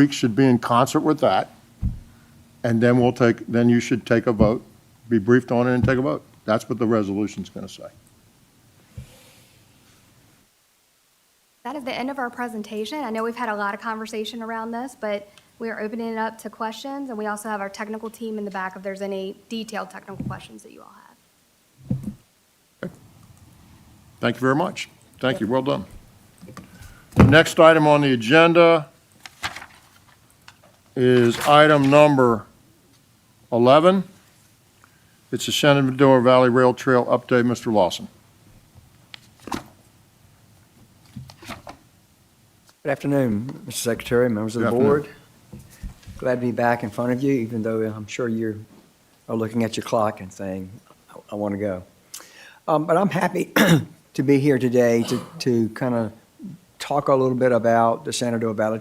[SPEAKER 1] should be in concert with that. And then then you should take a vote, be briefed on it and take a vote. That's what the resolution's going to say.
[SPEAKER 21] That is the end of our presentation. I know we've had a lot of conversation around this, but we are opening it up to questions, and we also have our technical team in the back if there's any detailed technical questions that you all have.
[SPEAKER 1] Okay. Thank you very much. Thank you. Well done. The next item on the agenda is item number 11. It's the Shenandoah Valley Rail Trail update. Mr. Lawson.
[SPEAKER 16] Good afternoon, Mr. Secretary, members of the
[SPEAKER 1] Good afternoon.
[SPEAKER 16] board. Glad to be back in front of you, even though I'm sure you are looking at your clock and saying, I want to go. But I'm happy to be here today to kind of talk a little bit about the Shenandoah Valley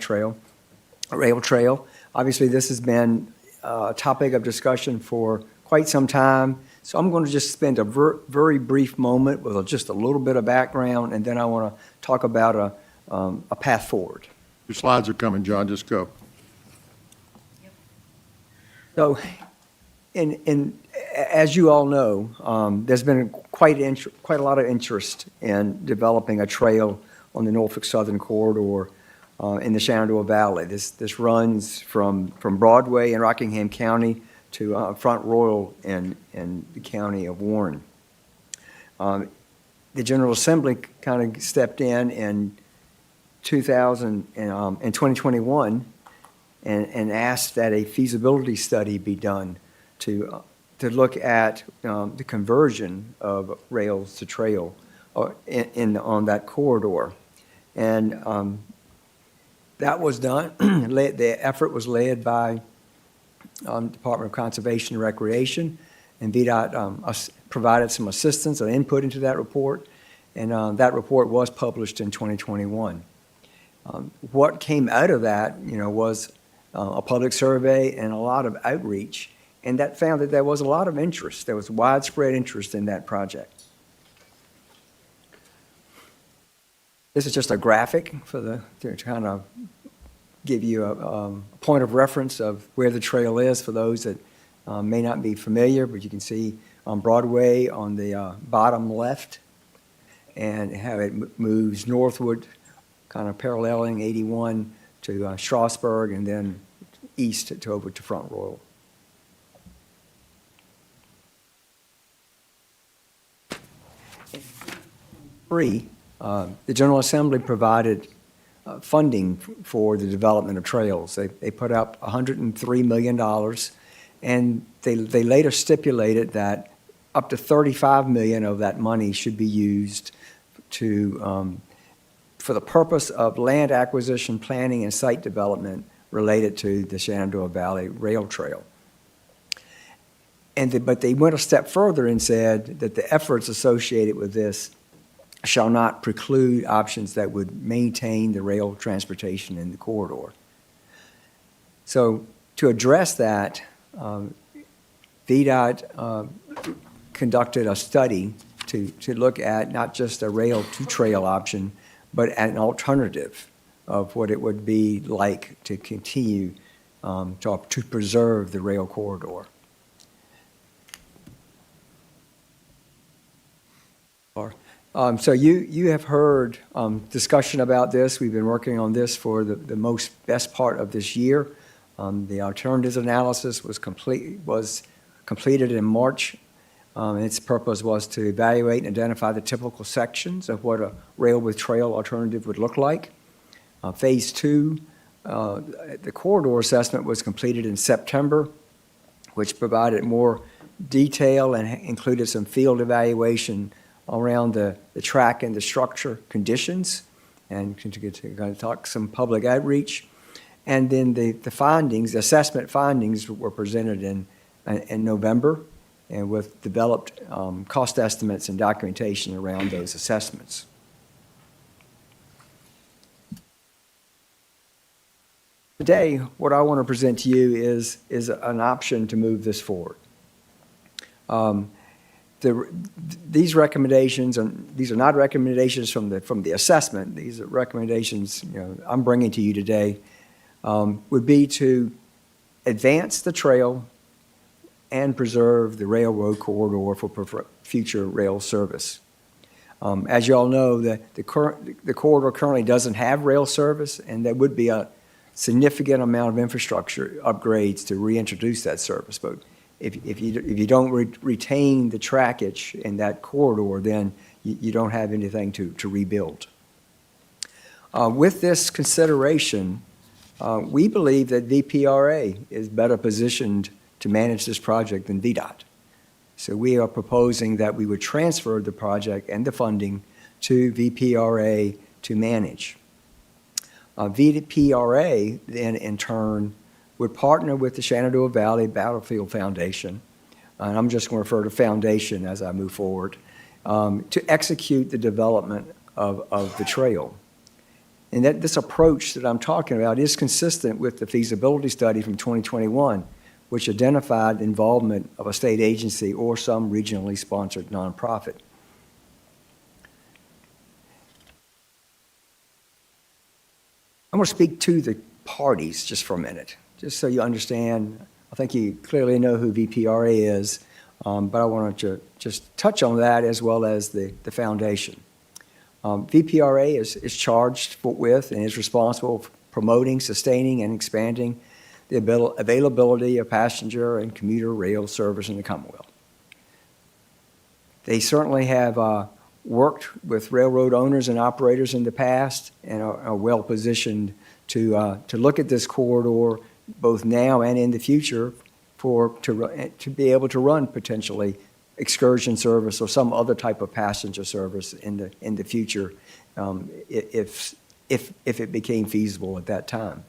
[SPEAKER 16] Rail Trail. Obviously, this has been a topic of discussion for quite some time, so I'm going to just spend a very brief moment with just a little bit of background, and then I want to talk about a path forward.
[SPEAKER 1] Your slides are coming, John. Just go.
[SPEAKER 16] So, as you all know, there's been quite a lot of interest in developing a trail on the Norfolk Southern Corridor in the Shenandoah Valley. This runs from Broadway in Rockingham County to Front Royal in the county of Warren. The General Assembly kind of stepped in 2021 and asked that a feasibility study be done to look at the conversion of rails to trail on that corridor. And that was done. The effort was led by Department of Conservation and Recreation, and VDOT provided some assistance and input into that report, and that report was published in 2021. What came out of that, was a public survey and a lot of outreach, and that found that there was a lot of interest. There was widespread interest in that project. This is just a graphic to kind of give you a point of reference of where the trail is for those that may not be familiar, but you can see on Broadway on the bottom left and how it moves northward, kind of paralleling 81 to Strasburg, and then east to over to Front Royal. The General Assembly provided funding for the development of trails. They put up $103 million, and they later stipulated that up to $35 million of that money should be used to, for the purpose of land acquisition, planning, and site development related to the Shenandoah Valley Rail Trail. But they went a step further and said that the efforts associated with this shall not preclude options that would maintain the rail transportation in the corridor. So to address that, VDOT conducted a study to look at not just a rail-to-trail option, but an alternative of what it would be like to continue to preserve the rail corridor. So you have heard discussion about this. We've been working on this for the best part of this year. The alternatives analysis was completed in March. Its purpose was to evaluate and identify the typical sections of what a rail with trail alternative would look like. Phase 2, the corridor assessment was completed in September, which provided more detail and included some field evaluation around the track and the structure conditions, and to talk some public outreach. And then the findings, the assessment findings were presented in November, and with developed cost estimates and documentation around those assessments. Today, what I want to present to you is an option to move this forward. These recommendations, and these are not recommendations from the assessment. These are recommendations I'm bringing to you today. Would be to advance the trail and preserve the railroad corridor for future rail service. As you all know, the corridor currently doesn't have rail service, and there would be a significant amount of infrastructure upgrades to reintroduce that service. But if you don't retain the trackage in that corridor, then you don't have anything to rebuild. With this consideration, we believe that VPRA is better positioned to manage this project than VDOT. So we are proposing that we would transfer the project and the funding to VPRA to manage. VPRA then, in turn, would partner with the Shenandoah Valley Battlefield Foundation, and I'm just going to refer to foundation as I move forward, to execute the development of the trail. And this approach that I'm talking about is consistent with the feasibility study from 2021, which identified the involvement of a state agency or some regionally sponsored nonprofit. I'm going to speak to the parties just for a minute, just so you understand. I think you clearly know who VPRA is, but I wanted to just touch on that as well as the foundation. VPRA is charged with and is responsible for promoting, sustaining, and expanding the availability of passenger and commuter rail service in the Commonwealth. They certainly have worked with railroad owners and operators in the past and are well positioned to look at this corridor both now and in the future to be able to run potentially excursion service or some other type of passenger service in the future if it became feasible at that time.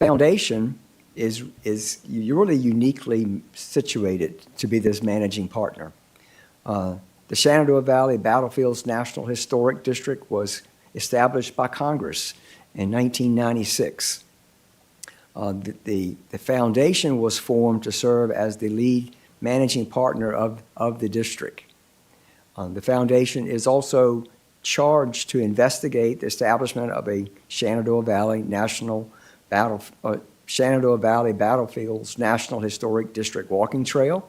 [SPEAKER 16] Foundation is really uniquely situated to be this managing partner. The Shenandoah Valley Battlefields National Historic District was established by Congress in 1996. The foundation was formed to serve as the lead managing partner of the district. The foundation is also charged to investigate the establishment of a Shenandoah Valley Battlefields National Historic District walking trail,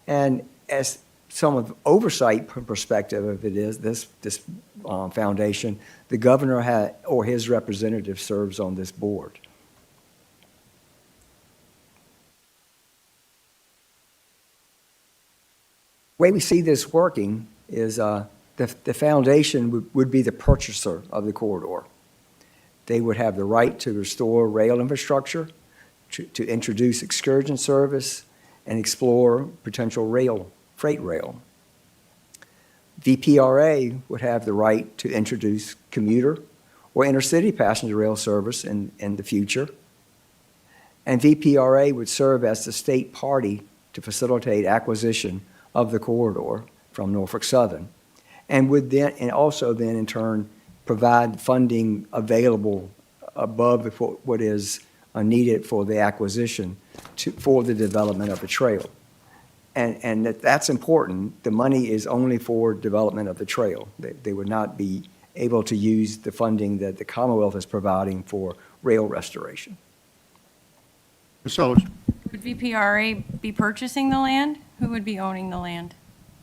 [SPEAKER 16] and as some of oversight perspective of it is this foundation, the governor or his representative serves on this board. The way we see this working is the foundation would be the purchaser of the corridor. They would have the right to restore rail infrastructure, to introduce excursion service, and explore potential freight rail. VPRA would have the right to introduce commuter or intercity passenger rail service in the future. And VPRA would serve as the state party to facilitate acquisition of the corridor from Norfolk Southern, and would then, and also then in turn, provide funding available above what is needed for the acquisition for the development of the trail. And that's important. The money is only for development of the trail. They would not be able to use the funding that the Commonwealth is providing for rail restoration.
[SPEAKER 1] Ms. Sellers?
[SPEAKER 12] Would VPRA be purchasing the land? Who would be owning the land?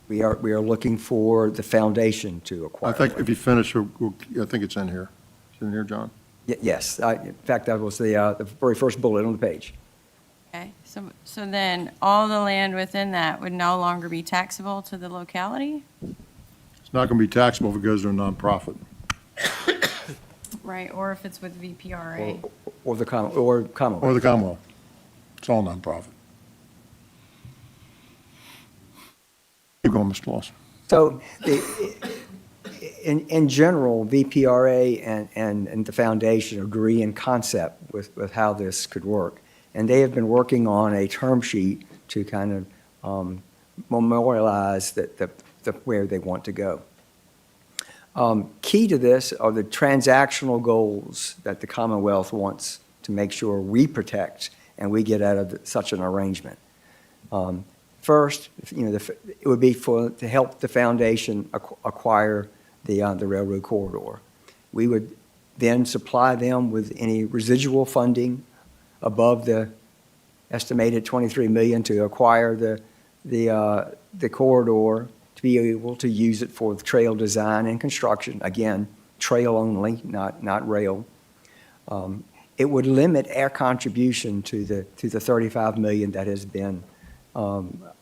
[SPEAKER 16] We are looking for the foundation to acquire.
[SPEAKER 1] I think if you finish, I think it's in here. Is it in here, John?
[SPEAKER 16] Yes. In fact, that was the very first bullet on the page.
[SPEAKER 12] Okay, so then all the land within that would no longer be taxable to the locality?
[SPEAKER 1] It's not going to be taxable if it goes to a nonprofit.
[SPEAKER 12] Right, or if it's with VPRA?
[SPEAKER 16] Or the Commonwealth.
[SPEAKER 1] Or the Commonwealth. It's all nonprofit. Keep going, Mr. Lawson.
[SPEAKER 16] So in general, VPRA and the foundation agree in concept with how this could work. And they have been working on a term sheet to kind of memorialize where they want to go. Key to this are the transactional goals that the Commonwealth wants to make sure we protect and we get out of such an arrangement. First, it would be to help the foundation acquire the railroad corridor. We would then supply them with any residual funding above the estimated $23 million to acquire the corridor, to be able to use it for the trail design and construction. Again, trail only, not rail. It would limit our contribution to the $35 million that has been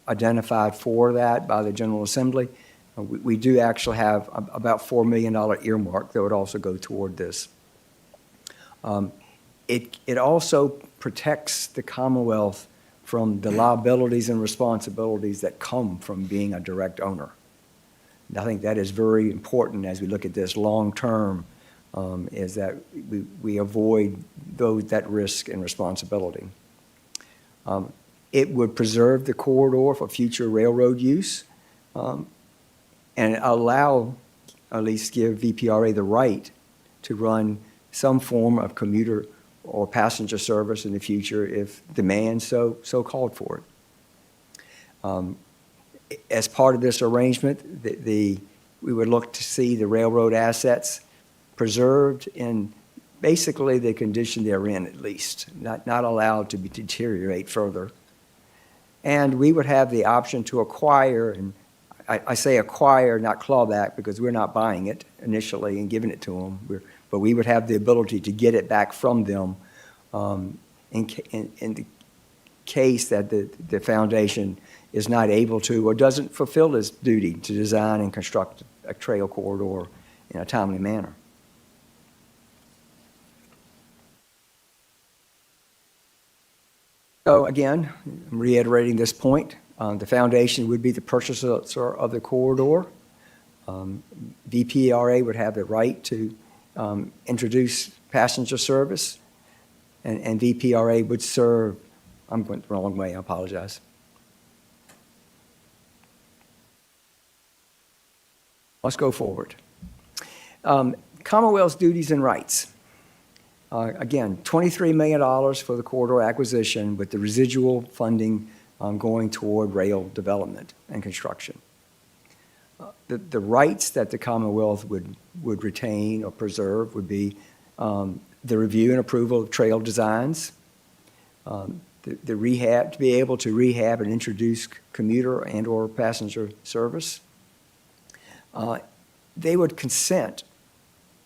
[SPEAKER 16] identified for that by the General Assembly. We do actually have about $4 million earmark that would also go toward this. It also protects the Commonwealth from the liabilities and responsibilities that come from being a direct owner. And I think that is very important as we look at this long-term, is that we avoid that risk and responsibility. It would preserve the corridor for future railroad use and allow, at least give VPRA the right to run some form of commuter or passenger service in the future if demand so called for it. As part of this arrangement, we would look to see the railroad assets preserved in basically the condition they're in, at least, not allowed to deteriorate further. And we would have the option to acquire, and I say acquire, not clawback, because we're not buying it initially and giving it to them. But we would have the ability to get it back from them in the case that the foundation is not able to or doesn't fulfill its duty to design and construct a trail corridor in a timely manner. So again, I'm reiterating this point. The foundation would be the purchaser of the corridor. VPRA would have the right to introduce passenger service, and VPRA would serve, I'm going the wrong way, I apologize. Let's go forward. Commonwealth's duties and rights. Again, $23 million for the corridor acquisition with the residual funding going toward rail development and construction. The rights that the Commonwealth would retain or preserve would be the review and approval of trail designs, the rehab, to be able to rehab and introduce commuter and/or passenger service. They would consent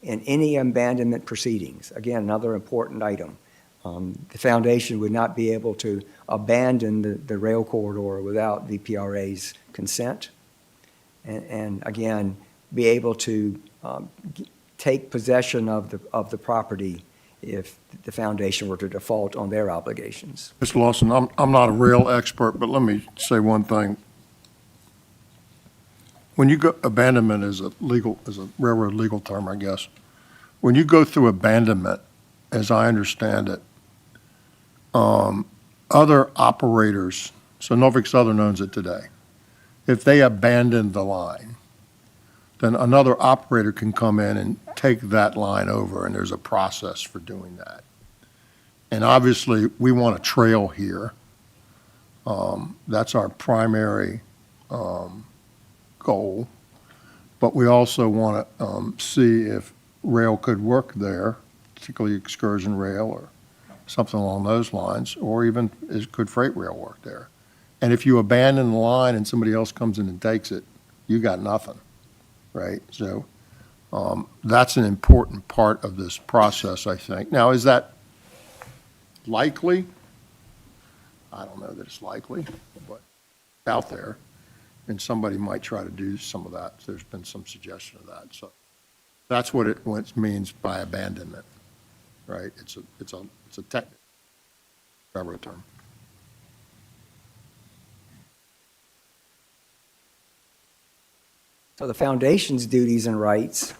[SPEAKER 16] in any abandonment proceedings. Again, another important item. The foundation would not be able to abandon the rail corridor without VPRA's consent. And again, be able to take possession of the property if the foundation were to default on their obligations.
[SPEAKER 1] Mr. Lawson, I'm not a rail expert, but let me say one thing. When you go, abandonment is a railroad legal term, I guess. When you go through abandonment, as I understand it, other operators, so Norfolk Southern owns it today, if they abandon the line, then another operator can come in and take that line over, and there's a process for doing that. And obviously, we want a trail here. That's our primary goal. But we also want to see if rail could work there, particularly excursion rail or something along those lines, or even could freight rail work there. And if you abandon the line and somebody else comes in and takes it, you got nothing, right? So that's an important part of this process, I think. Now, is that likely? I don't know that it's likely, but it's out there, and somebody might try to do some of that. There's been some suggestion of that. So that's what it means by abandonment, right? It's a technical railroad term.
[SPEAKER 16] So the foundation's duties and rights,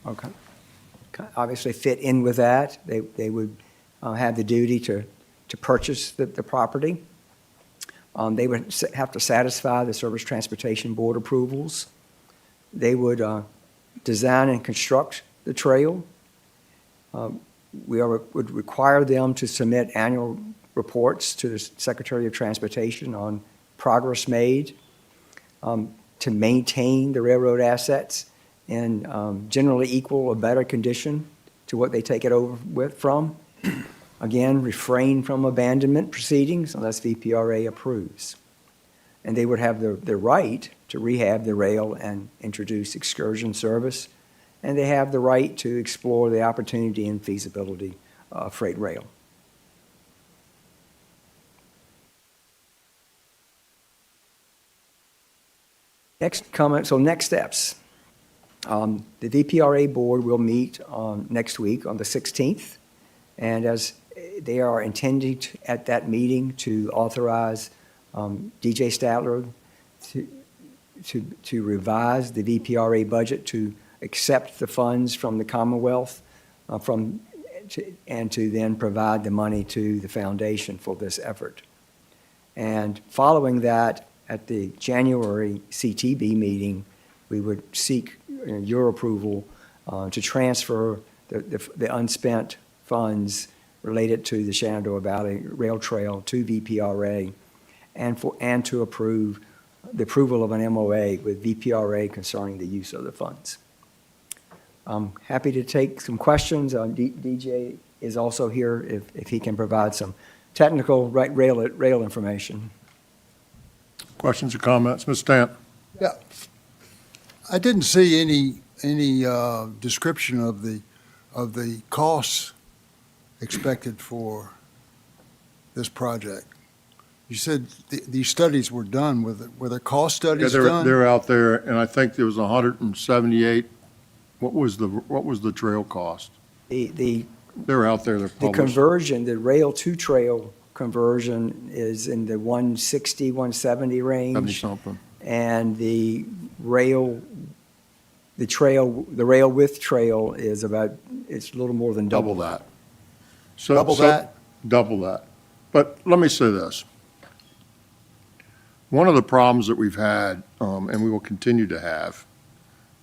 [SPEAKER 16] okay, obviously fit in with that. They would have the duty to purchase the property. They would have to satisfy the Surface Transportation Board approvals. They would design and construct the trail. We would require them to submit annual reports to the Secretary of Transportation on progress made, to maintain the railroad assets in generally equal or better condition to what they take it over from. Again, refrain from abandonment proceedings unless VPRA approves. And they would have the right to rehab the rail and introduce excursion service. And they have the right to explore the opportunity and feasibility of freight rail. Next comment, so next steps. The VPRA board will meet next week on the 16th. And as they are intending at that meeting to authorize DJ Statler to revise the VPRA budget to accept the funds from the Commonwealth and to then provide the money to the foundation for this effort. And following that, at the January CTB meeting, we would seek your approval to transfer the unspent funds related to the Shenandoah Valley Rail Trail to VPRA and to approve the approval of an MOA with VPRA concerning the use of the funds. I'm happy to take some questions. DJ is also here if he can provide some technical rail information.
[SPEAKER 1] Questions or comments? Ms. Stant?
[SPEAKER 6] Yeah. I didn't see any description of the costs expected for this project. You said these studies were done. Were there cost studies done?
[SPEAKER 1] They're out there, and I think there was 178. What was the trail cost? They're out there. They're published.
[SPEAKER 16] The conversion, the rail to trail conversion is in the 160, 170 range.
[SPEAKER 1] 70-something.
[SPEAKER 16] And the rail with trail is it's a little more than double that.
[SPEAKER 1] Double that. But let me say this. One of the problems that we've had, and we will continue to have,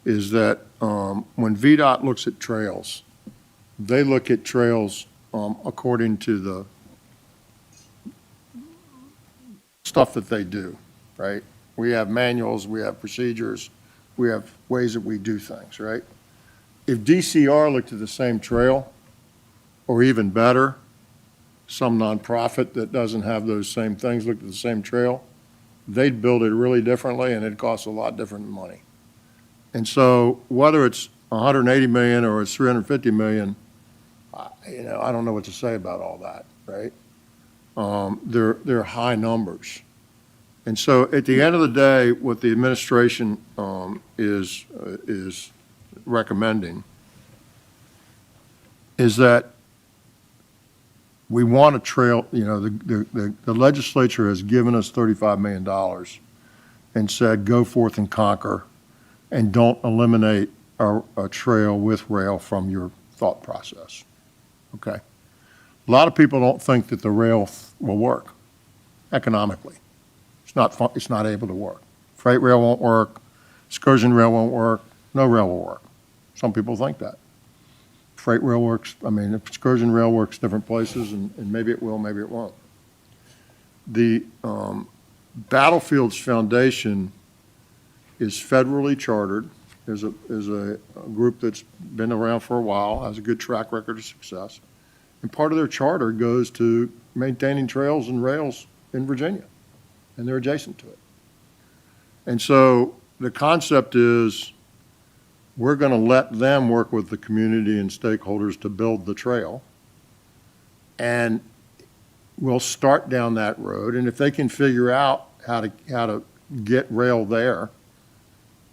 [SPEAKER 1] is that when VDOT looks at trails, they look at trails according to the stuff that they do, right? We have manuals, we have procedures, we have ways that we do things, right? If DCR looked at the same trail, or even better, some nonprofit that doesn't have those same things, looked at the same trail, they'd build it really differently, and it'd cost a lot different money. And so whether it's 180 million or it's 350 million, I don't know what to say about all that, right? They're high numbers. And so at the end of the day, what the administration is recommending is that we want a trail, the legislature has given us $35 million and said, go forth and conquer, and don't eliminate a trail with rail from your thought process, okay? A lot of people don't think that the rail will work economically. It's not able to work. Freight rail won't work, excursion rail won't work, no rail will work. Some people think that. Freight rail works, excursion rail works different places, and maybe it will, maybe it won't. The Battlefields Foundation is federally chartered, is a group that's been around for a while, has a good track record of success, and part of their charter goes to maintaining trails and rails in Virginia, and they're adjacent to it. And so the concept is, we're going to let them work with the community and stakeholders to build the trail. And we'll start down that road. And if they can figure out how to get rail there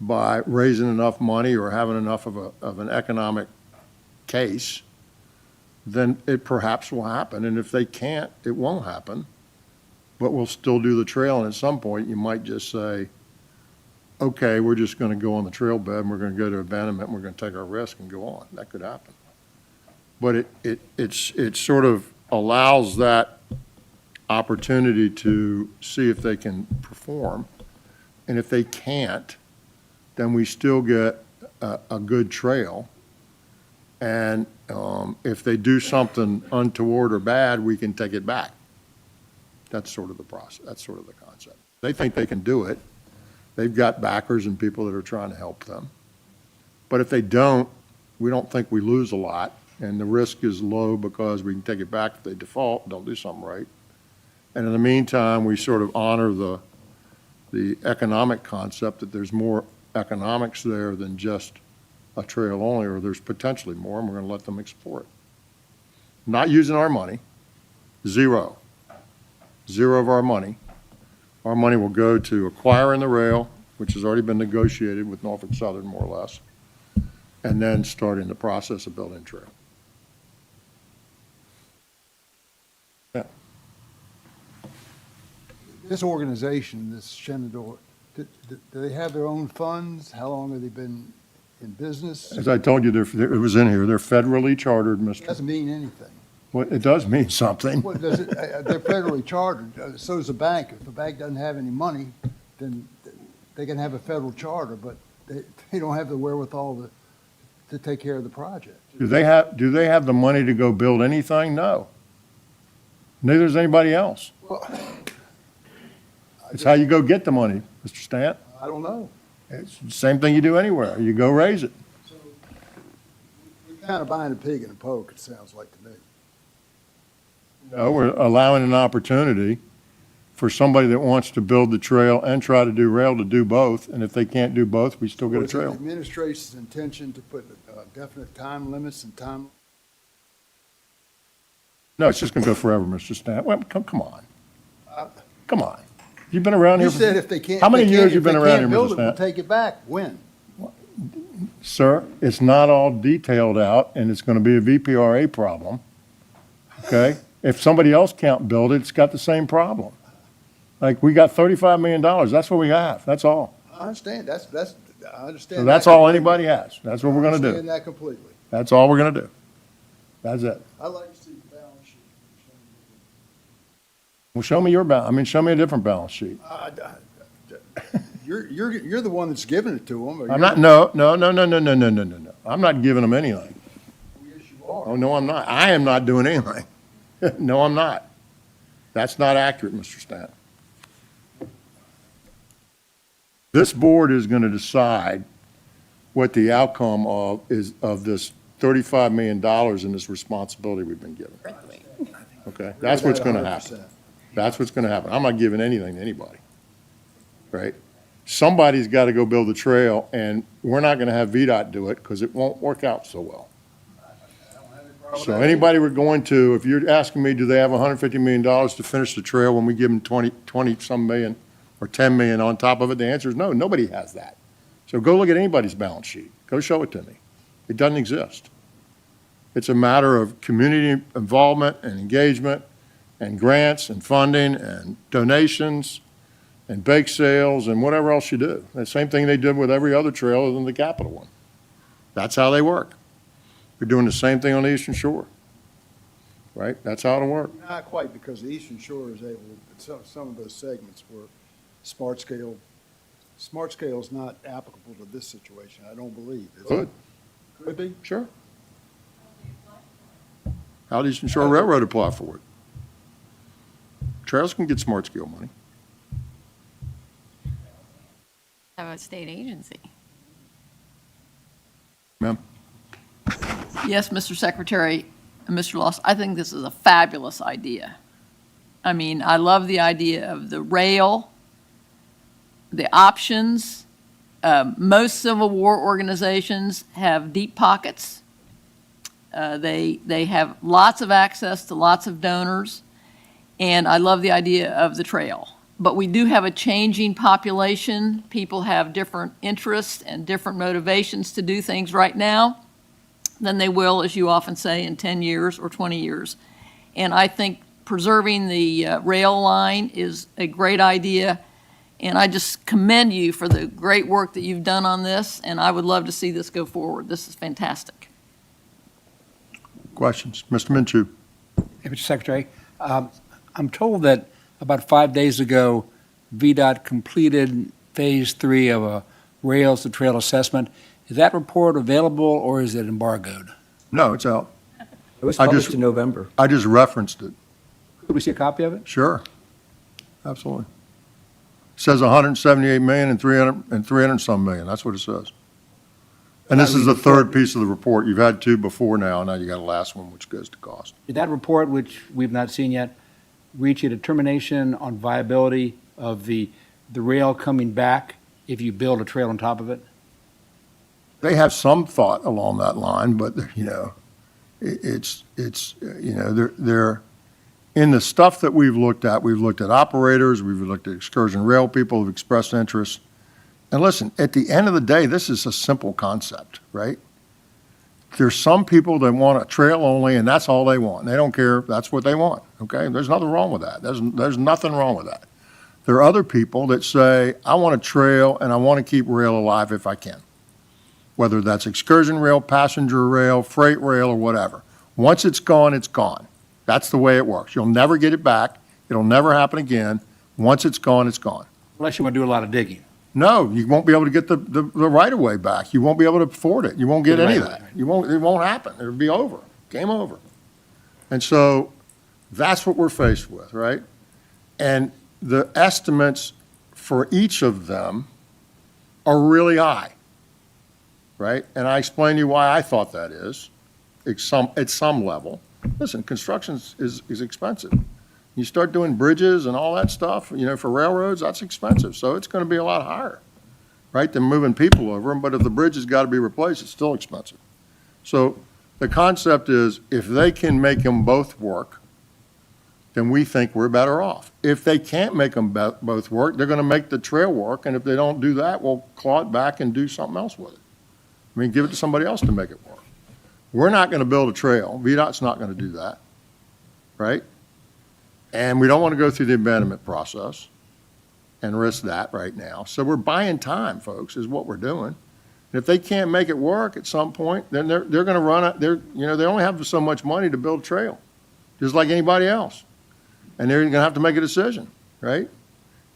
[SPEAKER 1] by raising enough money or having enough of an economic case, then it perhaps will happen. And if they can't, it won't happen. But we'll still do the trail. And at some point, you might just say, okay, we're just going to go on the trail bed, and we're going to go to abandonment, and we're going to take our risk and go on. That could happen. But it sort of allows that opportunity to see if they can perform. And if they can't, then we still get a good trail. And if they do something untoward or bad, we can take it back. That's sort of the process. That's sort of the concept. They think they can do it. They've got backers and people that are trying to help them. But if they don't, we don't think we lose a lot, and the risk is low because we can take it back if they default, don't do something right. And in the meantime, we sort of honor the economic concept that there's more economics there than just a trail only, or there's potentially more, and we're going to let them explore it. Not using our money, zero of our money. Our money will go to acquiring the rail, which has already been negotiated with Norfolk Southern, more or less, and then starting the process of building trail. Yeah.
[SPEAKER 6] This organization, this Shenandoah, do they have their own funds? How long have they been in business?
[SPEAKER 1] As I told you, it was in here, they're federally chartered, Mr.
[SPEAKER 6] Doesn't mean anything.
[SPEAKER 1] Well, it does mean something.
[SPEAKER 6] What does it, they're federally chartered, so is the bank. If the bank doesn't have any money, then they can have a federal charter, but they don't have the wherewithal to take care of the project.
[SPEAKER 1] Do they have the money to go build anything? No. Neither does anybody else.
[SPEAKER 6] Well,
[SPEAKER 1] It's how you go get the money, Mr. Stant.
[SPEAKER 6] I don't know.
[SPEAKER 1] It's the same thing you do anywhere. You go raise it.
[SPEAKER 6] We're kind of buying a pig in a poke, it sounds like to me.
[SPEAKER 1] No, we're allowing an opportunity for somebody that wants to build the trail and try to do rail to do both. And if they can't do both, we still get a
[SPEAKER 6] Was it
[SPEAKER 1] trail.
[SPEAKER 6] the administration's intention to put definite time limits and time?
[SPEAKER 1] No, it's just going to go forever, Mr. Stant. Well, come on. Come on. You've been around here.
[SPEAKER 6] You said if they can't.
[SPEAKER 1] How many
[SPEAKER 6] if they
[SPEAKER 1] years
[SPEAKER 6] can't-
[SPEAKER 1] you been
[SPEAKER 6] if they
[SPEAKER 1] around
[SPEAKER 6] can't
[SPEAKER 1] here,
[SPEAKER 6] build
[SPEAKER 1] Mr.
[SPEAKER 6] it, we'll
[SPEAKER 1] Stant?
[SPEAKER 6] take it back. When?
[SPEAKER 1] Sir, it's not all detailed out, and it's going to be a VPRA problem, okay? If somebody else can't build it, it's got the same problem. Like, we got $35 million. That's what we have. That's all.
[SPEAKER 6] I understand. I understand.
[SPEAKER 1] So that's
[SPEAKER 6] that
[SPEAKER 1] all
[SPEAKER 6] completely.
[SPEAKER 1] anybody has. That's what we're going
[SPEAKER 6] I
[SPEAKER 1] to do.
[SPEAKER 6] understand that completely.
[SPEAKER 1] That's all we're going to do. That's it.
[SPEAKER 6] I'd like to see the balance sheet.
[SPEAKER 1] Well, show me your show me a different balance sheet.
[SPEAKER 6] You're the one that's giving it to them.
[SPEAKER 1] I'm not, no. I'm not giving them anything.
[SPEAKER 6] Yes, you are.
[SPEAKER 1] Oh, no, I'm not. I am not doing anything. No, I'm not. That's not accurate, Mr. Stant. This board is going to decide what the outcome of this $35 million and this responsibility we've been given. Okay? That's what's gonna happen. That's what's gonna happen. I'm not giving anything to anybody, right? Somebody's gotta go build a trail, and we're not gonna have VDOT do it, because it won't work out so well. So anybody we're going to, if you're asking me, do they have $150 million to finish the trail when we give them 20-some million or 10 million on top of it? The answer is no, nobody has that. So go look at anybody's balance sheet. Go show it to me. It doesn't exist. It's a matter of community involvement and engagement and grants and funding and donations and bake sales and whatever else you do. The same thing they did with every other trail other than the capital one. That's how they work. We're doing the same thing on the Eastern Shore, right? That's how it'll work.
[SPEAKER 6] Not quite, because the Eastern Shore is able, some of those segments were smart scale is not applicable to this situation, I don't believe. Is it?
[SPEAKER 1] Could.
[SPEAKER 6] Could be?
[SPEAKER 1] Sure. How does Eastern Shore Railroad apply for it? Trails can get smart scale money.
[SPEAKER 12] Have a state agency.
[SPEAKER 1] Ma'am?
[SPEAKER 8] Yes, Mr. Secretary, and Mr. Loss, I think this is a fabulous idea. I mean, I love the idea of the rail, the options. Most Civil War organizations have deep pockets. They have lots of access to lots of donors, and I love the idea of the trail. But we do have a changing population. People have different interests and different motivations to do things right now than they will, as you often say, in 10 years or 20 years. And I think preserving the rail line is a great idea. And I just commend you for the great work that you've done on this, and I would love to see this go forward. This is fantastic.
[SPEAKER 1] Questions? Mr. Minshew?
[SPEAKER 3] Hey, Mr. Secretary, I'm told that about 5 days ago, VDOT completed Phase 3 of a rails to trail assessment. Is that report available, or is it embargoed?
[SPEAKER 1] No, it's out.
[SPEAKER 16] It was
[SPEAKER 1] I
[SPEAKER 16] published
[SPEAKER 1] just-
[SPEAKER 16] in November.
[SPEAKER 1] I just referenced it.
[SPEAKER 3] Could we see a copy of it?
[SPEAKER 1] Sure. Absolutely. It says 178 million and 300 some million. That's what it says. And this is the third piece of the report. You've had two before now. Now you got a last one, which goes to cost.
[SPEAKER 3] Did that report, which we've not seen yet, reach a determination on viability of the rail coming back if you build a trail on top of it?
[SPEAKER 1] They have some thought along that line, but, you know, it's you know, they're in the stuff that we've looked at operators, we've looked at excursion rail people who've expressed interest. And listen, at the end of the day, this is a simple concept, right? There's some people that want a trail only, and that's all they want. They don't care. That's what they want, okay? There's nothing wrong with that. There's nothing wrong with that. There are other people that say, I want a trail, and I want to keep rail alive if I can. Whether that's excursion rail, passenger rail, freight rail, or whatever. Once it's gone, it's gone. That's the way it works. You'll never get it back. It'll never happen again. Once it's gone, it's gone.
[SPEAKER 3] Unless you want to do a lot of digging.
[SPEAKER 1] No, you won't be able to get the right-of-way back. You won't be able to afford it. You won't get any of that. It won't happen. It'll be over. Game over. And so that's what we're faced with, right? And the estimates for each of them are really high, right? And I explained to you why I thought that is, at some level. Listen, construction is expensive. You start doing bridges and all that stuff, you know, for railroads, that's expensive. So it's going to be a lot higher, right, than moving people over them. But if the bridge has got to be replaced, it's still expensive. So the concept is if they can make them both work, then we think we're better off. If they can't make them both work, they're going to make the trail work. And if they don't do that, we'll claw it back and do something else with it. I mean, give it to somebody else to make it work. We're not going to build a trail. VDOT's not going to do that, right? And we don't want to go through the abandonment process and risk that right now. So we're buying time, folks, is what we're doing. And if they can't make it work at some point, then they're going to run out. They only have so much money to build a trail, just like anybody else. And they're going to have to make a decision, right?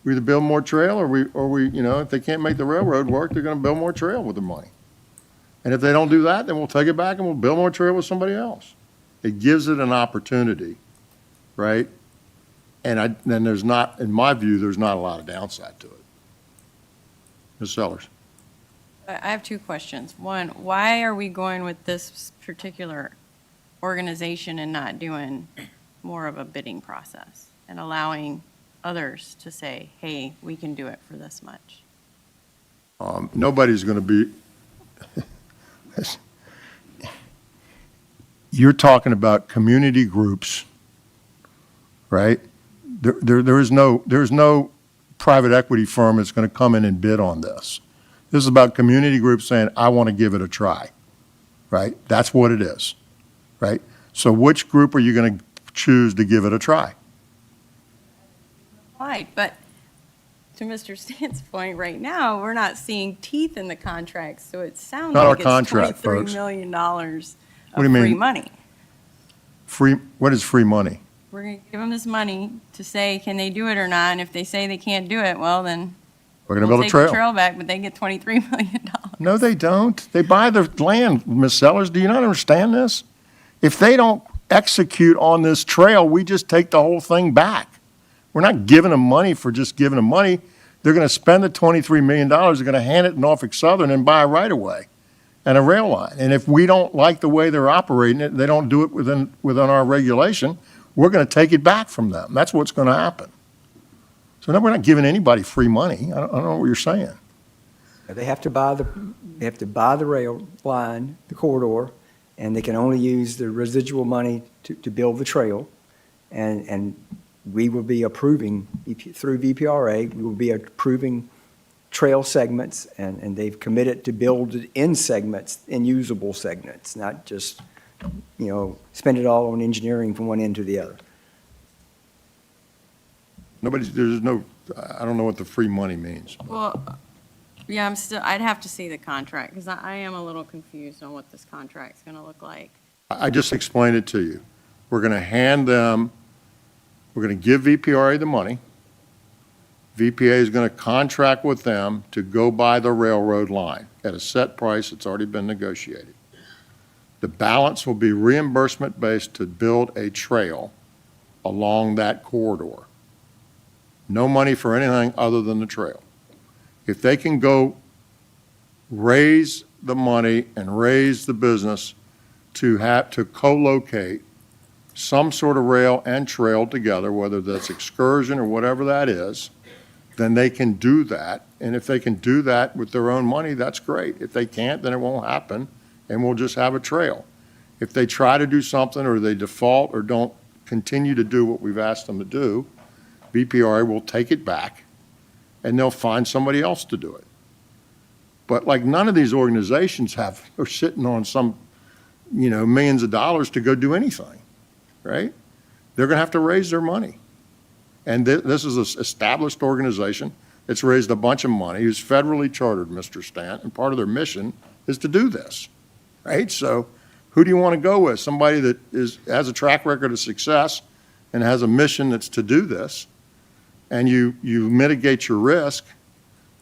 [SPEAKER 1] We either build more trail or we, you know, if they can't make the railroad work, they're going to build more trail with the money. And if they don't do that, then we'll take it back and we'll build more trail with somebody else. It gives it an opportunity, right? And then there's not, in my view, there's not a lot of downside to it. Ms. Sellers.
[SPEAKER 12] I have two questions. One, why are we going with this particular organization and not doing more of a bidding process and allowing others to say, hey, we can do it for this much.
[SPEAKER 1] Nobody's going to be, you're talking about community groups, right? There's no private equity firm that's going to come in and bid on this. This is about community groups saying, I want to give it a try, right? That's what it is, right? So which group are you going to choose to give it a try?
[SPEAKER 12] Right, but to Mr. Stan's point, right now, we're not seeing teeth in the contract, so it sounds
[SPEAKER 1] Not our
[SPEAKER 12] like it's
[SPEAKER 1] contract,
[SPEAKER 12] $23
[SPEAKER 1] folks.
[SPEAKER 12] million
[SPEAKER 1] What
[SPEAKER 12] of
[SPEAKER 1] do you mean?
[SPEAKER 12] free money.
[SPEAKER 1] What is free money?
[SPEAKER 12] We're going to give them this money to say, can they do it or not? And if they say they can't do it, well, then
[SPEAKER 1] We're going to
[SPEAKER 12] we'll
[SPEAKER 1] build a
[SPEAKER 12] take the
[SPEAKER 1] trail.
[SPEAKER 12] trail back, but they get $23 million.
[SPEAKER 1] No, they don't. They buy the land, Ms. Sellers. Do you not understand this? If they don't execute on this trail, we just take the whole thing back. We're not giving them money for just giving them money. They're going to spend the $23 million. They're going to hand it to Norfolk Southern and buy a right-of-way and a rail line. And if we don't like the way they're operating it, they don't do it within our regulation, we're going to take it back from them. That's what's going to happen. So no, we're not giving anybody free money. I don't know what you're saying.
[SPEAKER 16] They have to buy the rail line, the corridor, and they can only use the residual money to build the trail. And we will be approving, through VPRA, we will be approving trail segments, and they've committed to build it in segments, in usable segments, not just, spend it all on engineering from one end to the other.
[SPEAKER 1] I don't know what the free money means.
[SPEAKER 12] Well, yeah, I'd have to see the contract, because I am a little confused on what this contract's going to look like.
[SPEAKER 1] I just explained it to you. We're going to hand them, we're going to give VPRA the money. VPA is going to contract with them to go buy the railroad line at a set price that's already been negotiated. The balance will be reimbursement-based to build a trail along that corridor. No money for anything other than the trail. If they can go raise the money and raise the business to co-locate some sort of rail and trail together, whether that's excursion or whatever that is, then they can do that. And if they can do that with their own money, that's great. If they can't, then it won't happen, and we'll just have a trail. If they try to do something or they default or don't continue to do what we've asked them to do, BPRA will take it back, and they'll find somebody else to do it. But like none of these organizations are sitting on some, millions of dollars to go do anything, right? They're going to have to raise their money. And this is an established organization. It's raised a bunch of money. It's federally chartered, Mr. Stant, and part of their mission is to do this, right? So who do you want to go with? Somebody that has a track record of success and has a mission that's to do this, and you mitigate your risk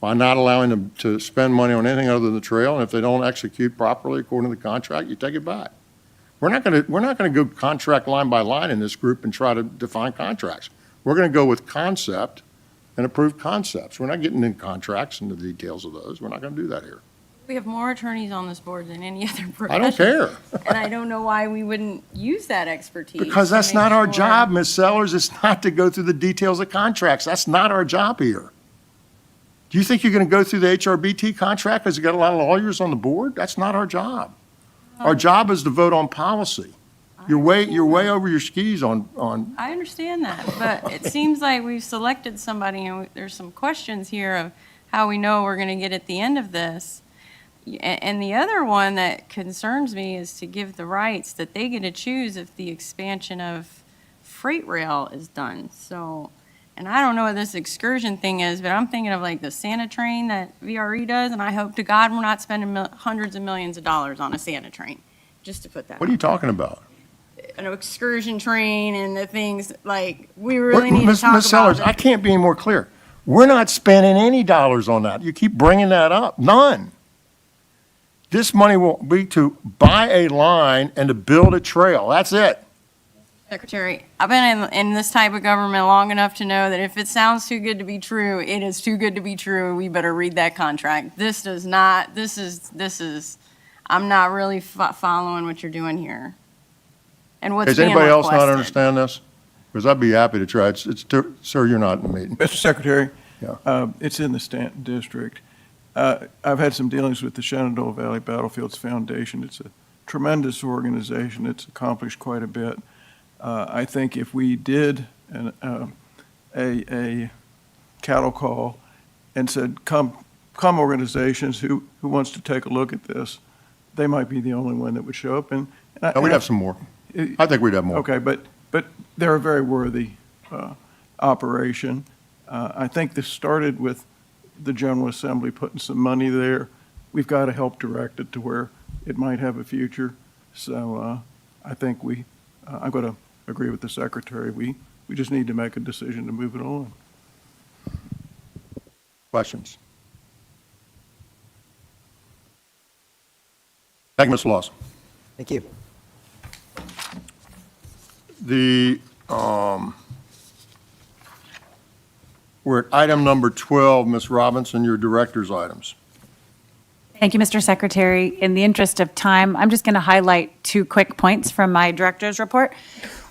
[SPEAKER 1] by not allowing them to spend money on anything other than the trail, and if they don't execute properly according to the contract, you take it back. We're not going to go contract line by line in this group and try to define contracts. We're going to go with concept and approve concepts. We're not getting into contracts and the details of those. We're not going to do that here.
[SPEAKER 12] We have more attorneys on this board than any other profession.
[SPEAKER 1] I don't care.
[SPEAKER 12] And I don't know why we wouldn't use that expertise.
[SPEAKER 1] Because
[SPEAKER 12] to
[SPEAKER 1] that's
[SPEAKER 12] make
[SPEAKER 1] not our
[SPEAKER 12] sure-
[SPEAKER 1] job, Ms. Sellers. It's not to go through the details of contracts. That's not our job here. Do you think you're going to go through the HRBT contract because you got a lot of lawyers on the board? That's not our job. Our job is to vote on policy. You're way over your skis on.
[SPEAKER 12] I understand that, but it seems like we've selected somebody, and there's some questions here of how we know we're going to get at the end of this. And the other one that concerns me is to give the rights that they get to choose if the expansion of freight rail is done. So, and I don't know what this excursion thing is, but I'm thinking of like the Santa train that VRE does, and I hope to God we're not spending hundreds of millions of dollars on a Santa train, just to put that.
[SPEAKER 1] What are you talking about?
[SPEAKER 12] An excursion train and the things, like, we really need to talk
[SPEAKER 1] Ms. Sellers,
[SPEAKER 12] about
[SPEAKER 1] I can't be any more clear. We're not spending any dollars on that. You keep bringing that up. None. This money will be to buy a line and to build a trail. That's it.
[SPEAKER 12] Secretary, I've been in this type of government long enough to know that if it sounds too good to be true, it is too good to be true, and we better read that contract. This does not, this is, I'm not really following what you're doing here. And what's
[SPEAKER 1] Does
[SPEAKER 12] being
[SPEAKER 1] anybody else not
[SPEAKER 12] requested.
[SPEAKER 1] understand this? Because I'd be happy to try. Sir, you're not in the meeting.
[SPEAKER 10] Mr. Secretary,
[SPEAKER 1] Yeah.
[SPEAKER 10] it's in the Stanton District. I've had some dealings with the Shenandoah Valley Battlefields Foundation. It's a tremendous organization. It's accomplished quite a bit. I think if we did a cattle call and said, come organizations, who wants to take a look at this, they might be the only one that would show up. And
[SPEAKER 1] We'd have some more. I think we'd have more.
[SPEAKER 10] Okay, but they're a very worthy operation. I think this started with the General Assembly putting some money there. We've got to help direct it to where it might have a future. So I think I'm going to agree with the Secretary. We just need to make a decision to move it on.
[SPEAKER 1] Questions? Thank you, Mr. Lawson.
[SPEAKER 16] Thank you.
[SPEAKER 1] We're at item number 12, Ms. Robinson, your director's items.
[SPEAKER 4] Thank you, Mr. Secretary. In the interest of time, I'm just going to highlight 2 quick points from my director's report.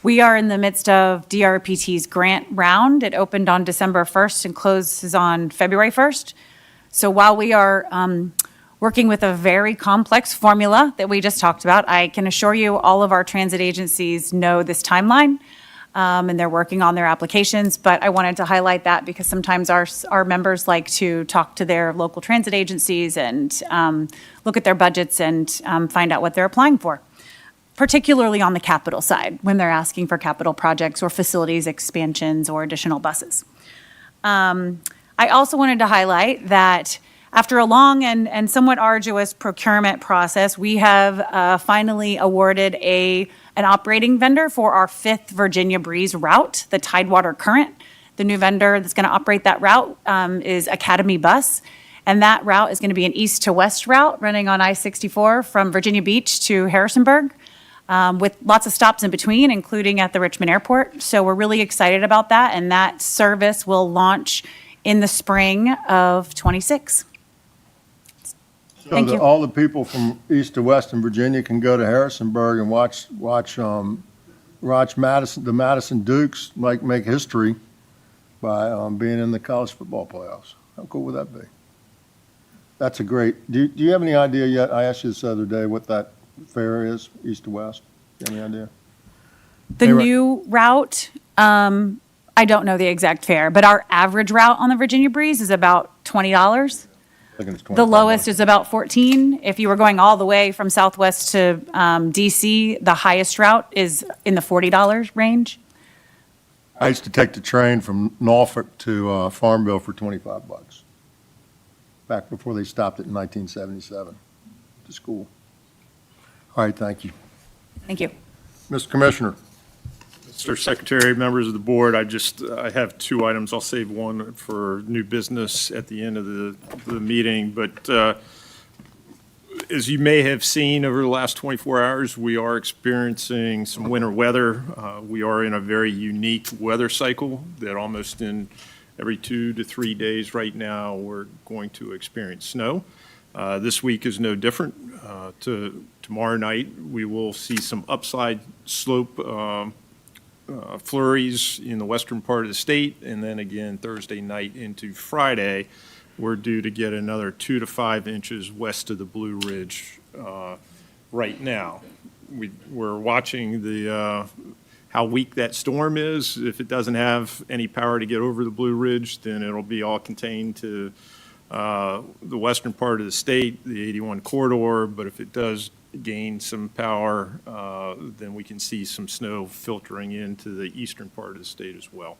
[SPEAKER 4] We are in the midst of DRPT's grant round. It opened on December 1st and closes on February 1st. So while we are working with a very complex formula that we just talked about, I can assure you all of our transit agencies know this timeline, and they're working on their applications. But I wanted to highlight that because sometimes our members like to talk to their local transit agencies and look at their budgets and find out what they're applying for, particularly on the capital side when they're asking for capital projects or facilities expansions or additional buses. I also wanted to highlight that after a long and somewhat arduous procurement process, we have finally awarded an operating vendor for our 5th Virginia Breeze route, the Tidewater Current. The new vendor that's going to operate that route is Academy Bus, and that route is going to be an east to west route running on I-64 from Virginia Beach to Harrisonburg, with lots of stops in between, including at the Richmond Airport. So we're really excited about that, and that service will launch in the spring of '26. Thank
[SPEAKER 1] So
[SPEAKER 4] you.
[SPEAKER 1] that all the people from east to west in Virginia can go to Harrisonburg and watch Madison, the Madison Dukes make history by being in the college football playoffs. How cool would that be? That's a great. Do you have any idea yet? I asked you this the other day what that fare is, east to west. Do you have any idea?
[SPEAKER 4] The new route, I don't know the exact fare, but our average route on the Virginia Breeze is about $20. The lowest is about 14. If you were going all the way from Southwest to DC, the highest route is in the $40 range.
[SPEAKER 1] I used to take the train from Norfolk to Farmville for $25, back before they stopped it in 1977 to school. All right, thank you.
[SPEAKER 4] Thank you.
[SPEAKER 1] Mr. Commissioner.
[SPEAKER 22] Mr. Secretary, members of the board, I have 2 items. I'll save one for new business at the end of the meeting. But as you may have seen over the last 24 hours, we are experiencing some winter weather. We are in a very unique weather cycle that almost in every 2 to 3 days right now, we're going to experience snow. This week is no different. Tomorrow night, we will see some upside slope flurries in the western part of the state, and then again Thursday night into Friday, we're due to get another 2 to 5 inches west of the Blue Ridge right now. We're watching how weak that storm is. If it doesn't have any power to get over the Blue Ridge, then it'll be all contained to the western part of the state, the 81 corridor, but if it does gain some power, then we can see some snow filtering into the eastern part of the state as well.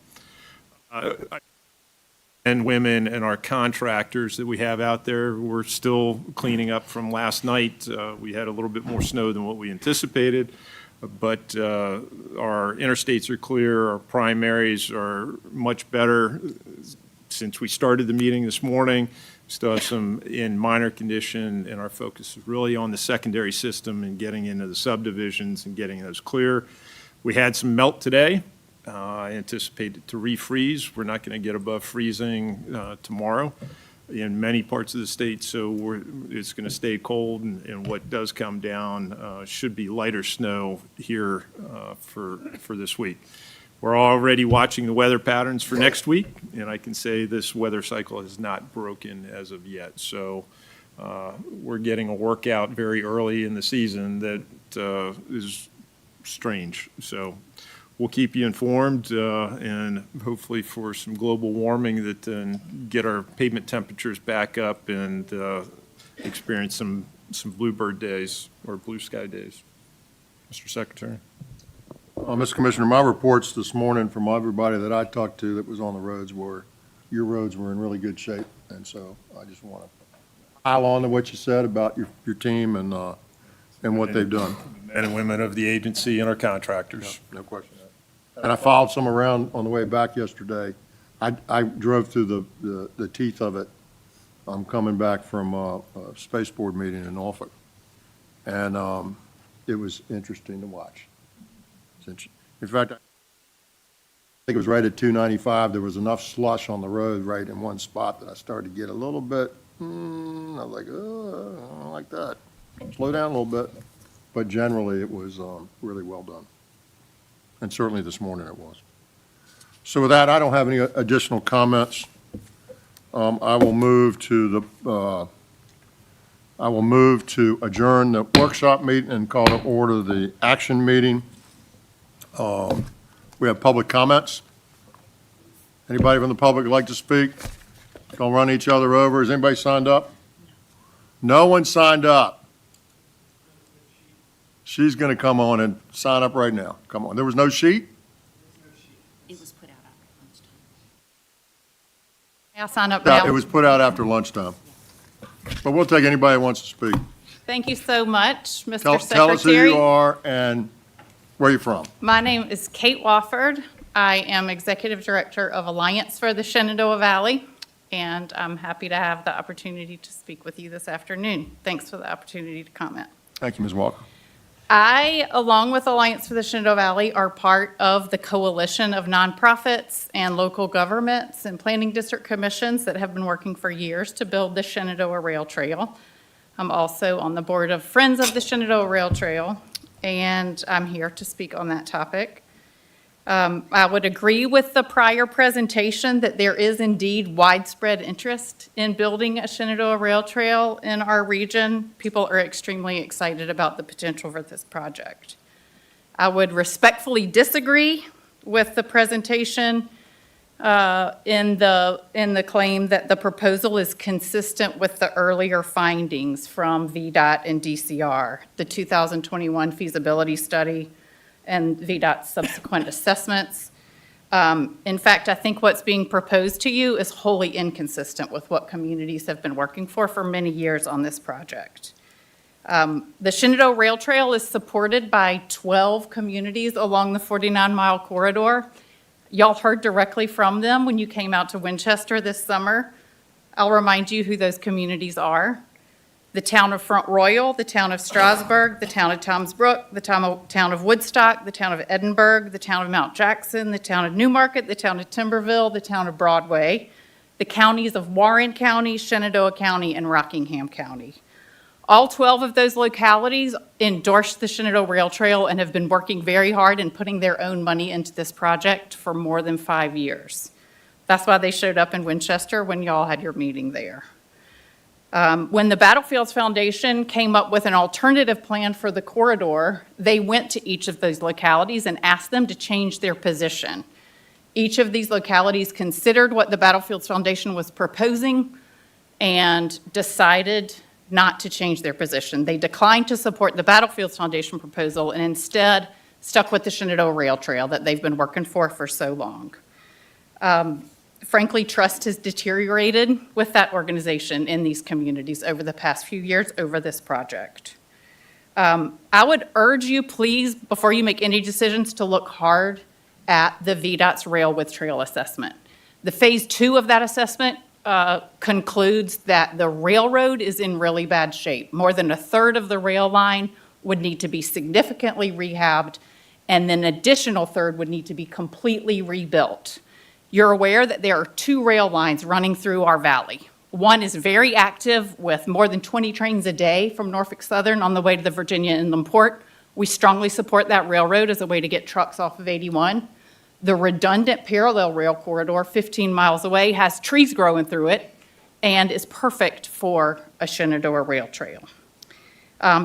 [SPEAKER 22] And women and our contractors that we have out there, we're still cleaning up from last night. We had a little bit more snow than what we anticipated, but our interstates are clear, our primaries are much better. Since we started the meeting this morning, still have some in minor condition, and our focus is really on the secondary system and getting into the subdivisions and getting those clear. We had some melt today. I anticipate it to refreeze. We're not going to get above freezing tomorrow in many parts of the state, so it's going to stay cold, and what does come down should be lighter snow here for this week. We're already watching the weather patterns for next week, and I can say this weather cycle has not broken as of yet. So we're getting a workout very early in the season that is strange. So we'll keep you informed, and hopefully for some global warming that then get our pavement temperatures back up and experience some bluebird days or blue sky days. Mr. Secretary.
[SPEAKER 1] Mr. Commissioner, my reports this morning from everybody that I talked to that was on the roads were, your roads were in really good shape. And so I just want to pile on to what you said about your team and what they've done.
[SPEAKER 22] Men and women of the agency and our contractors.
[SPEAKER 1] No question. And I followed some around on the way back yesterday. I drove through the teeth of it. I'm coming back from a space board meeting in Norfolk. And it was interesting to watch. In fact, I think it was right at 295. There was enough slush on the road right in one spot that I started to get a little bit, I was like, oh, I don't like that. Slow down a little bit. But generally, it was really well done. And certainly this morning it was. So with that, I don't have any additional comments. I will move to adjourn the workshop meeting and call to order the action meeting. We have public comments. Anybody from the public would like to speak? Don't run each other over. Is anybody signed up? No one signed up. She's going to come on and sign up right now. Come on. There was no sheet?
[SPEAKER 4] It was put out after lunchtime. I'll sign up now.
[SPEAKER 1] It was put out after lunchtime. But we'll take anybody who wants to speak.
[SPEAKER 9] Thank you so much, Mr.
[SPEAKER 1] Tell
[SPEAKER 9] Secretary.
[SPEAKER 1] us who you are and where you're from.
[SPEAKER 9] My name is Kate Wofford. I am Executive Director of Alliance for the Shenandoah Valley, and I'm happy to have the opportunity to speak with you this afternoon. Thanks for the opportunity to comment.
[SPEAKER 1] Thank you, Ms. Walker.
[SPEAKER 9] I, along with Alliance for the Shenandoah Valley, are part of the coalition of nonprofits and local governments and planning district commissions that have been working for years to build the Shenandoah Rail Trail. I'm also on the board of Friends of the Shenandoah Rail Trail, and I'm here to speak on that topic. I would agree with the prior presentation that there is indeed widespread interest in building a Shenandoah Rail Trail in our region. People are extremely excited about the potential for this project. I would respectfully disagree with the presentation in the claim that the proposal is consistent with the earlier findings from VDOT and DCR, the 2021 feasibility study and VDOT's subsequent assessments. In fact, I think what's being proposed to you is wholly inconsistent with what communities have been working for many years on this project. The Shenandoah Rail Trail is supported by 12 communities along the 49-mile corridor. Y'all heard directly from them when you came out to Winchester this summer. I'll remind you who those communities are. The town of Front Royal, the town of Strasburg, the town of Toms Brook, the town of Woodstock, the town of Edinburgh, the town of Mount Jackson, the town of Newmarket, the town of Timberville, the town of Broadway, the counties of Warren County, Shenandoah County, and Rockingham County. All 12 of those localities endorsed the Shenandoah Rail Trail and have been working very hard and putting their own money into this project for more than 5 years. That's why they showed up in Winchester when y'all had your meeting there. When the Battlefields Foundation came up with an alternative plan for the corridor, they went to each of those localities and asked them to change their position. Each of these localities considered what the Battlefields Foundation was proposing and decided not to change their position. They declined to support the Battlefields Foundation proposal and instead stuck with the Shenandoah Rail Trail that they've been working for so long. Frankly, trust has deteriorated with that organization in these communities over the past few years over this project. I would urge you, please, before you make any decisions, to look hard at the VDOT's Rail with Trail assessment. The phase 2 of that assessment concludes that the railroad is in really bad shape. More than a third of the rail line would need to be significantly rehabbed, and then an additional third would need to be completely rebuilt. You're aware that there are 2 rail lines running through our valley. One is very active with more than 20 trains a day from Norfolk Southern on the way to the Virginia Inland Port. We strongly support that railroad as a way to get trucks off of 81. The redundant parallel rail corridor 15 miles away has trees growing through it and is perfect for a Shenandoah rail trail.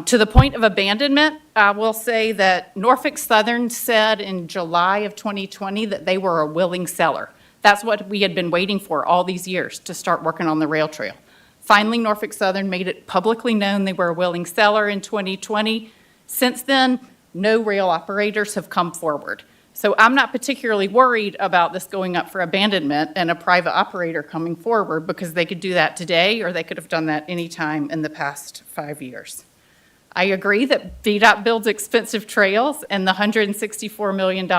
[SPEAKER 9] To the point of abandonment, I will say that Norfolk Southern said in July of 2020 that they were a willing seller. That's what we had been waiting for all these years, to start working on the rail trail. Finally, Norfolk Southern made it publicly known they were a willing seller in 2020. Since then, no rail operators have come forward. So I'm not particularly worried about this going up for abandonment and a private operator coming forward, because they could do that today, or they could have done that anytime in the past 5 years. I agree that VDOT builds expensive trails, and the $164 million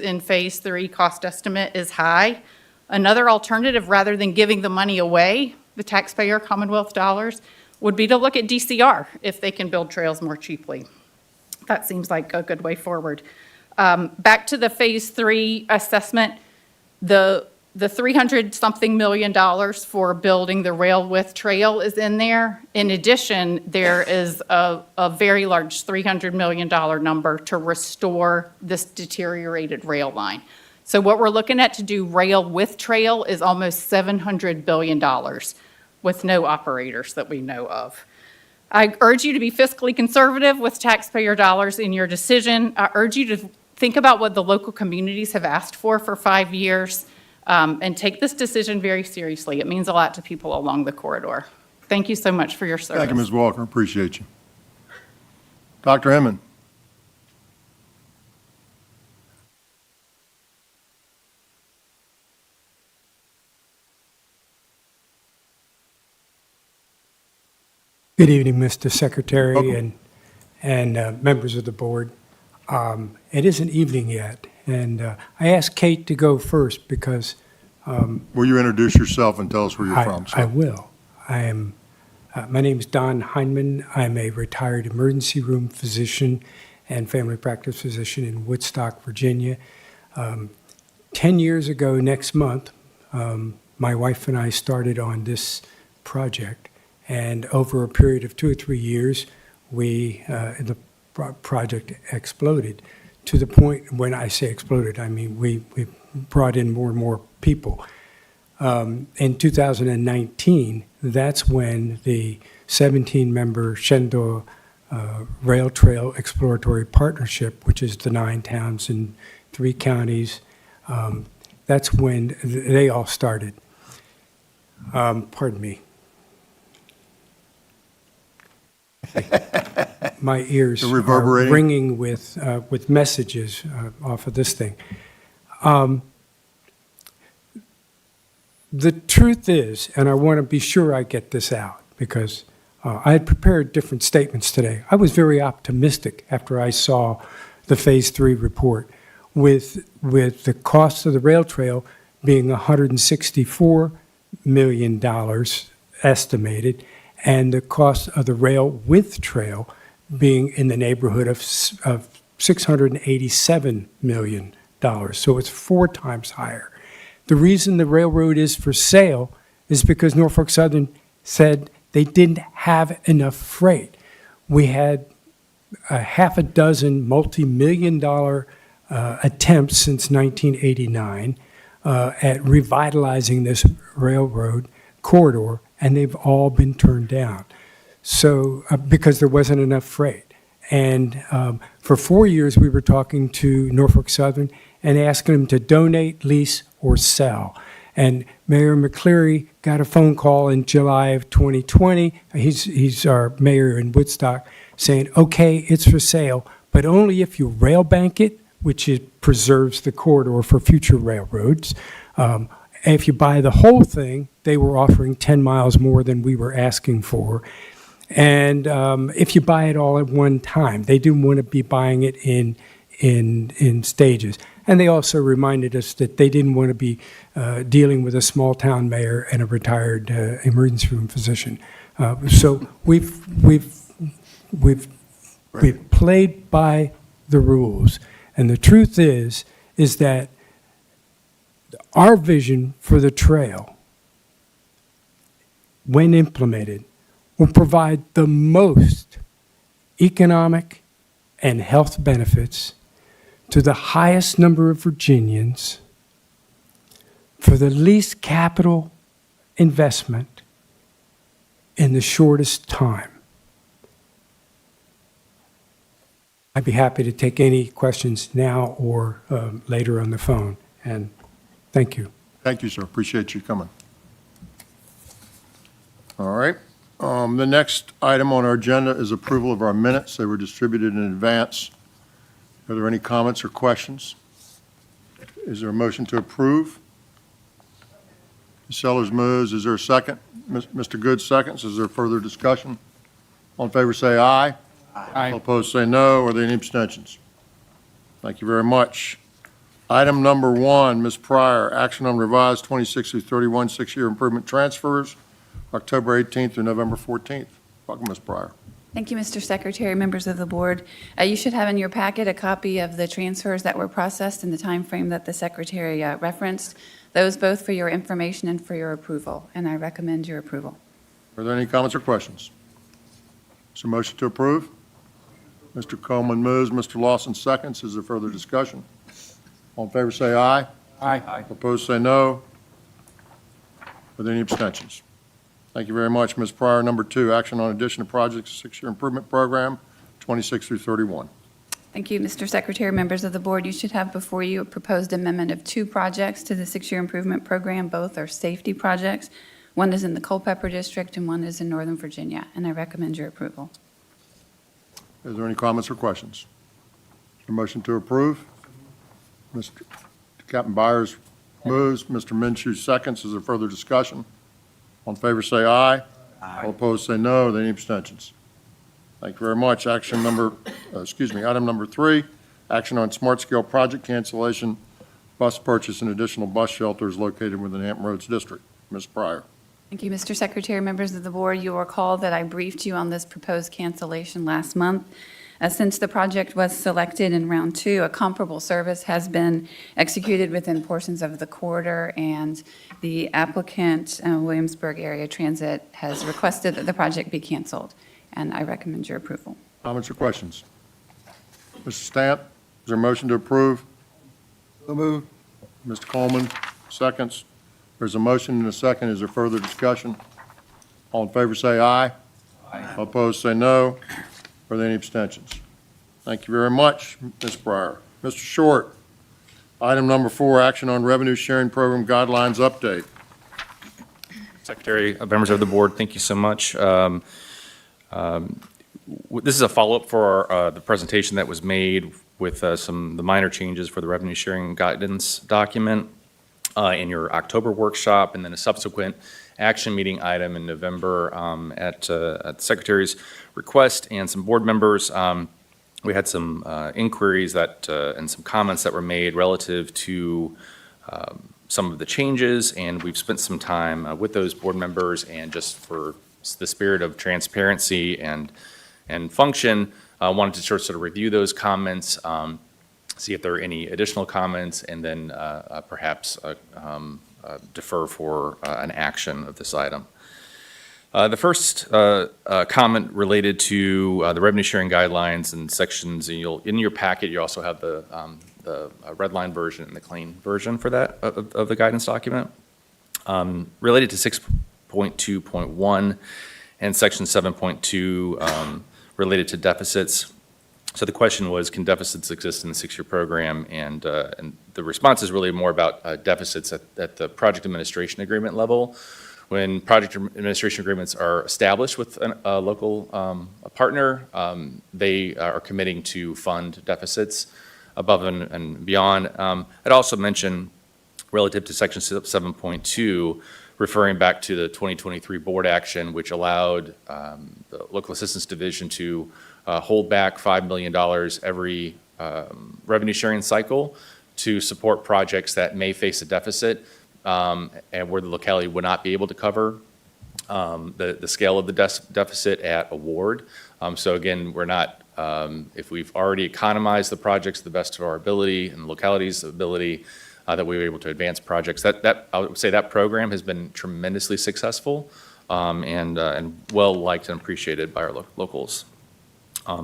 [SPEAKER 9] in Phase 3 cost estimate is high. Another alternative, rather than giving the money away, the taxpayer Commonwealth dollars, would be to look at DCR if they can build trails more cheaply. That seems like a good way forward. Back to the Phase 3 assessment, the $300-something million for building the rail width trail is in there. In addition, there is a very large $300 million number to restore this deteriorated rail line. So what we're looking at to do rail with trail is almost $700 billion with no operators that we know of. I urge you to be fiscally conservative with taxpayer dollars in your decision. I urge you to think about what the local communities have asked for 5 years, and take this decision very seriously. It means a lot to people along the corridor. Thank you so much for your service.
[SPEAKER 1] Thank you, Ms. Walker. Appreciate you. Dr. Emmons.
[SPEAKER 13] Good evening, Mr. Secretary
[SPEAKER 1] Welcome.
[SPEAKER 13] and members of the board. It isn't evening yet, and I asked Kate to go first because
[SPEAKER 1] Will you introduce yourself and tell us where you're from, sir?
[SPEAKER 13] I will. My name is Don Heineman. I'm a retired emergency room physician and family practice physician in Woodstock, Virginia. 10 years ago next month, my wife and I started on this project, and over a period of 2 or 3 years, the project exploded to the point, when I say exploded, I mean we brought in more and more people. In 2019, that's when the 17-member Shenandoah Rail Trail Exploratory Partnership, which is the 9 towns and 3 counties, that's when they all started. Pardon me. My ears are ringing with messages off of this thing. The truth is, and I want to be sure I get this out, because I had prepared different statements today. I was very optimistic after I saw the Phase 3 report, with the cost of the rail trail being $164 million estimated, and the cost of the rail width trail being in the neighborhood of $687 million. So it's 4 times higher. The reason the railroad is for sale is because Norfolk Southern said they didn't have enough freight. We had a half a dozen multi-million-dollar attempts since 1989 at revitalizing this railroad corridor, and they've all been turned down. So, because there wasn't enough freight. And for 4 years, we were talking to Norfolk Southern and asking them to donate, lease, or sell. And Mayor McCleary got a phone call in July of 2020. He's our mayor in Woodstock, saying, okay, it's for sale, but only if you rail bank it, which preserves the corridor for future railroads. If you buy the whole thing, they were offering 10 miles more than we were asking for. And if you buy it all at one time, they didn't want to be buying it in stages. And they also reminded us that they didn't want to be dealing with a small-town mayor and a retired emergency room physician. So we've played by the rules. And the truth is that our vision for the trail, when implemented, will provide the most economic and health benefits to the highest number of Virginians for the least capital investment in the shortest time. I'd be happy to take any questions now or later on the phone, and thank you.
[SPEAKER 1] Thank you, sir. Appreciate you coming. All right. The next item on our agenda is approval of our minutes. They were distributed in advance. Are there any comments or questions? Is there a motion to approve? Ms. Sellers moves. Is there a second? Mr. Good seconds. Is there further discussion? All in favor say aye.
[SPEAKER 3] Aye.
[SPEAKER 1] All opposed say no. Are there any abstentions? Thank you very much. Item number 1, Ms. Pryor, action on revised 26 through 31 six-year improvement transfers, October 18th through November 14th. Welcome, Ms. Pryor.
[SPEAKER 14] Thank you, Mr. Secretary, members of the board. You should have in your packet a copy of the transfers that were processed in the time frame that the Secretary referenced, those both for your information and for your approval, and I recommend your approval.
[SPEAKER 1] Are there any comments or questions? Is there a motion to approve? Mr. Coleman moves, Mr. Lawson seconds. Is there further discussion? All in favor say aye.
[SPEAKER 3] Aye.
[SPEAKER 1] Opposed say no. Are there any abstentions? Thank you very much, Ms. Pryor. Number 2, action on addition to projects, six-year improvement program, 26 through 31.
[SPEAKER 14] Thank you, Mr. Secretary, members of the board. You should have before you a proposed amendment of 2 projects to the six-year improvement program. Both are safety projects. One is in the Culpeper District and one is in Northern Virginia, and I recommend your approval.
[SPEAKER 1] Is there any comments or questions? A motion to approve? Mr. Captain Byers moves, Mr. Minshew seconds. Is there further discussion? All in favor say aye. All opposed say no. Are there any abstentions? Thank you very much. Item number 3, action on smart scale project cancellation, bus purchase and additional bus shelters located within Hampton Roads District. Ms. Pryor.
[SPEAKER 14] Thank you, Mr. Secretary, members of the board. You'll recall that I briefed you on this proposed cancellation last month. Since the project was selected in round 2, a comparable service has been executed within portions of the corridor, and the applicant, Williamsburg Area Transit, has requested that the project be canceled, and I recommend your approval.
[SPEAKER 1] Comments or questions? Mr. Stamp, is there a motion to approve?
[SPEAKER 6] So moved.
[SPEAKER 1] Mr. Coleman, seconds. There's a motion and a second. Is there further discussion? All in favor say aye. Aye. All opposed say no. Are there any abstentions? Thank you very much, Ms. Pryor. Mr. Short, item number 4, action on revenue sharing program guidelines update.
[SPEAKER 15] Secretary, members of the board, thank you so much. This is a follow-up for the presentation that was made with the minor changes for the revenue sharing guidance document in your October workshop, and then a subsequent action meeting item in November at the Secretary's request and some board members. We had some inquiries and some comments that were made relative to some of the changes, and we've spent some time with those board members, and just for the spirit of transparency and function, wanted to sort of review those comments, see if there are any additional comments, and then perhaps defer for an action of this item. The first comment related to the revenue sharing guidelines and sections, and in your packet, you also have the red line version and the clean version for that of the guidance document. Related to 6.2.1 and section 7.2 related to deficits. So the question was, can deficits exist in the six-year program? And the response is really more about deficits at the project administration agreement level. When project administration agreements are established with a local partner, they are committing to fund deficits above and beyond. I'd also mention, relative to section 7.2, referring back to the 2023 board action, which allowed the local assistance division to hold back $5 million every revenue sharing cycle to support projects that may face a deficit and where the locality would not be able to cover the scale of the deficit at award. So again, we're not, if we've already economized the projects to the best of our ability and the locality's ability, that we were able to advance projects. That I would say that program has been tremendously successful and well liked and appreciated by our locals.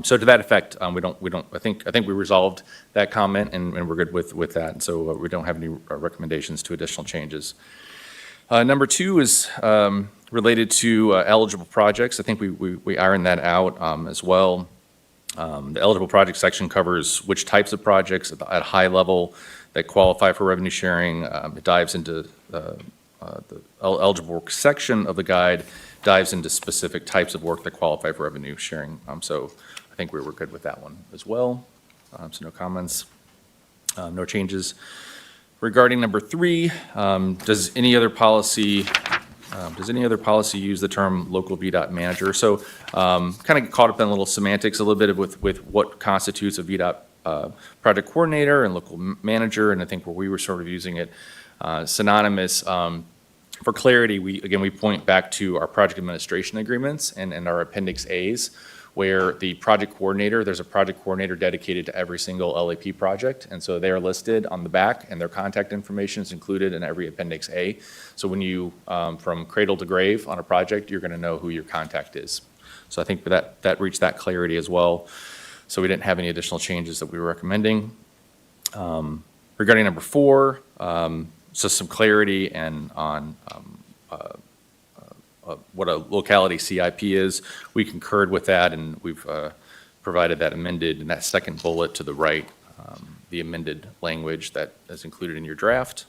[SPEAKER 15] So to that effect, we don't, I think we resolved that comment and we're good with that. And so we don't have any recommendations to additional changes. Number 2 is related to eligible projects. I think we ironed that out as well. The eligible project section covers which types of projects at a high level that qualify for revenue sharing. It dives into the eligible work section of the guide, dives into specific types of work that qualify for revenue sharing. So I think we were good with that one as well. So no comments, no changes. Regarding number 3, does any other policy use the term local VDOT manager? So kind of get caught up in a little semantics a little bit with what constitutes a VDOT project coordinator and local manager, and I think where we were sort of using it synonymous. For clarity, we point back to our project administration agreements and our Appendix A's, where the project coordinator, there's a project coordinator dedicated to every single LAP project, and so they are listed on the back, and their contact information is included in every Appendix A. So when you, from cradle to grave on a project, you're going to know who your contact is. So I think that reached that clarity as well. So we didn't have any additional changes that we were recommending. Regarding number 4, so some clarity and on what a locality CIP is. We concurred with that, and we've provided that amended in that second bullet to the right, the amended language that is included in your draft.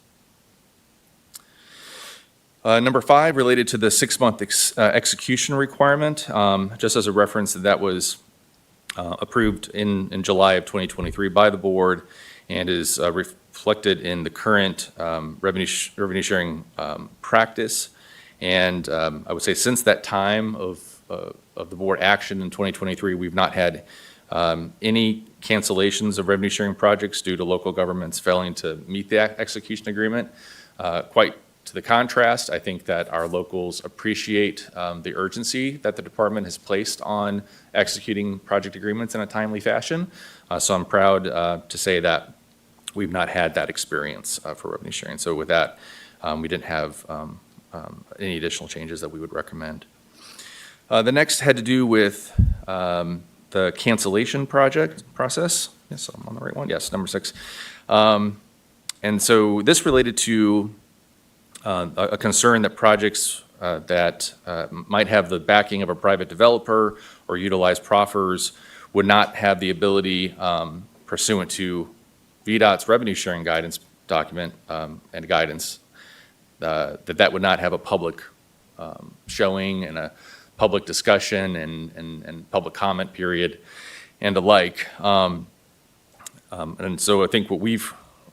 [SPEAKER 15] Number 5, related to the 6-month execution requirement. Just as a reference, that was approved in July of 2023 by the board and is reflected in the current revenue sharing practice. And I would say since that time of the board action in 2023, we've not had any cancellations of revenue sharing projects due to local governments failing to meet the execution agreement. Quite to the contrast, I think that our locals appreciate the urgency that the department has placed on executing project agreements in a timely fashion. So I'm proud to say that we've not had that experience for revenue sharing. So with that, we didn't have any additional changes that we would recommend. The next had to do with the cancellation process. Yes, I'm on the right one. Yes, number 6. And so this related to a concern that projects that might have the backing of a private developer or utilize proffers would not have the ability pursuant to VDOT's revenue sharing guidance document and guidance that would not have a public showing and a public discussion and public comment period and the like. And so I think what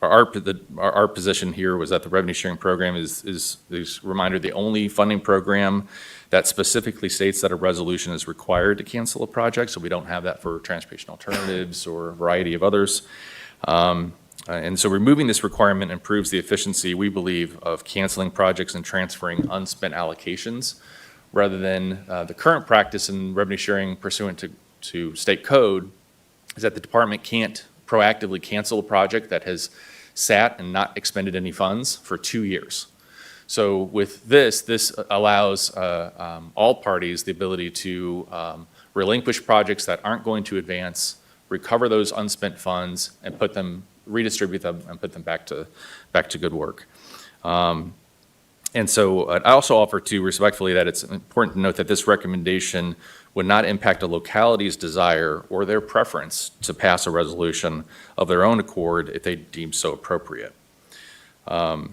[SPEAKER 15] our position here was that the revenue sharing program is reminder, the only funding program that specifically states that a resolution is required to cancel a project. So we don't have that for transportation alternatives or a variety of others. And so removing this requirement improves the efficiency, we believe, of canceling projects and transferring unspent allocations rather than the current practice in revenue sharing pursuant to state code is that the department can't proactively cancel a project that has sat and not expended any funds for 2 years. So with this allows all parties the ability to relinquish projects that aren't going to advance, recover those unspent funds, and redistribute them and put them back to good work. And so I also offer to respectfully that it's important to note that this recommendation would not impact a locality's desire or their preference to pass a resolution of their own accord if they deem so appropriate. The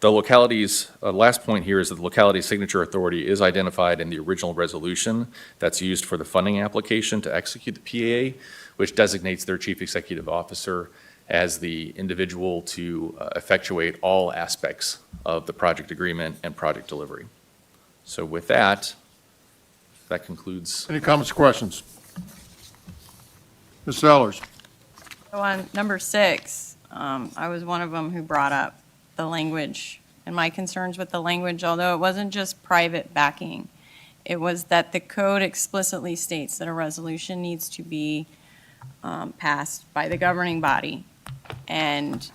[SPEAKER 15] locality's last point here is that the locality's signature authority is identified in the original resolution that's used for the funding application to execute the PAA, which designates their chief executive officer as the individual to effectuate all aspects of the project agreement and project delivery. So with that concludes.
[SPEAKER 1] Any comments or questions? Ms. Sellers?
[SPEAKER 12] So on number 6, I was one of them who brought up the language and my concerns with the language, although it wasn't just private backing. It was that the code explicitly states that a resolution needs to be passed by the governing body. And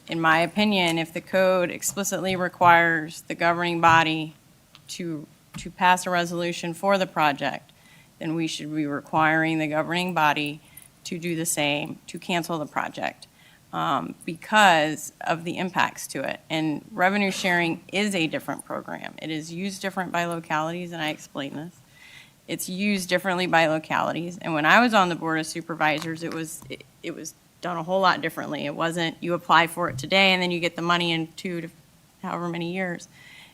[SPEAKER 12] in my opinion, if the code explicitly requires the governing body to pass a resolution for the project, then we should be requiring the governing body to do the same, to cancel the project because of the impacts to it. And revenue sharing is a different program. It is used different by localities, and I explained this. It's used differently by localities. And when I was on the Board of Supervisors, it was done a whole lot differently. It wasn't you apply for it today and then you get the money in 2 to however many years.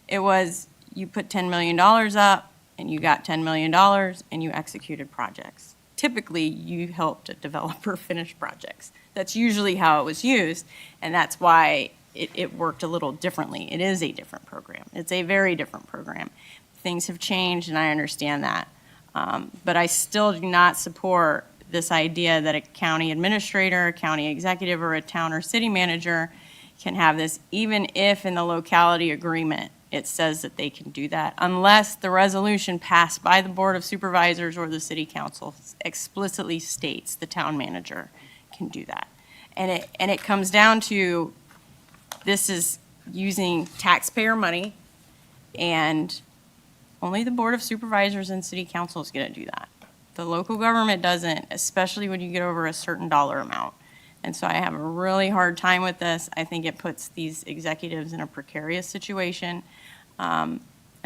[SPEAKER 12] It was you put $10 million up and you got $10 million and you executed projects. Typically, you helped a developer finish projects. That's usually how it was used, and that's why it worked a little differently. It is a different program. It's a very different program. Things have changed, and I understand that. But I still do not support this idea that a county administrator, a county executive, or a town or city manager can have this, even if in the locality agreement it says that they can do that, unless the resolution passed by the Board of Supervisors or the City Council explicitly states the town manager can do that. And it comes down to, this is using taxpayer money, and only the Board of Supervisors and City Council is going to do that. The local government doesn't, especially when you get over a certain dollar amount. And so I have a really hard time with this. I think it puts these executives in a precarious situation. And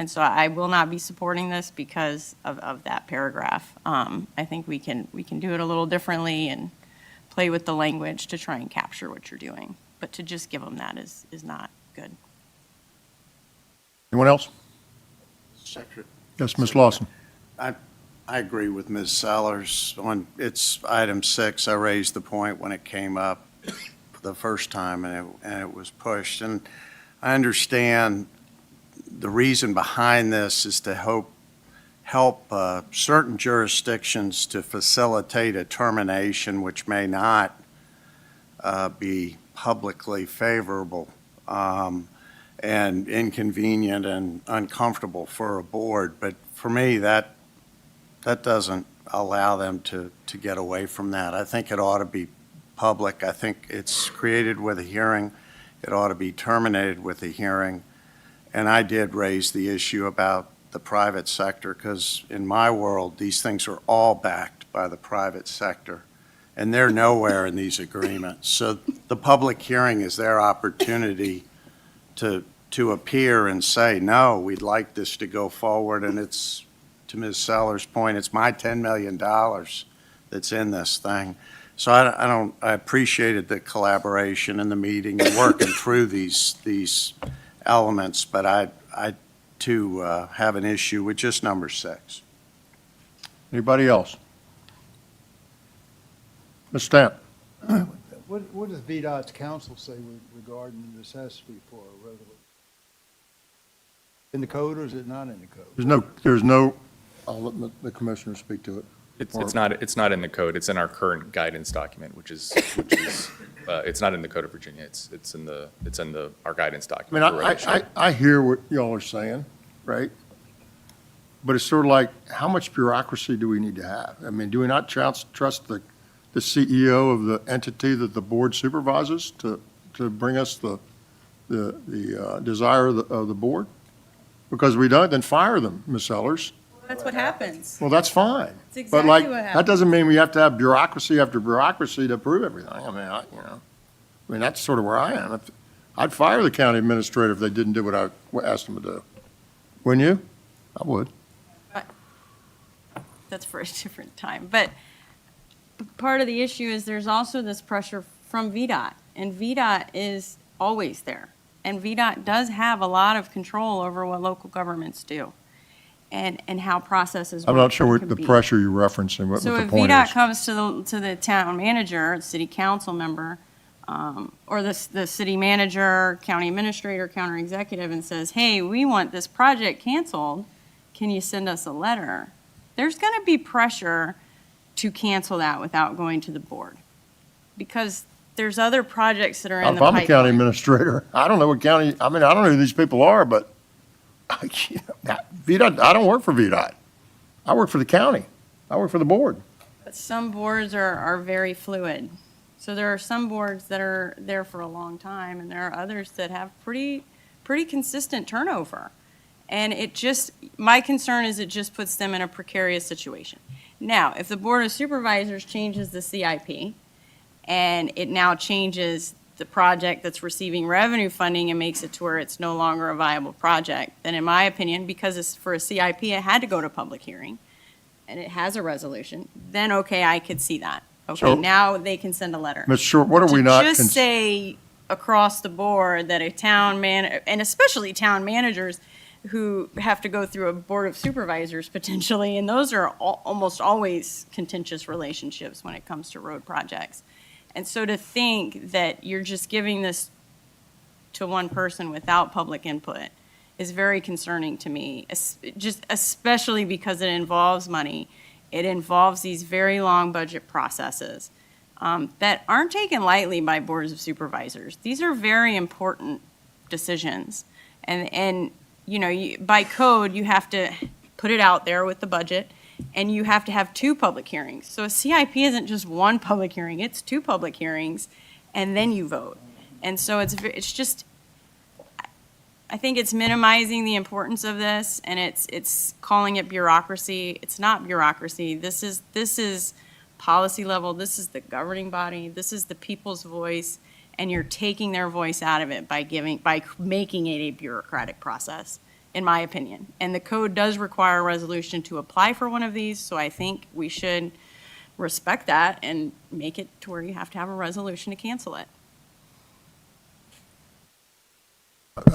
[SPEAKER 12] so I will not be supporting this because of that paragraph. I think we can do it a little differently and play with the language to try and capture what you're doing. But to just give them that is not good.
[SPEAKER 1] Anyone else?
[SPEAKER 2] Secretary.
[SPEAKER 1] Yes, Ms. Lawson.
[SPEAKER 2] I agree with Ms. Sellers. On its item 6, I raised the point when it came up for the first time and it was pushed. And I understand the reason behind this is to help certain jurisdictions to facilitate a termination which may not be publicly favorable and inconvenient and uncomfortable for a board. But for me, that doesn't allow them to get away from that. I think it ought to be public. I think it's created with a hearing. It ought to be terminated with a hearing. And I did raise the issue about the private sector because in my world, these things are all backed by the private sector. And they're nowhere in these agreements. So the public hearing is their opportunity to appear and say, no, we'd like this to go forward. And it's, to Ms. Sellers' point, it's my $10 million that's in this thing. So I appreciated the collaboration and the meeting and working through these elements, but I too have an issue with just number 6.
[SPEAKER 1] Anybody else? Ms. Stamp?
[SPEAKER 6] What does VDOT's council say regarding the necessity for a resolution? In the code, or is it not in the code?
[SPEAKER 1] There's no, I'll let the commissioner speak to it.
[SPEAKER 15] It's not in the code. It's in our current guidance document, which is it's not in the Code of Virginia. It's in our guidance document.
[SPEAKER 1] I hear what y'all are saying, right? But it's sort of like, how much bureaucracy do we need to have? I mean, do we not trust the CEO of the entity that the board supervises to bring us the desire of the board? Because we don't, then fire them, Ms. Sellers.
[SPEAKER 12] That's what happens.
[SPEAKER 1] Well, that's fine.
[SPEAKER 12] That's exactly
[SPEAKER 1] But like,
[SPEAKER 12] what happens.
[SPEAKER 1] that doesn't mean we have to have bureaucracy after bureaucracy to approve everything. I mean, that's sort of where I am. I'd fire the county administrator if they didn't do what I asked them to do. Wouldn't you? I would.
[SPEAKER 12] That's for a different time. But part of the issue is there's also this pressure from VDOT, and VDOT is always there. And VDOT does have a lot of control over what local governments do and how processes work.
[SPEAKER 1] I'm not sure what
[SPEAKER 12] can
[SPEAKER 1] the
[SPEAKER 12] be.
[SPEAKER 1] pressure you're referencing, what
[SPEAKER 12] So
[SPEAKER 1] the
[SPEAKER 12] if
[SPEAKER 1] point
[SPEAKER 12] VDOT
[SPEAKER 1] is.
[SPEAKER 12] comes to the town manager, city council member, or the city manager, county administrator, county executive, and says, hey, we want this project canceled, can you send us a letter? There's going to be pressure to cancel that without going to the board. Because there's other projects that are in the
[SPEAKER 1] If I'm a
[SPEAKER 12] pipeline.
[SPEAKER 1] county administrator, I don't know what county, I don't know who these people are, but VDOT, I don't work for VDOT. I work for the county. I work for the board.
[SPEAKER 12] But some boards are very fluid. So there are some boards that are there for a long time, and there are others that have pretty consistent turnover. And my concern is it just puts them in a precarious situation. Now, if the Board of Supervisors changes the CIP and it now changes the project that's receiving revenue funding and makes it to where it's no longer a viable project, then in my opinion, because it's for a CIP, it had to go to public hearing and it has a resolution, then okay, I could see that. Okay,
[SPEAKER 1] So-
[SPEAKER 12] now they can send a letter.
[SPEAKER 1] Ms. Short, what are we
[SPEAKER 12] To
[SPEAKER 1] not?
[SPEAKER 12] just say across the board that a town and especially town managers who have to go through a board of supervisors potentially, and those are almost always contentious relationships when it comes to road projects. And so to think that you're just giving this to one person without public input is very concerning to me, just especially because it involves money. It involves these very long budget processes that aren't taken lightly by boards of supervisors. These are very important decisions. And by code, you have to put it out there with the budget, and you have to have 2 public hearings. So a CIP isn't just 1 public hearing, it's 2 public hearings, and then you vote. And so it's just, I think it's minimizing the importance of this, and it's calling it bureaucracy. It's not bureaucracy. This is policy level. This is the governing body. This is the people's voice, and you're taking their voice out of it by making it a bureaucratic process, in my opinion. And the code does require a resolution to apply for one of these, so I think we should respect that and make it to where you have to have a resolution to cancel it.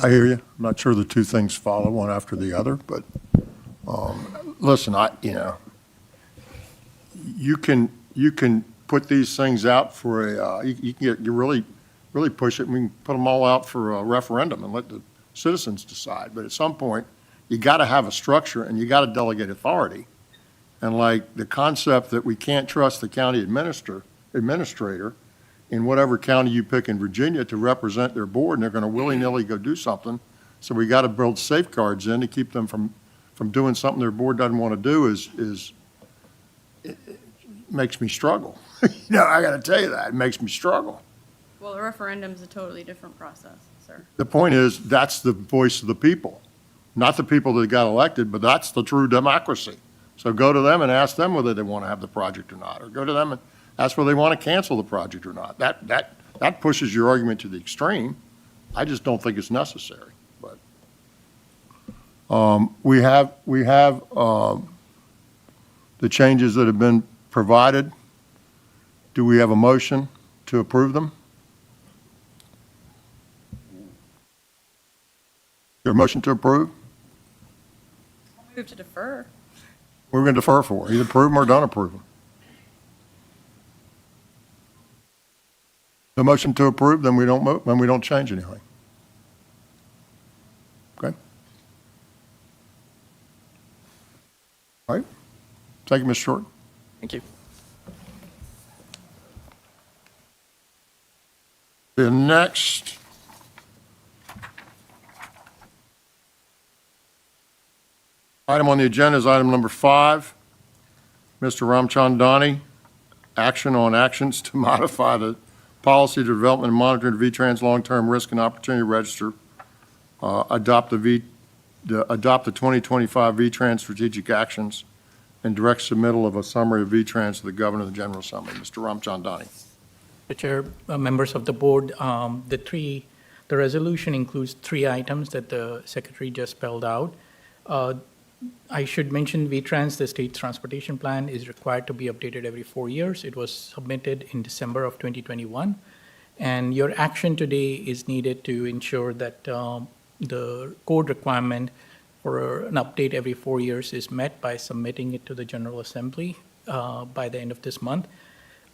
[SPEAKER 1] I hear you. I'm not sure the two things follow one after the other, but, listen, you can put these things out for you really push it, and we can put them all out for a referendum and let the citizens decide. But at some point, you got to have a structure and you got to delegate authority. And like the concept that we can't trust the county administrator in whatever county you pick in Virginia to represent their board, and they're going to willy-nilly go do something. So we got to build safeguards in to keep them from doing something their board doesn't want to do it makes me struggle. I got to tell you that. It makes me struggle.
[SPEAKER 12] Well, a referendum's a totally different process, sir.
[SPEAKER 1] The point is, that's the voice of the people, not the people that got elected, but that's the true democracy. So go to them and ask them whether they want to have the project or not, or go to them and ask whether they want to cancel the project or not. That pushes your argument to the extreme. I just don't think it's necessary, but we have the changes that have been provided. Do we have a motion to approve them? Your motion to approve?
[SPEAKER 12] Move to defer.
[SPEAKER 1] We're going to defer for, either approve them or don't approve them. The motion to approve, then we don't move, then we don't change anything. Okay? All right. Thank you, Ms. Short.
[SPEAKER 15] Thank you.
[SPEAKER 1] The next item on the agenda is item number 5. Mr. Ramchandani, action on actions to modify the policy to development and monitoring of V-Trans long-term risk and opportunity register. Adopt the 2025 V-Trans strategic actions and direct submittal of a summary of V-Trans to the Governor of the General Assembly. Mr. Ramchandani.
[SPEAKER 17] Mr. Chair, members of the board, the resolution includes 3 items that the secretary just spelled out. I should mention V-Trans, the state transportation plan, is required to be updated every 4 years. It was submitted in December of 2021. And your action today is needed to ensure that the code requirement for an update every 4 years is met by submitting it to the General Assembly by the end of this month.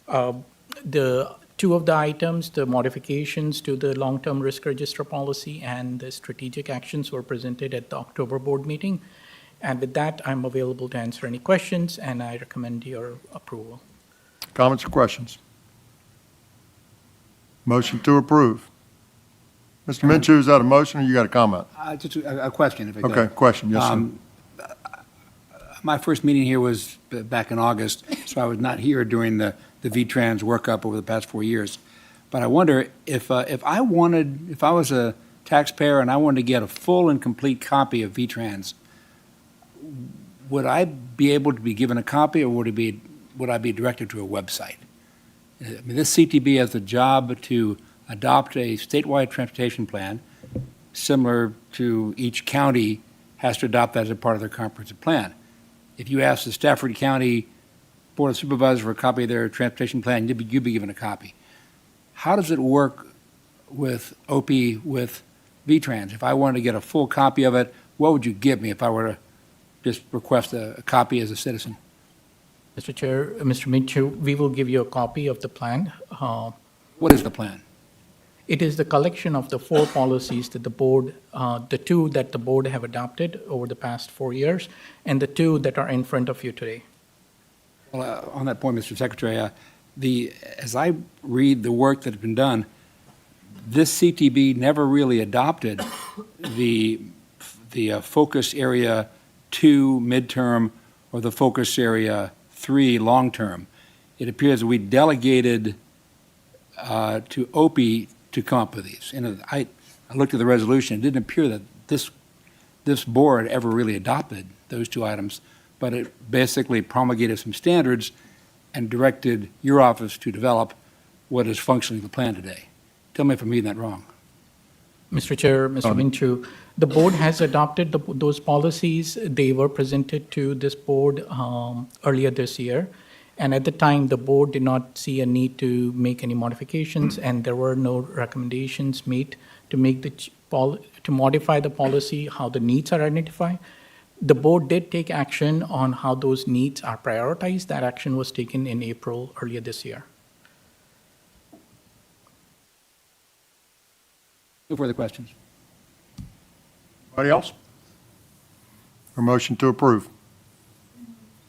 [SPEAKER 17] The 2 of the items, the modifications to the long-term risk register policy and the strategic actions, were presented at the October board meeting. And with that, I'm available to answer any questions, and I recommend your approval.
[SPEAKER 1] Comments or questions? Motion to approve. Mr. Minshew, is that a motion or you got a comment?
[SPEAKER 3] Just a question, if I could.
[SPEAKER 1] Okay, question, yes, sir.
[SPEAKER 3] My first meeting here was back in August, so I was not here during the V-Trans workup over the past 4 years. But I wonder if I was a taxpayer and I wanted to get a full and complete copy of V-Trans, would I be able to be given a copy, or would I be directed to a website? I mean, this CTB has the job to adopt a statewide transportation plan, similar to each county has to adopt that as a part of their comprehensive plan. If you ask the Stafford County Board of Supervisors for a copy of their transportation plan, you'd be given a copy. How does it work with OP with V-Trans? If I wanted to get a full copy of it, what would you give me if I were to just request a copy as a citizen?
[SPEAKER 17] Mr. Chair, Mr. Minshew, we will give you a copy of the plan.
[SPEAKER 3] What is the plan?
[SPEAKER 17] It is the collection of the 4 policies that the board, the 2 that the board have adopted over the past 4 years, and the 2 that are in front of you today.
[SPEAKER 3] Well, on that point, Mr. Secretary, as I read the work that has been done, this CTB never really adopted the focus area 2 midterm or the focus area 3 long-term. It appears that we delegated to OPI to come up with these. And I looked at the resolution. It didn't appear that this board ever really adopted those 2 items, but it basically promulgated some standards and directed your office to develop what is functionally the plan today. Tell me if I'm reading that wrong.
[SPEAKER 17] Mr. Chair, Mr. Minshew, the board has adopted those policies. They were presented to this board earlier this year. And at the time, the board did not see a need to make any modifications, and there were no recommendations made to make to modify the policy, how the needs are identified. The board did take action on how those needs are prioritized. That action was taken in April earlier this year.
[SPEAKER 3] No further questions.
[SPEAKER 1] Anybody else? A motion to approve.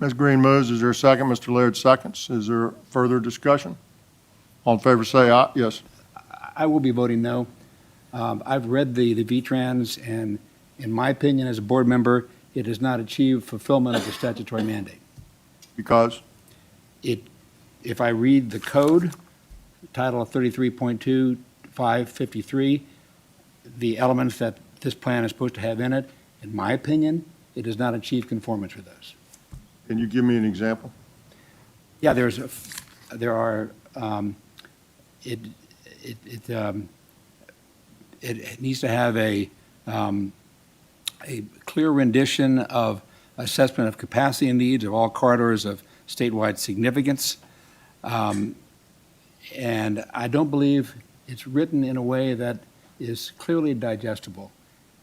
[SPEAKER 1] Ms. Green moves. Is there a second? Mr. Laird seconds. Is there further discussion? All in favor say aye. Yes.
[SPEAKER 3] I will be voting no. I've read the V-Trans, and in my opinion, as a board member, it does not achieve fulfillment of the statutory mandate.
[SPEAKER 1] Because?
[SPEAKER 3] If I read the code, Title 33.2553, the elements that this plan is supposed to have in it, in my opinion, it does not achieve conformance with those.
[SPEAKER 1] Can you give me an example?
[SPEAKER 3] Yeah, it needs to have a clear rendition of assessment of capacity and needs of all corridors of statewide significance. And I don't believe it's written in a way that is clearly digestible.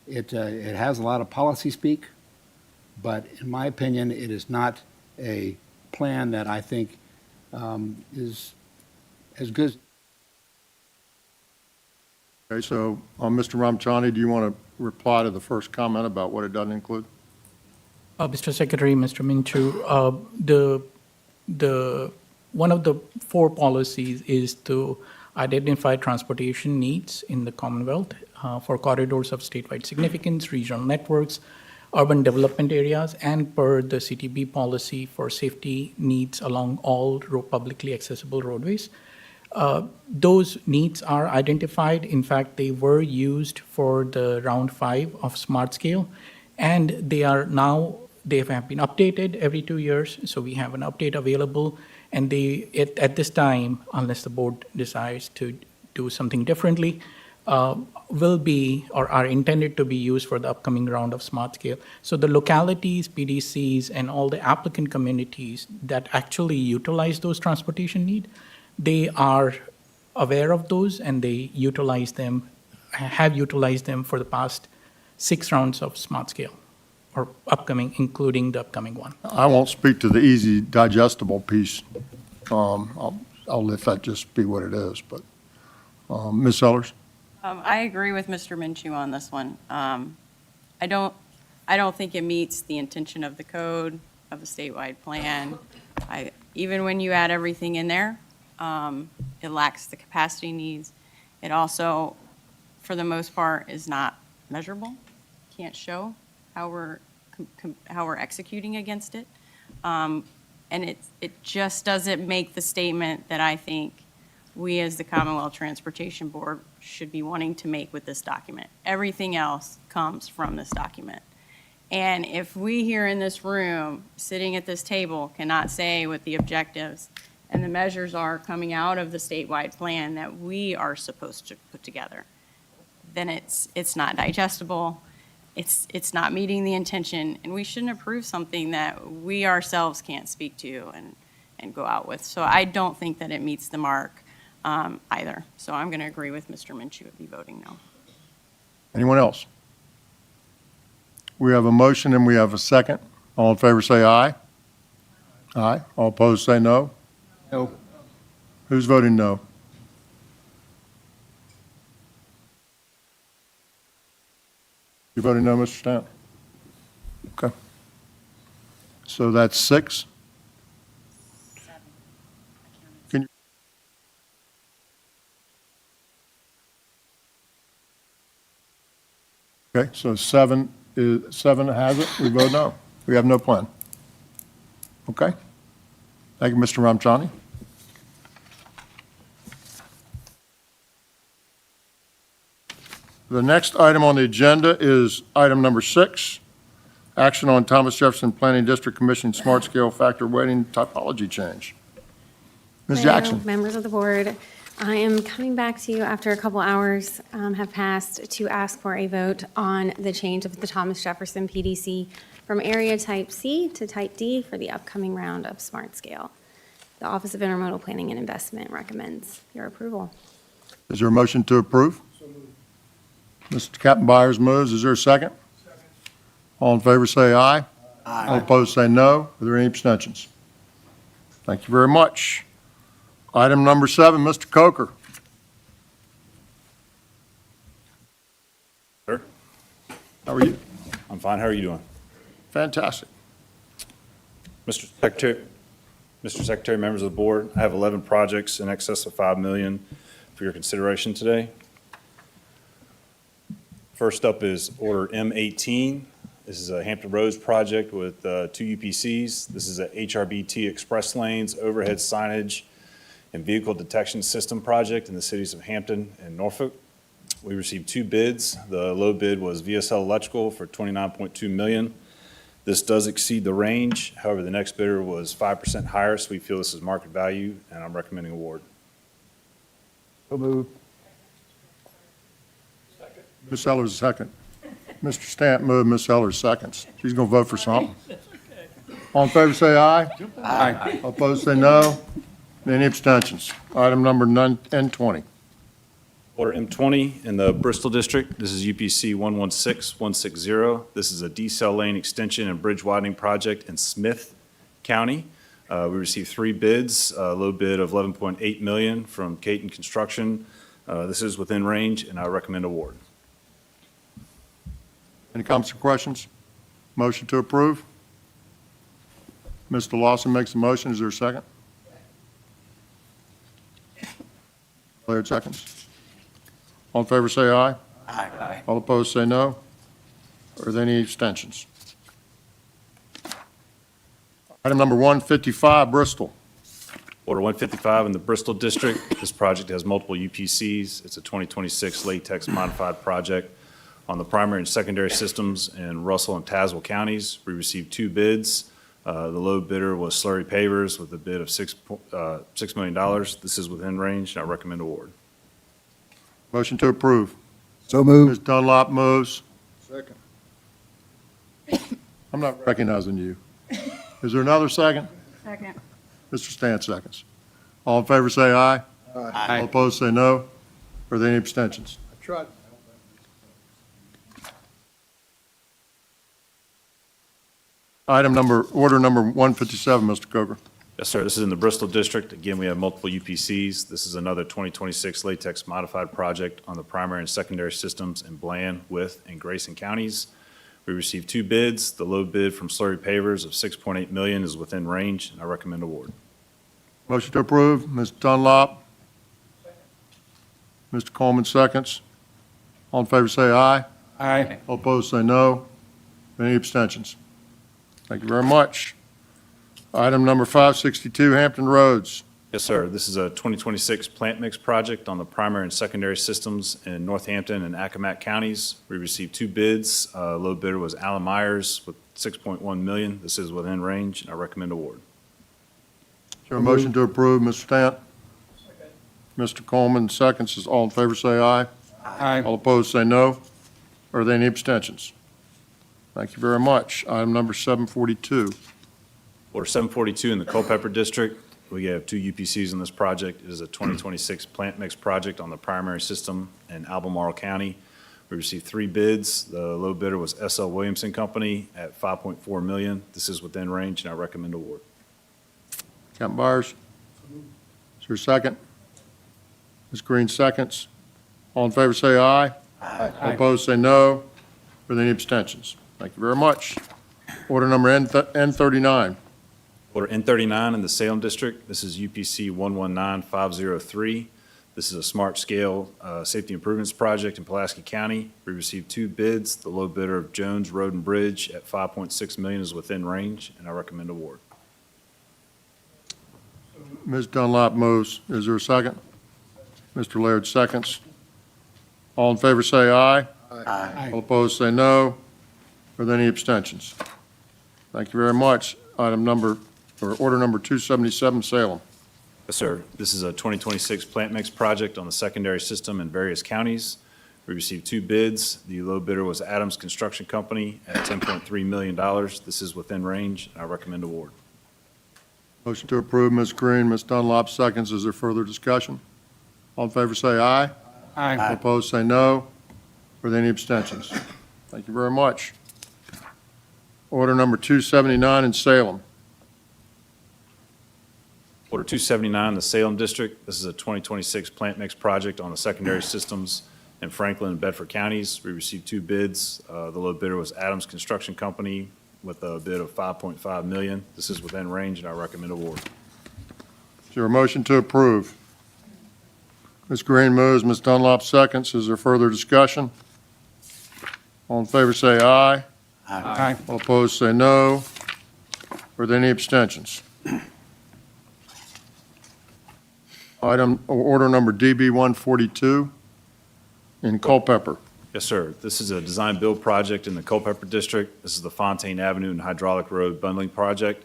[SPEAKER 3] It has a lot of policy speak, but in my opinion, it is not a plan that I think is as good.
[SPEAKER 1] Okay, so Mr. Ramchani, do you want to reply to the first comment about what it doesn't include?
[SPEAKER 17] Mr. Secretary, Mr. Minshew, one of the 4 policies is to identify transportation needs in the Commonwealth for corridors of statewide significance, regional networks, urban development areas, and per the CTB policy for safety needs along all publicly accessible roadways. Those needs are identified. In fact, they were used for the round 5 of Smart Scale, and they have been updated every 2 years. So we have an update available, and at this time, unless the board decides to do something differently, will be or are intended to be used for the upcoming round of Smart Scale. So the localities, PDCs, and all the applicant communities that actually utilize those transportation needs, they are aware of those, and they have utilized them for the past 6 rounds of Smart Scale, or upcoming, including the upcoming one.
[SPEAKER 1] I won't speak to the easy digestible piece. I'll let that just be what it is, but Ms. Sellers?
[SPEAKER 12] I agree with Mr. Minshew on this one. I don't think it meets the intention of the code, of the statewide plan. Even when you add everything in there, it lacks the capacity needs. It also, for the most part, is not measurable. Can't show how we're executing against it. And it just doesn't make the statement that I think we as the Commonwealth Transportation Board should be wanting to make with this document. Everything else comes from this document. And if we here in this room, sitting at this table, cannot say what the objectives and the measures are coming out of the statewide plan that we are supposed to put together, then it's not digestible, it's not meeting the intention, and we shouldn't approve something that we ourselves can't speak to and go out with. So I don't think that it meets the mark either. So I'm going to agree with Mr. Minshew and be voting no.
[SPEAKER 1] Anyone else? We have a motion and we have a second. All in favor say aye. Aye. All opposed say no.
[SPEAKER 3] No.
[SPEAKER 1] Who's voting no? You voting no, Mr. Stamp? Okay. So that's 6. Can you? Okay, so 7 has it. We vote no. We have no plan. Okay. Thank you, Mr. Ramchani. The next item on the agenda is item number 6, action on Thomas Jefferson Planning District Commission Smart Scale Factor Weighting Typology Change. Ms.
[SPEAKER 20] Hello,
[SPEAKER 1] Jackson.
[SPEAKER 20] members of the board, I am coming back to you after a couple hours have passed to ask for a vote on the change of the Thomas Jefferson PDC from area type C to type D for the upcoming round of Smart Scale. The Office of Intermodal Planning and Investment recommends your approval.
[SPEAKER 1] Is there a motion to approve? Mr. Captain Byers moves. Is there a second? Second. All in favor say aye. Aye. All opposed say no. Are there any abstentions? Thank you very much. Item number 7, Mr. Coker.
[SPEAKER 18] Sir?
[SPEAKER 1] How are you?
[SPEAKER 18] I'm fine. How are you doing?
[SPEAKER 1] Fantastic.
[SPEAKER 18] Mr. Secretary, members of the board, I have 11 projects in excess of $5 million for your consideration today. First up is Order M18. This is a Hampton Roads project with 2 UPCs. This is a HRBT express lanes, overhead signage, and vehicle detection system project in the cities of Hampton and Norfolk. We received 2 bids. The low bid was VSL Electrical for $29.2 million. This does exceed the range. However, the next bidder was 5% higher, so we feel this is market value, and I'm recommending award.
[SPEAKER 11] So moved.
[SPEAKER 1] Ms. Sellers, second. Mr. Stamp moved, Ms. Sellers seconds. She's going to vote for something. All in favor say aye. Aye. All opposed say no. Any abstentions? Item number N20.
[SPEAKER 18] Order M20 in the Bristol District. This is UPC 116160. This is a D-cell lane extension and bridge widening project in Smith County. We received 3 bids, a low bid of $11.8 million from Caton Construction. This is within range, and I recommend award.
[SPEAKER 1] Any comments or questions? Motion to approve? Mr. Lawson makes the motion. Is there a second? Laird seconds. All in favor say aye.
[SPEAKER 2] Aye.
[SPEAKER 1] All opposed say no. Are there any abstentions? Item number 155, Bristol.
[SPEAKER 18] Order 155 in the Bristol District. This project has multiple UPCs. It's a 2026 latex modified project on the primary and secondary systems in Russell and Tazewell counties. We received 2 bids. The low bidder was Slurry Pavers with a bid of $6 million. This is within range, and I recommend award.
[SPEAKER 1] Motion to approve.
[SPEAKER 6] So moved.
[SPEAKER 1] Ms. Dunlop moves. Second. I'm not recognizing you. Is there another second?
[SPEAKER 12] Second.
[SPEAKER 1] Mr. Stan seconds. All in favor say aye.
[SPEAKER 2] Aye.
[SPEAKER 1] All opposed say no. Are there any abstentions?
[SPEAKER 11] I tried.
[SPEAKER 1] Order number 157, Mr. Coker.
[SPEAKER 18] Yes, sir. This is in the Bristol District. Again, we have multiple UPCs. This is another 2026 latex modified project on the primary and secondary systems in Bland, Wythe, and Grayson counties. We received 2 bids. The low bid from Slurry Pavers of $6.8 million is within range, and I recommend award.
[SPEAKER 1] Motion to approve, Ms. Dunlop. Mr. Coleman seconds. All in favor say aye.
[SPEAKER 3] Aye.
[SPEAKER 1] All opposed say no. Any abstentions? Thank you very much. Item number 562, Hampton Roads.
[SPEAKER 18] Yes, sir. This is a 2026 plant mix project on the primary and secondary systems in Northampton and Accomack counties. We received 2 bids. Low bidder was Allen Myers with $6.1 million. This is within range, and I recommend award.
[SPEAKER 1] Is there a motion to approve, Mr. Stant? Mr. Coleman, seconds. Is all in favor, say aye.
[SPEAKER 3] Aye.
[SPEAKER 1] All opposed, say no. Are there any abstentions? Thank you very much. Item number 742.
[SPEAKER 18] Order 742 in the Culpeper District. We have 2 UPCs on this project. It is a 2026 plant mix project on the primary system in Albemarle County. We received 3 bids. The low bidder was SL Williamson Company at $5.4 million. This is within range, and I recommend award.
[SPEAKER 1] Captain Byers? Is there a second? Ms. Green, seconds. All in favor, say aye. Aye. All opposed, say no. Are there any abstentions? Thank you very much. Order number N39.
[SPEAKER 18] Order N39 in the Salem District. This is UPC 119503. This is a smart-scale safety improvements project in Pulaski County. We received 2 bids. The low bidder of Jones Road and Bridge at $5.6 million is within range, and I recommend award.
[SPEAKER 1] Ms. Dunlap moves. Is there a second? Mr. Laird seconds. All in favor, say aye.
[SPEAKER 2] Aye.
[SPEAKER 1] All opposed, say no. Are there any abstentions? Thank you very much. Order number 277, Salem.
[SPEAKER 18] Yes, sir. This is a 2026 plant mix project on the secondary system in various counties. We received 2 bids. The low bidder was Adams Construction Company at $10.3 million. This is within range, and I recommend award.
[SPEAKER 1] Motion to approve, Ms. Green. Ms. Dunlap seconds. Is there further discussion? All in favor, say aye.
[SPEAKER 3] Aye.
[SPEAKER 1] All opposed, say no. Are there any abstentions? Thank you very much. Order number 279 in Salem.
[SPEAKER 18] Order 279, the Salem District. This is a 2026 plant mix project on the secondary systems in Franklin and Bedford counties. We received 2 bids. The low bidder was Adams Construction Company with a bid of $5.5 million. This is within range, and I recommend award.
[SPEAKER 1] Is there a motion to approve? Ms. Green moves, Ms. Dunlap seconds. Is there further discussion? All in favor, say aye.
[SPEAKER 3] Aye.
[SPEAKER 1] All opposed, say no. Are there any abstentions? Order number DB 142 in Culpeper.
[SPEAKER 18] Yes, sir. This is a design-build project in the Culpeper District. This is the Fontaine Avenue and Hydraulic Road bundling project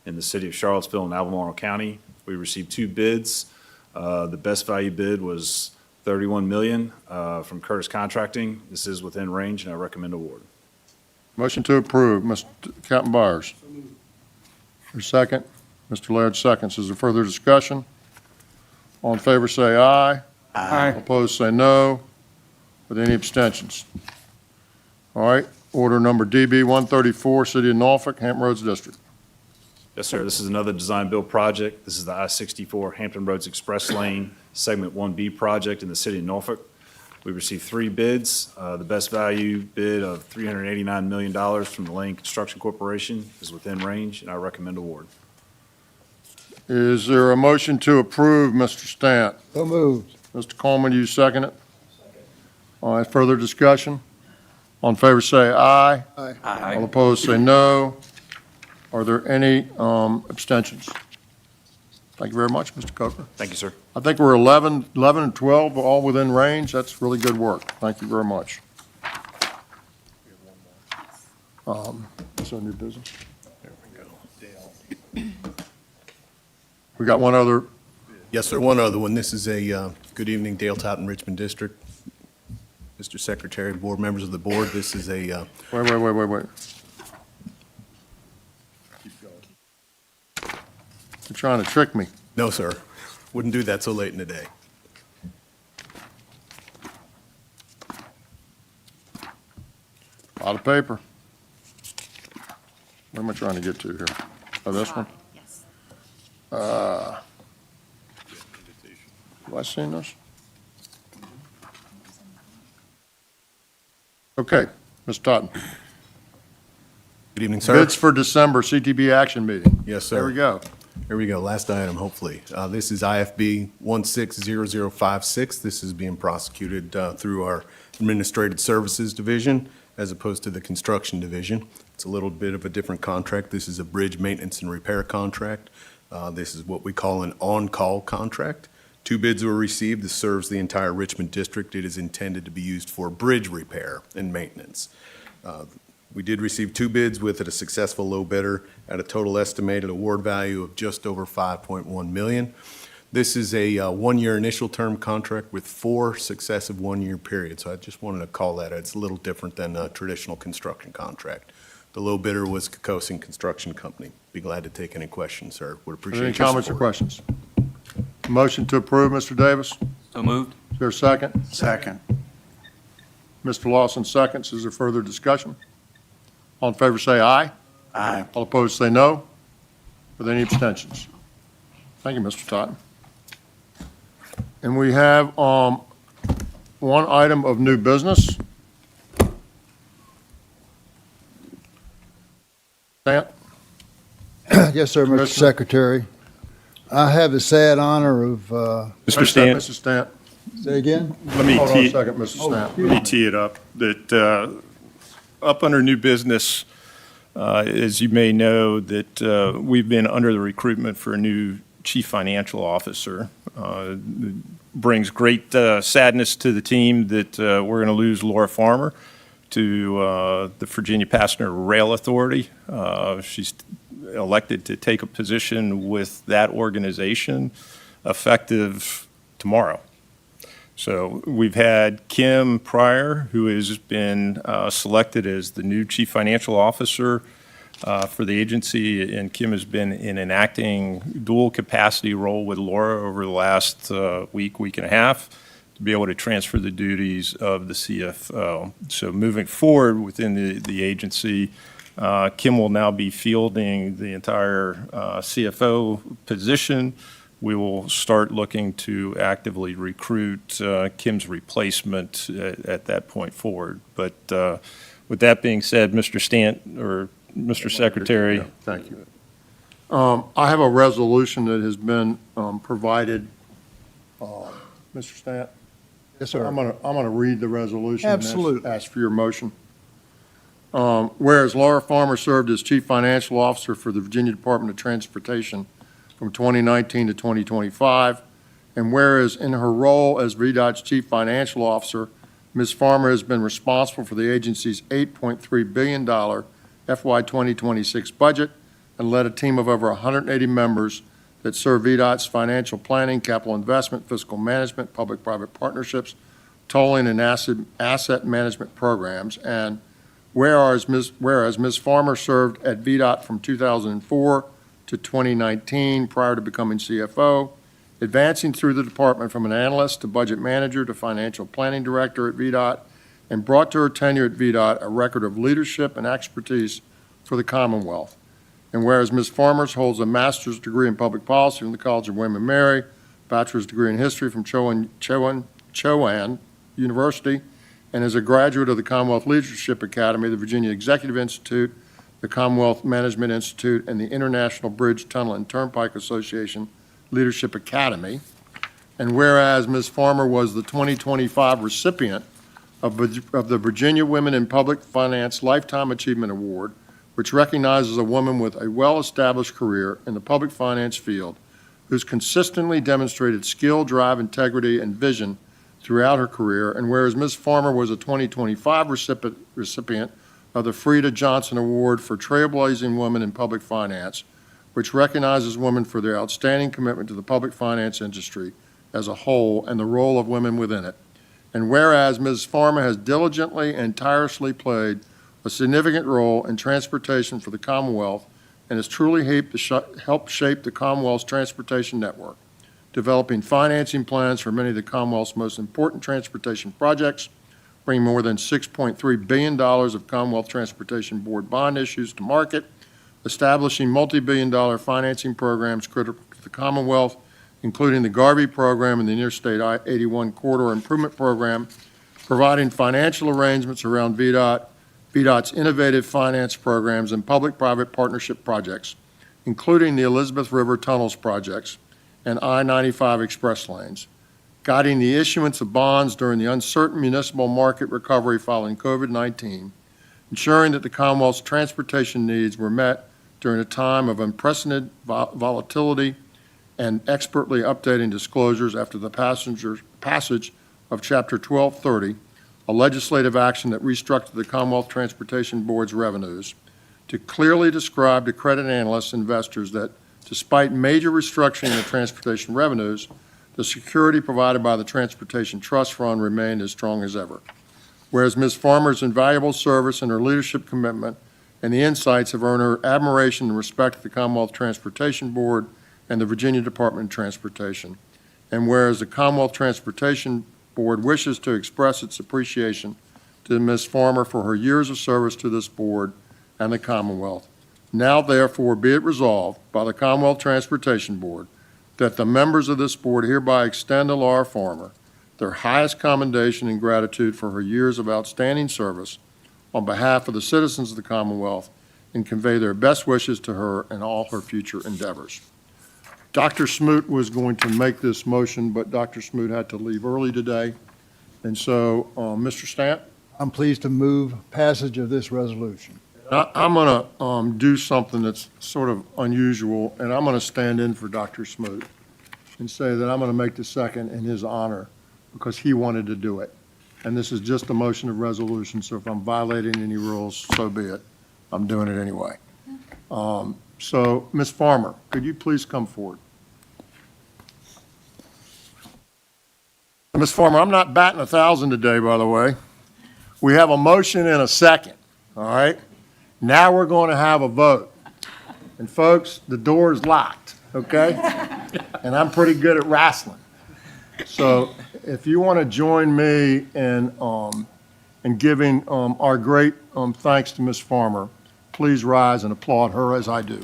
[SPEAKER 18] in the city of Charlottesville and Albemarle County. We received 2 bids. The best value bid was $31 million from Curtis Contracting. This is within range, and I recommend award.
[SPEAKER 1] Motion to approve, Mr. Captain Byers. For second, Mr. Laird seconds. Is there further discussion? All in favor, say aye.
[SPEAKER 3] Aye.
[SPEAKER 1] Opposed, say no. Are there any abstentions? All right, order number DB 134, City of Norfolk, Hampton Roads District.
[SPEAKER 18] Yes, sir. This is another design-build project. This is the I-64 Hampton Roads Express Lane Segment 1B project in the city of Norfolk. We received 3 bids. The best value bid of $389 million from the Lane Construction Corporation is within range, and I recommend award.
[SPEAKER 1] Is there a motion to approve, Mr. Stant?
[SPEAKER 6] So moved.
[SPEAKER 1] Mr. Coleman, you second it? All right, further discussion? All in favor, say aye.
[SPEAKER 6] Aye.
[SPEAKER 1] All opposed, say no. Are there any abstentions? Thank you very much, Mr. Coker.
[SPEAKER 18] Thank you, sir.
[SPEAKER 1] I think we're 11 and 12, all within range. That's really good work. Thank you very much. So new business. We got one other.
[SPEAKER 7] Yes, sir, one other one. This is a, good evening, Dale Totten, Richmond District. Mr. Secretary, board members of the board, this is a.
[SPEAKER 1] Wait. You're trying to trick me.
[SPEAKER 7] No, sir. Wouldn't do that so late in the day.
[SPEAKER 1] A lot of paper. Where am I trying to get to here? Oh, this one?
[SPEAKER 4] Yes.
[SPEAKER 1] Have I seen this? Okay, Ms. Totten.
[SPEAKER 7] Good evening, sir.
[SPEAKER 1] Bids for December CTB action meeting.
[SPEAKER 7] Yes, sir.
[SPEAKER 1] There we go.
[SPEAKER 7] Here we go, last item, hopefully. This is IFB 160056. This is being prosecuted through our Administrative Services Division as opposed to the Construction Division. It's a little bit of a different contract. This is a bridge maintenance and repair contract. This is what we call an on-call contract. 2 bids were received. This serves the entire Richmond district. It is intended to be used for bridge repair and maintenance. We did receive 2 bids with a successful low bidder at a total estimated award value of just over $5.1 million. This is a 1-year initial term contract with 4 successive 1-year periods. So I just wanted to call that. It's a little different than a traditional construction contract. The low bidder was Kokosin Construction Company. Be glad to take any questions, sir. Would
[SPEAKER 1] Are
[SPEAKER 7] appreciate
[SPEAKER 1] there
[SPEAKER 7] your
[SPEAKER 1] any comments or
[SPEAKER 7] support.
[SPEAKER 1] questions? Motion to approve, Mr. Davis?
[SPEAKER 5] So moved.
[SPEAKER 1] Is there a second?
[SPEAKER 2] Second.
[SPEAKER 1] Mr. Lawson seconds. Is there further discussion? All in favor say aye.
[SPEAKER 2] Aye.
[SPEAKER 1] All opposed say no. Are there any abstentions? Thank you, Mr. Totten. And we have one item of new business. Stant?
[SPEAKER 6] Yes, sir, Mr.
[SPEAKER 1] Commissioner.
[SPEAKER 6] Secretary. I have the sad honor of,
[SPEAKER 22] Mr. Stant,
[SPEAKER 1] Mr. Stant.
[SPEAKER 6] say again?
[SPEAKER 22] let me
[SPEAKER 1] Hold on a
[SPEAKER 22] tee,
[SPEAKER 1] second, Mr. Stant.
[SPEAKER 22] let me tee it up, that up under new business, as you may know, that we've been under the recruitment for a new chief financial officer. Brings great sadness to the team that we're going to lose Laura Farmer to the Virginia Passenger Rail Authority. She's elected to take a position with that organization effective tomorrow. So we've had Kim Pryor, who has been selected as the new chief financial officer for the agency, and Kim has been in an acting dual capacity role with Laura over the last week and a half to be able to transfer the duties of the CFO. So moving forward within the agency, Kim will now be fielding the entire CFO position. We will start looking to actively recruit Kim's replacement at that point forward. But with that being said, Mr. Stant, or Mr. Secretary.
[SPEAKER 1] Yeah, thank you. I have a resolution that has been provided. Mr. Stant?
[SPEAKER 6] Yes, sir.
[SPEAKER 1] I'm gonna read the resolution. and
[SPEAKER 6] Absolutely.
[SPEAKER 1] ask for your motion. Whereas Laura Farmer served as Chief Financial Officer for the Virginia Department of Transportation from 2019 to 2025, and whereas in her role as VDOT's Chief Financial Officer, Ms. Farmer has been responsible for the agency's $8.3 billion FY 2026 budget and led a team of over 180 members that serve VDOT's financial planning, capital investment, fiscal management, public-private partnerships, tolling, and asset management programs. And whereas Ms. Farmer served at VDOT from 2004 to 2019 prior to becoming CFO, advancing through the department from an analyst to budget manager to financial planning director at VDOT, and brought to her tenure at VDOT a record of leadership and expertise for the Commonwealth. And whereas Ms. Farmer holds a master's degree in public policy from the College of William and Mary, bachelor's degree in history from Chowan University, and is a graduate of the Commonwealth Leadership Academy, the Virginia Executive Institute, the Commonwealth Management Institute, and the International Bridge, Tunnel, and Turnpike Association Leadership Academy. And whereas Ms. Farmer was the 2025 recipient of the Virginia Women in Public Finance Lifetime Achievement Award, which recognizes a woman with a well-established career in the public finance field who's consistently demonstrated skill, drive, integrity, and vision throughout her career. And whereas Ms. Farmer was a 2025 recipient of the Frida Johnson Award for Trailblazing Women in Public Finance, which recognizes women for their outstanding commitment to the public finance industry as a whole and the role of women within it. And whereas Ms. Farmer has diligently and tirelessly played a significant role in transportation for the Commonwealth and has truly helped shape the Commonwealth's transportation network, developing financing plans for many of the Commonwealth's most important transportation projects, bringing more than $6.3 billion of Commonwealth Transportation Board bond issues to market, establishing multi-billion-dollar financing programs critical to the Commonwealth, including the Garvey Program and the Interstate 81 Corridor Improvement Program, providing financial arrangements around VDOT's innovative finance programs and public-private partnership projects, including the Elizabeth River Tunnels projects and I-95 express lanes, guiding the issuance of bonds during the uncertain municipal market recovery following COVID-19, ensuring that the Commonwealth's transportation needs were met during a time of unprecedented volatility and expertly updating disclosures after the passage of Chapter 1230, a legislative action that restructured the Commonwealth Transportation Board's revenues to clearly describe to credit analysts and investors that despite major restructuring in the transportation revenues, the security provided by the Transportation Trust Fund remained as strong as ever. Whereas Ms. Farmer's invaluable service and her leadership commitment and the insights have earned her admiration and respect at the Commonwealth Transportation Board and the Virginia Department of Transportation. And whereas the Commonwealth Transportation Board wishes to express its appreciation to Ms. Farmer for her years of service to this board and the Commonwealth, now therefore be it resolved by the Commonwealth Transportation Board that the members of this board hereby extend to Laura Farmer their highest commendation and gratitude for her years of outstanding service on behalf of the citizens of the Commonwealth and convey their best wishes to her and all her future endeavors. Dr. Smoot was going to make this motion, but Dr. Smoot had to leave early today. And so, Mr. Stamp?
[SPEAKER 6] I'm pleased to move passage of this resolution.
[SPEAKER 1] I'm going to do something that's sort of unusual, and I'm going to stand in for Dr. Smoot and say that I'm going to make the second in his honor because he wanted to do it. And this is just a motion of resolution, so if I'm violating any rules, so be it. I'm doing it anyway. So, Ms. Farmer, could you please come forward? Ms. Farmer, I'm not batting 1,000 today, by the way. We have a motion and a second, all right? Now we're going to have a vote. And folks, the door is locked, okay? And I'm pretty good at wrestling. So if you want to join me in giving our great thanks to Ms. Farmer, please rise and applaud her as I do.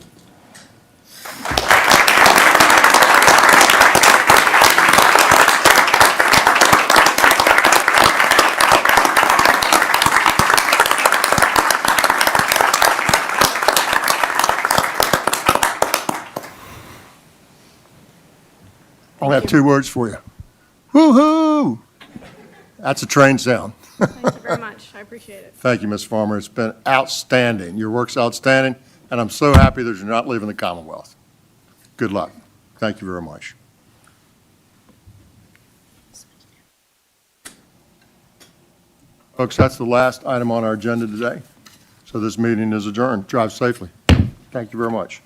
[SPEAKER 1] I only have two words for you. Woo-hoo! That's a train sound.
[SPEAKER 20] Thank you very much. I appreciate it.
[SPEAKER 1] Thank you, Ms. Farmer. It's been outstanding. Your work's outstanding, and I'm so happy that you're not leaving the Commonwealth. Good luck. Thank you very much. Folks, that's the last item on our agenda today. So this meeting is adjourned. Drive safely. Thank you very much.